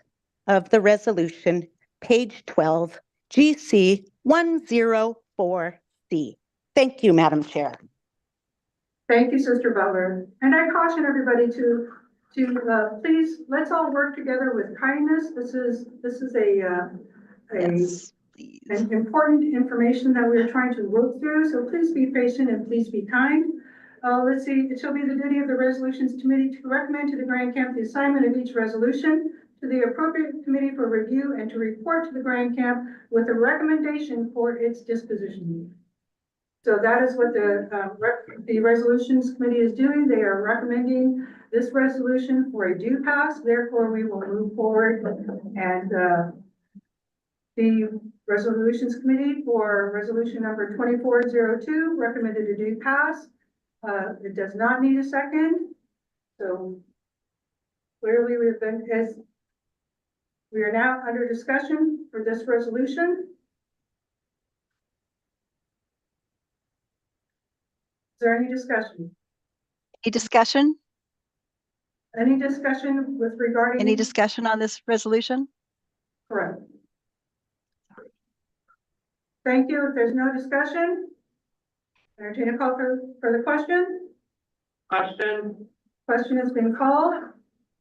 of the resolution, page 12, GC 104C. Thank you, Madam Chair. Thank you, Sister Butler. And I caution everybody to please, let's all work together with kindness. This is an important information that we're trying to work through. So please be patient and please be kind. Let's see, it shall be the duty of the resolutions committee to recommend to the Grand Camp the assignment of each resolution to the appropriate committee for review and to report to the Grand Camp with a recommendation for its disposition. So that is what the resolutions committee is doing. They are recommending this resolution for a due pass. Therefore, we will move forward and the resolutions committee for resolution number 2402 recommended a due pass. It does not need a second. So clearly we are now under discussion for this resolution. Is there any discussion? Any discussion? Any discussion with regarding? Any discussion on this resolution? Correct. Thank you. If there's no discussion, entertain a call for the question. Question has been called.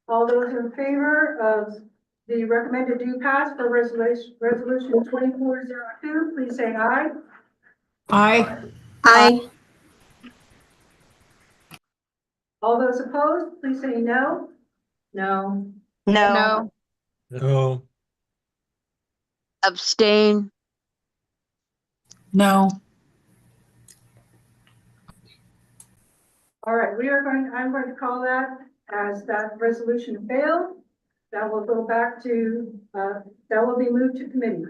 All those in favor of the recommended due pass for resolution 2402, please say aye. Aye. Aye. All those opposed, please say no. No. No. No. Abstain. No. All right, I'm going to call that as that resolution failed. That will go back to, that will be moved to committee.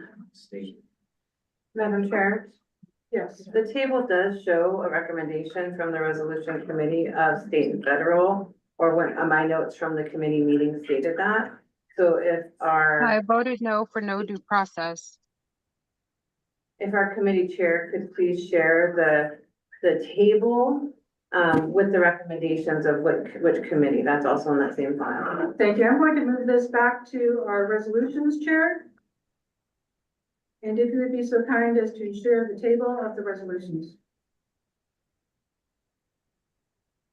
Madam Chair, Yes. the table does show a recommendation from the resolution committee of state and federal, or when my notes from the committee meeting stated that. So if I voted no for no due process. our committee chair could please share the table with the recommendations of which committee, that's also in that same file. Thank you. I'm going to move this back to our resolutions chair. And if you would be so kind as to share the table of the resolutions.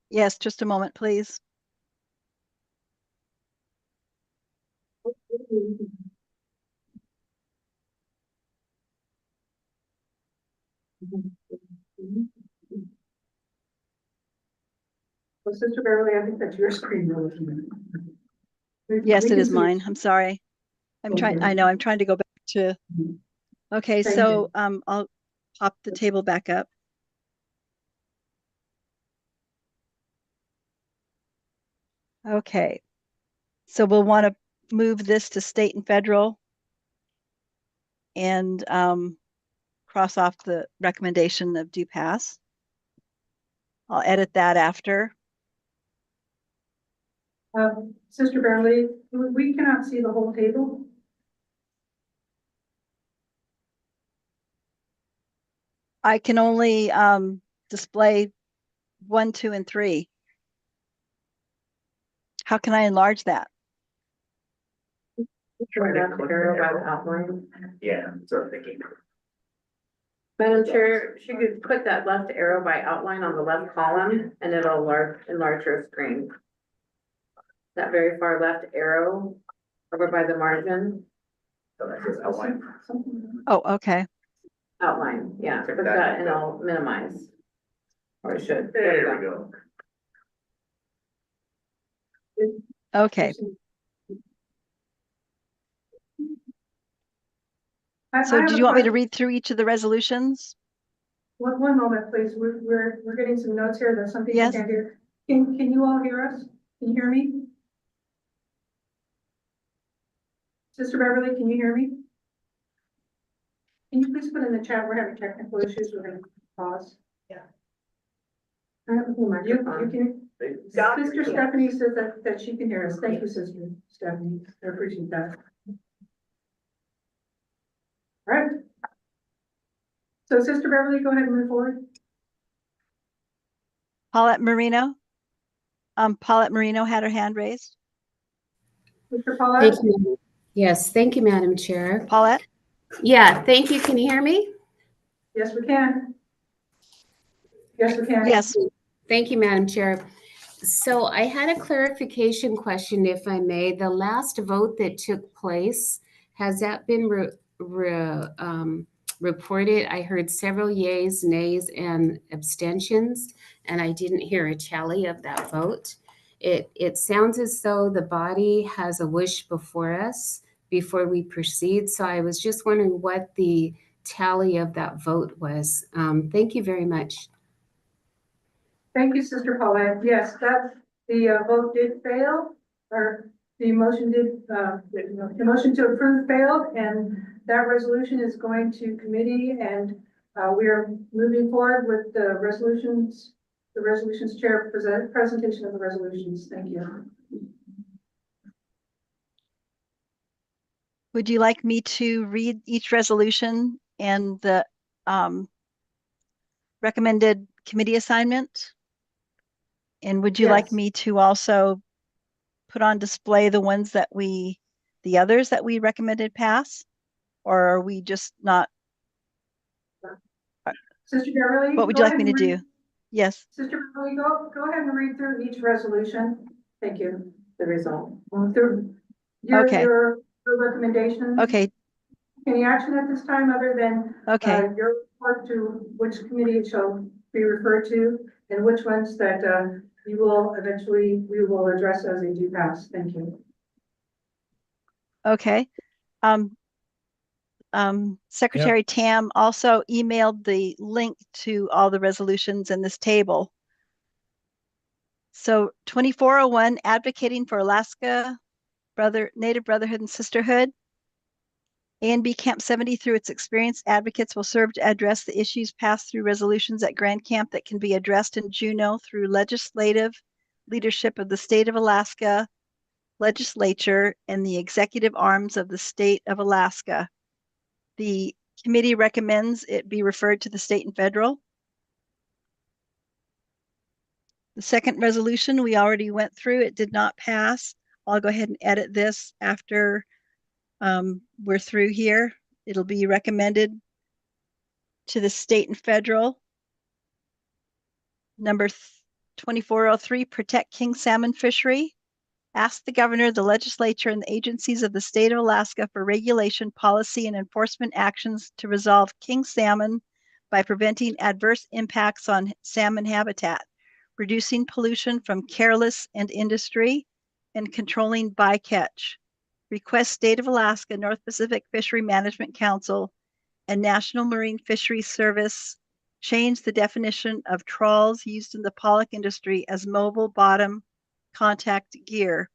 Yes, just a moment, please. Well, Sister Beverly, I think that's your screen. you're looking at. Yes, We it can is see- mine. I'm sorry. I know, I'm trying to go back to, okay, Thank so I'll pop the table back up. Okay, so we'll want to move this to state and federal and cross off the recommendation of due pass. I'll edit that after. Sister Beverly, we cannot see the whole table. I can only display 1, 2, and 3. How can I enlarge that? Try that arrow by the outline. Yeah, so I'm thinking. Madam Chair, she could put that left arrow by outline on the left column and it'll enlarge her screen. That very far left arrow over by the margin. So that says outline. Oh, okay. Outline, yeah, put that and I'll minimize. Or it should. There we go. Okay. So have do a you want me to question. read through each of the resolutions? One moment, please. We're getting some notes here that some people Yes. can't hear. Can you all hear us? Can you hear me? Sister Beverly, can you hear me? Can you please put in the chat? We're having technical issues. We're gonna pause. Yeah. You can. Sister Stephanie says that she can hear us. Thank you, Sister Stephanie. I appreciate that. All right. So Sister Beverly, go ahead and move forward. Paulette Marino. Paulette Marino had her hand raised. Mr. Paulette? Thank you. Yes, thank you, Madam Chair. Paulette? Yeah, thank you. Can you hear me? Yes, we can. Yes, we can. Yes. Thank you, Madam Chair. So I had a clarification question, if I may. The last vote that took place, has that been reported? I heard several yays, nays, and abstentions, and I didn't hear a tally of that vote. It sounds as though the body has a wish before us before we proceed. So I was just wondering what the tally of that vote was. Thank you very much. Thank you, Sister Paulette. Yes, the vote did fail, or the motion the motion to approve failed, and that resolution is going to committee, and we are moving forward with the resolutions chair presentation of the resolutions. Thank you. Would you like me to read each resolution and the recommended committee assignment? And would you like me to also put on display the ones that the others that we recommended pass? Or are we just not? Sister Beverly? What would you like me to do? Yes. Sister Beverly, go ahead and read through each resolution. Thank you. The result. Through your recommendations. Okay. Any action at this time other than your report to which committee it shall be referred to and which ones that we will address as they do pass. Thank you. Okay. Secretary Tam also emailed the link to all the resolutions in this table. So 2401, advocating for Alaska Native Brotherhood and Sisterhood. A&B Camp 70, through its experienced advocates, will serve to address the issues passed through resolutions at Grand Camp that can be addressed in Juneau through legislative leadership of the state of Alaska, legislature, and the executive arms of the state of Alaska. The committee recommends it be referred to the state and federal. The second resolution we already went through. It did not pass. I'll go ahead and edit this after we're through here. It'll be recommended to the state and federal. Number 2403, protect king salmon fishery. Ask the governor, the legislature, and the agencies of the state of Alaska for regulation, policy, and enforcement actions to resolve king salmon by preventing adverse impacts on salmon habitat, reducing pollution from careless and industry, and controlling bycatch. Request State of Alaska, North Pacific Fishery Management Council, and National Marine Fisheries Service change the definition of trawls used in the pollock industry as mobile bottom contact gear.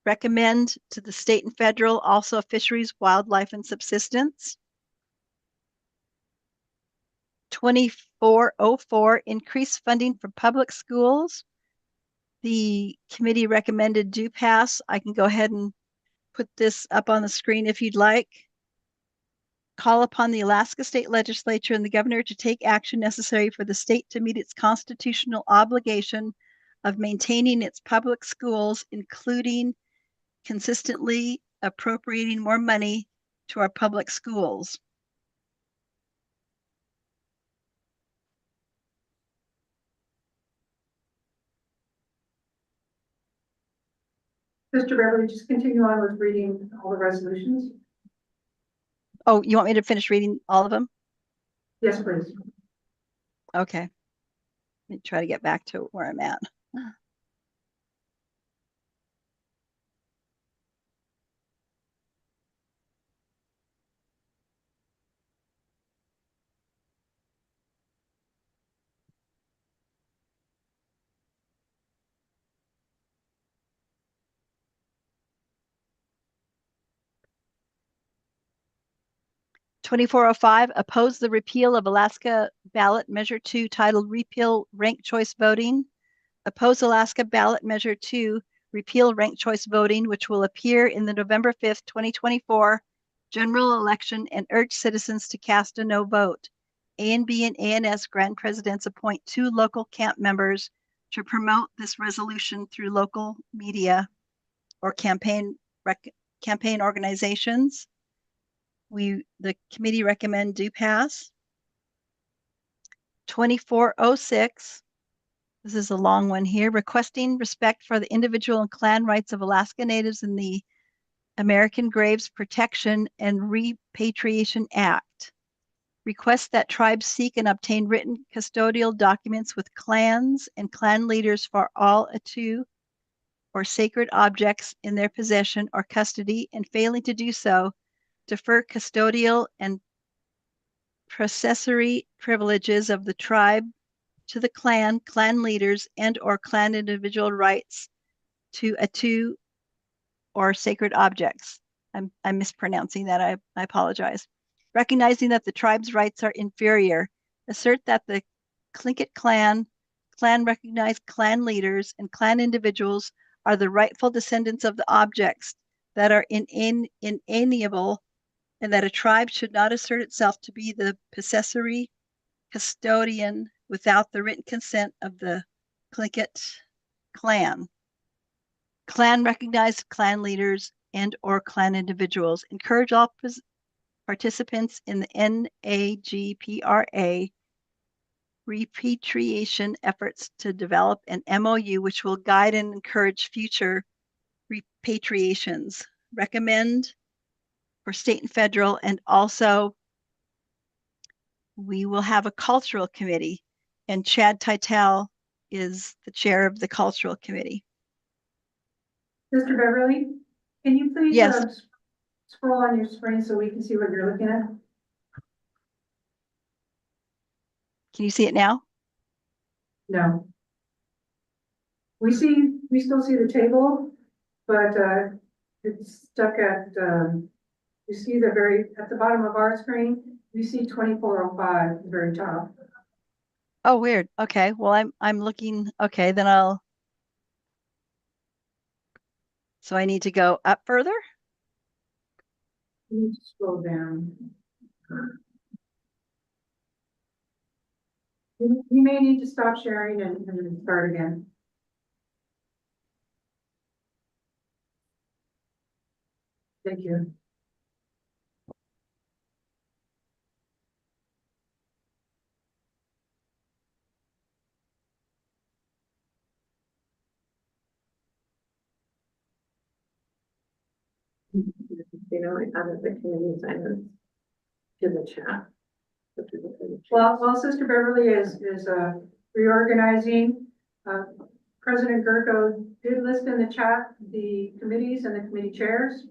Recommend to the state and federal also fisheries, wildlife, and subsistence. 2404, increase funding for public schools. The committee recommended do pass. I can go ahead and put this up on the screen if you'd like. call upon the Alaska State Legislature and the governor to take action necessary for the state to meet its constitutional obligation of maintaining its public schools, including consistently appropriating more money to our public schools. Mr. Beverly, just continue on with reading all the resolutions. Oh, you want me to finish reading all of them? Yes, please. Okay. Let me try to get back to where I'm at. (2405) oppose the repeal of Alaska Ballot Measure 2 titled Repeal Ranked Choice Voting. Oppose Alaska Ballot Measure 2 Repeal Ranked Choice Voting, which will appear in the November 5th, 2024 general election, and urge citizens to cast a no vote. A&B and ANS Grand Presidents appoint 2 local camp members to promote this resolution through local media or campaign organizations. The committee recommend do pass. 2406, this is a long one here, requesting respect for the individual and clan rights of Alaska Natives in the American Graves Protection and Repatriation Act. Request that tribes seek and obtain written custodial documents with clans and clan leaders for all Attu or sacred objects in their possession or custody, and failing to do so, defer custodial and processory privileges of the tribe to the clan leaders, and or clan individual rights to Attu or sacred objects. I'm mispronouncing that. I apologize. Recognizing that the tribe's rights are inferior, assert that the Tlingit clan recognized clan leaders, and clan individuals are the rightful descendants of the objects that are inalienable, and that a tribe should not assert itself to be the possessory custodian without the written consent of the Tlingit clan. Clan recognized clan leaders and or clan individuals. Encourage all participants in the NAGPRA repatriation efforts to develop an MOU which will guide and encourage future repatriations. Recommend for state and federal, and also we will have a cultural committee, and Chad Titel is the chair of the cultural committee. Mr. Beverly, can you please Yes. scroll on your screen so we can see what you're looking at? Can you see it now? No. We still see the table, but it's stuck at, you see at the bottom of our screen, you see 2405 at the very top. Oh, weird. Okay. Well, I'm looking. Okay, then so I need to go up further? You need to scroll down. You may need to stop sharing and then start again. Thank you. You know, I added the community assignments to the chat. While Sister Beverly is reorganizing, President Gerko did list in the chat the committees and the committee chairs.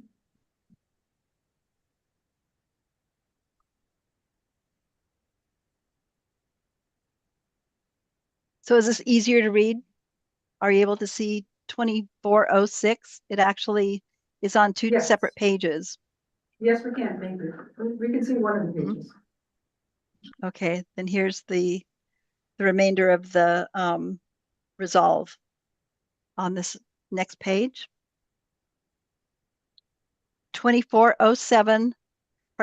So is this easier to read? Are you able to see 2406? It actually is on 2 separate pages. Yes, we can. Thank you. We can see one of the pages. Okay, then here's the remainder of the resolve on this next page. 2407,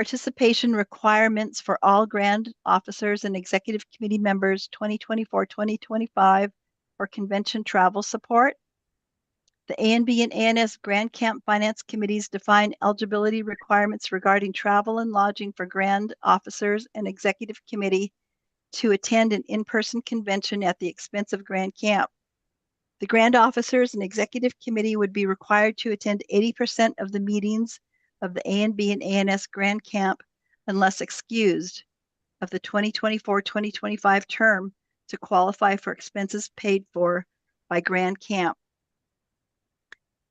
participation requirements for all grant officers and executive committee members 2024-2025 for convention travel support. The ANB and ANS Grand Camp Finance Committees define eligibility requirements regarding travel and lodging for grand officers and executive committee to attend an in-person convention at the expense of Grand Camp. The grand officers and executive committee would be required to attend 80% of the meetings of the ANB and ANS Grand Camp unless excused of the 2024-2025 term to qualify for expenses paid for by Grand Camp.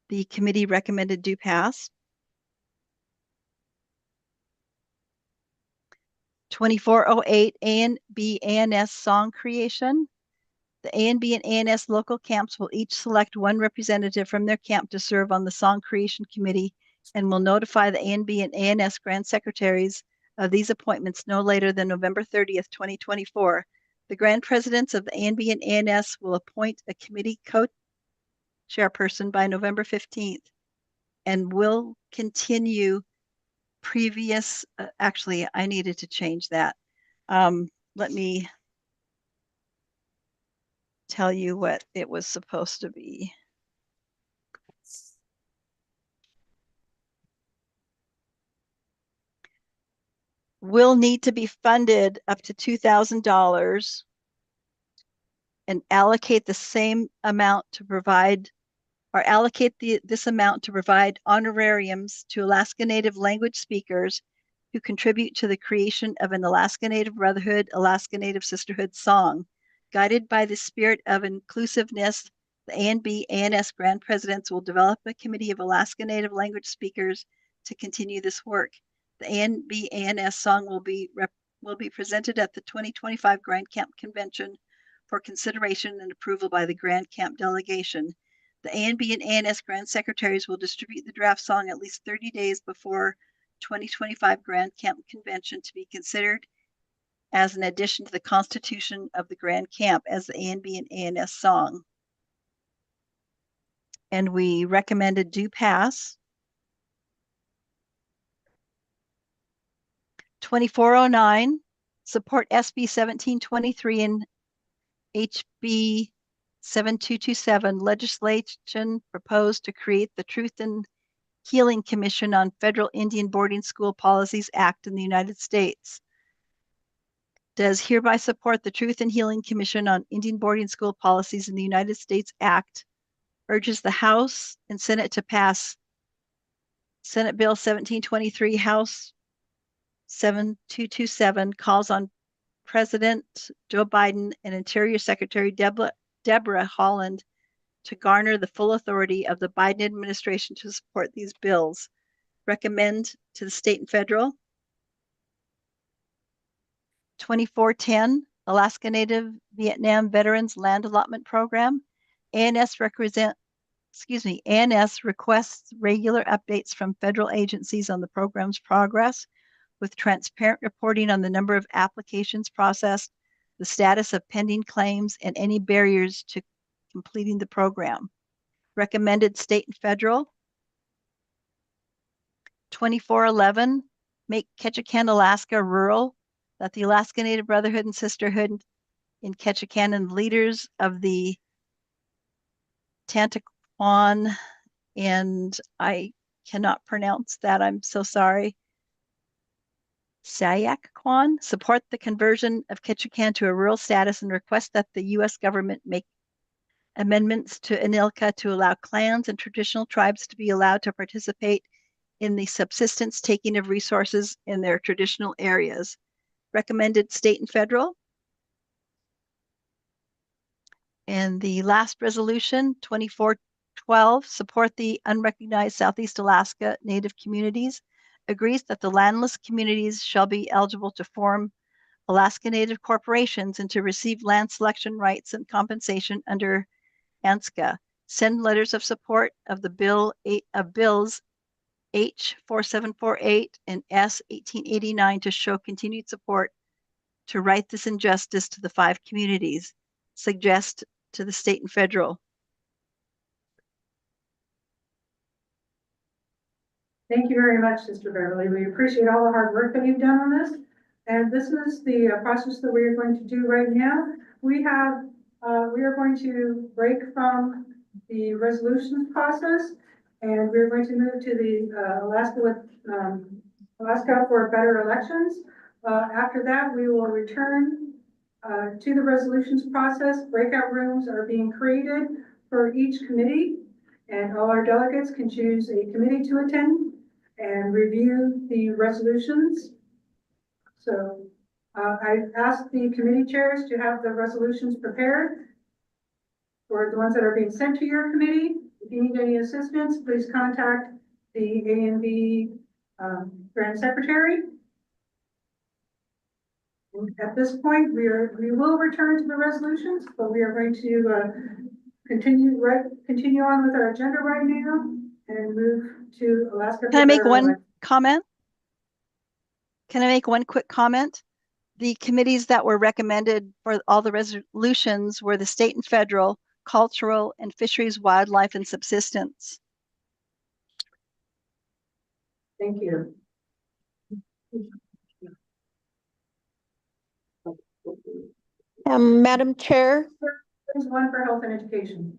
The committee recommended do pass. 2408 ANB ANS song creation. The ANB and ANS local camps will each select one representative from their camp to serve on the song creation committee and will notify the ANB and ANS grand secretaries of these appointments no later than November 30th, 2024. The grand presidents of the ANB and ANS will appoint a committee co-chairperson by November 15th and will continue previous, actually, I needed to change that. Let me tell you what it was supposed to be. Will need to be funded up to $2,000 and allocate the same amount to provide, or allocate this amount to provide honorariums to Alaska Native language speakers who contribute to the creation of an Alaska Native Brotherhood, Alaska Native Sisterhood song. Guided by the spirit of inclusiveness, the ANB ANS Grand Presidents will develop a committee of Alaska Native language speakers to continue this work. The ANB ANS song will be presented at the 2025 Grand Camp Convention for consideration and approval by the Grand Camp delegation. The ANB and ANS Grand Secretaries will distribute the draft song at least 30 days before 2025 Grand Camp Convention to be considered as an addition to the Constitution of the Grand Camp as the ANB and ANS song. And we recommended do pass. 2409, support SB 1723 and HB 7227, legislation proposed to create the Truth and Healing Commission on Federal Indian Boarding School Policies Act in the United States. Does hereby support the Truth and Healing Commission on Indian Boarding School Policies in the United States Act, urges the House and Senate to pass Senate Bill 1723, House 7227, calls on President Joe Biden and Interior Secretary Deborah Haaland to garner the full authority of the Biden administration to support these bills. Recommend to the state and federal. 2410, Alaska Native Vietnam Veterans Land Allotment Program. ANS requests regular updates from federal agencies on the program's progress, with transparent reporting on the number of applications processed, the status of pending claims, and any barriers to completing the program. Recommended state and federal. 2411, make Ketchikan, Alaska rural, that the Alaska Native Brotherhood and Sisterhood in Ketchikan and leaders of the Tantaquan, and I cannot pronounce that, I'm so sorry, Sayakquan, support the conversion of Ketchikan to a rural status and request that the U.S. government make amendments to ANILCA to allow clans and traditional tribes to be allowed to participate in the subsistence taking of resources in their traditional areas. Recommended state and federal. And the last resolution, 2412, support the unrecognized Southeast Alaska Native communities, agrees that the landless communities shall be eligible to form Alaska Native corporations and to receive land selection rights and compensation under ANSCA. Send letters of support of the bills H 4748 and S 1889 to show continued support to right this injustice to the 5 communities. Suggest to the state and federal. Thank you very much, Sister Beverly. We appreciate all the hard work that you've done on this. And this is the process that we are going to do right now. We are going to break from the resolutions process, and we're going to move to the Alaska for Better Elections. After that, we will return to the resolutions process. Breakout rooms are being created for each committee, and all our delegates can choose a committee to attend and review the resolutions. So I asked the committee chairs to have the resolutions prepared for the ones that are being sent to your committee. If you need any assistance, please contact the A&B Grand Secretary. At this point, we will return to the resolutions, but we are going to continue on with our agenda right now and move to Alaska. Can I make one comment? Can I make one quick comment? The committees that were recommended for all the resolutions were the state and federal, cultural, and fisheries, wildlife, and subsistence. Thank you. Madam Chair. There's one for health and education.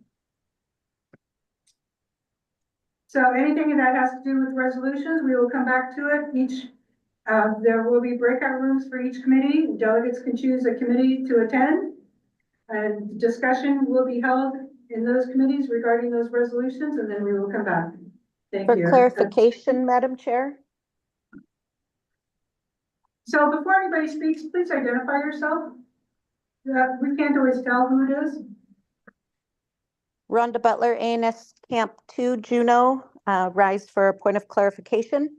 So anything that has to do with resolutions, we will come back to it. There will be breakout rooms for each committee. Delegates can choose a committee to attend, and discussion will be held in those committees regarding those resolutions, and then we will come back. Thank you. For clarification, Madam Chair. So before anybody speaks, please identify yourself. We can't always tell who it is. Rhonda Butler, ANS Camp 2, Juneau, rise for a point of clarification.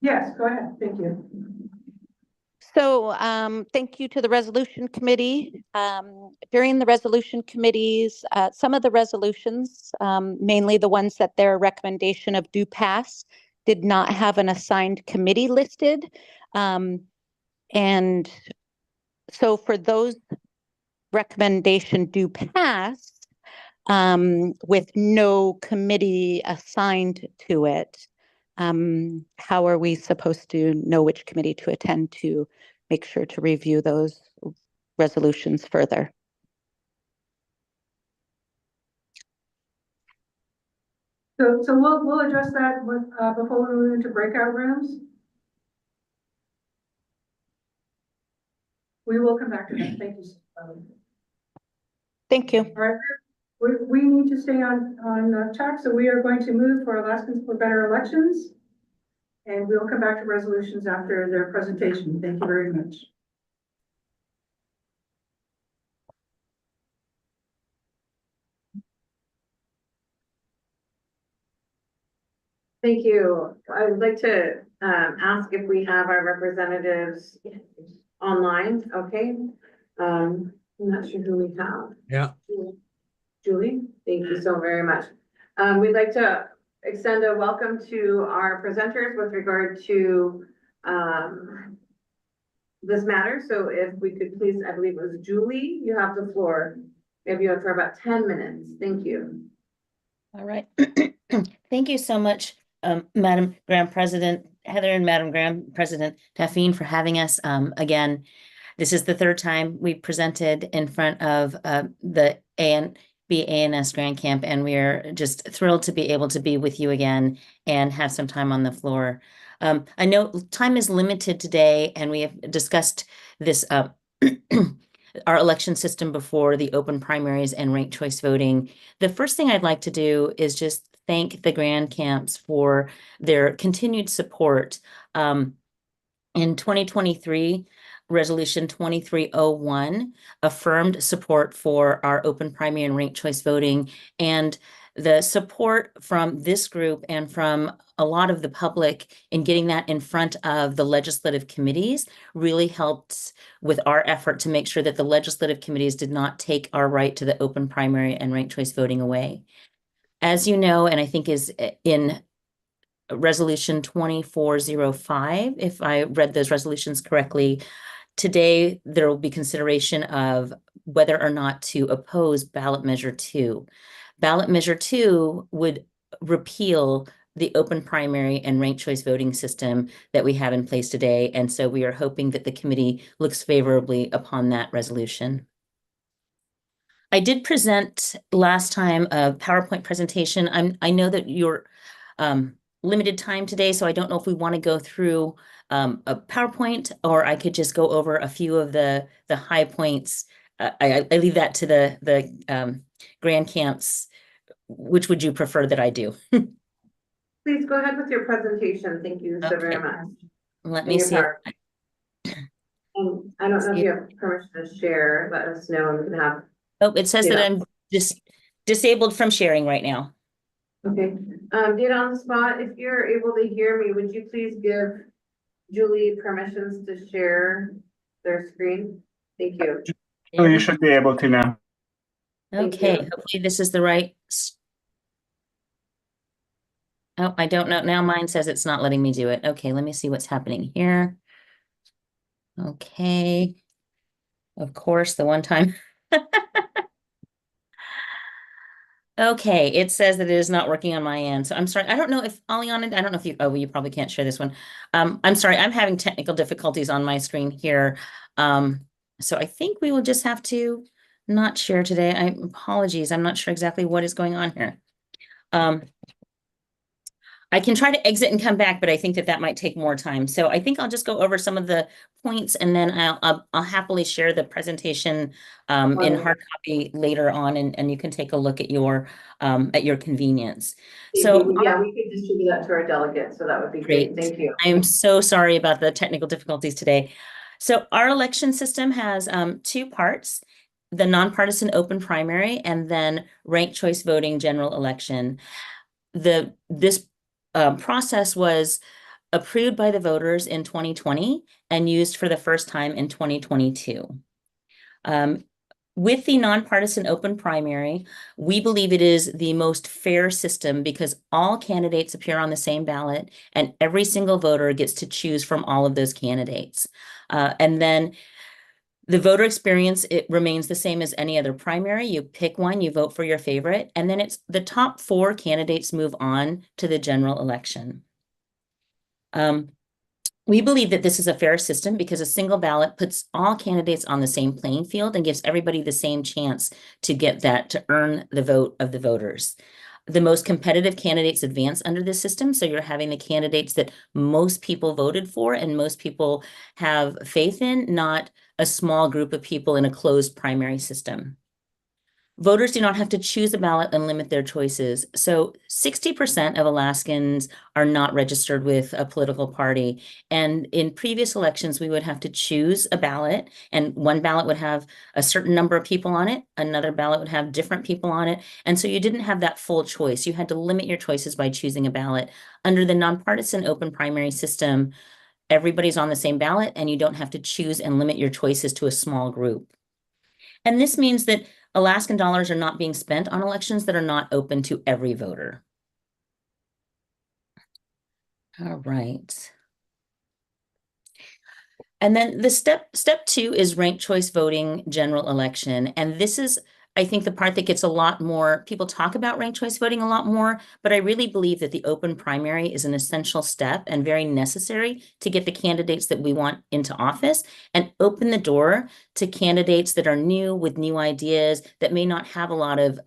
Yes, go ahead. Thank you. So thank you to the resolution committee. During the resolution committees, some of the resolutions, mainly the ones that their recommendation of do pass, did not have an assigned committee listed. And so for those recommendation do pass, with no committee assigned to it, how are we supposed to know which committee to attend to make sure to review those resolutions further? So we'll address that with, before we move into breakout rooms. We will come back to that. Thank you. Thank you. All right. We need to stay on track, so we are going to move for Alaskans for Better Elections, and we'll come back to resolutions after their presentation. Thank you very much. Thank you. I would like to ask if we have our representatives online. Okay. I'm not sure who we have. Yeah. Julie, thank you so very much. We'd like to extend a welcome to our presenters with regard to this matter. So if we could please, I believe it was Julie, you have the floor. Maybe you have for about 10 minutes. Thank you. All right. Thank you so much, Madam Graham President Heather and Madam Graham President Taffine, for having us again. This is the third time we presented in front of the ANS Grand Camp, and we are just thrilled to be able to be with you again and have some time on the floor. I know time is limited today, and we have discussed this our election system before, the open primaries and ranked choice voting. The first thing I'd like to do is just thank the Grand Camps for their continued support. In 2023, Resolution 2301 affirmed support for our open primary and ranked choice voting, and the support from this group and from a lot of the public in getting that in front of the legislative committees really helped with our effort to make sure that the legislative committees did not take our right to the open primary and ranked choice voting away. As you know, and I think is in Resolution 2405, if I read those resolutions correctly, today there will be consideration of whether or not to oppose ballot measure 2. Ballot measure 2 would repeal the open primary and ranked choice voting system that we have in place today. And so we are hoping that the committee looks favorably upon that resolution. I did present last time a PowerPoint presentation. I know that you're limited time today, so I don't know if we want to go through a PowerPoint, or I could just go over a few of the high points. I leave that to the Grand Camps. Which would you prefer that I do? Please go ahead with your presentation. Thank you so very much. Let me see. And I don't know if you have permission to share. Let us know and we can have. Oh, it says that I'm just disabled from sharing right now. Okay, get on the spot. If you're able to hear me, would you please give Julie permissions to share their screen? Thank you. So you should be able to now. Okay, hopefully this is the right. Oh, I don't know. Now mine says it's not letting me do it. Okay, let me see what's happening here. Okay. Of course, the one time. Okay, it says that it is not working on my end. So I'm sorry. I don't know if Aliana, I don't know if you, oh, you probably can't share this one. I'm sorry. I'm having technical difficulties on my screen here. So I think we will just have to not share today. Apologies. I'm not sure exactly what is going on here. I can try to exit and come back, but I think that might take more time. So I think I'll just go over some of the points, and then I'll happily share the presentation in hard copy later on, and you can take a look at your convenience. So yeah, we could distribute that to our delegates, so that would be great. Thank you. I am so sorry about the technical difficulties today. So our election system has two parts: the nonpartisan open primary and then ranked choice voting general election. This process was approved by the voters in 2020 and used for the first time in 2022. With the nonpartisan open primary, we believe it is the most fair system because all candidates appear on the same ballot and every single voter gets to choose from all of those candidates. And then the voter experience, it remains the same as any other primary. You pick one, you vote for your favorite, and then it's the top 4 candidates move on to the general election. We believe that this is a fair system because a single ballot puts all candidates on the same playing field and gives everybody the same chance to earn the vote of the voters. The most competitive candidates advance under this system. So you're having the candidates that most people voted for and most people have faith in, not a small group of people in a closed primary system. Voters do not have to choose a ballot and limit their choices. So 60% of Alaskans are not registered with a political party. And in previous elections, we would have to choose a ballot, and one ballot would have a certain number of people on it. Another ballot would have different people on it. And so you didn't have that full choice. You had to limit your choices by choosing a ballot. Under the nonpartisan open primary system, everybody's on the same ballot and you don't have to choose and limit your choices to a small group. And this means that Alaskan dollars are not being spent on elections that are not open to every voter. All right. And then the step 2 is ranked choice voting general election. And this is, I think, the part that gets a lot more, people talk about ranked choice voting a lot more, but I really believe that the open primary is an essential step and very necessary to get the candidates that we want into office and open the door to candidates that are new with new ideas that may not have a lot of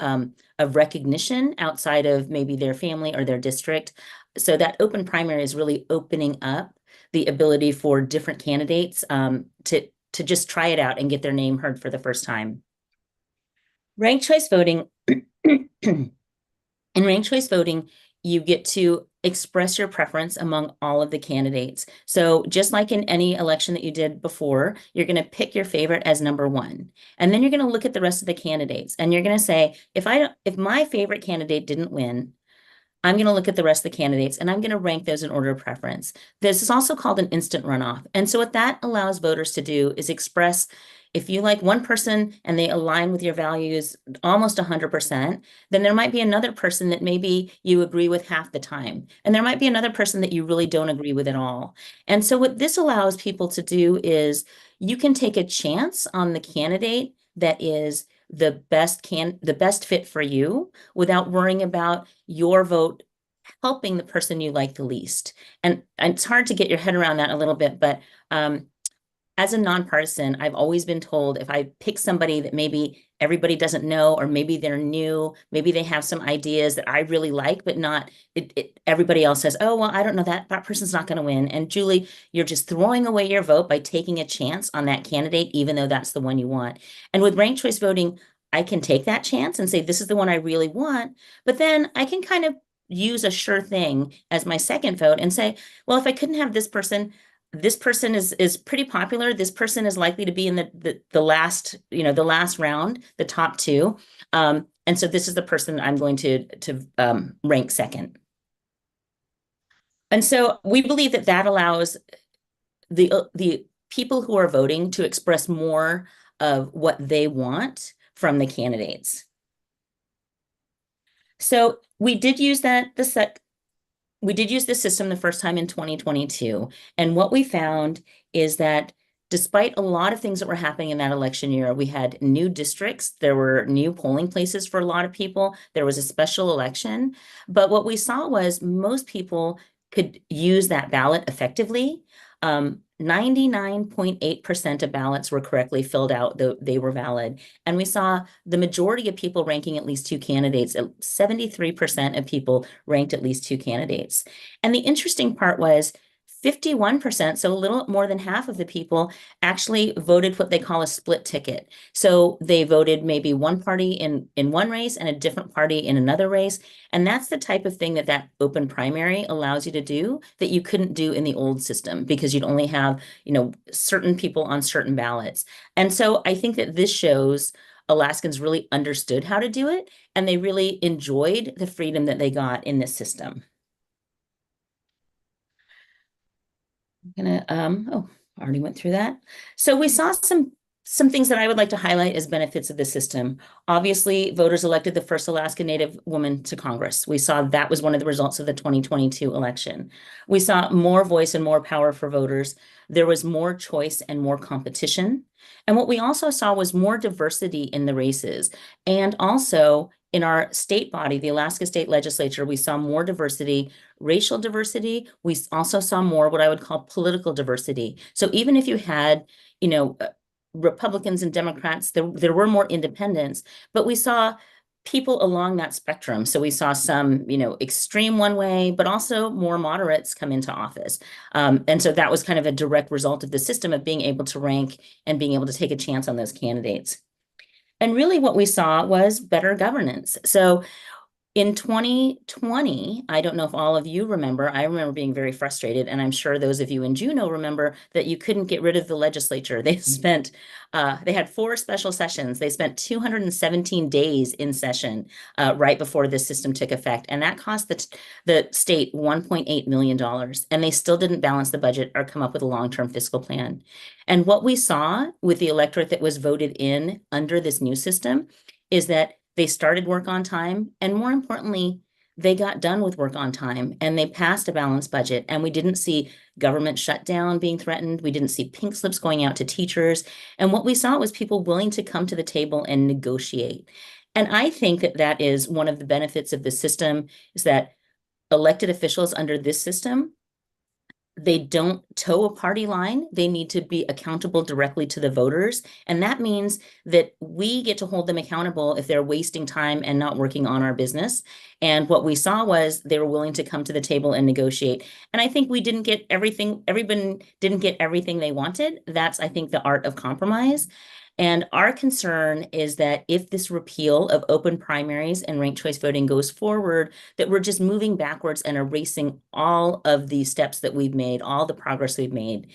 recognition outside of maybe their family or their district. So that open primary is really opening up the ability for different candidates to just try it out and get their name heard for the first time. Ranked choice voting, in ranked choice voting, you get to express your preference among all of the candidates. So just like in any election that you did before, you're going to pick your favorite as number 1. And then you're going to look at the rest of the candidates and you're going to say, if my favorite candidate didn't win, I'm going to look at the rest of the candidates and I'm going to rank those in order of preference. This is also called an instant runoff. And so what that allows voters to do is express, if you like one person and they align with your values almost 100%, then there might be another person that maybe you agree with half the time. And there might be another person that you really don't agree with at all. And so what this allows people to do is you can take a chance on the candidate that is the best fit for you without worrying about your vote helping the person you like the least. And it's hard to get your head around that a little bit, but as a nonpartisan, I've always been told if I pick somebody that maybe everybody doesn't know, or maybe they're new, maybe they have some ideas that I really like, but not everybody else says, oh, well, I don't know, that person's not going to win. And Julie, you're just throwing away your vote by taking a chance on that candidate, even though that's the one you want. And with ranked choice voting, I can take that chance and say, this is the one I really want. But then I can kind of use a sure thing as my second vote and say, well, if I couldn't have this person is pretty popular. This person is likely to be in the last, the last round, the top two. And so this is the person I'm going to rank second. And so we believe that that allows the people who are voting to express more of what they want from the candidates. So we did use we did use this system the first time in 2022. And what we found is that despite a lot of things that were happening in that election year, we had new districts, there were new polling places for a lot of people, there was a special election. But what we saw was most people could use that ballot effectively. 99.8% of ballots were correctly filled out, though they were valid. And we saw the majority of people ranking at least two candidates. 73% of people ranked at least two candidates. And the interesting part was 51%, so a little more than half of the people actually voted what they call a split ticket. So they voted maybe one party in one race and a different party in another race. And that's the type of thing that open primary allows you to do that you couldn't do in the old system, because you'd only have, certain people on certain ballots. And so I think that this shows Alaskans really understood how to do it, and they really enjoyed the freedom that they got in this system. I'm gonna, I already went through that. So we saw some things that I would like to highlight as benefits of the system. Obviously, voters elected the first Alaska Native woman to Congress. We saw that was one of the results of the 2022 election. We saw more voice and more power for voters. There was more choice and more competition. And what we also saw was more diversity in the races. And also in our state body, the Alaska State Legislature, we saw more diversity, racial diversity. We also saw more what I would call political diversity. So even if you had, Republicans and Democrats, there were more independents, but we saw people along that spectrum. So we saw some, extreme one way, but also more moderates come into office. And so that was kind of a direct result of the system of being able to rank and being able to take a chance on those candidates. And really what we saw was better governance. So in 2020, I don't know if all of you remember, I remember being very frustrated, and I'm sure those of you in Juneau remember that you couldn't get rid of the legislature. They had 4 special sessions. They spent 217 days in session right before this system took effect, and that cost the state $1.8 million, and they still didn't balance the budget or come up with a long-term fiscal plan. And what we saw with the electorate that was voted in under this new system is that they started work on time, and more importantly, they got done with work on time, and they passed a balanced budget, and we didn't see government shutdown being threatened. We didn't see pink slips going out to teachers. And what we saw was people willing to come to the table and negotiate. And I think that is one of the benefits of the system, is that elected officials under this system, they don't toe a party line. They need to be accountable directly to the voters. And that means that we get to hold them accountable if they're wasting time and not working on our business. And what we saw was they were willing to come to the table and negotiate. And I think we didn't get everything, everyone didn't get everything they wanted. That's, I think, the art of compromise. And our concern is that if this repeal of open primaries and ranked choice voting goes forward, that we're just moving backwards and erasing all of the steps that we've made, all the progress we've made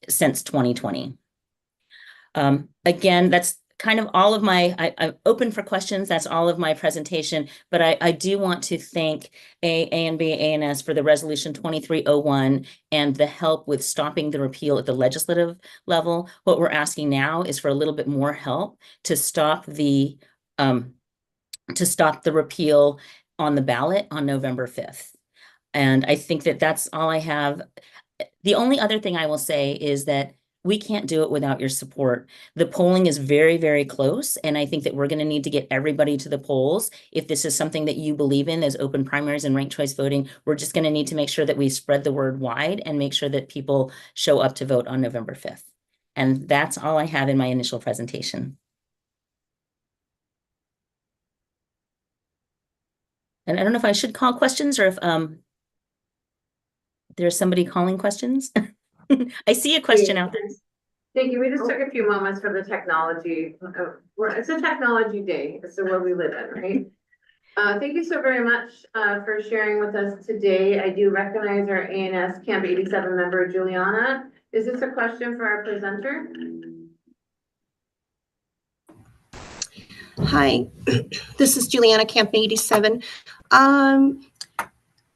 since 2020. Again, that's kind of all of I'm open for questions. That's all of my presentation, but I do want to thank A&B A&S for the resolution 2301 and the help with stopping the repeal at the legislative level. What we're asking now is for a little bit more help to stop the repeal on the ballot on November 5th. And I think that that's all I have. The only other thing I will say is that we can't do it without your support. The polling is very, very close, and I think that we're going to need to get everybody to the polls. If this is something that you believe in, as open primaries and ranked choice voting, we're just going to need to make sure that we spread the word wide and make sure that people show up to vote on November 5th. And that's all I have in my initial presentation. And I don't know if I should call questions or if there's somebody calling questions. I see a question out there. Thank you. We just took a few moments for the technology. It's a technology day. It's the world we live in, right? Thank you so very much for sharing with us today. I do recognize our ANS Camp 87 member, Juliana. Is this a question for our presenter? Hi, this is Juliana, Camp 87.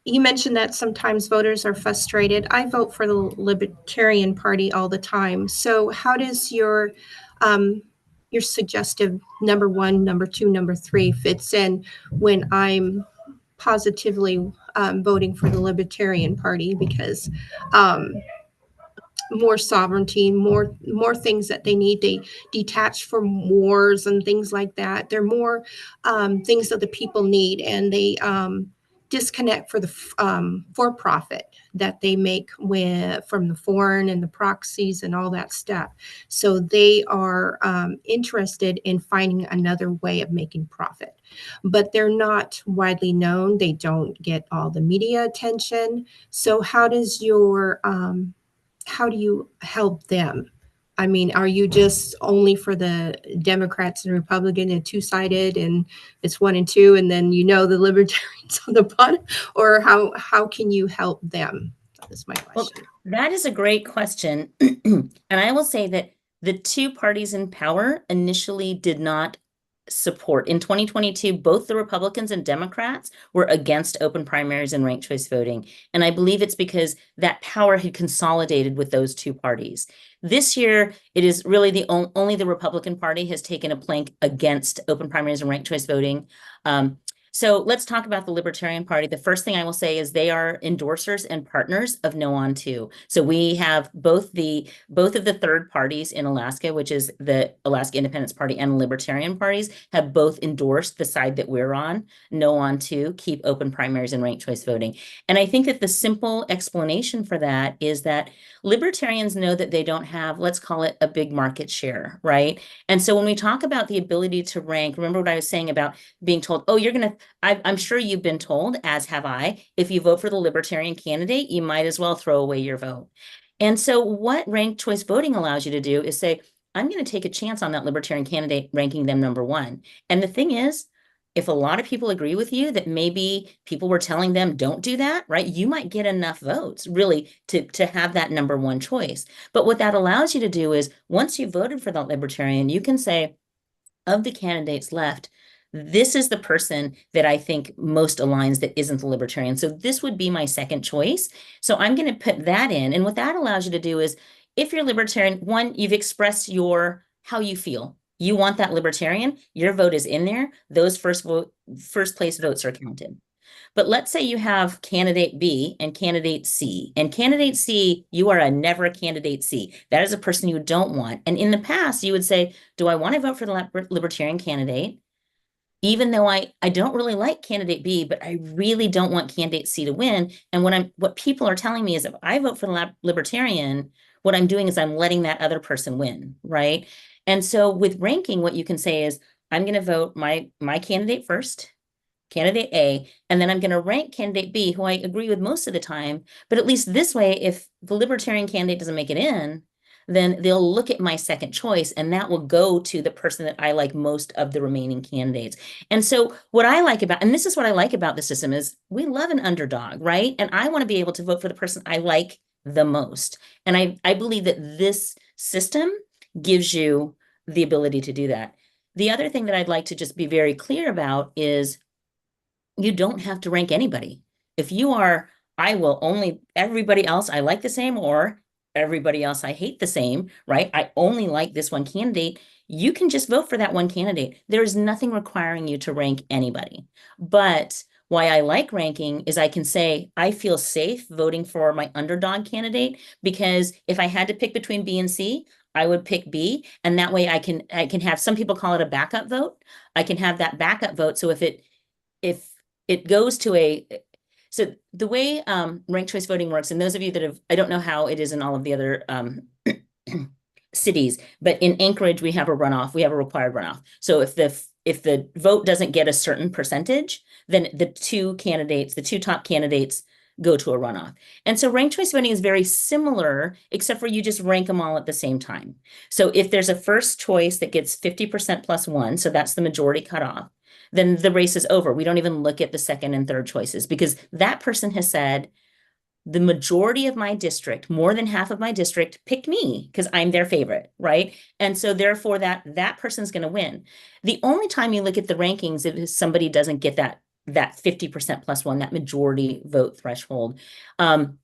You mentioned that sometimes voters are frustrated. I vote for the Libertarian Party all the time. So how does your suggestive number 1, number 2, number 3 fits in when I'm positively voting for the Libertarian Party? Because more sovereignty, more things that they need. They detach from wars and things like that. They're more things that the people need, and they disconnect for the for-profit that they make from the foreign and the proxies and all that stuff. So they are interested in finding another way of making profit, but they're not widely known. They don't get all the media attention. So how do you help them? I mean, are you just only for the Democrats and Republican and two-sided, and it's 1 and 2, and then the Libertarians on the bottom? Or how can you help them? That's my question. Well, that is a great question. And I will say that the two parties in power initially did not support. In 2022, both the Republicans and Democrats were against open primaries and ranked choice voting. And I believe it's because that power had consolidated with those two parties. This year, it is really only the Republican Party has taken a plank against open primaries and ranked choice voting. So let's talk about the Libertarian Party. The first thing I will say is they are endorsers and partners of No on 2. So we have both of the third parties in Alaska, which is the Alaska Independence Party and Libertarian parties, have both endorsed the side that we're on, No on 2, keep open primaries and ranked choice voting. And I think that the simple explanation for that is that Libertarians know that they don't have, let's call it, a big market share, right? And so when we talk about the ability to rank, remember what I was saying about being told, oh, I'm sure you've been told, as have I, if you vote for the Libertarian candidate, you might as well throw away your vote. And so what ranked choice voting allows you to do is say, I'm going to take a chance on that Libertarian candidate, ranking them number 1. And the thing is, if a lot of people agree with you that maybe people were telling them don't do that, right? You might get enough votes really to have that number 1 choice. But what that allows you to do is once you voted for that Libertarian, you can say, of the candidates left, this is the person that I think most aligns that isn't the Libertarian. So this would be my second choice. So I'm going to put that in. And what that allows you to do is, if you're Libertarian, 1, you've expressed how you feel. You want that Libertarian, your vote is in there. Those first place votes are counted. But let's say you have candidate B and candidate C. And candidate C, you are never a candidate C. That is a person you don't want. And in the past, you would say, do I want to vote for the Libertarian candidate? Even though I don't really like candidate B, but I really don't want candidate C to win. And what people are telling me is if I vote for the Libertarian, what I'm doing is I'm letting that other person win, right? And so with ranking, what you can say is, I'm going to vote my candidate first, candidate A, and then I'm going to rank candidate B, who I agree with most of the time. But at least this way, if the Libertarian candidate doesn't make it in, then they'll look at my second choice, and that will go to the person that I like most of the remaining candidates. And so what I like about, and this is what I like about the system, is we love an underdog, right? And I want to be able to vote for the person I like the most. And I believe that this system gives you the ability to do that. The other thing that I'd like to just be very clear about is you don't have to rank anybody. If you are, everybody else I like the same, or everybody else I hate the same, right? I only like this one candidate. You can just vote for that one candidate. There is nothing requiring you to rank anybody. But why I like ranking is I can say I feel safe voting for my underdog candidate, because if I had to pick between B and C, I would pick B, and that way I can have, some people call it a backup vote. I can have that backup vote. So if it goes to a, so the way ranked choice voting works, and those of you that have, I don't know how it is in all of the other cities, but in Anchorage we have a runoff, we have a required runoff. So if the vote doesn't get a certain percentage, then the two top candidates go to a runoff. And so ranked choice voting is very similar, except for you just rank them all at the same time. So if there's a first choice that gets 50% plus one, so that's the majority cutoff, then the race is over. We don't even look at the second and third choices, because that person has said, the majority of my district, more than half of my district, picked me because I'm their favorite, right? And so therefore that person's going to win. The only time you look at the rankings if somebody doesn't get that 50% plus one, that majority vote threshold. And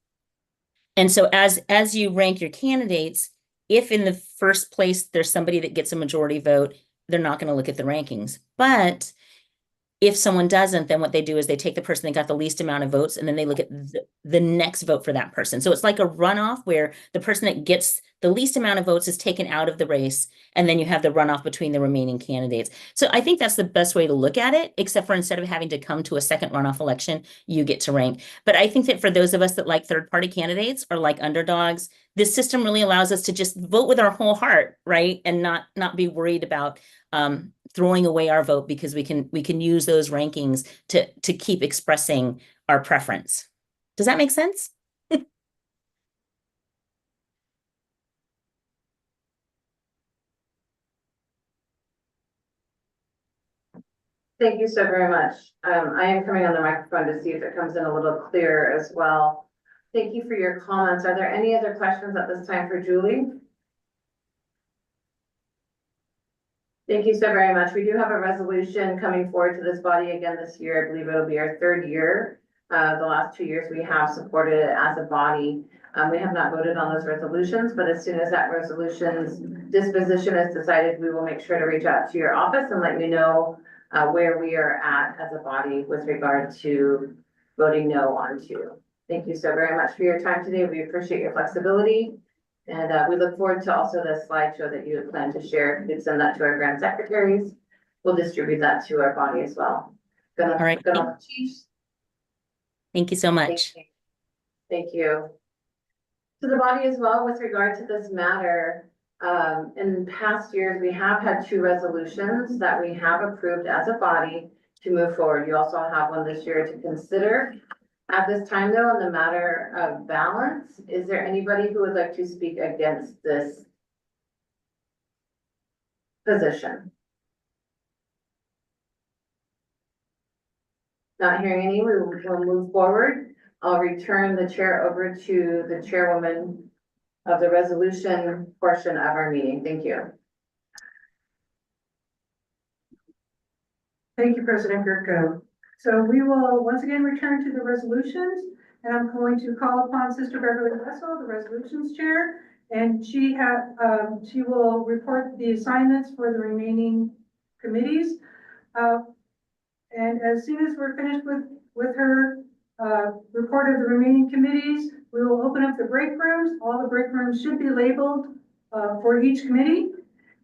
so as you rank your candidates, if in the first place there's somebody that gets a majority vote, they're not going to look at the rankings. But if someone doesn't, then what they do is they take the person that got the least amount of votes, and then they look at the next vote for that person. So it's like a runoff where the person that gets the least amount of votes is taken out of the race, and then you have the runoff between the remaining candidates. So I think that's the best way to look at it, except for instead of having to come to a second runoff election, you get to rank. But I think that for those of us that like third-party candidates or like underdogs, this system really allows us to just vote with our whole heart, right? And not be worried about throwing away our vote, because we can use those rankings to keep expressing our preference. Does that make sense? Thank you so very much. I am coming on the microphone to see if it comes in a little clearer as well. Thank you for your comments. Are there any other questions at this time for Julie? Thank you so very much. We do have a resolution coming forward to this body again this year. I believe it'll be our third year. The last 2 years we have supported it as a body. We have not voted on those resolutions, but as soon as that resolution's disposition is decided, we will make sure to reach out to your office and let you know where we are at as a body with regard to voting no on two. Thank you so very much for your time today. We appreciate your flexibility. And we look forward to also the slideshow that you had planned to share. You can send that to our grant secretaries. We'll distribute that to our body as well. All right. Chiefs. Thank you so much. Thank you. To the body as well, with regard to this matter, in past years, we have had 2 resolutions that we have approved as a body to move forward. You also have one this year to consider. At this time, though, on the matter of balance, is there anybody who would like to speak against this position? Not hearing any, we will move forward. I'll return the chair over to the chairwoman of the resolution portion of our meeting. Thank you. Thank you, President Gerko. So we will once again return to the resolutions, and I'm going to call upon Sister Beverly Russell, the resolutions chair, and she will report the assignments for the remaining committees. And as soon as we're finished with her report of the remaining committees, we will open up the break rooms. All the break rooms should be labeled for each committee,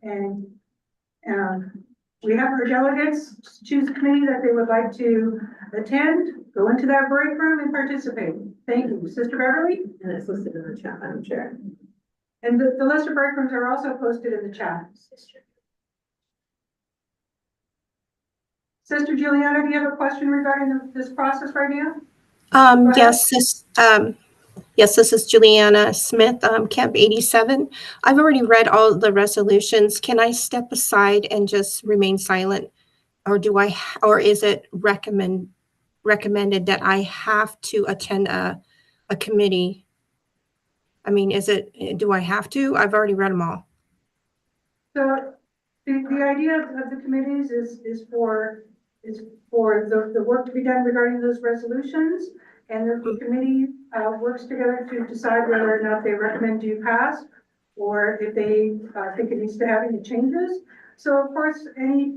and we have our delegates choose a committee that they would like to attend, go into that break room and participate. Thank you. Sister Beverly? And it's listed in the chat, Madam Chair. And the list of break rooms are also posted in the chat. Sister Juliana, do you have a question regarding this process right now? Yes, this is Juliana Smith, Camp 87. I've already read all the resolutions. Can I step aside and just remain silent? Or is it recommended that I have to attend a committee? I mean, do I have to? I've already read them all. So the idea of the committees is for the work to be done regarding those resolutions, and the committee works together to decide whether or not they recommend you pass, or if they think it needs to have any changes. So of course, any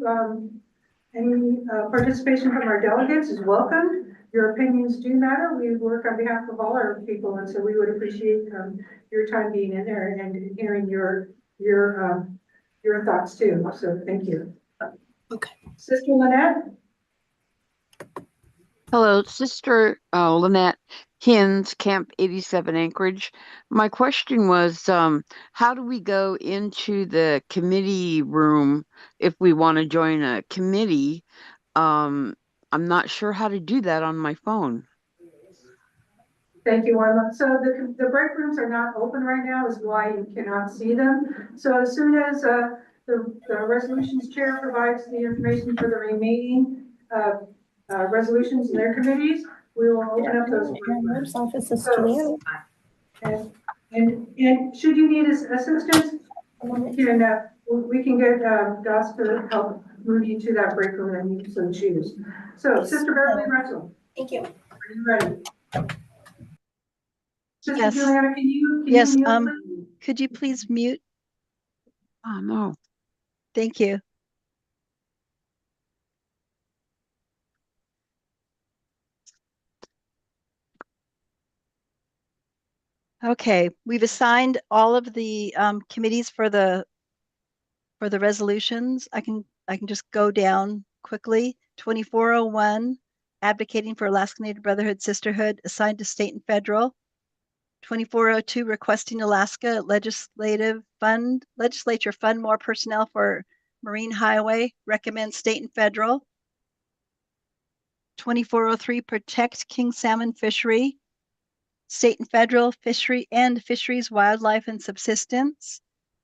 Any participation from our delegates is welcome. Your opinions do matter. We work on behalf of all our people, and so we would appreciate your time being in there and hearing your thoughts too. So thank you. Okay. Sister Lynette? Hello, Sister Lynette Hins, Camp 87 Anchorage. My question was, how do we go into the committee room if we want to join a committee? I'm not sure how to do that on my phone. Thank you, Warma. So the break rooms are not open right now, is why you cannot see them. So as soon as the resolutions chair provides the information for the remaining resolutions in their committees, we will open up those. Mayor's office is So, still and should you need assistance, we can get Gus to help move you to that break room and you so choose. So, Sister Beverly Russell. Thank you. Are you ready? Sister Yes. Juliana, can you Yes, mute, please? could you please mute? Oh, no. Thank you. Okay, we've assigned all of the committees for the resolutions. I can just go down quickly. 2401, advocating for Alaska Native Brotherhood Sisterhood, assigned to state and federal. 2402, requesting Alaska legislature fund more personnel for Marine Highway, recommend state and federal. 2403, protect king salmon fishery, state and federal fishery and fisheries, wildlife and subsistence.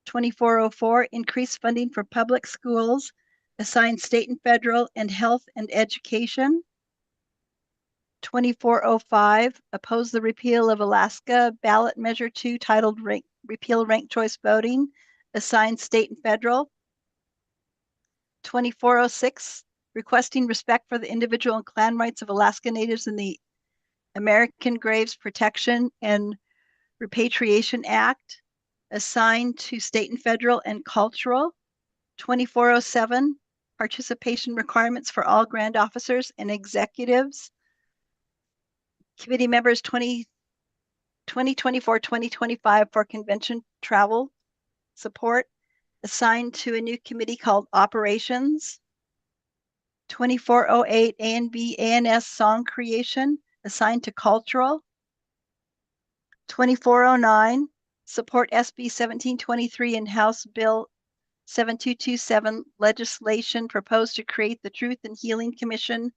2404, increase funding for public schools, assign state and federal and health and education. 2405, oppose the repeal of Alaska ballot measure 2 titled repeal ranked choice voting, assign state and federal. 2406, requesting respect for the individual and clan rights of Alaska Natives in the American Graves Protection and Repatriation Act, assigned to state and federal and cultural. 2407, participation requirements for all grand officers and executives. Committee members 2024-2025 for convention travel support, assigned to a new committee called Operations. 2408, A&B ANS song creation, assigned to cultural. 2409, support SB 1723 and House Bill 7227 legislation proposed to create the Truth and Healing Commission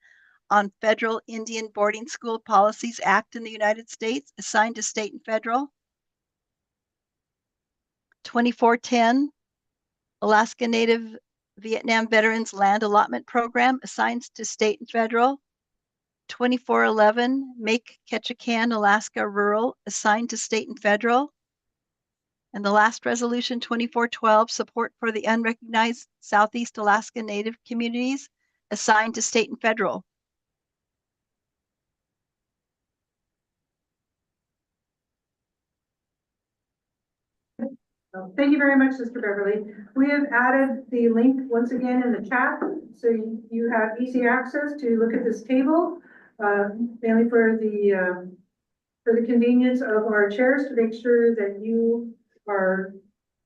on Federal Indian Boarding School Policies Act in the United States, assigned to state and federal. 2410, Alaska Native Vietnam Veterans Land Allotment Program, assigned to state and federal. 2411, Make Ketchikan, Alaska Rural, assigned to state and federal. And the last resolution, 2412, support for the unrecognized Southeast Alaska Native communities, assigned to state and federal. Thank you very much, Sister Beverly. We have added the link once again in the chat, so you have easy access to look at this table, mainly for the convenience of our chairs to make sure that you are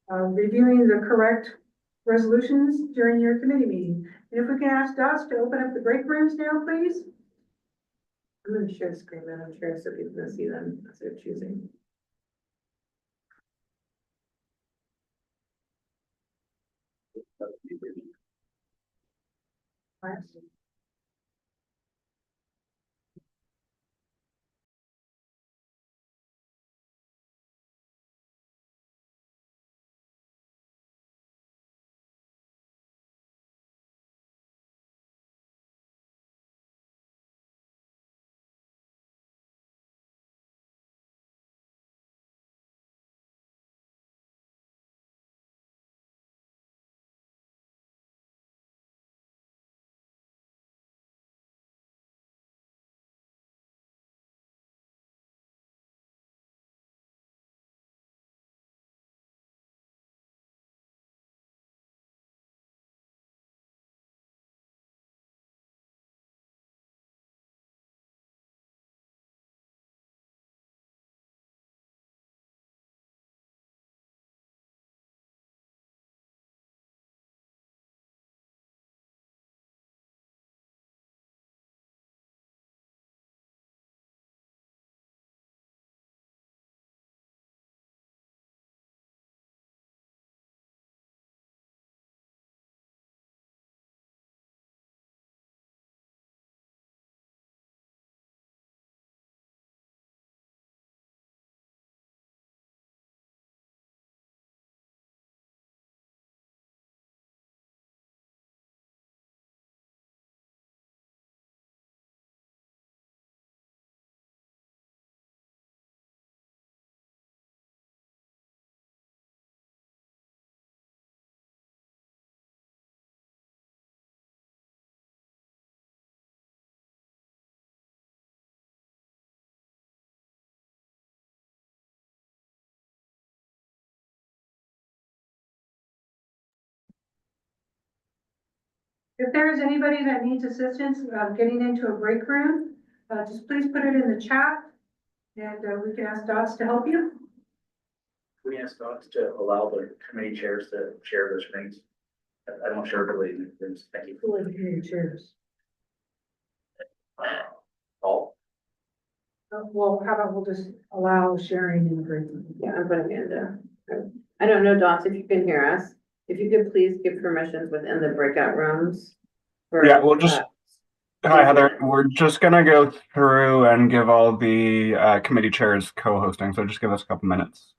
reviewing the correct resolutions during your committee meeting. And if we can ask Dust to open up the break rooms now, please. I'm going to share screen, Madam Chair, so people can see them as they're choosing. Right. If there is anybody that needs assistance getting into a break room, just please put it in the chat and we can ask Dots to help you. We asked Docs to allow the committee chairs to share their screens. I don't share really. Thank you. Who are the committee chairs? Paul? Well, how about we'll just allow sharing in the break room? Yeah, I'm putting it in. I don't know, Dots, if you can hear us, if you could please give permissions within the breakout rooms. For, Yeah, we'll just. Hi, Heather. We're just going to go through and give all the committee chairs co-hosting. So just give us a couple minutes.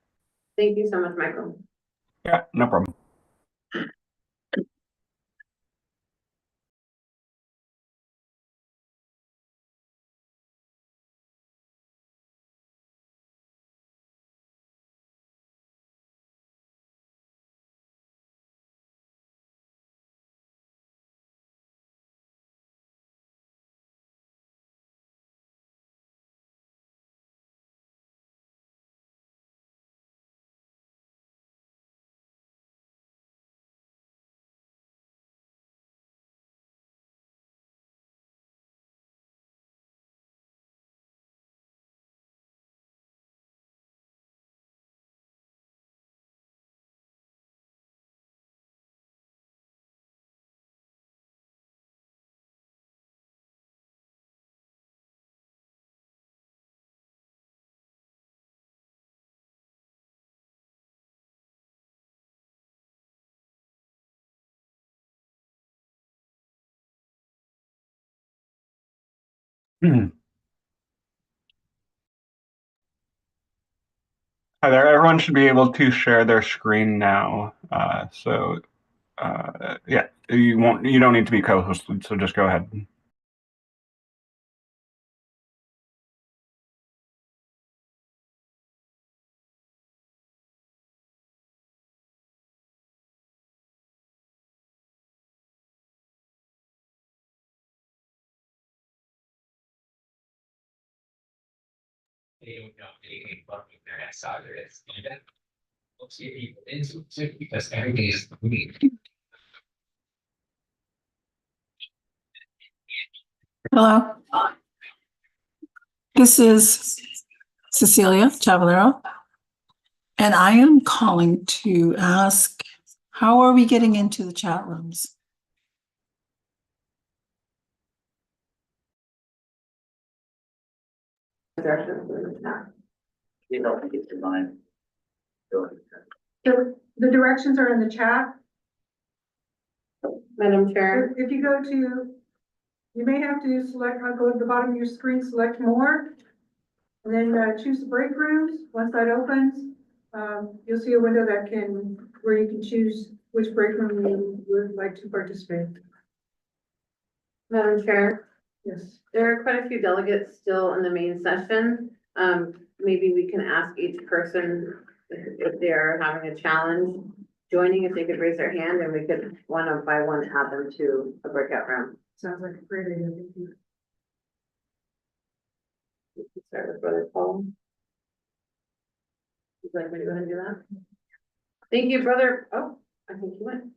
Thank you so much, Michael. Yeah, no problem. Hi there. Everyone should be able to share their screen now. Yeah, you don't need to be co-hosted, so just go ahead. Because everything is Hello. This is Cecilia Chavallero. And I am calling to ask, how are we getting into the chat rooms? You don't think it's designed. The directions are in the chat. Madam Chair. If you go to, you may have to select, I'll go to the bottom of your screen, select more, and then choose the break rooms. Once that opens, you'll see a window where you can choose which break room you would like to participate. Madam Chair. Yes. There are quite a few delegates still in the main session. Maybe we can ask each person if they're having a challenge joining, if they could raise their hand, and we could one by one add them to a breakout room. Sounds like a great idea. We can start with Brother Paul. Would you like me to go ahead and do that? Thank you, Brother. Oh, I think you went.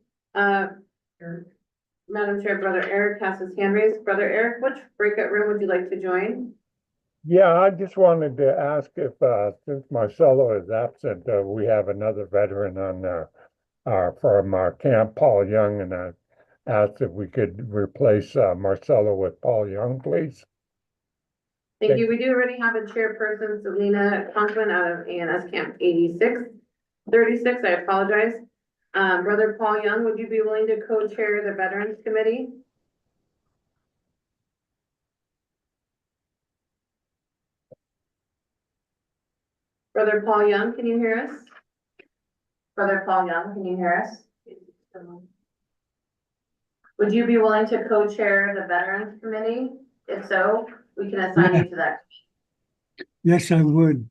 Madam Chair, Brother Eric has his hand raised. Brother Eric, which breakout room would you like to join? Yeah, I just wanted to ask if, since Marcelo is absent, we have another veteran on from our camp, Paul Young, and I asked if we could replace Marcelo with Paul Young, please. Thank you. We do already have a chairperson, Selena Conklin, out of ANS Camp 36. I apologize. Brother Paul Young, would you be willing to co-chair the Veterans Committee? Brother Paul Young, can you hear us? Brother Paul Young, can you hear us? Would you be willing to co-chair the Veterans Committee? If so, we can assign you to that. Yes, I would.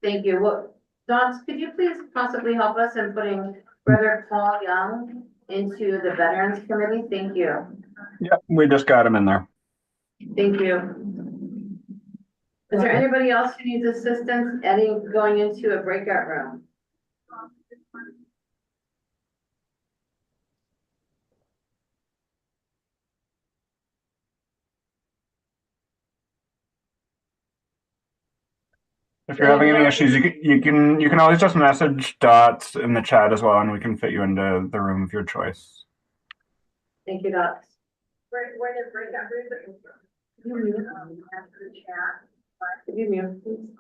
Thank you. Well, Dots, could you please possibly help us in putting Brother Paul Young into the Veterans Committee? Thank you. Yeah, we just got him in there. Thank you. Is there anybody else who needs assistance going into a breakout room? If you're having any issues, you can always just message Dots in the chat as well, and we can fit you into the room of your choice. Thank you, Docs. Where did breakout rooms? You mute. After the chat. Could you mute, please?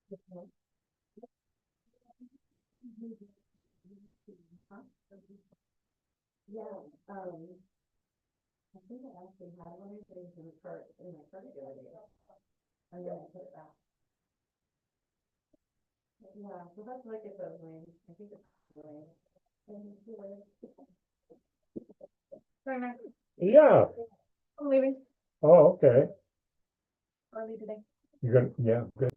Yeah, I think I actually had one of these in my cart the other day. And then I put it back. Yeah, so that's like it those lanes. I think it's lane. Sorry, Max. Yeah. I'm leaving Oh, okay. early today. You're gonna, yeah, good.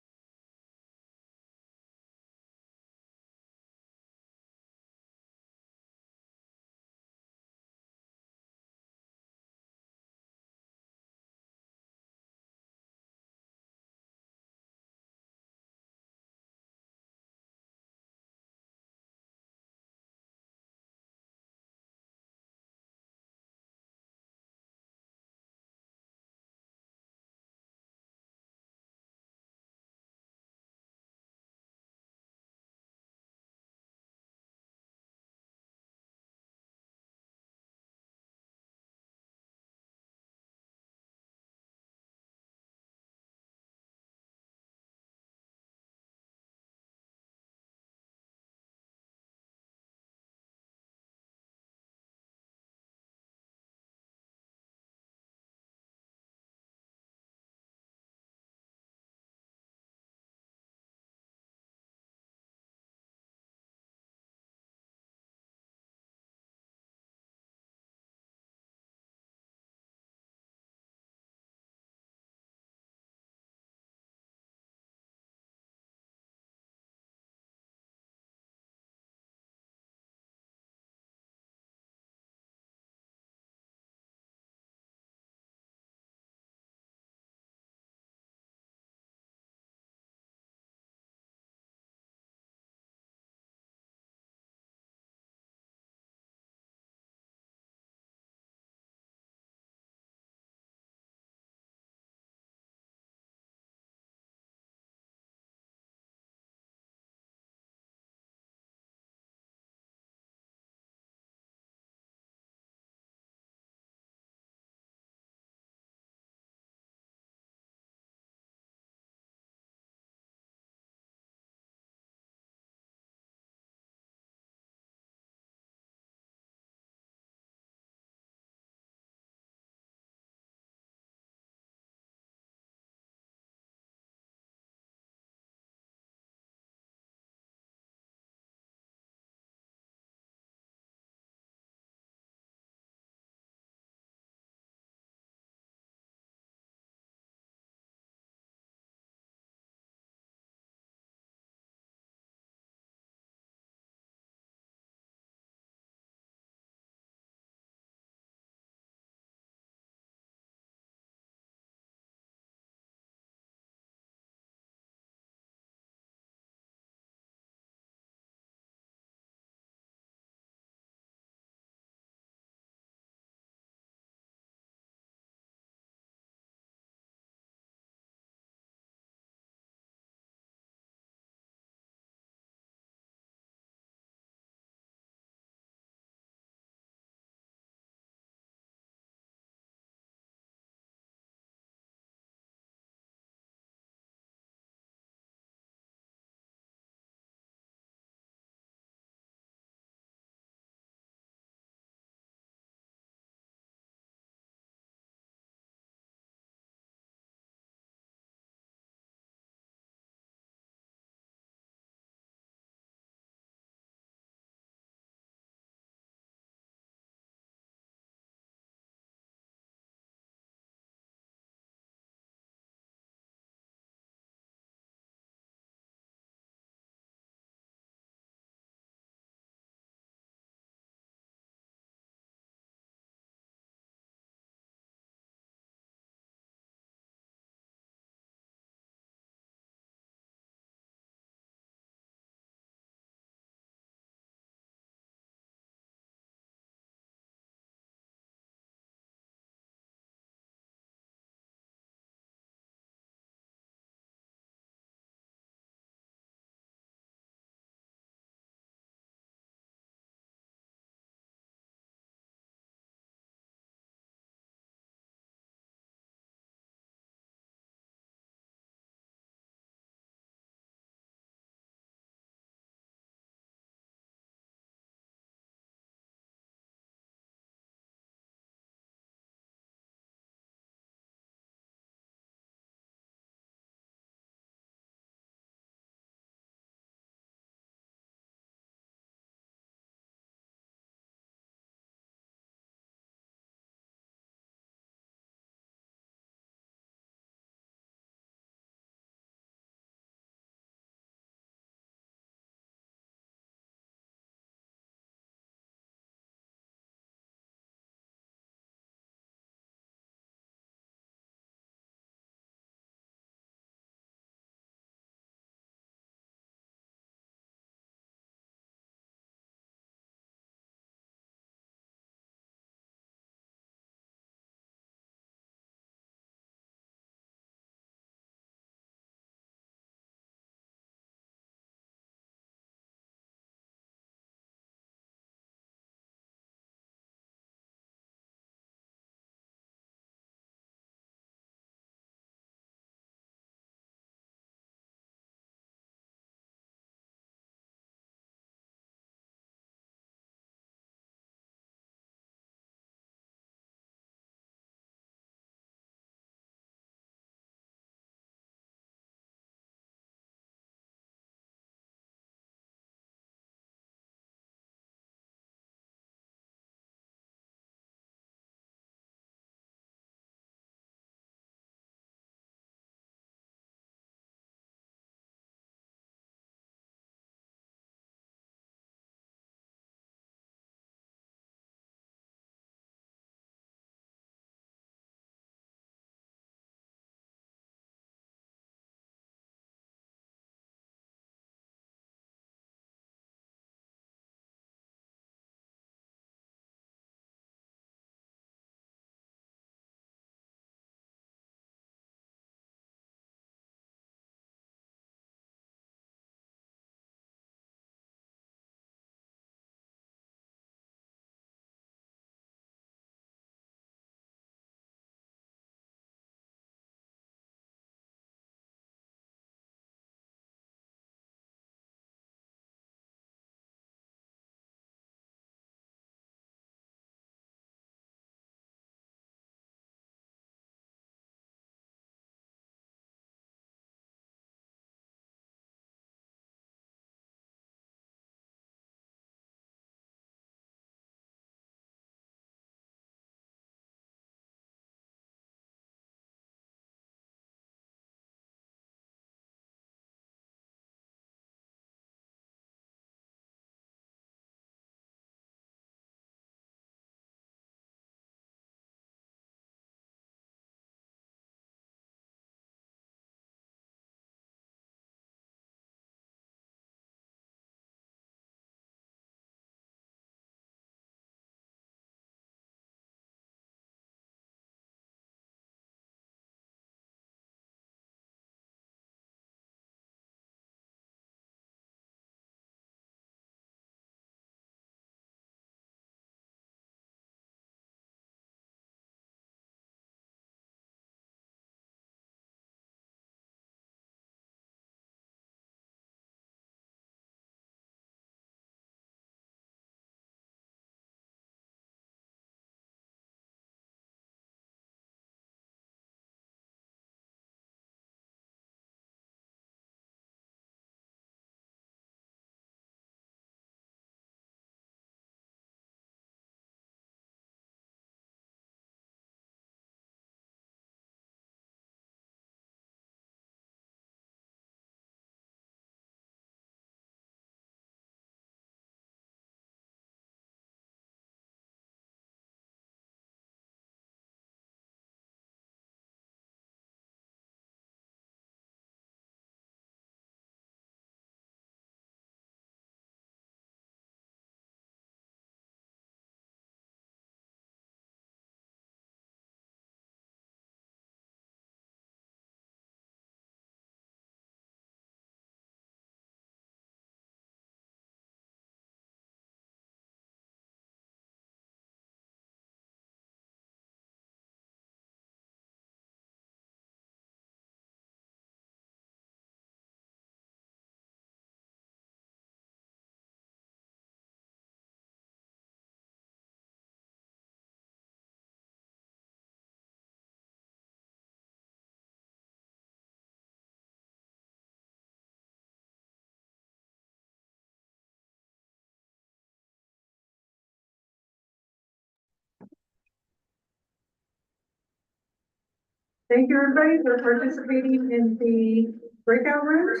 Thank you, everybody, for participating in the breakout rooms.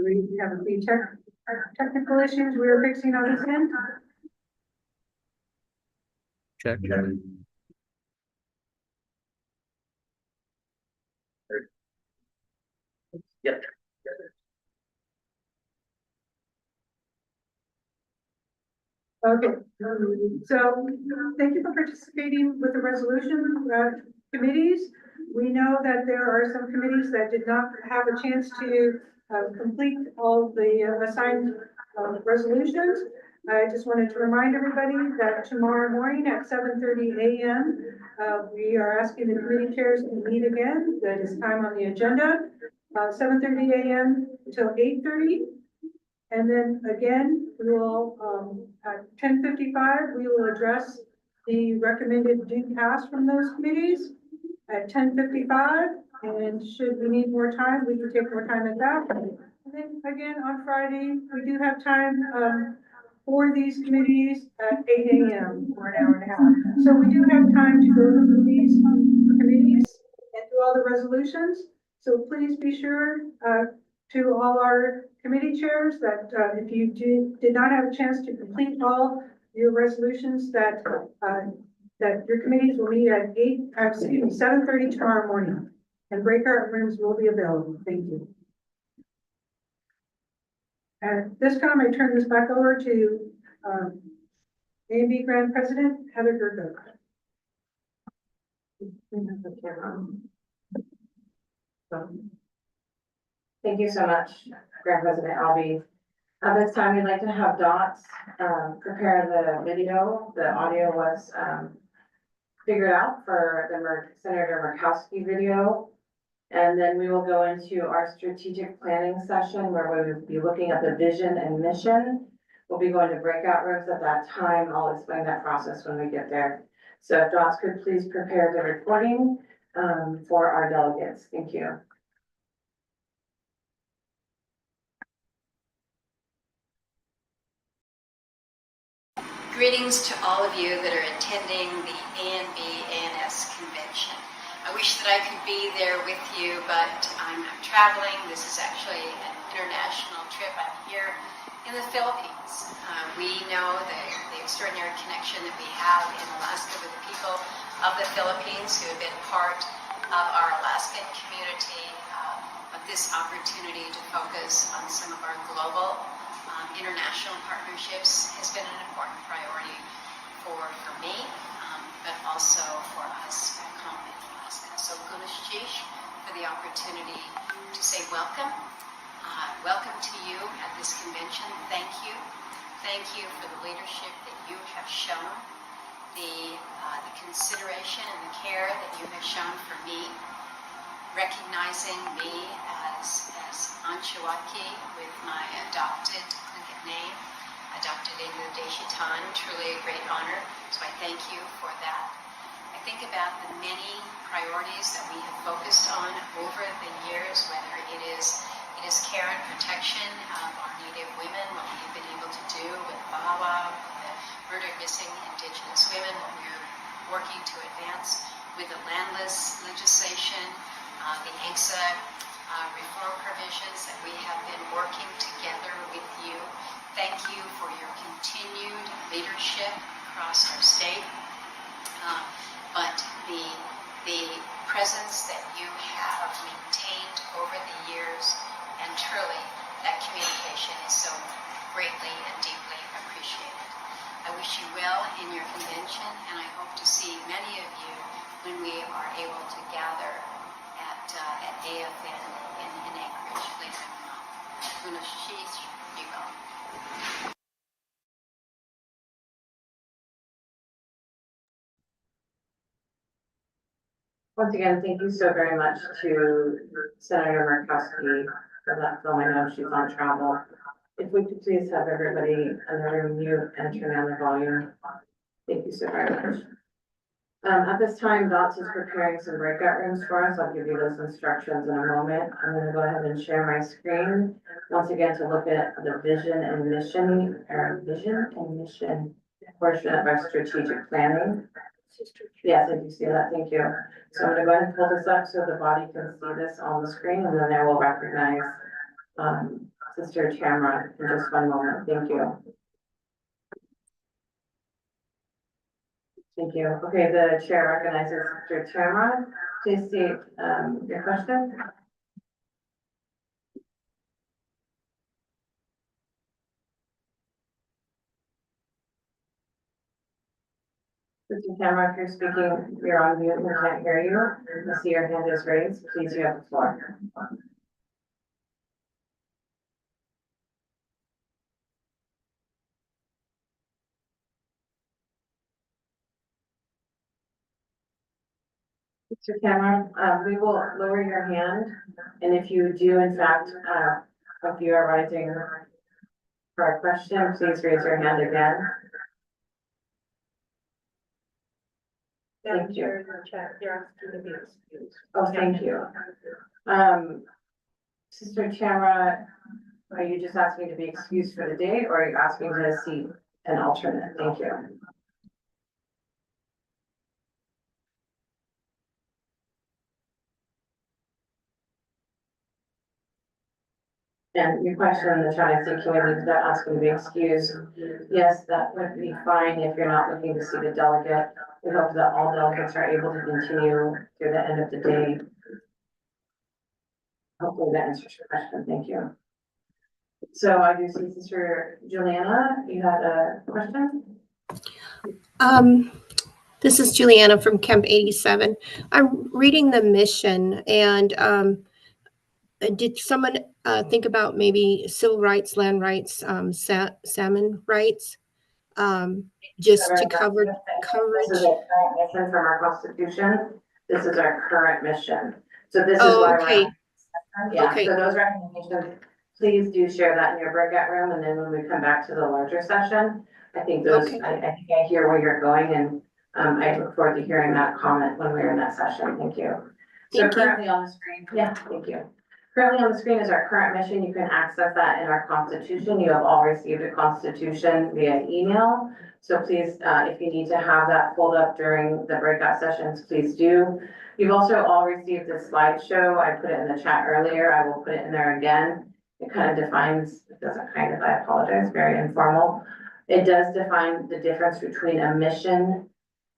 We have a few technical issues we are fixing on this end. Check. Yep. Okay, so thank you for participating with the resolution committees. We know that there are some committees that did not have a chance to complete all the assigned resolutions. I just wanted to remind everybody that tomorrow morning at 7:30 a.m. We are asking the committee chairs to meet again. That is time on the agenda, 7:30 a.m. until 8:30. And then again, we will, at 10:55, we will address the recommended due pass from those committees at 10:55. And should we need more time, we can take more time at that. And then again, on Friday, we do have time, for these committees at 8 a.m. for an hour and a half. So we do have time to go through these committees and do all the resolutions. So please be sure, to all our committee chairs that if you did not have a chance to complete all your resolutions, that that your committees will meet at 7:30 tomorrow morning, and breakout rooms will be available. Thank you. At this time, I turn this back over to A&B Grand President Heather Gergo. Thank you so much, Grand President Albee. At this time, we'd like to have Dot prepare the video. The audio was figured out for the Senator Murkowski video. And then we will go into our strategic planning session where we will be looking at the vision and mission. We'll be going to breakout rooms at that time. I'll explain that process when we get there. So if Dot could please prepare the recording for our delegates. Thank you. Greetings to all of you that are attending the A&B A&S convention. I wish that I could be there with you, but I'm traveling. This is actually an international trip. I'm here in the Philippines. We know the extraordinary connection that we have in Alaska with the people of the Philippines who have been part of our Alaskan community. But this opportunity to focus on some of our global international partnerships has been an important priority for me, but also for us back home in Alaska. So Gulishish for the opportunity to say welcome. Welcome to you at this convention. Thank you. Thank you for the leadership that you have shown, the consideration and the care that you have shown for me, recognizing me as Anshawaki with my adopted name, adopted into the Deshitan, truly a great honor. So I thank you for that. I think about the many priorities that we have focused on over the years, whether it is care and protection of our Native women, what we've been able to do with VAWA, the murdered missing Indigenous women, what we're working to advance with the landless legislation, the ANCSA reform provisions that we have been working together with you. Thank you for your continued leadership across our state. But the presence that you have maintained over the years, and truly that communication is so greatly and deeply appreciated. I wish you well in your convention, and I hope to see many of you when we are able to gather at AFN in Anchorage later in the month. Gulishish, be well. Once again, thank you so very much to Senator Murkowski for that film. I know she's on travel. If we could please have everybody in the room mute and turn down their volume. Thank you so very much. At this time, Dots is preparing some breakout rooms for us. I'll give you those instructions in a moment. I'm gonna go ahead and share my screen. Once again, to look at the vision and mission portion of our strategic planning. Yes, I do see that. Thank you. So I'm gonna go ahead and pull this up so the body can see this on the screen, and then I will recognize Sister Tamara in just one moment. Thank you. Thank you. Okay, the chair recognizes Sister Tamara. Please state your question. Sister Tamara, if you're speaking, you're on mute, we can't hear you. I see your hand is raised. Please, you have the floor. Sister Tamara, we will lower your hand, and if you do, in fact, if you are rising for a question, please raise your hand again. Thank you. You're asking to be excused. Oh, thank you. Sister Tamara, are you just asking to be excused for the day, or are you asking to see an alternate? Thank you. And your question in the chat, I think, can we leave that asking to be excused? Yes, that would be fine if you're not looking to see the delegate. We hope that all delegates are able to continue through the end of the day. Hopefully that answers your question. Thank you. So I do see Sister Juliana, you had a question? This is Juliana from Camp 87. I'm reading the mission, and did someone think about maybe civil rights, land rights, salmon rights, just to cover coverage? This is a current mission from our Constitution. This is our current mission. So this is why okay. Yeah, Okay. so those recommendations, please do share that in your breakout room, and then when we come back to the larger session, I think those, Okay. I think I hear where you're going, and I look forward to hearing that comment when we're in that session. Thank you. So Thank you. currently on the screen, yeah, thank you. Currently on the screen is our current mission. You can access that in our Constitution. You have all received a Constitution via email. So please, if you need to have that pulled up during the breakout sessions, please do. You've also all received the slideshow. I put it in the chat earlier. I will put it in there again. It kind of defines, it doesn't kind of, I apologize, very informal. It does define the difference between a mission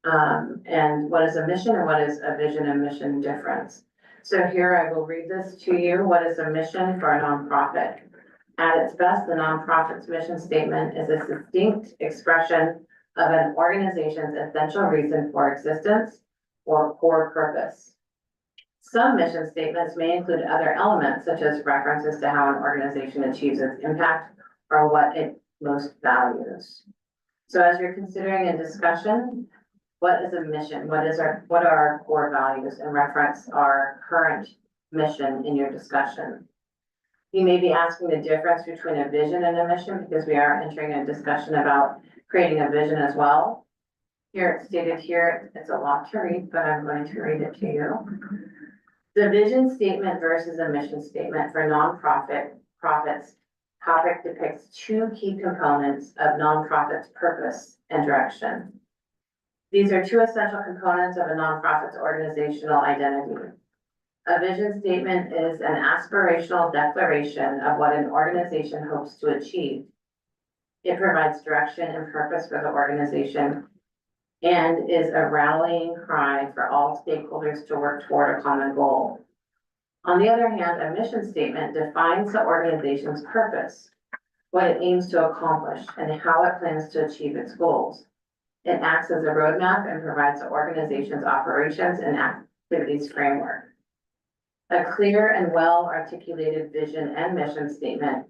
and what is a mission and what is a vision and mission difference. So here I will read this to you. What is a mission for a nonprofit? At its best, the nonprofit's mission statement is a distinct expression of an organization's essential reason for existence or core purpose. Some mission statements may include other elements, such as references to how an organization achieves its impact or what it most values. So as you're considering a discussion, what is a mission? What are our core values, and reference our current mission in your discussion? You may be asking the difference between a vision and a mission, because we are entering a discussion about creating a vision as well. Here it's stated here, it's a lot to read, but I'm going to read it to you. The vision statement versus a mission statement for profits topic depicts two key components of nonprofit's purpose and direction. These are two essential components of a nonprofit's organizational identity. A vision statement is an aspirational declaration of what an organization hopes to achieve. It provides direction and purpose for the organization and is a rallying cry for all stakeholders to work toward a common goal. On the other hand, a mission statement defines the organization's purpose, what it aims to accomplish, and how it plans to achieve its goals. It acts as a roadmap and provides the organization's operations and activities framework. A clear and well-articulated vision and mission statement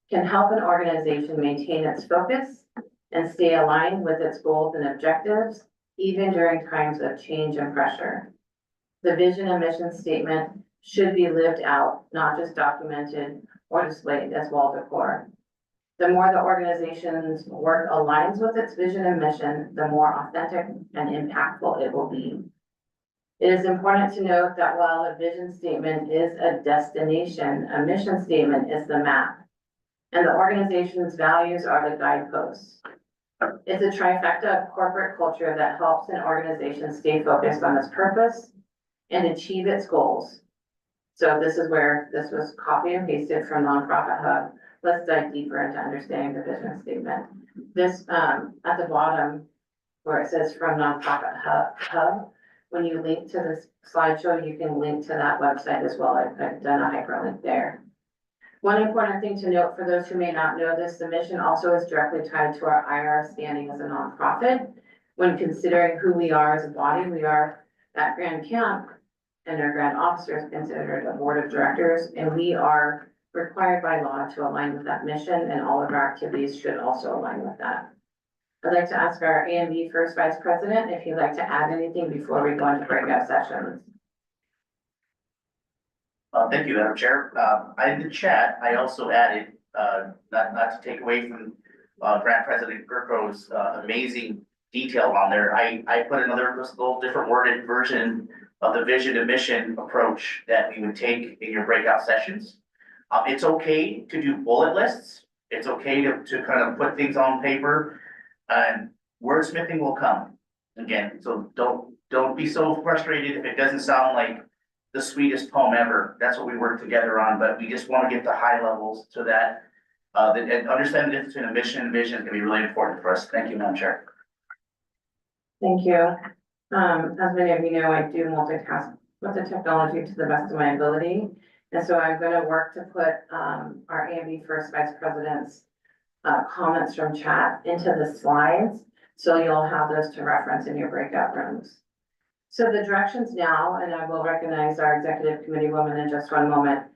can help an organization maintain its focus and stay aligned with its goals and objectives, even during times of change and pressure. The vision and mission statement should be lived out, not just documented or displayed as wall decor. The more the organization's work aligns with its vision and mission, the more authentic and impactful it will be. It is important to note that while a vision statement is a destination, a mission statement is the map, and the organization's values are the guideposts. It's a trifecta of corporate culture that helps an organization stay focused on its purpose and achieve its goals. So this is where this was copy and pasted from Nonprofit Hub. Let's dive deeper into understanding the vision statement. This at the bottom where it says from Nonprofit Hub, when you link to this slideshow, you can link to that website as well. I've done a hyperlink there. One important thing to note for those who may not know this, the mission also is directly tied to our IR standing as a nonprofit. When considering who we are as a body, we are at Grand Camp and our Grand Officers considered a board of directors, and we are required by law to align with that mission, and all of our activities should also align with that. I'd like to ask our A&B First Vice President if he'd like to add anything before we go into breakout sessions. Thank you, Madam Chair. In the chat, I also added, not to take away from Grant President Gerko's amazing detail on there. I put another little different worded version of the vision and mission approach that we would take in your breakout sessions. It's okay to do bullet lists. It's okay to kind of put things on paper, and wordsmithing will come again. So don't be so frustrated if it doesn't sound like the sweetest poem ever. That's what we work together on, but we just want to get the high levels so that and understand the difference between a mission and vision is going to be really important for us. Thank you, Madam Chair. Thank you. As many of you know, I do multitask with the technology to the best of my ability. And so I'm going to work to put our A&B First Vice President's comments from chat into the slides. So you'll have those to reference in your breakout rooms. So the directions now, and I will recognize our executive committee woman in just one moment.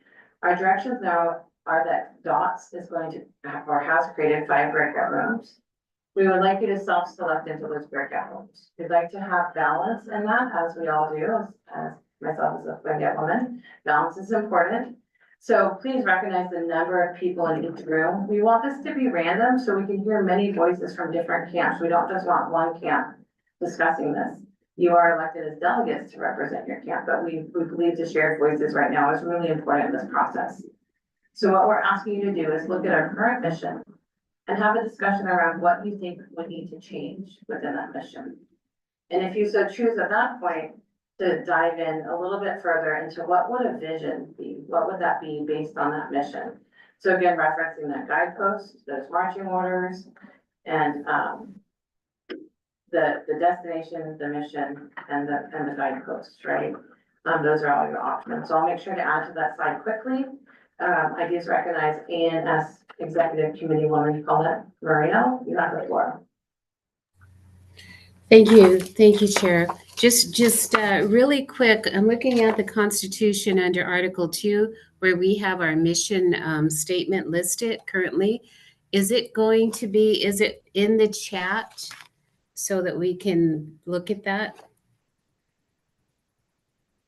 Our directions now are that DOTS is going to have, or has created 5 breakout rooms. We would like you to self-select into those breakout rooms. We'd like to have balance in that, as we all do, as myself as a Flint woman. Balance is important. So please recognize the number of people in each room. We want this to be random so we can hear many voices from different camps. We don't just want one camp discussing this. You are elected as delegates to represent your camp, but we believe the shared voices right now is really important in this process. So what we're asking you to do is look at our current mission and have a discussion around what you think would need to change within that mission. And if you so choose at that point to dive in a little bit further into what would a vision be? What would that be based on that mission? So again, referencing that guidepost, those marching orders, and the destination, the mission, and the guideposts, right? Those are all your options. So I'll make sure to add to that slide quickly. I just recognize A&S Executive Committee Woman Paulette Marino. You have the floor. Thank you, Chair. Just really quick, I'm looking at the Constitution under Article 2, where we have our mission statement listed currently. Is it in the chat so that we can look at that?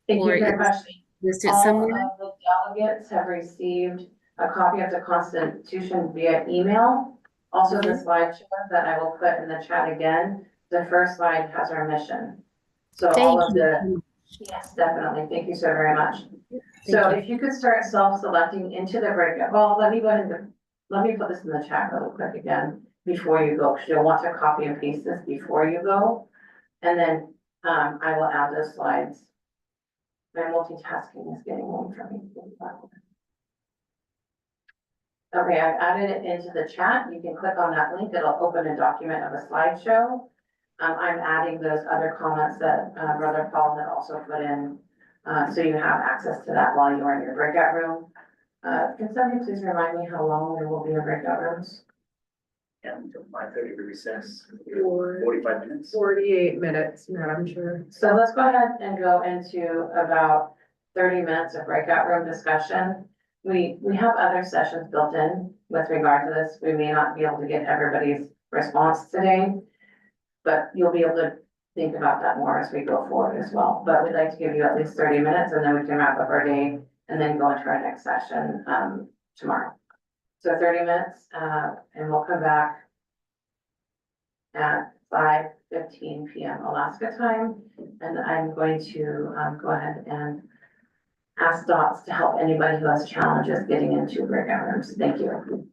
Thank you very much. Listed All somewhere? of the delegates have received a copy of the Constitution via email. Also, the slideshow that I will put in the chat again. The first slide has our mission. So yes, definitely. Thank you so very much. So if you could start self-selecting into the breakout. Well, let me go ahead and let me put this in the chat really quick again before you go, because you'll want to copy and paste this before you go. And then I will add those slides. My multitasking is getting away from me. Okay, I've added it into the chat. You can click on that link. It'll open a document of a slideshow. I'm adding those other comments that Brother Paul had also put in, so you have access to that while you're in your breakout room. Can somebody please remind me how long there will be in breakout rooms? Yeah, until 5:30 recess. 45 minutes. 48 minutes, Madam Chair. So let's go ahead and go into about 30 minutes of breakout room discussion. We have other sessions built in with regard to this. We may not be able to get everybody's response today, but you'll be able to think about that more as we go forward as well. But we'd like to give you at least 30 minutes and then we can wrap up our day and then go into our next session tomorrow. So 30 minutes, and we'll come back at 5:15 p.m. Alaska time. And I'm going to go ahead and ask Dots to help anybody who has challenges getting into breakout rooms. Thank you.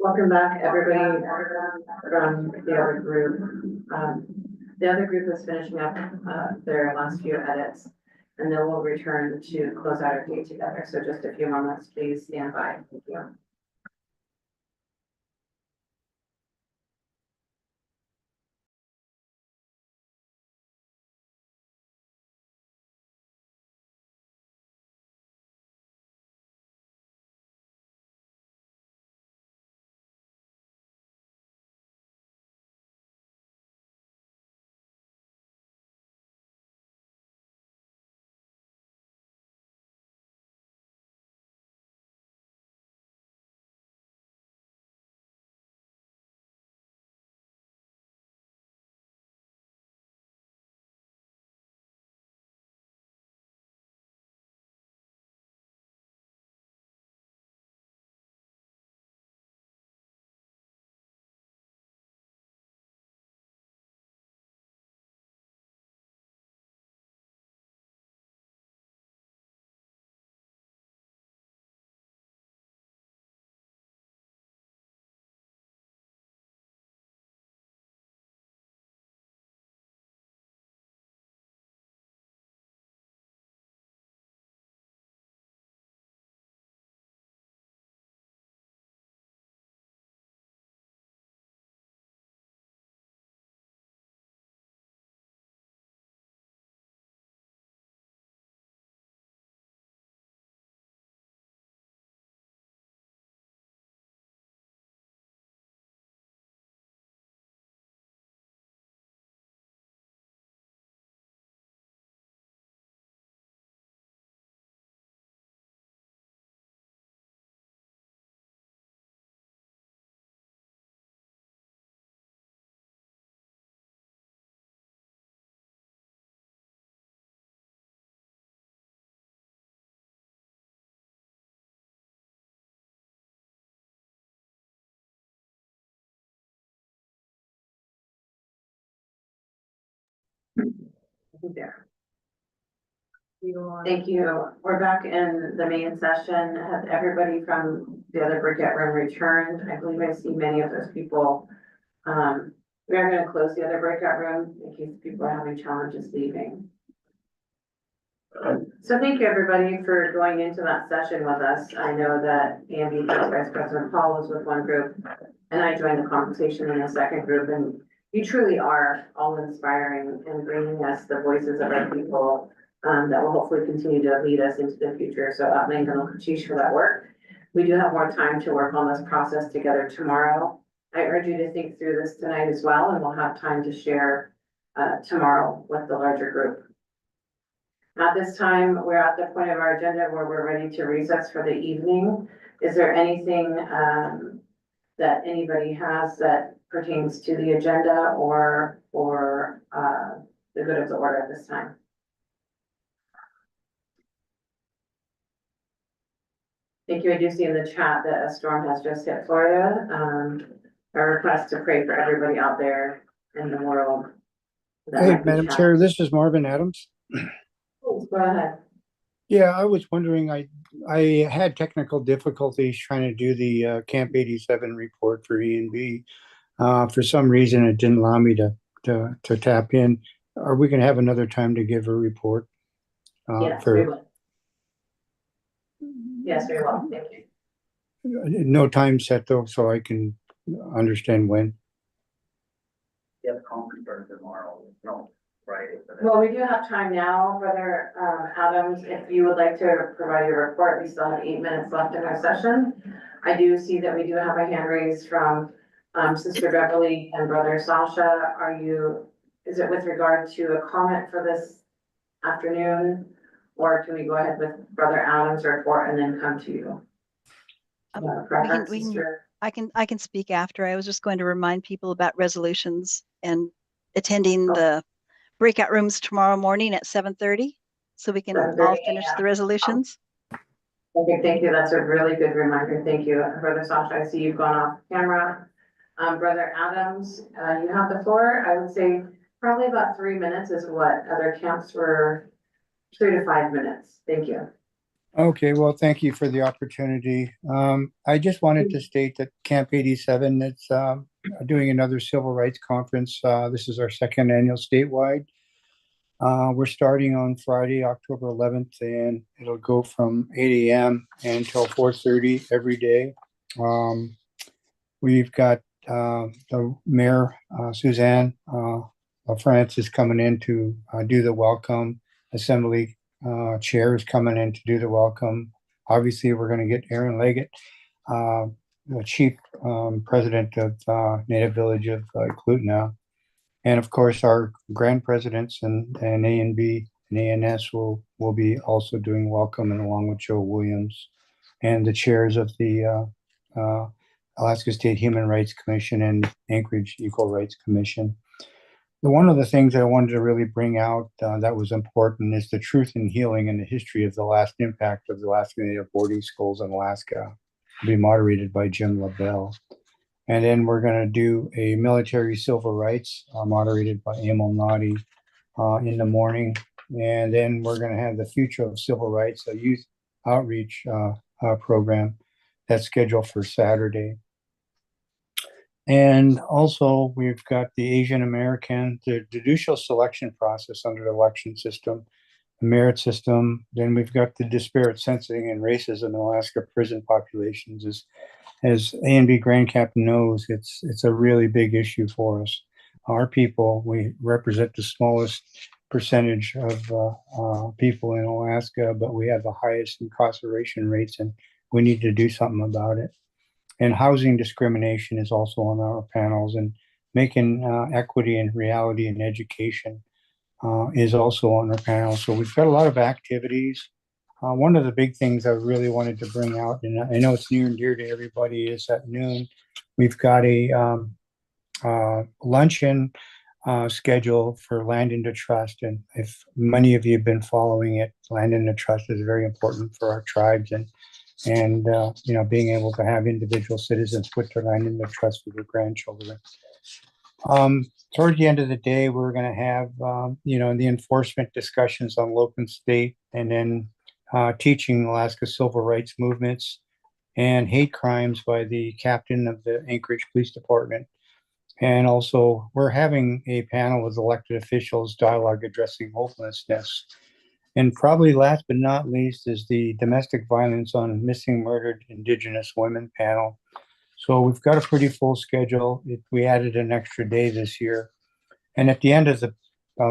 Welcome back, everybody from the other group. The other group is finishing up their last few edits, and then we'll return to close out our day together. So just a few moments, please stand by. Thank you. There. Thank you. We're back in the main session. Has everybody from the other briquette room returned? I believe I see many of those people. We are going to close the other breakout room in case people are having challenges leaving. So thank you, everybody, for going into that session with us. I know that Andy, Vice President Paul, was with one group, and I joined the conversation in the second group. And you truly are all inspiring and bringing us the voices of our people that will hopefully continue to lead us into the future. So thank you for that work. We do have more time to work on this process together tomorrow. I urge you to think through this tonight as well, and we'll have time to share tomorrow with the larger group. At this time, we're at the point of our agenda where we're ready to recess for the evening. Is there anything that anybody has that pertains to the agenda or the good of the order at this time? Thank you. I do see in the chat that a storm has just hit Florida. A request to pray for everybody out there in the world. Hey, Madam Chair, this is Marvin Adams. Go ahead. Yeah, I was wondering, I had technical difficulties trying to do the Camp 87 report for E&B. For some reason, it didn't allow me to tap in. Are we going to have another time to give a report? Yes, we will. Yes, we will. Thank you. No time set though, so I can understand when. You have conference starting tomorrow, no, Friday. Well, we do have time now, Brother Adams, if you would like to provide your report. We still have 8 minutes left in our session. I do see that we do have a hand raised from Sister Beverly and Brother Sasha. Is it with regard to a comment for this afternoon? Or can we go ahead with Brother Adams' report and then come to you? I can speak after. I was just going to remind people about resolutions and attending the breakout rooms tomorrow morning at 7:30, so we can all finish the resolutions. Okay, thank you. That's a really good reminder. Thank you, Brother Sasha. I see you've gone off camera. Brother Adams, you have the floor. I would say probably about 3 minutes is what other camps were. 3 to 5 minutes. Thank you. Okay, well, thank you for the opportunity. I just wanted to state that Camp 87 is doing another civil rights conference. This is our second annual statewide. We're starting on Friday, October 11th, and it'll go from 8 a.m. until 4:30 every day. We've got the mayor, Suzanne Francis, coming in to do the welcome. Assembly chair is coming in to do the welcome. Obviously, we're going to get Aaron Leggett, the chief president of Native Village of Clutna. And of course, our grand presidents and A and B and ANS will be also doing welcome, and along with Joe Williams and the chairs of the Alaska State Human Rights Commission and Anchorage Equal Rights Commission. One of the things that I wanted to really bring out that was important is the truth and healing and the history of the last impact of the Alaska Native boarding schools in Alaska. It'll be moderated by Jim LaBelle. And then we're going to do a military civil rights moderated by Emil Nadi in the morning. And then we're going to have the future of civil rights, a youth outreach program that's scheduled for Saturday. And also we've got the Asian American, the judicial selection process under the election system, the merit system. Then we've got the disparate sentencing and racism in Alaska prison populations. As A&B Grand Cap knows, it's a really big issue for us. Our people, we represent the smallest percentage of people in Alaska, but we have the highest incarceration rates, and we need to do something about it. And housing discrimination is also on our panels, and making equity and reality in education is also on our panel. So we've got a lot of activities. One of the big things I really wanted to bring out, and I know it's near and dear to everybody, is at noon, we've got a luncheon schedule for Land into Trust. And if many of you have been following it, Land into Trust is very important for our tribes, and being able to have individual citizens put their land into trust for their grandchildren. Toward the end of the day, we're going to have, the enforcement discussions on local and state, and then teaching Alaska civil rights movements and hate crimes by the captain of the Anchorage Police Department. And also, we're having a panel with elected officials, dialogue addressing homelessness. And probably last but not least is the domestic violence on missing murdered Indigenous women panel. So we've got a pretty full schedule. We added an extra day this year. And at the end of the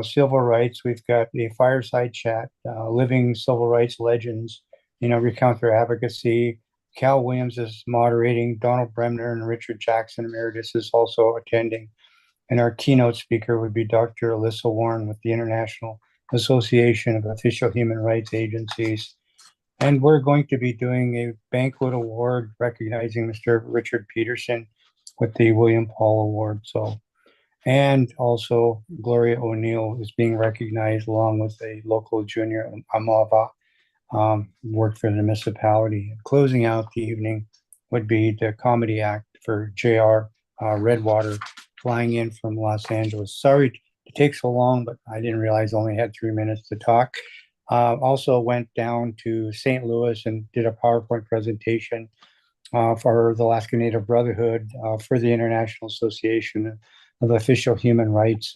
civil rights, we've got a fireside chat, living civil rights legends, recount their advocacy. Cal Williams is moderating, Donald Bremner and Richard Jackson Emeritus is also attending. And our keynote speaker would be Dr. Alyssa Warren with the International Association of Official Human Rights Agencies. And we're going to be doing a banquet award recognizing Mr. Richard Peterson with the William Paul Award. And also Gloria O'Neill is being recognized along with a local junior, Amava, worked for the municipality. Closing out the evening would be the comedy act for JR Redwater, flying in from Los Angeles. Sorry to take so long, but I didn't realize I only had 3 minutes to talk. Also went down to St. Louis and did a PowerPoint presentation for the Alaska Native Brotherhood for the International Association of Official Human Rights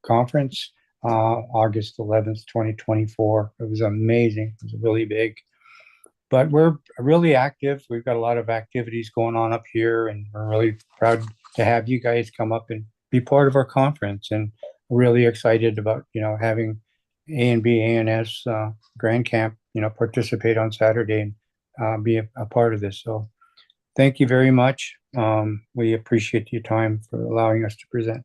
Conference, August 11th, 2024. It was amazing. It was really big. But we're really active. We've got a lot of activities going on up here, and we're really proud to have you guys come up and be part of our conference. And really excited about, having A&B ANS Grand Camp, participate on Saturday and be a part of this. So thank you very much. We appreciate your time for allowing us to present.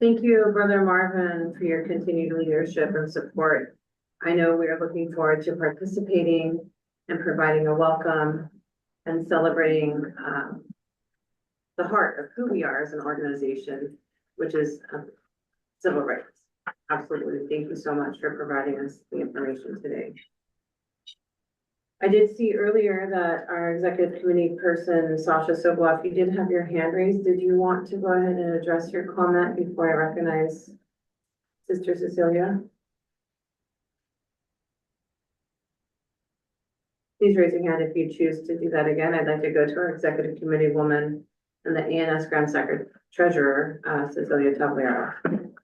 Thank you, Brother Marvin, for your continued leadership and support. I know we are looking forward to participating and providing a welcome and celebrating the heart of who we are as an organization, which is civil rights. Absolutely. Thank you so much for providing us the information today. I did see earlier that our executive committee person, Sasha Sobloff, you did have your hand raised. Did you want to go ahead and address your comment before I recognize Sister Cecilia? Please raise your hand if you choose to do that again. I'd like to go to our executive committee woman and the ANS Grand Secretary Treasurer, Cecilia Tagliero. Thank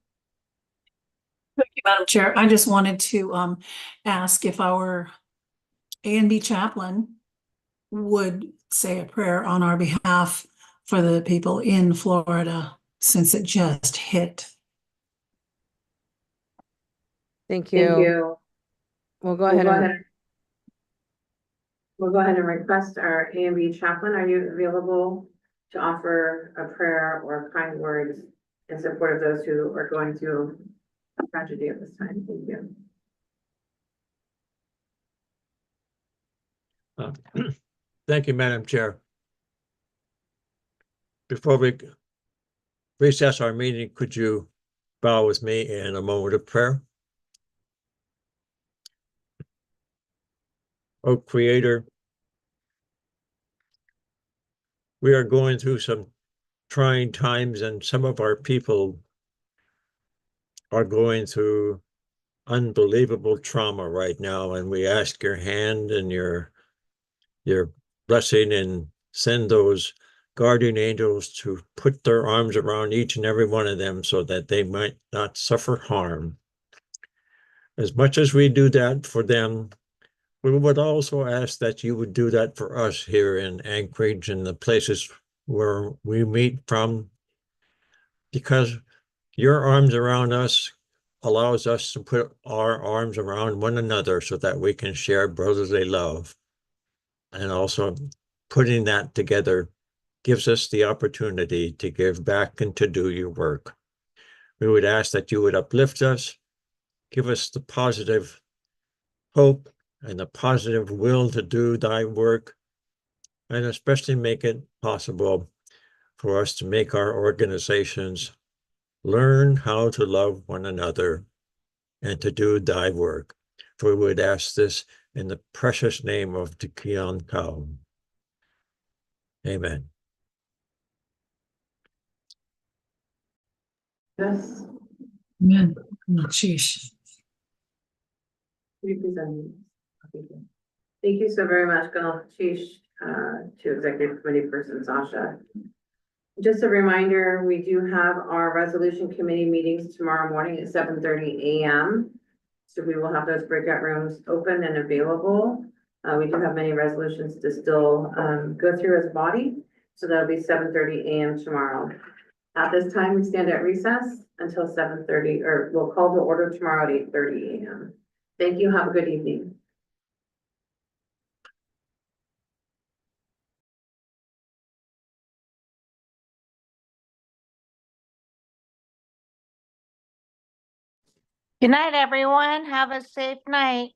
you, Madam Chair. I just wanted to ask if our A&B chaplain would say a prayer on our behalf for the people in Florida since it just hit. Thank you. Thank you. We'll go ahead and We'll go ahead and request our A&B chaplain. Are you available to offer a prayer or kind words in support of those who are going through a tragedy at this time? Thank you. Thank you, Madam Chair. Before we recess our meeting, could you bow with me in a moment of prayer? Oh, Creator, we are going through some trying times, and some of our people are going through unbelievable trauma right now, and we ask your hand and your blessing, and send those guardian angels to put their arms around each and every one of them so that they might not suffer harm. As much as we do that for them, we would also ask that you would do that for us here in Anchorage and the places where we meet from, because your arms around us allows us to put our arms around one another so that we can share brotherly love. And also putting that together gives us the opportunity to give back and to do your work. We would ask that you would uplift us, give us the positive hope and the positive will to do thy work, and especially make it possible for us to make our organizations learn how to love one another and to do thy work. For we would ask this in the precious name of Tikian Kau. Amen. Yes. Amen. Sheesh. Will you please unmute? Thank you so very much, Gunal Chish, to Executive Committee Person Sasha. Just a reminder, we do have our resolution committee meetings tomorrow morning at 7:30 a.m. So we will have those breakout rooms open and available. We do have many resolutions to still go through as a body. So that'll be 7:30 a.m. tomorrow. At this time, we stand at recess until 7:30, or we'll call to order tomorrow at 8:30 a.m. Thank you. Have a good evening. Good night, everyone. Have a safe night.